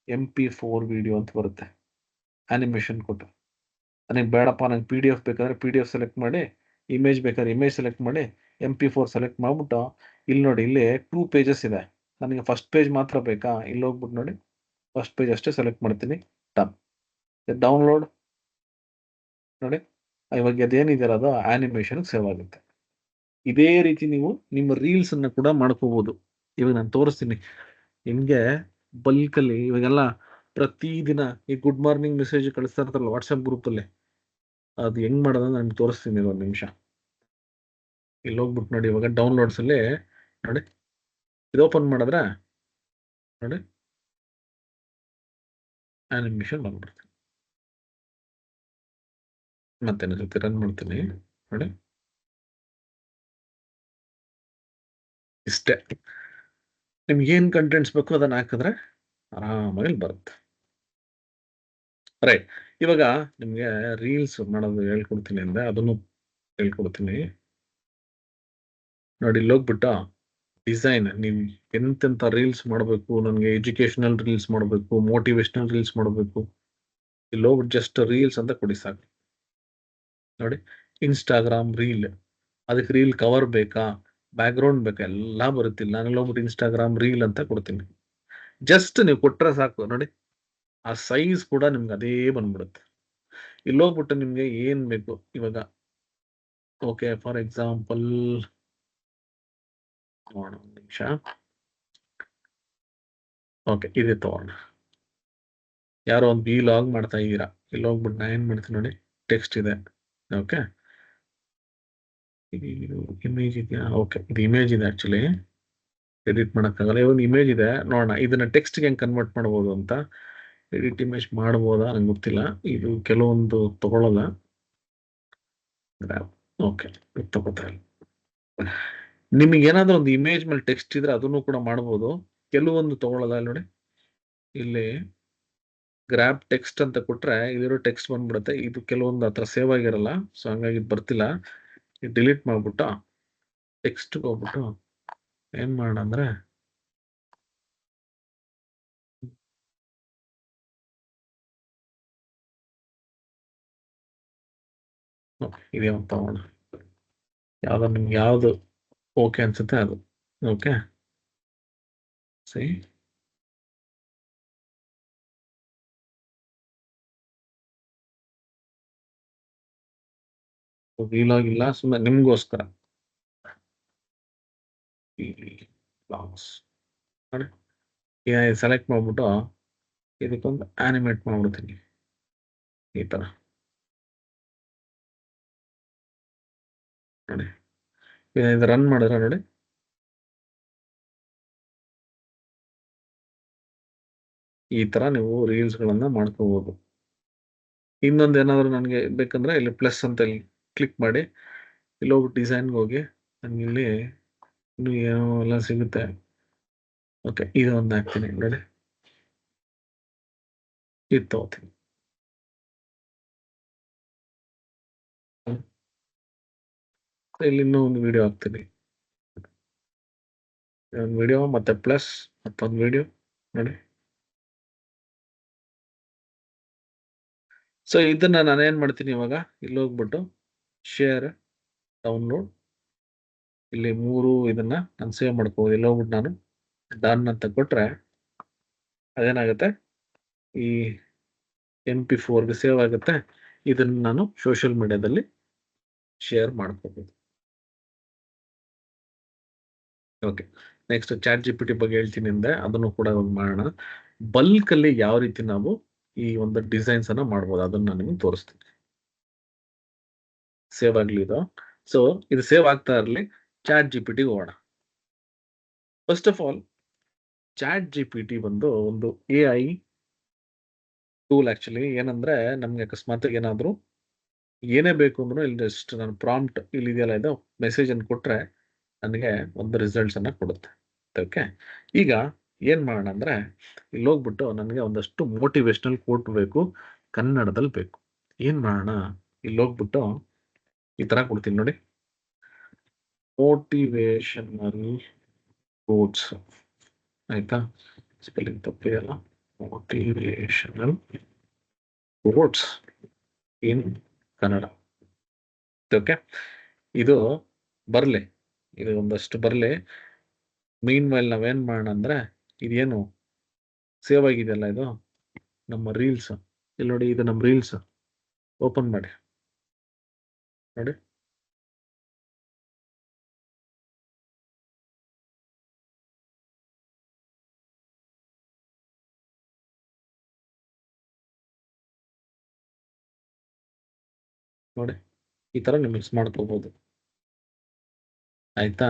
MP4 ವಿಡಿಯೋ ಅಂತ ಬರುತ್ತೆ. ಆನಿಮೇಷನ್ ಕೊಟ್ಟು. ನನಗೆ ಬೇಡಪ್ಪ ನಂಗೆ PDF ಬೇಕಾದ್ರೆ PDF ಸೆಲೆಕ್ಟ್ ಮಾಡಿ, ಇಮೇಜ್ ಬೇಕಾದ್ರೆ ಇಮೇಜ್ ಸೆಲೆಕ್ಟ್ ಮಾಡಿ, MP4 ಸೆಲೆಕ್ಟ್ ಮಾಡ್ಬಿಟ್ಟು ಇಲ್ಲಿ ನೋಡಿ ಇಲ್ಲಿ 2 ಪೇಜಸ್ ಇದೆ. ನನಗೆ ಫಸ್ಟ್ ಪೇಜ್ ಮಾತ್ರ ಬೇಕಾ? ಇಲ್ಲಿ ಹೋಗ್ಬಿಟ್ಟು ನೋಡಿ ಫಸ್ಟ್ ಪೇಜ್ ಅಷ್ಟೇ ಸೆಲೆಕ್ಟ್ ಮಾಡ್ತೀನಿ. ಡನ್. ಡೌನ್‌ಲೋಡ್ ನೋಡಿ. ಇವಾಗ ಅದೇನಿದೆಯಲ್ಲ ಅದು ಆನಿಮೇಷನ್‌ಗೆ ಸೇವ್ ಆಗುತ್ತೆ. ಇದೇ ರೀತಿ ನೀವು ನಿಮ್ಮ ರೀಲ್ಸ್ ಅನ್ನ ಕೂಡ ಮಾಡ್ಕೋಬಹುದು. ಇವಾಗ ನಾನು ತೋರಿಸ್ತೀನಿ ನಿಮ್ಗೆ ಬಲ್ಕ್ ಅಲ್ಲಿ. ಇವಾಗೆಲ್ಲ ಪ್ರತಿದಿನ ಈ ಗುಡ್ ಮಾರ್ನಿಂಗ್ ಮೆಸೇಜ್ ಕಳಿಸ್ತಾ ಇರ್ತಾರಲ್ಲ ವಾಟ್ಸ್ಆಪ್ ಗ್ರೂಪ್ ಅಲ್ಲಿ, ಅದು ಹೆಂಗ್ ಮಾಡೋದು ನಾನು ತೋರಿಸ್ತೀನಿ ಒಂದು ನಿಮಿಷ. ಇಲ್ಲಿ ಹೋಗ್ಬಿಟ್ಟು ನೋಡಿ, ಇವಾಗ ಡೌನ್ಲೋಡ್ಸ್ ಅಲ್ಲಿ ನೋಡಿ, ಇದು ಓಪನ್ ಮಾಡಿದ್ರೆ ನೋಡಿ ಆನಿಮೇಷನ್ ಬಂದ್ಬಿಡ್ತೀನಿ. ಮತ್ತೆ ಜೊತೆ ರನ್ ಮಾಡ್ತೀನಿ ನೋಡಿ, ಇಷ್ಟೇ. ನಿಮ್ಗೆ ಏನ್ ಕಂಟೆಂಟ್ಸ್ ಬೇಕು ಅದನ್ನ ಹಾಕಿದ್ರೆ ಆರಾಮಾಗಿ ಬರುತ್ತೆ. ರೈಟ್. ಇವಾಗ ನಿಮ್ಗೆ ರೀಲ್ಸ್ ಮಾಡೋದು ಹೇಳ್ಕೊಡ್ತೀನಿ ಅಂದ್ರೆ ಅದನ್ನು ಹೇಳ್ಕೊಡ್ತೀನಿ ನೋಡಿ. ಇಲ್ಲಿ ಹೋಗ್ಬಿಟ್ಟು ಡಿಸೈನ್, ನೀವು ಎಂತೆಂತ ರೀಲ್ಸ್ ಮಾಡಬೇಕು, ನನಗೆ ಎಜುಕೇಶನಲ್ ರೀಲ್ಸ್ ಮಾಡಬೇಕು, ಮೋಟಿವೇಶನಲ್ ರೀಲ್ಸ್ ಮಾಡಬೇಕು, ಇಲ್ಲಿ ಹೋಗ್ಬಿಟ್ಟು ಜಸ್ಟ್ ರೀಲ್ಸ್ ಅಂತ ಕೊಡಿ ಸಾಕು ನೋಡಿ. ಇನ್ಸ್ಟಾಗ್ರಾಮ್ ರೀಲ್, ಅದಕ್ಕೆ ರೀಲ್ ಕವರ್ ಬೇಕಾ, ಬ್ಯಾಕ್ ಗ್ರೌಂಡ್ ಬೇಕಾ, ಎಲ್ಲ ಬರುತ್ತಿಲ್ಲ. ನಾನು ಹೋಗ್ಬಿಟ್ಟು ಇನ್ಸ್ಟಾಗ್ರಾಮ್ ರೀಲ್ ಅಂತ ಕೊಡ್ತೀನಿ. ಜಸ್ಟ್ ನೀವು ಕೊಟ್ರೆ ಸಾಕು ನೋಡಿ, ಆ ಸೈಜ್ ಕೂಡ ನಿಮ್ಗೆ ಅದೇ ಬಂದ್ಬಿಡುತ್ತೆ. ಇಲ್ಲಿ ಹೋಗ್ಬಿಟ್ಟು ನಿಮ್ಗೆ ಏನ್ ಬೇಕು ಇವಾಗ, ಓಕೆ ಫಾರ್ ಎಕ್ಸಾಂಪಲ್ ನೋಡೋಣ ಒಂದು ನಿಮಿಷ. ಓಕೆ ಇದೆ ತಗೋಣ. ಯಾರೋ ಒಂದು ಲಾಗ್ ಮಾಡ್ತಾ ಇದ್ದೀರಾ, ಇಲ್ಲಿ ಹೋಗ್ಬಿಟ್ಟು ನಾ ಏನ್ ಮಾಡ್ತೀನಿ ನೋಡಿ, ಟೆಕ್ಸ್ಟ್ ಇದೆ. ಓಕೆ, ಇಮೇಜ್ ಇದೆಯಾ? ಓಕೆ, ಇದು ಇಮೇಜ್ ಇದೆ. ಆಕ್ಚುಲಿ ಎಡಿಟ್ ಮಾಡೋಕ್ಕಾಗಲ್ಲ. ಇವಾಗ ಇಮೇಜ್ ಇದೆ, ನೋಡೋಣ ಇದನ್ನ ಟೆಕ್ಸ್ಟ್ಗೆ ಹೆಂಗ್ ಕನ್ವರ್ಟ್ ಮಾಡ್ಬೋದು ಅಂತ. ಎಡಿಟ್ ಇಮೇಜ್ ಮಾಡ್ಬೋದಾ ನಂಗೆ ಗೊತ್ತಿಲ್ಲ. ಇದು ಕೆಲವೊಂದು ತಗೊಳ್ಳಲ್ಲ. ಓಕೆ, ತಗೋತಾ ಇಲ್ಲ. ನಿಮಗೆ ಏನಾದ್ರೂ ಒಂದು ಇಮೇಜ್ ಮೇಲೆ ಟೆಕ್ಸ್ಟ್ ಇದ್ರೆ ಅದನ್ನು ಕೂಡ ಮಾಡ್ಬೋದು. ಕೆಲವೊಂದು ತಗೊಳ್ಳಲ್ಲ. ನೋಡಿ ಇಲ್ಲಿ ಗ್ರಾಬ್ ಟೆಕ್ಸ್ಟ್ ಅಂತ ಕೊಟ್ರೆ ಇದಿರೋ ಟೆಕ್ಸ್ಟ್ ಬಂದ್ಬಿಡುತ್ತೆ. ಇದು ಕೆಲವೊಂದು ಹತ್ರ ಸೇವ್ ಆಗಿರಲ್ಲ, ಸೊ ಹಂಗಾಗಿ ಇದು ಬರ್ತಿಲ್ಲ. ಡಿಲೀಟ್ ಮಾಡ್ಬಿಟ್ಟು ಟೆಕ್ಸ್ಟ್ ಹೋಗ್ಬಿಟ್ಟು ಏನ್ ಮಾಡೋಣ ಅಂದ್ರೆ, ಇದೇ ಒಂದು ತಗೋಣ. ಯಾವ್ದು ನಿಮ್ಗೆ ಯಾವ್ದು ಓಕೆ ಅನ್ಸುತ್ತೆ ಅದು. ಓಕೆ, ಸರಿ. ಇಲ್ಲ, ಸುಮ್ಮನೆ ನಿಮ್ಗೋಸ್ಕರ ನೋಡಿ, ಸೆಲೆಕ್ಟ್ ಮಾಡ್ಬಿಟ್ಟು ಇದಕ್ಕೊಂದು ಆನಿಮೇಟ್ ಮಾಡ್ಬಿಡ್ತೀನಿ ಈ ತರ ನೋಡಿ. ಇದು ರನ್ ಮಾಡಿದ್ರೆ ನೋಡಿ, ಈ ತರ ನೀವು ರೀಲ್ಸ್ ಗಳನ್ನ ಮಾಡ್ಕೋಬಹುದು. ಇನ್ನೊಂದು ಏನಾದ್ರು ನನಗೆ ಬೇಕಂದ್ರೆ ಇಲ್ಲಿ ಪ್ಲಸ್ ಅಂತ ಇಲ್ಲಿ ಕ್ಲಿಕ್ ಮಾಡಿ, ಇಲ್ಲಿ ಹೋಗ್ಬಿಟ್ಟು ಡಿಸೈನ್ಗೆ ಹೋಗಿ ನನಗೆ ಇಲ್ಲಿ ಇನ್ನು ಏನೋ ಎಲ್ಲ ಸಿಗುತ್ತೆ. ಓಕೆ, ಇದು ಒಂದು ಹಾಕ್ತೀನಿ ನೋಡಿ, ಇದು ತಗೋತೀನಿ. ಇಲ್ಲಿ ಇನ್ನೂ ಒಂದು ವಿಡಿಯೋ ಹಾಕ್ತೀನಿ, ಒಂದು ವಿಡಿಯೋ ಮತ್ತೆ ಪ್ಲಸ್ ಮತ್ತೊಂದು ವಿಡಿಯೋ ನೋಡಿ. ಸೊ ಇದನ್ನ ನಾನು ಏನ್ ಮಾಡ್ತೀನಿ ಇವಾಗ, ಇಲ್ಲಿ ಹೋಗ್ಬಿಟ್ಟು ಶೇರ್, ಡೌನ್ಲೋಡ್, ಇಲ್ಲಿ 3 ಇದನ್ನ ನಾನು ಸೇವ್ ಮಾಡ್ಕೋಬಹುದು. ಇಲ್ಲಿ ಹೋಗ್ಬಿಟ್ಟು ನಾನು ಡನ್ ಅಂತ ಕೊಟ್ರೆ ಅದೇನಾಗುತ್ತೆ, ಈ MP4ಗೆ ಸೇವ್ ಆಗುತ್ತೆ. ಇದನ್ನ ನಾನು ಸೋಷಿಯಲ್ ಮೀಡಿಯಾದಲ್ಲಿ ಶೇರ್ ಮಾಡ್ಕೋಬಹುದು. ಓಕೆ, ನೆಕ್ಸ್ಟ್ ಚಾಟ್ GPT ಬಗ್ಗೆ ಹೇಳ್ತೀನಿ ಅಂದ್ರೆ ಅದನ್ನು ಕೂಡ ಒಂದು ಮಾಡೋಣ. ಬಲ್ಕ್ ಅಲ್ಲಿ ಯಾವ ರೀತಿ ನಾವು ಈ ಒಂದು ಡಿಸೈನ್ಸ್ ಅನ್ನ ಮಾಡ್ಬೋದು ಅದನ್ನ ನಾನು ನಿಮಗೆ ತೋರಿಸ್ತೀನಿ. ಸೇವ್ ಆಗ್ಲಿ ಇದು. ಸೊ ಇದು ಸೇವ್ ಆಗ್ತಾ ಇರಲಿ, ಚಾಟ್ GPT ಹೋಗೋಣ. First of all chat GPT ಬಂದು ಒಂದು AI ಟೂಲ್. ಆಕ್ಚುಲಿ ಏನಂದ್ರೆ, ನಮ್ಗೆ ಅಕಸ್ಮಾತ್ ಏನಾದ್ರು ಏನೇ ಬೇಕು ಅಂದ್ರೂ ಇಲ್ಲಿ ಜಸ್ಟ್ ನಾನು ಪ್ರಾಂಪ್ಟ್ ಇಲ್ಲಿ ಇದೆಯಲ್ಲ, ಇದು ಮೆಸೇಜ್ ಅನ್ನು ಕೊಟ್ರೆ ನನಗೆ ಒಂದು ರಿಸಲ್ಟ್ಸ್ ಅನ್ನ ಕೊಡುತ್ತೆ. ಓಕೆ, ಈಗ ಏನ್ ಮಾಡೋಣ ಅಂದ್ರೆ, ಇಲ್ಲಿ ಹೋಗ್ಬಿಟ್ಟು ನನಗೆ ಒಂದಷ್ಟು ಮೋಟಿವೇಶನಲ್ ಕೋಟ್ ಬೇಕು, ಕನ್ನಡದಲ್ಲಿ ಬೇಕು. ಏನ್ ಮಾಡೋಣ, ಇಲ್ಲಿ ಹೋಗ್ಬಿಟ್ಟು ಈ ತರ ಕೊಡ್ತೀನಿ ನೋಡಿ, ಮೋಟಿವೇಶನಲ್ ಕೋಟ್ಸ್. ಆಯ್ತಾ, ಸ್ಪೆಲ್ಲಿಂಗ್ ತಪ್ಪಿದೆಯಲ್ಲ, ಮೋಟಿವೇಶನಲ್ ಕೋಟ್ಸ್ ಇನ್ ಕನ್ನಡ. ಓಕೆ, ಇದು ಬರ್ಲಿ, ಇದು ಒಂದಷ್ಟು ಬರ್ಲಿ. ಮೀನ್ ವೈಲ್ ನಾವೇನ್ ಮಾಡೋಣ ಅಂದ್ರೆ, ಇದೇನು ಸೇವ್ ಆಗಿದೆಯಲ್ಲ ಇದು ನಮ್ಮ ರೀಲ್ಸ್. ಇಲ್ಲಿ ನೋಡಿ, ಇದು ನಮ್ಮ ರೀಲ್ಸ್. ಓಪನ್ ಮಾಡಿ ನೋಡಿ, ನೋಡಿ ಈ ತರ ನೀವು ಮಿಕ್ಸ್ ಮಾಡ್ಕೋಬಹುದು. ಆಯ್ತಾ?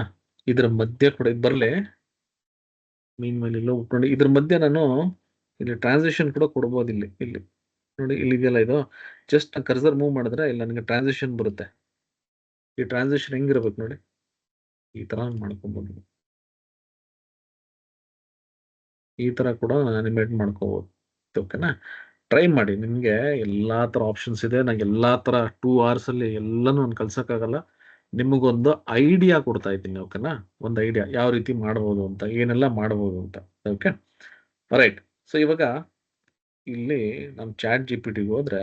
ಇದ್ರ ಮಧ್ಯೆ ಕೂಡ ಇದು ಬರ್ಲಿ ಮೀನ್ ಮೇಲೆ ಎಲ್ಲ ಉಟ್ಕೊಂಡು ಇದ್ರ ಮಧ್ಯೆ ನಾನು ಇಲ್ಲಿ ಟ್ರಾನ್ಸಿಷನ್ ಕೂಡ ಕೊಡ್ಬೋದು. ಇಲ್ಲಿ ಇಲ್ಲಿ ನೋಡಿ ಇಲ್ಲಿ ಇದೆಯಲ್ಲ, ಇದು ಜಸ್ಟ್ ಕರ್ಸರ್ ಮೂವ್ ಮಾಡಿದ್ರೆ ಇಲ್ಲಿ ನನಗೆ ಟ್ರಾನ್ಸಿಷನ್ ಬರುತ್ತೆ. ಈ ಟ್ರಾನ್ಸಿಷನ್ ಹೆಂಗಿರ್ಬೇಕು ನೋಡಿ, ಈ ತರ ಮಾಡ್ಕೊಬೋದು. ಈ ತರ ಕೂಡ ಅನಿಮೇಟ್ ಮಾಡ್ಕೋಬಹುದು. ಓಕೆನಾ? ಟ್ರೈ ಮಾಡಿ. ನಿಮ್ಗೆ ಎಲ್ಲಾ ತರ ಆಪ್ಷನ್ಸ್ ಇದೆ. ನಂಗೆ ಎಲ್ಲಾ ತರ 2 ಅವರ್ಸ್ ಅಲ್ಲಿ ಎಲ್ಲಾನು ನಾನು ಕಲ್ಸಕ್ಕಾಗಲ್ಲ. ನಿಮಗೊಂದು ಐಡಿಯಾ ಕೊಡ್ತಾ ಇದ್ದೀನಿ. ಓಕೆನಾ? ಒಂದು ಐಡಿಯಾ ಯಾವ ರೀತಿ ಮಾಡ್ಬೋದು ಅಂತ, ಏನೆಲ್ಲ ಮಾಡ್ಬೋದು ಅಂತ. Okay, right. ಸೊ ಇವಾಗ ಇಲ್ಲಿ ನಾನು ಚಾಟ್ ಜಿಪಿಟಿಗೆ ಹೋದ್ರೆ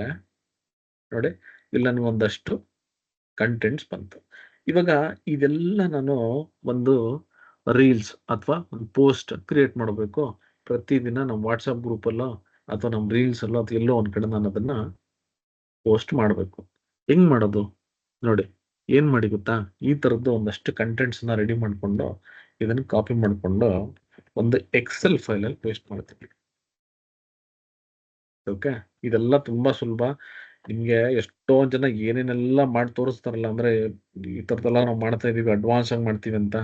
ನೋಡಿ, ಇಲ್ಲಿ ನನಗೆ ಒಂದಷ್ಟು ಕಂಟೆಂಟ್ಸ್ ಬಂತು. ಇವಾಗ ಇದೆಲ್ಲ ನಾನು ಒಂದು ರೀಲ್ಸ್ ಅಥವಾ ಒಂದು ಪೋಸ್ಟ್ ಕ್ರಿಯೇಟ್ ಮಾಡಬೇಕು. ಪ್ರತಿದಿನ ನಮ್ಮ ವಾಟ್ಸಪ್ ಗ್ರೂಪಲ್ಲೋ ಅಥವಾ ನಮ್ಮ ರೀಲ್ಸ್ ಅಲ್ಲೋ ಅಥವಾ ಎಲ್ಲೋ ಒಂದ್ ಕಡೆ ನಾನು ಅದನ್ನ ಪೋಸ್ಟ್ ಮಾಡಬೇಕು. ಹೆಂಗ್ ಮಾಡೋದು ನೋಡಿ, ಏನ್ ಮಾಡಿ ಗೊತ್ತಾ? ಈ ತರದ್ದು ಒಂದಷ್ಟು ಕಂಟೆಂಟ್ಸ್ನ ರೆಡಿ ಮಾಡ್ಕೊಂಡು ಇದನ್ನ ಕಾಪಿ ಮಾಡ್ಕೊಂಡು ಒಂದು ಎಕ್ಸೆಲ್ ಫೈಲಲ್ಲಿ ಪೇಸ್ಟ್ ಮಾಡ್ತೀನಿ. ಓಕೆ, ಇದೆಲ್ಲ ತುಂಬಾ ಸುಲಭ. ನಿಮ್ಗೆ ಎಷ್ಟೋ ಜನ ಏನೇನೆಲ್ಲ ಮಾಡಿ ತೋರಿಸ್ತಾರಲ್ಲ, ಅಂದ್ರೆ ಈ ತರದೆಲ್ಲ ನಾವು ಮಾಡ್ತಾ ಇದೀವಿ, ಅಡ್ವಾನ್ಸ್ ಆಗಿ ಮಾಡ್ತೀವಿ ಅಂತ.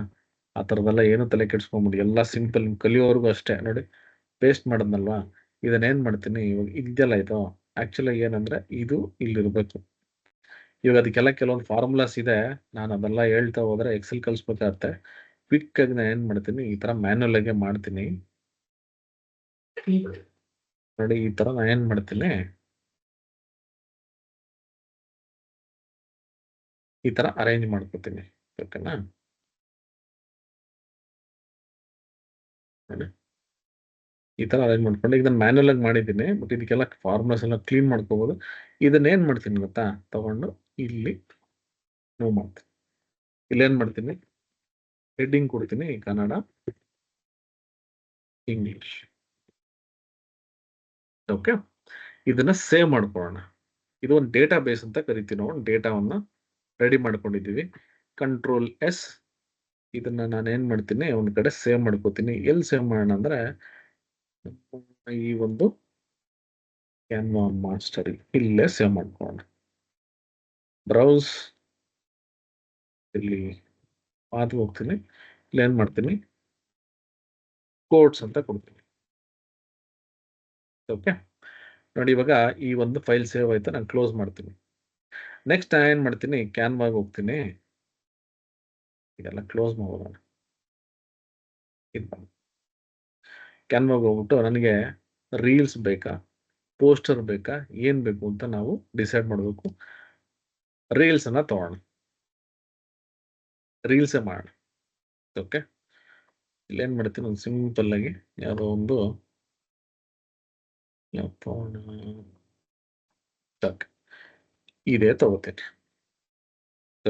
ಆ ತರದೆಲ್ಲ ಏನು ತಲೆ ಕೆಡ್ಸ್ಕೊಂಬಿಡಿ. ಎಲ್ಲ ಸಿಂಪಲ್. ನಿಮ್ ಕಲಿಯೋವರೆಗೂ ಅಷ್ಟೇ. ನೋಡಿ, ಪೇಸ್ಟ್ ಮಾಡದ್ನಲ್ವಾ, ಇದನ್ನೇನ್ ಮಾಡ್ತೀನಿ ಇವಾಗ, ಇದೆಯಲ್ಲ ಇದು ಆಕ್ಚುಲಿ ಏನಂದ್ರೆ ಇದು ಇಲ್ಲಿರ್ಬೇಕು. ಇವಾಗ ಅದಕ್ಕೆಲ್ಲ ಕೆಲವೊಂದು ಫಾರ್ಮುಲಾಸ್ ಇದೆ. ನಾನು ಅದೆಲ್ಲ ಹೇಳ್ತಾ ಹೋದ್ರೆ ಎಕ್ಸೆಲ್ ಕಲಿಸ್ಬೇಕಾಗತ್ತೆ. ಕ್ವಿಕ್ ಆಗಿ ನಾನು ಏನ್ ಮಾಡ್ತೀನಿ, ಈ ತರ ಮ್ಯಾನ್ಯಲ್ ಆಗಿ ಮಾಡ್ತೀನಿ. ನೋಡಿ ಈ ತರ ನಾನು ಏನ್ ಮಾಡ್ತೀನಿ, ಈ ತರ ಅರೇಂಜ್ ಮಾಡ್ಕೊತೀನಿ. ಓಕೆನಾ? ನೋಡಿ ಈ ತರ ಅರೇಂಜ್ ಮಾಡ್ಕೊಂಡು ಈಗ ನಾನು ಮ್ಯಾನ್ಯಲ್ ಆಗಿ ಮಾಡಿದ್ದೀನಿ. ಬಟ್ ಇದಕ್ಕೆಲ್ಲ ಫಾರ್ಮುಲಾಸ್ ಎಲ್ಲ ಕ್ಲೀನ್ ಮಾಡ್ಕೋಬಹುದು. ಇದನ್ನ ಏನ್ ಮಾಡ್ತೀನಿ ಗೊತ್ತಾ, ತಗೊಂಡು ಇಲ್ಲಿ ಮೂವ್ ಮಾಡ್ತೀನಿ. ಇಲ್ಲೇನ್ ಮಾಡ್ತೀನಿ, ಹೆಡ್ಡಿಂಗ್ ಕೊಡ್ತೀನಿ ಕನ್ನಡ, ಇಂಗ್ಲಿಷ್. ಓಕೆ, ಇದನ್ನ ಸೇವ್ ಮಾಡ್ಕೊಳ್ಳೋಣ. ಇದು ಒಂದು ಡೇಟಾ ಬೇಸ್ ಅಂತ ಕರಿತೀವಿ ನಾವು. ಡೇಟಾವನ್ನ ರೆಡಿ ಮಾಡ್ಕೊಂಡಿದ್ದೀವಿ. Control S. ಇದನ್ನ ನಾನು ಏನ್ ಮಾಡ್ತೀನಿ, ಒಂದ್ ಕಡೆ ಸೇವ್ ಮಾಡ್ಕೋತೀನಿ. ಎಲ್ಲಿ ಸೇವ್ ಮಾಡೋಣ ಅಂದ್ರೆ ಈ ಒಂದು ಕ್ಯಾನ್ವಾ ಮಾಸ್ಟರ್ ಇಲ್ಲೇ ಸೇವ್ ಮಾಡ್ಕೊಳ್ಳೋಣ. ಬ್ರೌಸ್, ಇಲ್ಲಿ ಪಾತ್ ಹೋಗ್ತೀನಿ. ಇಲ್ಲಿ ಏನ್ ಮಾಡ್ತೀನಿ, ಕೋಡ್ಸ್ ಅಂತ ಕೊಡ್ತೀನಿ. ಓಕೆ, ನೋಡಿ ಇವಾಗ ಈ ಒಂದು ಫೈಲ್ ಸೇವ್ ಆಯ್ತಾ. ನಾನು ಕ್ಲೋಸ್ ಮಾಡ್ತೀನಿ. ನೆಕ್ಸ್ಟ್ ನಾನು ಏನ್ ಮಾಡ್ತೀನಿ, ಕ್ಯಾನ್ವಾಗ್ ಹೋಗ್ತೀನಿ. ಇದೆಲ್ಲ ಕ್ಲೋಸ್ ಮಾಡೋಣ. ಕ್ಯಾನ್ವಾಗ್ ಹೋಗ್ಬಿಟ್ಟು ನನಗೆ ರೀಲ್ಸ್ ಬೇಕಾ, ಪೋಸ್ಟರ್ ಬೇಕಾ, ಏನ್ ಬೇಕು ಅಂತ ನಾವು ಡಿಸೈಡ್ ಮಾಡಬೇಕು. ರೀಲ್ಸ್ ಅನ್ನ ತಗೋಣ, ರೀಲ್ಸೇ ಮಾಡೋಣ. ಓಕೆ, ಇಲ್ಲೇನ್ ಮಾಡ್ತೀನಿ, ಒಂದು ಸಿಂಪಲ್ ಆಗಿ ಯಾವುದೋ ಒಂದು ಇದೇ ತಗೋತೀನಿ.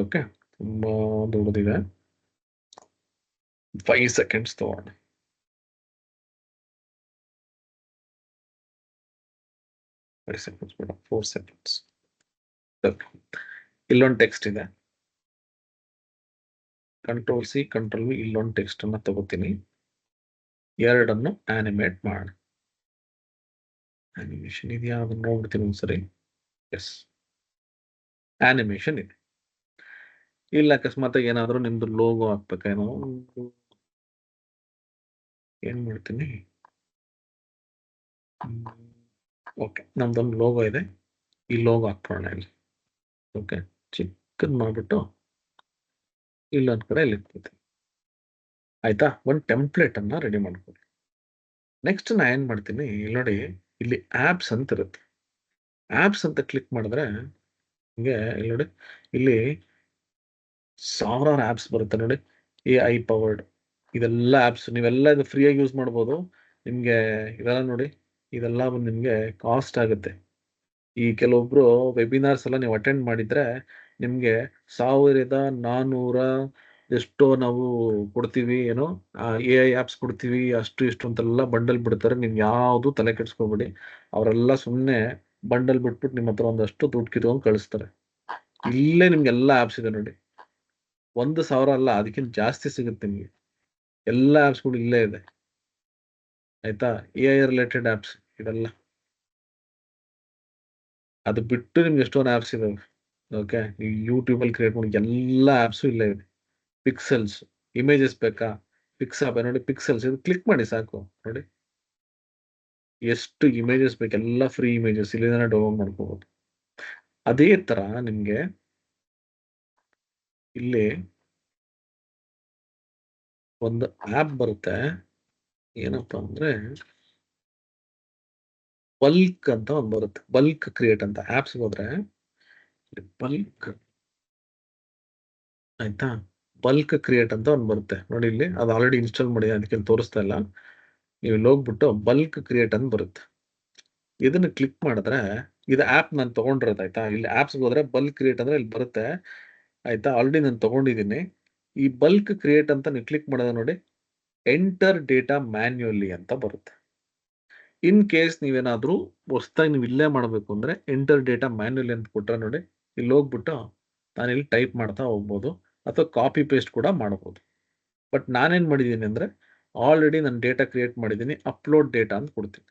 ಓಕೆ, ತುಂಬಾ ದೊಡ್ಡದಿದೆ. 5 ಸೆಕೆಂಡ್ಸ್ ತಗೋಣ. 5 ಸೆಕೆಂಡ್ಸ್ ಬೇಡ, 4 ಸೆಕೆಂಡ್ಸ್. ಇಲ್ಲೊಂದು ಟೆಕ್ಸ್ಟ್ ಇದೆ. Control C control V. ಇಲ್ಲೊಂದು ಟೆಕ್ಸ್ಟ್ ಅನ್ನ ತಗೋತೀನಿ. ಎರಡನ್ನು ಆನಿಮೇಟ್ ಮಾಡೋಣ. ಆನಿಮೇಷನ್ ಇದೆಯಾ ಅದನ್ನ ನೋಡ್ಬಿಡ್ತೀನಿ ಒಂದ್ಸರಿ. ಎಸ್, ಆನಿಮೇಷನ್ ಇದೆ. ಇಲ್ಲ ಅಕಸ್ಮಾತ್ ಏನಾದ್ರೂ ನಿಮ್ದು ಲೋಗೋ ಹಾಕ್ಬೇಕೇನೋ, ಏನ್ ಮಾಡ್ತೀನಿ, ಓಕೆ ನಮ್ದೊಂದು ಲೋಗೋ ಇದೆ. ಈ ಲೋಗೋ ಹಾಕೋಣ ಇಲ್ಲಿ. ಓಕೆ, ಚಿಕ್ಕದ್ ಮಾಡ್ಬಿಟ್ಟು ಇಲ್ಲೊಂದ್ ಕಡೆ ಇಲ್ಲಿ ಇಟ್ಬಿಡ್ತೀನಿ. ಆಯ್ತಾ? ಒಂದು ಟೆಂಪ್ಲೇಟ್ ಅನ್ನ ರೆಡಿ ಮಾಡ್ಕೊಳ್ಳಿ. ನೆಕ್ಸ್ಟ್ ನಾ ಏನ್ ಮಾಡ್ತೀನಿ, ಇಲ್ಲಿ ನೋಡಿ, ಇಲ್ಲಿ ಆಪ್ಸ್ ಅಂತ ಇರುತ್ತೆ. ಆಪ್ಸ್ ಅಂತ ಕ್ಲಿಕ್ ಮಾಡಿದ್ರೆ ನಿಮಗೆ ಇಲ್ಲಿ ನೋಡಿ, ಇಲ್ಲಿ ಸಾವಿರಾರು ಆಪ್ಸ್ ಬರುತ್ತೆ ನೋಡಿ. AI ಪವರ್ಡ್ ಇದೆಲ್ಲ ಆಪ್ಸ್. ನೀವೆಲ್ಲ ಇದು ಫ್ರೀಯಾಗಿ ಯೂಸ್ ಮಾಡ್ಬೋದು. ನಿಮ್ಗೆ ಇದೆಲ್ಲ ನೋಡಿ, ಇದೆಲ್ಲ ಬಂದು ನಿಮ್ಗೆ ಕಾಸ್ಟ್ ಆಗುತ್ತೆ. ಈ ಕೆಲವೊಬ್ರು ವೆಬಿನಾರ್ಸ್ ಎಲ್ಲ ನೀವು ಅಟೆಂಡ್ ಮಾಡಿದ್ರೆ ನಿಮ್ಗೆ 1400 ಎಷ್ಟೋ ನಾವು ಕೊಡ್ತೀವಿ, ಏನೋ AI ಆಪ್ಸ್ ಕೊಡ್ತೀವಿ, ಅಷ್ಟು ಇಷ್ಟು ಅಂತೆಲ್ಲ ಬಂಡಲ್ ಬಿಡ್ತಾರೆ. ನೀವು ಯಾವುದು ತಲೆ ಕೆಡ್ಸ್ಕೊಬೇಡಿ. ಅವರೆಲ್ಲ ಸುಮ್ಮನೆ ಬಂಡಲ್ ಬಿಟ್ಬಿಟ್ಟು ನಿಮ್ಮ ಹತ್ರ ಒಂದಷ್ಟು ದುಡ್ಡು ಕಿತ್ಕೊಂಡು ಕಳಿಸ್ತಾರೆ. ಇಲ್ಲೇ ನಿಮ್ಗೆ ಎಲ್ಲ ಆಪ್ಸ್ ಇದೆ ನೋಡಿ. 1,000 ಅಲ್ಲ, ಅದಕ್ಕಿಂತ ಜಾಸ್ತಿ ಸಿಗುತ್ತೆ ನಿಮಗೆ. ಎಲ್ಲ ಆಪ್ಸ್ಗಳು ಇಲ್ಲೇ ಇದೆ. ಆಯ್ತಾ? AI ರಿಲೇಟೆಡ್ ಆಪ್ಸ್ ಇದೆಲ್ಲ. ಅದು ಬಿಟ್ಟು ನಿಮ್ಗೆ ಎಷ್ಟೊಂದು ಆಪ್ಸ್ ಇದಾವೆ. ಓಕೆ, ಈ ಯೂಟ್ಯೂಬಲ್ಲಿ ಕ್ರಿಯೇಟ್ ಮಾಡಿ ಎಲ್ಲ ಆ್ಯಪ್ಸು ಇಲ್ಲೇ ಇದೆ. ಪಿಕ್ಸೆಲ್ಸ್ ಇಮೇಜಸ್ ಬೇಕಾ, ಪಿಕ್ಸ್ ಆಪ್ ನೋಡಿ, ಪಿಕ್ಸೆಲ್ಸ್ ಇದು ಕ್ಲಿಕ್ ಮಾಡಿ ಸಾಕು. ನೋಡಿ ಎಷ್ಟು ಇಮೇಜಸ್ ಬೇಕು, ಎಲ್ಲ ಫ್ರೀ ಇಮೇಜಸ್ ಇಲ್ಲಿಂದ ಡೌನ್ಲೋಡ್ ಮಾಡ್ಕೋಬಹುದು. ಅದೇ ತರ ನಿಮ್ಗೆ ಇಲ್ಲಿ ಒಂದು ಆಪ್ ಬರುತ್ತೆ, ಏನಪ್ಪಾ ಅಂದ್ರೆ ಬಲ್ಕ್ ಅಂತ ಒಂದು ಬರುತ್ತೆ. ಬಲ್ಕ್ ಕ್ರಿಯೇಟ್ ಅಂತ ಆಪ್ಸ್ ಹೋದ್ರೆ ಬಲ್ಕ್, ಆಯ್ತಾ, ಬಲ್ಕ್ ಕ್ರಿಯೇಟ್ ಅಂತ ಒಂದು ಬರುತ್ತೆ ನೋಡಿ. ಇಲ್ಲಿ ಅದು ಆಲ್ರೆಡಿ ಇನ್ಸ್ಟಾಲ್ ಮಾಡಿ, ಅದಕ್ಕೆ ತೋರಿಸ್ತಾ ಇಲ್ಲ. ನೀವು ಇಲ್ಲಿ ಹೋಗ್ಬಿಟ್ಟು ಬಲ್ಕ್ ಕ್ರಿಯೇಟ್ ಅಂತ ಬರುತ್ತೆ. ಇದನ್ನ ಕ್ಲಿಕ್ ಮಾಡಿದ್ರೆ ಇದು ಆಪ್ ನಾನು ತಗೊಂಡಿರೋದು, ಆಯ್ತಾ. ಇಲ್ಲಿ ಆಪ್ಸ್ ಹೋದ್ರೆ ಬಲ್ಕ್ ಕ್ರಿಯೇಟ್ ಅಂದ್ರೆ ಇಲ್ಲಿ ಬರುತ್ತೆ, ಆಯ್ತಾ. ಆಲ್ರೆಡಿ ನಾನು ತಗೊಂಡಿದ್ದೀನಿ. ಈ ಬಲ್ಕ್ ಕ್ರಿಯೇಟ್ ಅಂತ ನೀವು ಕ್ಲಿಕ್ ಮಾಡಿದ್ರೆ ನೋಡಿ, ಎಂಟರ್ ಡೇಟಾ ಮ್ಯಾನ್ಯುಯಲಿ ಅಂತ ಬರುತ್ತೆ. ಇನ್ ಕೇಸ್ ನೀವೇನಾದ್ರೂ ಹೊಸದಾಗಿ ನೀವು ಇಲ್ಲೇ ಮಾಡಬೇಕು ಅಂದ್ರೆ ಎಂಟರ್ ಡೇಟಾ ಮ್ಯಾನ್ಯುಯಲಿ ಅಂತ ಕೊಟ್ರೆ ನೋಡಿ, ಇಲ್ಲಿ ಹೋಗ್ಬಿಟ್ಟು ನಾನು ಇಲ್ಲಿ ಟೈಪ್ ಮಾಡ್ತಾ ಹೋಗ್ಬೋದು, ಅಥವಾ ಕಾಪಿ ಪೇಸ್ಟ್ ಕೂಡ ಮಾಡ್ಬೋದು. ಬಟ್ ನಾನೇನ್ ಮಾಡಿದ್ದೀನಿ ಅಂದ್ರೆ ಆಲ್ರೆಡಿ ನಾನು ಡೇಟಾ ಕ್ರಿಯೇಟ್ ಮಾಡಿದ್ದೀನಿ, ಅಪ್ಲೋಡ್ ಡೇಟಾ ಅಂತ ಕೊಡ್ತೀನಿ.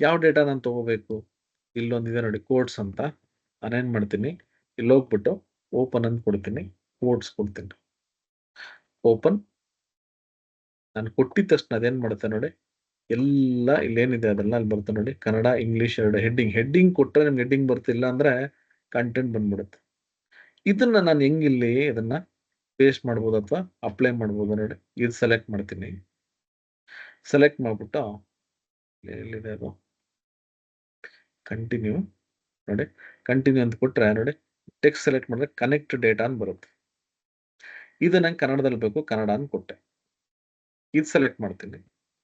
ಯಾವ ಡೇಟಾ ನಾನು ತಗೋಬೇಕು, ಇಲ್ಲೊಂದಿದೆ ನೋಡಿ ಕೋಡ್ಸ್ ಅಂತ. ನಾನೇನ್ ಮಾಡ್ತೀನಿ, ಇಲ್ಲಿ ಹೋಗ್ಬಿಟ್ಟು ಓಪನ್ ಅಂತ ಕೊಡ್ತೀನಿ, ಕೋಡ್ಸ್ ಕೊಡ್ತೀನಿ. ಓಪನ್ ನಾನು ಕೊಟ್ಟಿದ ತಕ್ಷಣ ಅದೇನ್ ಮಾಡುತ್ತೆ ನೋಡಿ, ಎಲ್ಲ ಇಲ್ಲೇನಿದೆ ಅದೆಲ್ಲ ಅಲ್ಲಿ ಬರುತ್ತೆ ನೋಡಿ. ಕನ್ನಡ, ಇಂಗ್ಲಿಷ್ ಎರಡು ಹೆಡ್ಡಿಂಗ್ ಕೊಟ್ಟರೆ ನಿಮ್ಗೆ ಹೆಡ್ಡಿಂಗ್ ಬರ್ತಿಲ್ಲ ಅಂದ್ರೆ ಕಂಟೆಂಟ್ ಬಂದ್ಬಿಡುತ್ತೆ. ಇದನ್ನ ನಾನು ಹೆಂಗಿಲ್ಲಿ ಇದನ್ನ ಪೇಸ್ಟ್ ಮಾಡ್ಬೋದು ಅಥವಾ ಅಪ್ಲೈ ಮಾಡ್ಬೋದು ನೋಡಿ. ಇದು ಸೆಲೆಕ್ಟ್ ಮಾಡ್ತೀನಿ, ಸೆಲೆಕ್ಟ್ ಮಾಡ್ಬಿಟ್ಟು ಎಲ್ಲಿದೆ ಅದು, ಕಂಟಿನ್ಯೂ ನೋಡಿ. ಕಂಟಿನ್ಯೂ ಅಂತ ಕೊಟ್ರೆ ನೋಡಿ, ಟೆಕ್ಸ್ಟ್ ಸೆಲೆಕ್ಟ್ ಮಾಡಿದ್ರೆ ಕನೆಕ್ಟ್ ಡೇಟಾ ಅಂತ ಬರುತ್ತೆ. ಇದು ನಂಗೆ ಕನ್ನಡದಲ್ಲಿ ಬೇಕು, ಕನ್ನಡ ಅಂತ ಕೊಟ್ಟೆ. ಇದು ಸೆಲೆಕ್ಟ್ ಮಾಡ್ತೀನಿ,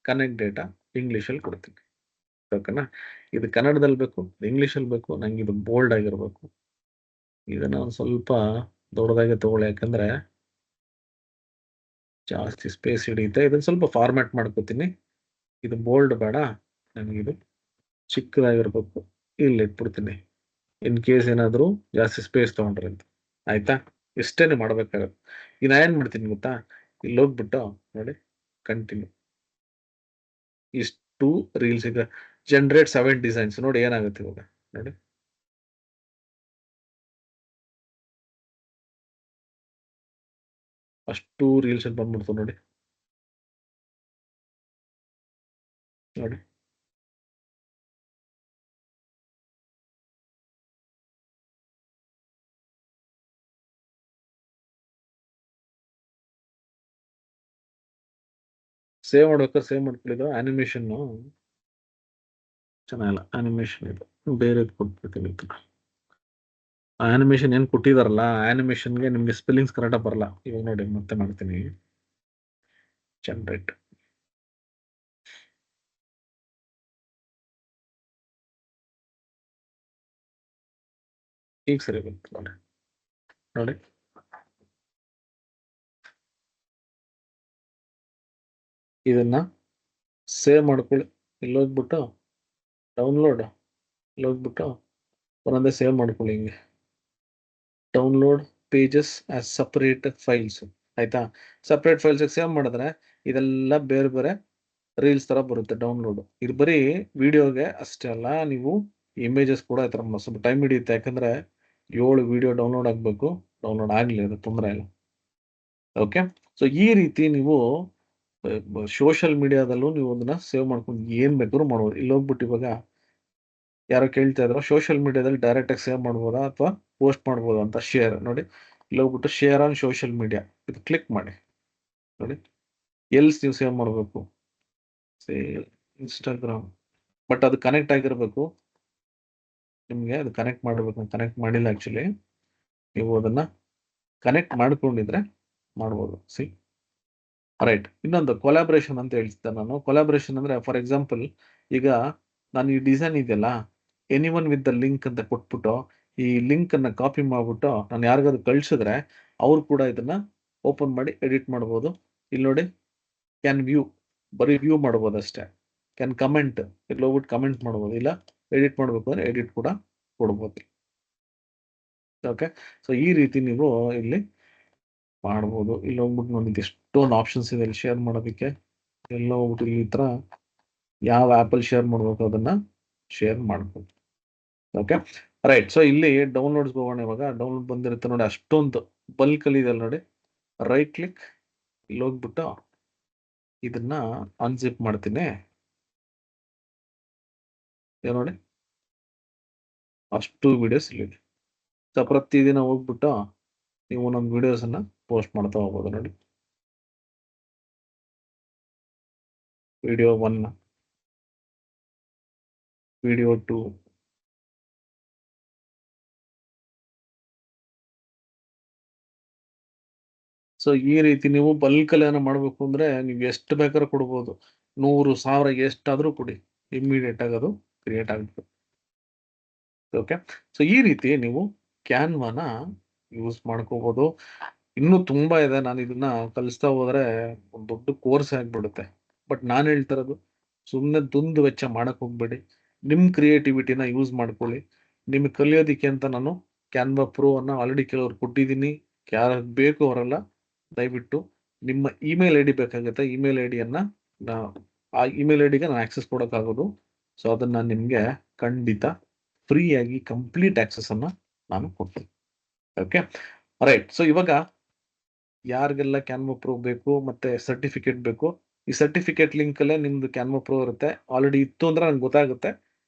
ಕನೆಕ್ಟ್ ಡೇಟಾ ಇಂಗ್ಲಿಷಲ್ಲಿ ಕೊಡ್ತೀನಿ. ಓಕೆನಾ. ಇದು ಕನ್ನಡದಲ್ಲಿ ಬೇಕು, ಇಂಗ್ಲಿಷಲ್ಲಿ ಬೇಕು, ನಂಗೆ ಇದು ಬೋಲ್ಡ್ ಆಗಿರ್ಬೇಕು. ಇದನ್ನ ಒಂದು ಸ್ವಲ್ಪ ದೊಡ್ಡದಾಗಿ ತಗೊಳ್ಳಿ, ಯಾಕಂದ್ರೆ ಜಾಸ್ತಿ ಸ್ಪೇಸ್ ಹಿಡಿಯುತ್ತೆ. ಇದನ್ನ ಸ್ವಲ್ಪ ಫಾರ್ಮ್ಯಾಟ್ ಮಾಡ್ಕೋತೀನಿ. ಇದು ಬೋಲ್ಡ್ ಬೇಡ, ನನಗಿದು ಚಿಕ್ಕದಾಗಿರ್ಬೇಕು. ಇಲ್ಲಿ ಇಟ್ಬಿಡ್ತೀನಿ, ಇನ್ ಕೇಸ್ ಏನಾದರೂ ಜಾಸ್ತಿ ಸ್ಪೇಸ್ ತಗೊಂಡ್ರೆ ಅಂತ. ಆಯ್ತಾ, ಇಷ್ಟೇನೆ ಮಾಡ್ಬೇಕಾಗತ್ತೆ. ಈಗ ನಾ ಏನ್ ಮಾಡ್ತೀನಿ ಗೊತ್ತಾ, ಇಲ್ಲಿ ಹೋಗ್ಬಿಟ್ಟು ನೋಡಿ, ಕಂಟಿನ್ಯೂ. ಇಷ್ಟು ರೀಲ್ಸ್ ಈಗ ಜನರೇಟ್ 7 ಡಿಸೈನ್ಸ್ ನೋಡಿ ಏನಾಗುತ್ತೆ ಇವಾಗ ನೋಡಿ. ಅಷ್ಟು ರೀಲ್ಸ್ ಬಂದ್ಬಿಡ್ತು ನೋಡಿ. ನೋಡಿ ಸೇವ್ ಮಾಡ್ಬೇಕಾದ್ರೆ ಸೇವ್ ಮಾಡ್ಕೊಳ್ಳಿದ್ರು ಆನಿಮೇಷನ್ ಚೆನ್ನಾಗಿಲ್ಲ. ಆನಿಮೇಷನ್ ಇದು ಬೇರೆ ಕೊಟ್ಬಿಡ್ತೀನಿ. ಆನಿಮೇಷನ್ ಏನ್ ಕೊಟ್ಟಿದಾರಲ್ಲ, ಆನಿಮೇಷನ್ಗೆ ನಿಮ್ಗೆ ಸ್ಪೆಲ್ಲಿಂಗ್ಸ್ ಕರೆಕ್ಟಾಗಿ ಬರಲ್ಲ. ಇವಾಗ ನೋಡಿ ಮತ್ತೆ ಮಾಡ್ತೀನಿ, ಜನರೇಟ್. ಈಗ ಸರಿ ಬಂತು ನೋಡಿ. ನೋಡಿ ಇದನ್ನ ಸೇವ್ ಮಾಡ್ಕೊಳ್ಳಿ. ಇಲ್ಲಿ ಹೋಗ್ಬಿಟ್ಟು ಡೌನ್ಲೋಡ್, ಇಲ್ಲಿ ಹೋಗ್ಬಿಟ್ಟು ಒಂದೊಂದೇ ಸೇವ್ ಮಾಡ್ಕೊಳ್ಳಿ. ಹಿಂಗೆ download pages as separate files, ಆಯ್ತಾ. ಸಪರೇಟ್ ಫೈಲ್ಸ್ ಸೇವ್ ಮಾಡಿದ್ರೆ ಇದೆಲ್ಲ ಬೇರೆ ಬೇರೆ ರೀಲ್ಸ್ ತರ ಬರುತ್ತೆ ಡೌನ್ಲೋಡ್. ಇದು ಬರೀ ವಿಡಿಯೋಗೆ ಅಷ್ಟೇ ಅಲ್ಲ, ನೀವು ಇಮೇಜಸ್ ಕೂಡ ಈ ತರ ಸ್ವಲ್ಪ ಟೈಮ್ ಹಿಡಿಯುತ್ತೆ, ಯಾಕಂದ್ರೆ 7 ವಿಡಿಯೋ ಡೌನ್ಲೋಡ್ ಆಗಬೇಕು. ಡೌನ್ಲೋಡ್ ಆಗಲಿ, ಅದು ತೊಂದರೆ ಇಲ್ಲ. ಓಕೆ, ಸೊ ಈ ರೀತಿ ನೀವು ಸೋಷಿಯಲ್ ಮೀಡಿಯಾದಲ್ಲೂ ನೀವು ಅದನ್ನ ಸೇವ್ ಮಾಡ್ಕೊಂಡು ಏನ್ ಬೇಕಾದ್ರೂ ಮಾಡ್ಬೋದು. ಇಲ್ಲಿ ಹೋಗ್ಬಿಟ್ಟು ಇವಾಗ ಯಾರೋ ಕೇಳ್ತಾ ಇದ್ರು, ಸೋಷಿಯಲ್ ಮೀಡಿಯಾದಲ್ಲಿ ಡೈರೆಕ್ಟ್ ಆಗಿ ಸೇವ್ ಮಾಡ್ಬೋದಾ ಅಥವಾ ಪೋಸ್ಟ್ ಮಾಡ್ಬೋದಾ ಅಂತ. ಶೇರ್ ನೋಡಿ, ಇಲ್ಲಿ ಹೋಗ್ಬಿಟ್ಟು ಶೇರ್ ಆನ್ ಸೋಷಿಯಲ್ ಮೀಡಿಯಾ ಇದು ಕ್ಲಿಕ್ ಮಾಡಿ. ನೋಡಿ ಎಲ್ಸ್ ನೀವು ಸೇವ್ ಮಾಡಬೇಕು, ಸೇವ್ ಇನ್ಸ್ಟಾಗ್ರಾಮ್. ಬಟ್ ಅದು ಕನೆಕ್ಟ್ ಆಗಿರ್ಬೇಕು ನಿಮ್ಗೆ, ಅದು ಕನೆಕ್ಟ್ ಮಾಡಬೇಕು. ಕನೆಕ್ಟ್ ಮಾಡಿಲ್ಲ ಆಕ್ಚುಲಿ. ನೀವು ಅದನ್ನ ಕನೆಕ್ಟ್ ಮಾಡ್ಕೊಂಡಿದ್ರೆ ಮಾಡ್ಬೋದು. C right. ಇನ್ನೊಂದು ಕೊಲಾಬ್ರೇಷನ್ ಅಂತ ಹೇಳ್ತಿದ್ದೆ ನಾನು. ಕೊಲಾಬ್ರೇಷನ್ ಅಂದ್ರೆ ಫಾರ್ ಎಕ್ಸಾಂಪಲ್, ಈಗ ನಾನು ಈ ಡಿಸೈನ್ ಇದೆಯಲ್ಲ, ಎನಿವನ್ ವಿತ್ ದ ಲಿಂಕ್ ಅಂತ ಕೊಟ್ಬಿಟ್ಟು ಈ ಲಿಂಕ್ ಅನ್ನ ಕಾಪಿ ಮಾಡ್ಬಿಟ್ಟು ನಾನು ಯಾರಿಗಾದ್ರು ಕಳ್ಸಿದ್ರೆ ಅವ್ರು ಕೂಡ ಇದನ್ನ ಓಪನ್ ಮಾಡಿ ಎಡಿಟ್ ಮಾಡ್ಬೋದು. ಇಲ್ಲಿ ನೋಡಿ, ಕ್ಯಾನ್ ವ್ಯೂ, ಬರೀ ವ್ಯೂ ಮಾಡ್ಬೋದು ಅಷ್ಟೇ. ಕ್ಯಾನ್ ಕಮೆಂಟ್, ಇಲ್ಲಿ ಹೋಗ್ಬಿಟ್ಟು ಕಮೆಂಟ್ ಮಾಡ್ಬೋದು, ಇಲ್ಲ ಎಡಿಟ್ ಮಾಡ್ಬೇಕು ಅಂದ್ರೆ ಎಡಿಟ್ ಕೂಡ ಕೊಡ್ಬೋದು. ಓಕೆ, ಸೊ ಈ ರೀತಿ ನೀವು ಇಲ್ಲಿ ಮಾಡ್ಬೋದು. ಇಲ್ಲಿ ಹೋಗ್ಬಿಟ್ಟು ನಮಗೆ ಎಷ್ಟೊಂದು ಆಪ್ಷನ್ಸ್ ಇದೆ ಇಲ್ಲಿ ಶೇರ್ ಮಾಡೋದಕ್ಕೆ. ಎಲ್ಲ ಹೋಗ್ಬಿಟ್ಟು ಇಲ್ಲಿ ಈ ತರ ಯಾವ ಆಪಲ್ ಶೇರ್ ಮಾಡ್ಬೇಕು ಅದನ್ನ ಶೇರ್ ಮಾಡ್ಬೋದು. Okay, right. ಸೊ ಇಲ್ಲಿ ಡೌನ್ಲೋಡ್ಸ್ ಹೋಗೋಣ. ಇವಾಗ ಡೌನ್ಲೋಡ್ ಬಂದಿರುತ್ತೆ ನೋಡಿ, ಅಷ್ಟೊಂದು ಬಲ್ಕ್ ಅಲ್ಲಿ ಇದೆ ನೋಡಿ. ರೈಟ್ ಕ್ಲಿಕ್, ಇಲ್ಲಿ ಹೋಗ್ಬಿಟ್ಟು ಇದನ್ನ ಅನ್ಜಿಪ್ ಮಾಡ್ತೀನಿ. ನೋಡಿ, ಅಷ್ಟು ವಿಡಿಯೋಸ್ ಇಲ್ಲಿದೆ. ಸೊ ಪ್ರತಿದಿನ ಹೋಗ್ಬಿಟ್ಟು ನೀವು ಒಂದೊಂದು ವಿಡಿಯೋಸ್ ಅನ್ನ ಪೋಸ್ಟ್ ಮಾಡ್ತಾ ಹೋಗ್ಬೋದು ನೋಡಿ. ವಿಡಿಯೋ 1, ವಿಡಿಯೋ 2, ಸೊ ಈ ರೀತಿ ನೀವು ಬಲ್ಕಲ್ಲಿ ಏನೋ ಮಾಡಬೇಕು ಅಂದ್ರೆ ನೀವು ಎಷ್ಟು ಬೇಕಾದ್ರೂ ಕೊಡ್ಬೋದು. 100,000 ಎಷ್ಟಾದ್ರೂ ಕೊಡಿ, ಇಮ್ಮಿಡಿಯೇಟ್ ಆಗಿ ಅದು ಕ್ರಿಯೇಟ್ ಆಗ್ತದೆ. ಓಕೆ. ಸೊ ಈ ರೀತಿ ನೀವು ಕ್ಯಾನ್ವಾನ ಯೂಸ್ ಮಾಡ್ಕೋಬಹುದು. ಇನ್ನೂ ತುಂಬಾ ಇದೆ. ನಾನು ಇದನ್ನ ಕಲಿಸ್ತಾ ಹೋದ್ರೆ ಒಂದು ದೊಡ್ಡ ಕೋರ್ಸ್ ಆಗ್ಬಿಡುತ್ತೆ. ಬಟ್ ನಾನು ಹೇಳ್ತಾ ಇರೋದು, ಸುಮ್ಮನೆ ದುಂದು ವೆಚ್ಚ ಮಾಡಕ್ ಹೋಗ್ಬೇಡಿ. ನಿಮ್ ಕ್ರಿಯೇಟಿವಿಟಿನ ಯೂಸ್ ಮಾಡ್ಕೊಳ್ಳಿ. ನಿಮ್ಗೆ ಕಲಿಯೋದಿಕ್ಕೆ ಅಂತ ನಾನು ಕ್ಯಾನ್ವಾ ಪ್ರೋ ಅನ್ನ ಆಲ್ರೆಡಿ ಕೆಲವ್ರು ಕೊಟ್ಟಿದ್ದೀನಿ. ಯಾರು ಬೇಕು ಅವರೆಲ್ಲ ದಯವಿಟ್ಟು ನಿಮ್ಮ ಇಮೇಲ್ ಐ ಡಿ ಬೇಕಾಗುತ್ತೆ. ಇಮೇಲ್ ಐ ಡಿಯನ್ನ ಆ ಇಮೇಲ್ ಐ ಡಿಗೆ ನಾನು ಆಕ್ಸೆಸ್ ಕೊಡೋಕ್ಕಾಗೋದು. ಸೊ ಅದನ್ನ ನಿಮ್ಗೆ ಖಂಡಿತ ಫ್ರೀ ಆಗಿ ಕಂಪ್ಲೀಟ್ ಆಕ್ಸೆಸ್ ಅನ್ನ ನಾನು ಕೊಡ್ತೀನಿ. Okay, right. ಸೊ ಇವಾಗ ಯಾರಿಗೆಲ್ಲ ಕ್ಯಾನ್ವಾ ಪ್ರೋ ಬೇಕು ಮತ್ತೆ ಸರ್ಟಿಫಿಕೇಟ್ ಬೇಕು, ಈ ಸರ್ಟಿಫಿಕೇಟ್ ಲಿಂಕ್ ಅಲ್ಲೇ ನಿಮ್ದು ಕ್ಯಾನ್ವಾ ಪ್ರೋ ಇರುತ್ತೆ. ಆಲ್ರೆಡಿ ಇತ್ತು ಅಂದ್ರೆ ನಂಗೆ ಗೊತ್ತಾಗುತ್ತೆ.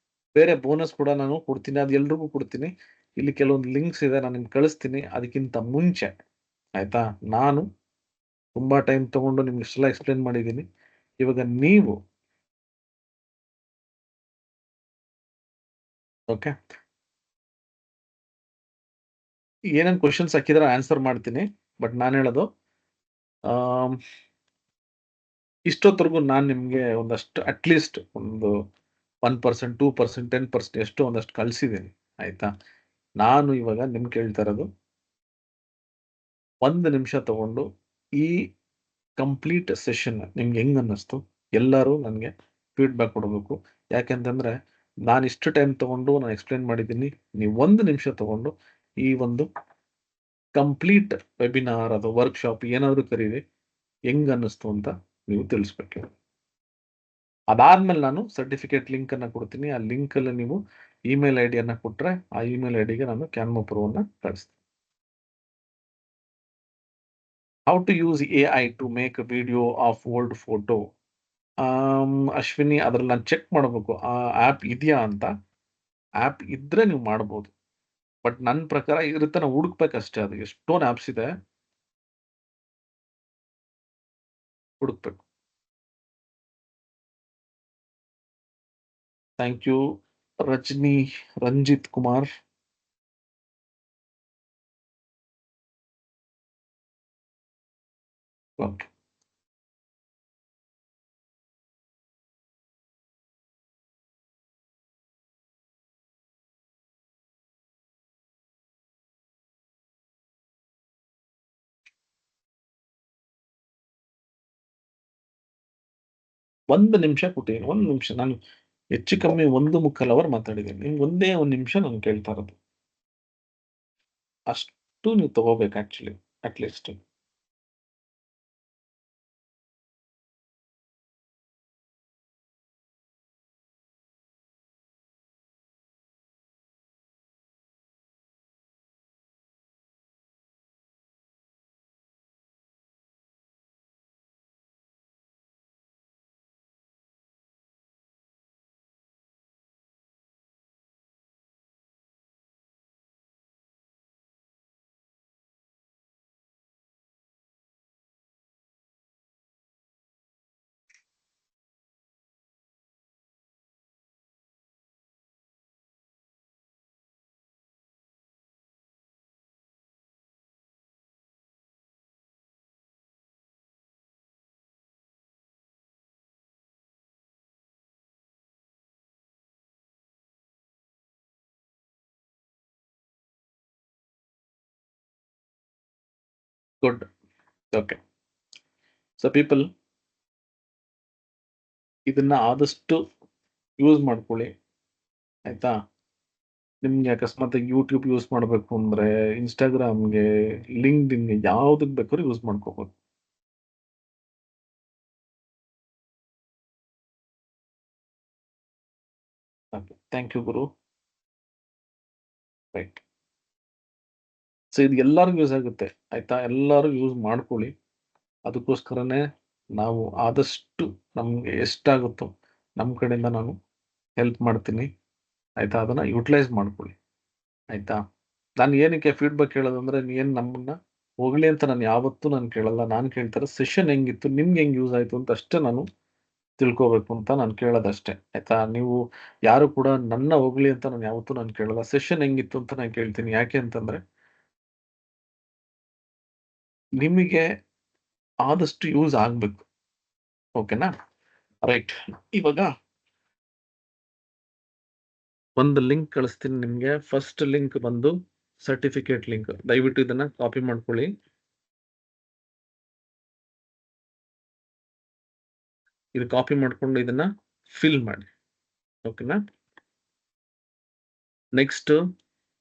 ಬೇರೆ ಬೋನಸ್ ಕೂಡ ನಾನು ಕೊಡ್ತೀನಿ, ಅದು ಎಲ್ರಿಗೂ ಕೊಡ್ತೀನಿ. ಇಲ್ಲಿ ಕೆಲವೊಂದು ಲಿಂಕ್ಸ್ ಇದೆ, ನಾನು ನಿಮ್ಗೆ ಕಳಿಸ್ತೀನಿ. ಅದಕ್ಕಿಂತ ಮುಂಚೆ ಆಯ್ತಾ, ನಾನು ತುಂಬಾ ಟೈಮ್ ತಗೊಂಡು ನಿಮ್ಗೆ ಇಷ್ಟೆಲ್ಲ ಎಕ್ಸ್ಪ್ಲೇನ್ ಮಾಡಿದ್ದೀನಿ. ಇವಾಗ ನೀವು ಓಕೆ, ಏನೇನು ಕ್ವಶನ್ಸ್ ಹಾಕಿದ್ರೆ ಆನ್ಸರ್ ಮಾಡ್ತೀನಿ. ಬಟ್ ನಾನು ಹೇಳೋದು, ಆಮ್, ಇಷ್ಟೊತ್ತರೆಗೂ ನಾನು ನಿಮ್ಗೆ ಒಂದಷ್ಟು ಅಟ್ಲೀಸ್ಟ್ ಒಂದು 1%, 2%, 10% ಎಷ್ಟೋ ಒಂದಷ್ಟು ಕಳಿಸಿದ್ದೀನಿ. ಆಯ್ತಾ, ನಾನು ಇವಾಗ ನಿಮ್ಗೆ ಕೇಳ್ತಾ ಇರೋದು, 1 ನಿಮಿಷ ತಗೊಂಡು ಈ ಕಂಪ್ಲೀಟ್ ಸೆಷನ್ ನಿಮ್ಗೆ ಹೆಂಗ್ ಅನ್ನಿಸ್ತು, ಎಲ್ಲರೂ ನನಗೆ ಫೀಡ್ಬ್ಯಾಕ್ ಕೊಡಬೇಕು. ಯಾಕೆಂತಂದ್ರೆ ನಾನು ಇಷ್ಟು ಟೈಮ್ ತಗೊಂಡು ನಾನು ಎಕ್ಸ್ಪ್ಲೇನ್ ಮಾಡಿದ್ದೀನಿ. ನೀವು 1 ನಿಮಿಷ ತಗೊಂಡು ಈ ಒಂದು ಕಂಪ್ಲೀಟ್ ವೆಬಿನಾರ್ ಅಥವಾ ವರ್ಕ್ಶಾಪ್ ಏನಾದರೂ ಕರೀರಿ, ಹೆಂಗ್ ಅನ್ನಿಸ್ತು ಅಂತ ನೀವು ತಿಳಿಸ್ಬೇಕು. ಅದಾದ್ಮೇಲೆ ನಾನು ಸರ್ಟಿಫಿಕೇಟ್ ಲಿಂಕ್ ಅನ್ನ ಕೊಡ್ತೀನಿ. ಆ ಲಿಂಕ್ ಅಲ್ಲಿ ನೀವು ಇಮೇಲ್ ಐ ಡಿಯನ್ನ ಕೊಟ್ರೆ ಆ ಇಮೇಲ್ ಐ ಡಿಗೆ ನಾನು ಕ್ಯಾನ್ವಾ ಪ್ರೋವನ್ನ ಕಳಿಸ್ತೀನಿ. How to use AI to make a video of old photo. Ashwini, ಅದ್ರಲ್ಲಿ ನಾನು ಚೆಕ್ ಮಾಡಬೇಕು ಆ ಆ್ಯಪ್ ಇದೆಯಾ ಅಂತ. ಆ್ಯಪ್ ಇದ್ರೆ ನೀವು ಮಾಡ್ಬೋದು. ಬಟ್ ನನ್ನ ಪ್ರಕಾರ ಇರುತ್ತೆ, ನಾವು ಹುಡುಕ್ಬೇಕಷ್ಟೇ. ಅದು ಎಷ್ಟೊಂದು ಆ್ಯಪ್ಸ್ ಇದೆ, ಹುಡುಕ್ಬೇಕು. Thank you Rajani, Ranjith Kumar. Okay, 1 ನಿಮಿಷ ಕೊಟ್ಟಿದ್ದೀನಿ. 1 ನಿಮಿಷ ನಾನು ಹೆಚ್ಚು ಕಮ್ಮಿ 1 ಮುಕ್ಕಾಲು ಅವರ್ ಮಾತಾಡಿದ್ದೀನಿ. ನಿಮ್ಗೆ ಒಂದೇ 1 ನಿಮಿಷ ನಾನು ಕೇಳ್ತಾ ಇರೋದು. ಅಷ್ಟು ನೀವು ತಗೋಬೇಕು actually, at least. Good. Okay. So people, ಇದನ್ನ ಆದಷ್ಟು ಯೂಸ್ ಮಾಡ್ಕೊಳ್ಳಿ. ಆಯ್ತಾ, ನಿಮ್ಗೆ ಅಕಸ್ಮಾತ್ ಯೂಟ್ಯೂಬ್ ಯೂಸ್ ಮಾಡಬೇಕು ಅಂದ್ರೆ, ಇನ್ಸ್ಟಾಗ್ರಾಮ್ಗೆ, ಲಿಂಕ್ಡ್ಇನ್ಗೆ, ಯಾವ್ದಕ್ ಬೇಕಾದ್ರೂ ಯೂಸ್ ಮಾಡ್ಕೋಬಹುದು. ಥ್ಯಾಂಕ್ ಯು ಗುರು. ರೈಟ್. ಸೊ ಇದು ಎಲ್ಲರಿಗೂ ಯೂಸ್ ಆಗುತ್ತೆ, ಆಯ್ತಾ? ಎಲ್ಲರೂ ಯೂಸ್ ಮಾಡ್ಕೊಳ್ಳಿ. ಅದಕ್ಕೋಸ್ಕರನೇ ನಾವು ಆದಷ್ಟು ನಮ್ಗೆ ಎಷ್ಟಾಗುತ್ತೋ ನಮ್ಮ ಕಡೆಯಿಂದ ನಾನು ಹೆಲ್ಪ್ ಮಾಡ್ತೀನಿ, ಆಯ್ತಾ? ಅದನ್ನ ಯುಟಿಲೈಸ್ ಮಾಡ್ಕೊಳ್ಳಿ, ಆಯ್ತಾ? ನಾನು ಏನಕ್ಕೆ ಫೀಡ್ಬ್ಯಾಕ್ ಕೇಳೋದಂದ್ರೆ, ಏನು ನಮ್ಮನ್ನ ಹೊಗಳಿ ಅಂತ ನಾನು ಯಾವತ್ತೂ ನಾನು ಕೇಳಲ್ಲ. ನಾನು ಕೇಳ್ತಾರೆ ಸೆಷನ್ ಹೆಂಗಿತ್ತು, ನಿಮ್ಗೆ ಹೆಂಗ್ ಯೂಸ್ ಆಯ್ತು ಅಂತ ಅಷ್ಟೇ ನಾನು ತಿಳ್ಕೋಬೇಕು ಅಂತ ನಾನು ಕೇಳೋದಷ್ಟೇ, ಆಯ್ತಾ? ನೀವು ಯಾರು ಕೂಡ ನನ್ನ ಹೊಗಳಿ ಅಂತ ನಾನು ಯಾವತ್ತೂ ನಾನು ಕೇಳಲ್ಲ. ಸೆಷನ್ ಹೆಂಗಿತ್ತು ಅಂತ ನಾನು ಕೇಳ್ತೀನಿ. ಯಾಕೆ ಅಂತಂದ್ರೆ, ನಿಮಗೆ ಆದಷ್ಟು ಯೂಸ್ ಆಗ್ಬೇಕು. ಓಕೆನಾ? ರೈಟ್. ಇವಾಗ ಒಂದು ಲಿಂಕ್ ಕಳಿಸ್ತೀನಿ ನಿಮ್ಗೆ. ಫಸ್ಟ್ ಲಿಂಕ್ ಬಂದು ಸರ್ಟಿಫಿಕೇಟ್ ಲಿಂಕ್. ದಯವಿಟ್ಟು ಇದನ್ನ ಕಾಪಿ ಮಾಡ್ಕೊಳ್ಳಿ. ಇದು ಕಾಪಿ ಮಾಡ್ಕೊಂಡು ಇದನ್ನ ಫಿಲ್ ಮಾಡಿ. ಓಕೆನಾ? Next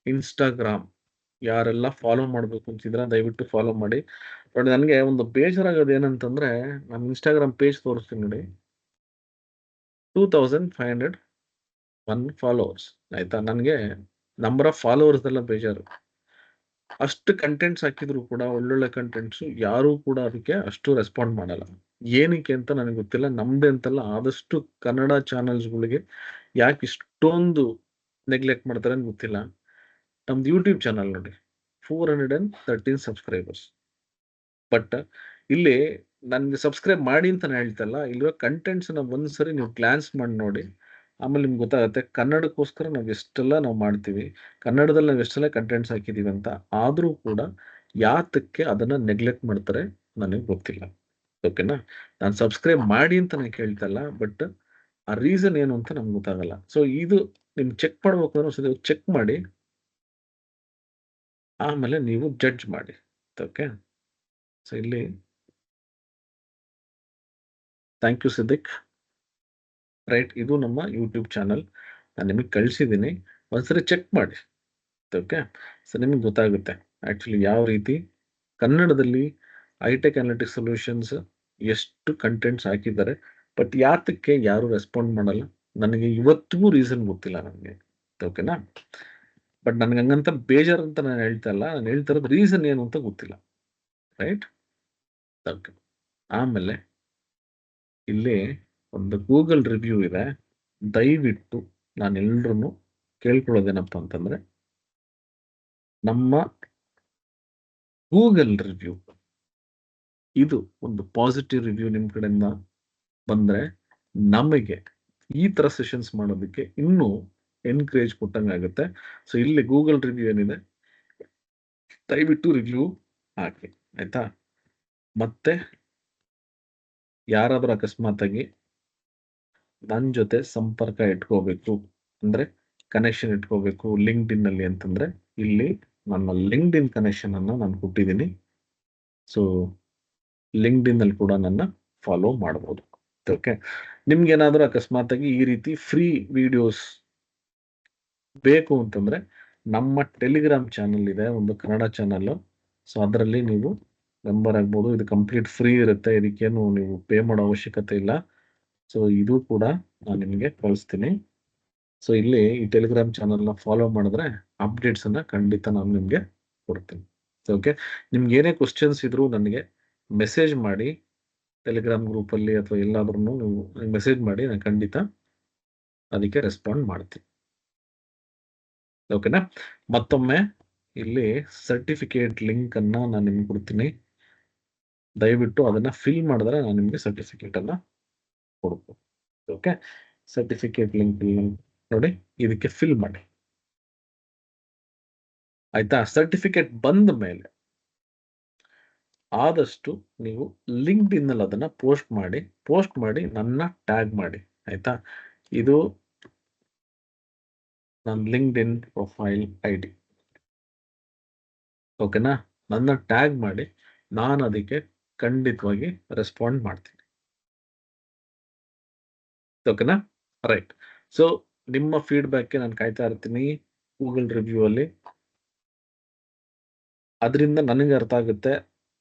Instagram. ಯಾರೆಲ್ಲ ಫಾಲೋ ಮಾಡ್ಬೇಕು ಅಂತಿದ್ರ ದಯವಿಟ್ಟು ಫಾಲೋ ಮಾಡಿ. ಬಟ್ ನನಗೆ ಒಂದು ಬೇಜಾರಾಗೋದು ಏನಂತಂದ್ರೆ, ನಮ್ಮ ಇನ್ಸ್ಟಾಗ್ರಾಮ್ ಪೇಜ್ ತೋರಿಸ್ತೀನಿ ನೋಡಿ, 2501 ಫಾಲೋವರ್ಸ್, ಆಯ್ತಾ? ನನಗೆ ನಂಬರ್ ಆಫ್ ಫಾಲೋವರ್ಸ್ ಎಲ್ಲ ಬೇಜಾರು. ಅಷ್ಟು ಕಂಟೆಂಟ್ಸ್ ಹಾಕಿದ್ರು ಕೂಡ, ಒಳ್ಳೊಳ್ಳೆ ಕಂಟೆಂಟ್ಸ್, ಯಾರು ಕೂಡ ಅದಕ್ಕೆ ಅಷ್ಟು ರೆಸ್ಪಾಂಡ್ ಮಾಡಲ್ಲ. ಏನಕ್ಕೆ ಅಂತ ನನಗೆ ಗೊತ್ತಿಲ್ಲ. ನಮ್ದೇ ಅಂತಲ್ಲ, ಆದಷ್ಟು ಕನ್ನಡ ಚಾನೆಲ್ಸ್ಗಳಿಗೆ ಯಾಕೆ ಇಷ್ಟೊಂದು ನೆಗ್ಲೆಕ್ಟ್ ಮಾಡ್ತಾರೆ ಅಂತ ಗೊತ್ತಿಲ್ಲ. ನಮ್ದು ಯೂಟ್ಯೂಬ್ ಚಾನಲ್ ನೋಡಿ, 413 ಸಬ್ಸ್ಕ್ರೈಬರ್ಸ್. ಬಟ್ ಇಲ್ಲಿ ನನ್ಗೆ ಸಬ್ಸ್ಕ್ರೈಬ್ ಮಾಡಿ ಅಂತ ನಾನು ಹೇಳ್ತಲ್ಲ, ಇಲ್ಲಿರೋ ಕಂಟೆಂಟ್ಸ್ ಒಂದ್ಸರಿ ನೀವು ಗ್ಲಾನ್ಸ್ ಮಾಡಿ ನೋಡಿ, ಆಮೇಲೆ ನಿಮ್ಗೆ ಗೊತ್ತಾಗುತ್ತೆ ಕನ್ನಡಕ್ಕೋಸ್ಕರ ನಾವು ಎಷ್ಟೆಲ್ಲ ನಾವು ಮಾಡ್ತೀವಿ, ಕನ್ನಡದಲ್ಲಿ ನಾವು ಎಷ್ಟೆಲ್ಲ ಕಂಟೆಂಟ್ಸ್ ಹಾಕಿದೀವಿ ಅಂತ. ಆದ್ರೂ ಕೂಡ ಯಾತಕ್ಕೆ ಅದನ್ನ ನೆಗ್ಲೆಕ್ಟ್ ಮಾಡ್ತಾರೆ ನನಗೆ ಗೊತ್ತಿಲ್ಲ. ಓಕೆನಾ? ನಾನು ಸಬ್ಸ್ಕ್ರೈಬ್ ಮಾಡಿ ಅಂತ ನಾನು ಕೇಳ್ತಾ ಇಲ್ಲ, ಬಟ್ ಆ ರೀಸನ್ ಏನು ಅಂತ ನಮ್ಗೆ ಗೊತ್ತಾಗಲ್ಲ. ಸೊ ಇದು ನಿಮ್ ಚೆಕ್ ಮಾಡ್ಬೇಕು ಅನ್ನೋ ಚೆಕ್ ಮಾಡಿ, ಆಮೇಲೆ ನೀವು ಜಡ್ಜ್ ಮಾಡಿ. ಓಕೆ? ಸೊ ಇಲ್ಲಿ ಥ್ಯಾಂಕ್ ಯು ಸಿದ್ದಿಕ್. ರೈಟ್, ಇದು ನಮ್ಮ ಯೂಟ್ಯೂಬ್ ಚಾನಲ್. ನಾನು ನಿಮಗೆ ಕಳಿಸಿದ್ದೀನಿ, ಒಂದ್ಸರಿ ಚೆಕ್ ಮಾಡಿ. ಓಕೆ? ಸೊ ನಿಮಗೆ ಗೊತ್ತಾಗುತ್ತೆ ಆಕ್ಚುಲಿ ಯಾವ ರೀತಿ ಕನ್ನಡದಲ್ಲಿ ಐಟೆಕ್ ಅನಾಲಿಟಿಕ್ಸ್ ಸೊಲ್ಯೂಷನ್ಸ್ ಎಷ್ಟು ಕಂಟೆಂಟ್ಸ್ ಹಾಕಿದ್ದಾರೆ. ಬಟ್ ಯಾತಕ್ಕೆ ಯಾರು ರೆಸ್ಪಾಂಡ್ ಮಾಡಲ್ಲ ನನಗೆ ಇವತ್ತಿಗೂ ರೀಸನ್ ಗೊತ್ತಿಲ್ಲ ನನಗೆ. ಓಕೆನಾ? ಬಟ್ ನನಗೆ ಹಂಗಂತ ಬೇಜಾರು ಅಂತ ನಾನು ಹೇಳ್ತಾ ಇಲ್ಲ, ನಾನು ಹೇಳ್ತಾ ಇರೋದು ರೀಸನ್ ಏನು ಅಂತ ಗೊತ್ತಿಲ್ಲ. ರೈಟ್? ಓಕೆ. ಆಮೇಲೆ ಇಲ್ಲಿ ಒಂದು ಗೂಗಲ್ ರಿವ್ಯೂ ಇದೆ. ದಯವಿಟ್ಟು ನಾನು ಎಲ್ರೂ ಕೇಳ್ಕೊಳ್ಳೋದೇನಪ್ಪ ಅಂತಂದ್ರೆ, ನಮ್ಮ ಗೂಗಲ್ ರಿವ್ಯೂ ಇದು ಒಂದು ಪಾಸಿಟಿವ್ ರಿವ್ಯೂ ನಿಮ್ ಕಡೆಯಿಂದ ಬಂದ್ರೆ ನಮಗೆ ಈ ತರ ಸೆಷನ್ಸ್ ಮಾಡೋದಕ್ಕೆ ಇನ್ನೂ ಎನ್ಕರೇಜ್ ಕೊಟ್ಟಂಗಾಗುತ್ತೆ. ಸೊ ಇಲ್ಲಿ ಗೂಗಲ್ ರಿವ್ಯೂ ಏನಿದೆ, ದಯವಿಟ್ಟು ರಿವ್ಯೂ ಹಾಕಿ, ಆಯ್ತಾ? ಮತ್ತೆ ಯಾರಾದ್ರೂ ಅಕಸ್ಮಾತ್ ಆಗಿ ನನ್ನ ಜೊತೆ ಸಂಪರ್ಕ ಇಟ್ಕೋಬೇಕು ಅಂದ್ರೆ, ಕನೆಕ್ಷನ್ ಇಟ್ಕೋಬೇಕು ಲಿಂಕ್ಡ್ ಇನ್ ಅಲ್ಲಿ ಅಂತಂದ್ರೆ, ಇಲ್ಲಿ ನನ್ನ ಲಿಂಕ್ಡ್ ಇನ್ ಕನೆಕ್ಷನ್ ಅನ್ನ ನಾನು ಕೊಟ್ಟಿದ್ದೀನಿ. ಸೊ ಲಿಂಕ್ಡ್ ಇನ್ ಅಲ್ಲಿ ಕೂಡ ನನ್ನ ಫಾಲೋ ಮಾಡಬಹುದು. ಓಕೆ? ನಿಮ್ಗೆ ಏನಾದ್ರೂ ಅಕಸ್ಮಾತ್ ಆಗಿ ಈ ರೀತಿ ಫ್ರೀ ವಿಡಿಯೋಸ್ ಬೇಕು ಅಂತಂದ್ರೆ, ನಮ್ಮ ಟೆಲಿಗ್ರಾಮ್ ಚಾನಲ್ ಇದೆ, ಒಂದು ಕನ್ನಡ ಚಾನಲ್. ಸೊ ಅದರಲ್ಲಿ ನೀವು ಮೆಂಬರ್ ಆಗ್ಬೋದು. ಇದು ಕಂಪ್ಲೀಟ್ ಫ್ರೀ ಇರುತ್ತೆ, ಇದಕ್ಕೇನು ನೀವು ಪೇ ಮಾಡೋ ಅವಶ್ಯಕತೆ ಇಲ್ಲ. ಸೊ ಇದು ಕೂಡ ನಾನು ನಿಮಗೆ ಕಳಿಸ್ತೀನಿ. ಸೊ ಇಲ್ಲಿ ಈ ಟೆಲಿಗ್ರಾಮ್ ಚಾನಲ್ನ ಫಾಲೋ ಮಾಡಿದ್ರೆ ಅಪ್ಡೇಟ್ಸ್ ಅನ್ನ ಖಂಡಿತ ನಾನು ನಿಮಗೆ ಕೊಡ್ತೀನಿ. ಓಕೆ? ನಿಮ್ಗೆ ಏನೇ ಕ್ವಶನ್ಸ್ ಇದ್ರು ನನಗೆ ಮೆಸೇಜ್ ಮಾಡಿ, ಟೆಲಿಗ್ರಾಮ್ ಗ್ರೂಪ್ ಅಲ್ಲಿ ಅಥವಾ ಎಲ್ಲಾದ್ರೂ ನೀವು ಮೆಸೇಜ್ ಮಾಡಿ, ನಾನು ಖಂಡಿತ ಅದಕ್ಕೆ ರೆಸ್ಪಾಂಡ್ ಮಾಡ್ತೀನಿ. ಓಕೆನಾ? ಮತ್ತೊಮ್ಮೆ ಇಲ್ಲಿ ಸರ್ಟಿಫಿಕೇಟ್ ಲಿಂಕ್ ಅನ್ನ ನಾನು ನಿಮ್ಗೆ ಕೊಡ್ತೀನಿ. ದಯವಿಟ್ಟು ಅದನ್ನ ಫಿಲ್ ಮಾಡಿದ್ರೆ ನಾನು ನಿಮ್ಗೆ ಸರ್ಟಿಫಿಕೇಟ್ ಅನ್ನ ಕೊಡ್ಬೋದು. ಓಕೆ? ಸರ್ಟಿಫಿಕೇಟ್ ಲಿಂಕ್ ನೋಡಿ, ಇದಕ್ಕೆ ಫಿಲ್ ಮಾಡಿ, ಆಯ್ತಾ? ಸರ್ಟಿಫಿಕೇಟ್ ಬಂದ ಮೇಲೆ ಆದಷ್ಟು ನೀವು ಲಿಂಕ್ಡ್ ಇನ್ ಅಲ್ಲಿ ಅದನ್ನ ಪೋಸ್ಟ್ ಮಾಡಿ ನನ್ನ ಟ್ಯಾಗ್ ಮಾಡಿ, ಆಯ್ತಾ? ಇದು ನನ್ನ ಲಿಂಕ್ಡ್ ಇನ್ ಪ್ರೊಫೈಲ್ ಐಡಿ. ಓಕೆನಾ? ನನ್ನ ಟ್ಯಾಗ್ ಮಾಡಿ, ನಾನು ಅದಕ್ಕೆ ಖಂಡಿತವಾಗಿ ರೆಸ್ಪಾಂಡ್ ಮಾಡ್ತೀನಿ. ಓಕೆನಾ? ರೈಟ್. ಸೊ ನಿಮ್ಮ ಫೀಡ್ಬ್ಯಾಕ್ಗೆ ನಾನು ಕಾಯ್ತಾ ಇರ್ತೀನಿ ಗೂಗಲ್ ರಿವ್ಯೂ ಅಲ್ಲಿ. ಅದರಿಂದ ನನಗೆ ಅರ್ಥ ಆಗುತ್ತೆ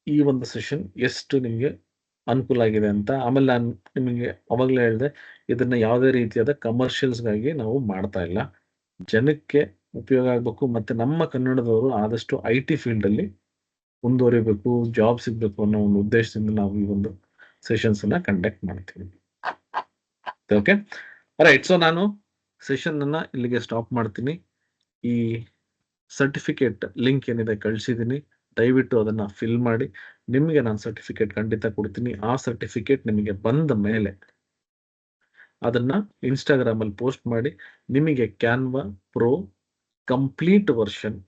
ಈ ಒಂದು ಸೆಷನ್ ಎಷ್ಟು ನಿಮಗೆ ಅನುಕೂಲ ಆಗಿದೆ ಅಂತ. ಆಮೇಲೆ ನಾನು ನಿಮಗೆ ಅವಾಗಲೇ ಹೇಳಿದೆ, ಇದನ್ನ ಯಾವುದೇ ರೀತಿಯಾದ ಕಮರ್ಷಿಯಲ್ಸ್ಗಾಗಿ ನಾವು ಮಾಡ್ತಾ ಇಲ್ಲ. ಜನಕ್ಕೆ ಉಪಯೋಗ ಆಗಬೇಕು. ಮತ್ತೆ ನಮ್ಮ ಕನ್ನಡದವರು ಆದಷ್ಟು IT ಫೀಲ್ಡ್ ಅಲ್ಲಿ ಮುಂದುವರಿಬೇಕು, ಜಾಬ್ ಸಿಗ್ಬೇಕು ಅನ್ನೋ ಒಂದು ಉದ್ದೇಶದಿಂದ ನಾವು ಈ ಒಂದು ಸೆಷನ್ಸ್ ಅನ್ನ ಕಂಡಕ್ಟ್ ಮಾಡ್ತೀವಿ. Okay, right. ಸೊ ನಾನು ಸೆಷನ್ ಅನ್ನ ಇಲ್ಲಿಗೆ ಸ್ಟಾಪ್ ಮಾಡ್ತೀನಿ. ಈ ಸರ್ಟಿಫಿಕೇಟ್ ಲಿಂಕ್ ಏನಿದೆ ಕಳಿಸಿದ್ದೀನಿ, ದಯವಿಟ್ಟು ಅದನ್ನ ಫಿಲ್ ಮಾಡಿ. ನಿಮಗೆ ನಾನು ಸರ್ಟಿಫಿಕೇಟ್ ಖಂಡಿತ ಕೊಡ್ತೀನಿ. ಆ ಸರ್ಟಿಫಿಕೇಟ್ ನಿಮಗೆ ಬಂದ ಮೇಲೆ ಅದನ್ನ ಇನ್ಸ್ಟಾಗ್ರಾಮ್ ಅಲ್ಲಿ ಪೋಸ್ಟ್ ಮಾಡಿ ನಿಮಗೆ ಕ್ಯಾನ್ವಾ ಪ್ರೋ ಕಂಪ್ಲೀಟ್ ವರ್ಷನ್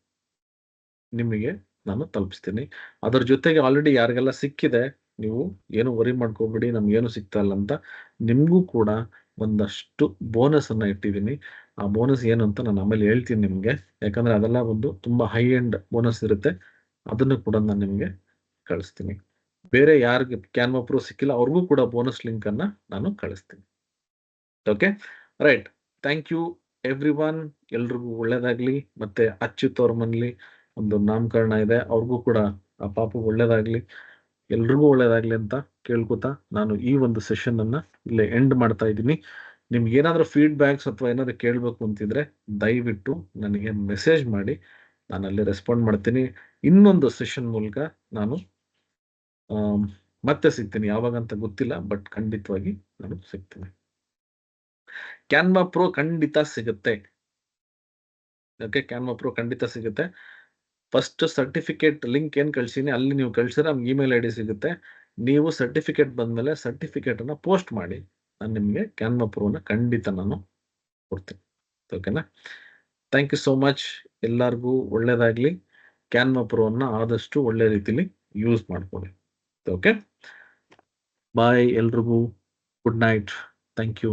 ನಿಮಗೆ ನಾನು ತಲುಪಿಸ್ತೀನಿ. ಅದರ ಜೊತೆಗೆ ಆಲ್ರೆಡಿ ಯಾರಿಗೆಲ್ಲ ಸಿಕ್ಕಿದೆ, ನೀವು ಏನು ವರಿ ಮಾಡ್ಕೋಬೇಡಿ, ನಮ್ಗೇನು ಸಿಗ್ತಾ ಇಲ್ಲ ಅಂತ. ನಿಮಗೂ ಕೂಡ ಒಂದಷ್ಟು ಬೋನಸ್ ಅನ್ನ ಇಟ್ಟಿದ್ದೀನಿ. ಆ ಬೋನಸ್ ಏನು ಅಂತ ನಾನು ಆಮೇಲೆ ಹೇಳ್ತೀನಿ ನಿಮಗೆ, ಯಾಕಂದ್ರೆ ಅದೆಲ್ಲ ಒಂದು ತುಂಬಾ ಹೈ ಎಂಡ್ ಬೋನಸ್ ಇರುತ್ತೆ. ಅದನ್ನು ಕೂಡ ನಾನು ನಿಮಗೆ ಕಳಿಸ್ತೀನಿ. ಬೇರೆ ಯಾರಿಗೆ ಕ್ಯಾನ್ವಾ ಪ್ರೋ ಸಿಕ್ಕಿಲ್ಲ ಅವ್ರಿಗೂ ಕೂಡ ಬೋನಸ್ ಲಿಂಕ್ ಅನ್ನ ನಾನು ಕಳಿಸ್ತೀನಿ. Okay, right. Thank you everyone. ಎಲ್ರಿಗೂ ಒಳ್ಳೇದಾಗ್ಲಿ. ಮತ್ತೆ ಅಚ್ಯುತ್ ಅವ್ರ ಮನೇಲಿ ಒಂದು ನಾಮಕರಣ ಇದೆ, ಅವ್ರಿಗೂ ಕೂಡ ಆ ಪಾಪು ಒಳ್ಳೇದಾಗ್ಲಿ, ಎಲ್ರಿಗೂ ಒಳ್ಳೇದಾಗ್ಲಿ ಅಂತ ಕೇಳ್ಕೊತಾ ನಾನು ಈ ಒಂದು ಸೆಷನ್ ಅನ್ನ ಇಲ್ಲೇ ಎಂಡ್ ಮಾಡ್ತಾ ಇದ್ದೀನಿ. ನಿಮ್ಗೆ ಏನಾದ್ರೂ ಫೀಡ್ಬ್ಯಾಕ್ಸ್ ಅಥವಾ ಏನಾದ್ರು ಕೇಳಬೇಕು ಅಂತಿದ್ರೆ ದಯವಿಟ್ಟು ನನಗೆ ಮೆಸೇಜ್ ಮಾಡಿ, ನಾನು ಅಲ್ಲಿ ರೆಸ್ಪಾಂಡ್ ಮಾಡ್ತೀನಿ. ಇನ್ನೊಂದು ಸೆಷನ್ ಮೂಲಕ ನಾನು ಮತ್ತೆ ಸಿಗ್ತೀನಿ, ಯಾವಾಗಂತ ಗೊತ್ತಿಲ್ಲ, ಬಟ್ ಖಂಡಿತವಾಗಿ ನಾನು ಸಿಗ್ತೀನಿ. ಕ್ಯಾನ್ವಾ ಪ್ರೋ ಖಂಡಿತ ಸಿಗುತ್ತೆ. ಓಕೆ, ಕ್ಯಾನ್ವಾ ಪ್ರೋ ಖಂಡಿತ ಸಿಗುತ್ತೆ. ಫಸ್ಟ್ ಸರ್ಟಿಫಿಕೇಟ್ ಲಿಂಕ್ ಏನ್ ಕಳ್ಸೀನಿ ಅಲ್ಲಿ ನೀವು ಕಳ್ಸಿದ್ರೆ ನಮ್ಗೆ ಇಮೇಲ್ ID ಸಿಗುತ್ತೆ. ನೀವು ಸರ್ಟಿಫಿಕೇಟ್ ಬಂದ್ಮೇಲೆ ಸರ್ಟಿಫಿಕೇಟ್ ಅನ್ನ ಪೋಸ್ಟ್ ಮಾಡಿ, ನಾನು ನಿಮಗೆ ಕ್ಯಾನ್ವಾ ಪ್ರೋನ ಖಂಡಿತ ನಾನು ಕೊಡ್ತೀನಿ. ಓಕೆನಾ? Thank you so much. ಎಲ್ಲರಿಗೂ ಒಳ್ಳೇದಾಗ್ಲಿ. ಕ್ಯಾನ್ವಾ ಪ್ರೋನ ಆದಷ್ಟು ಒಳ್ಳೆ ರೀತಿಲಿ ಯೂಸ್ ಮಾಡ್ಕೊಳ್ಳಿ. ಓಕೆ, ಬಾಯ್ ಎಲ್ರಿಗೂ. Good night. Thank you.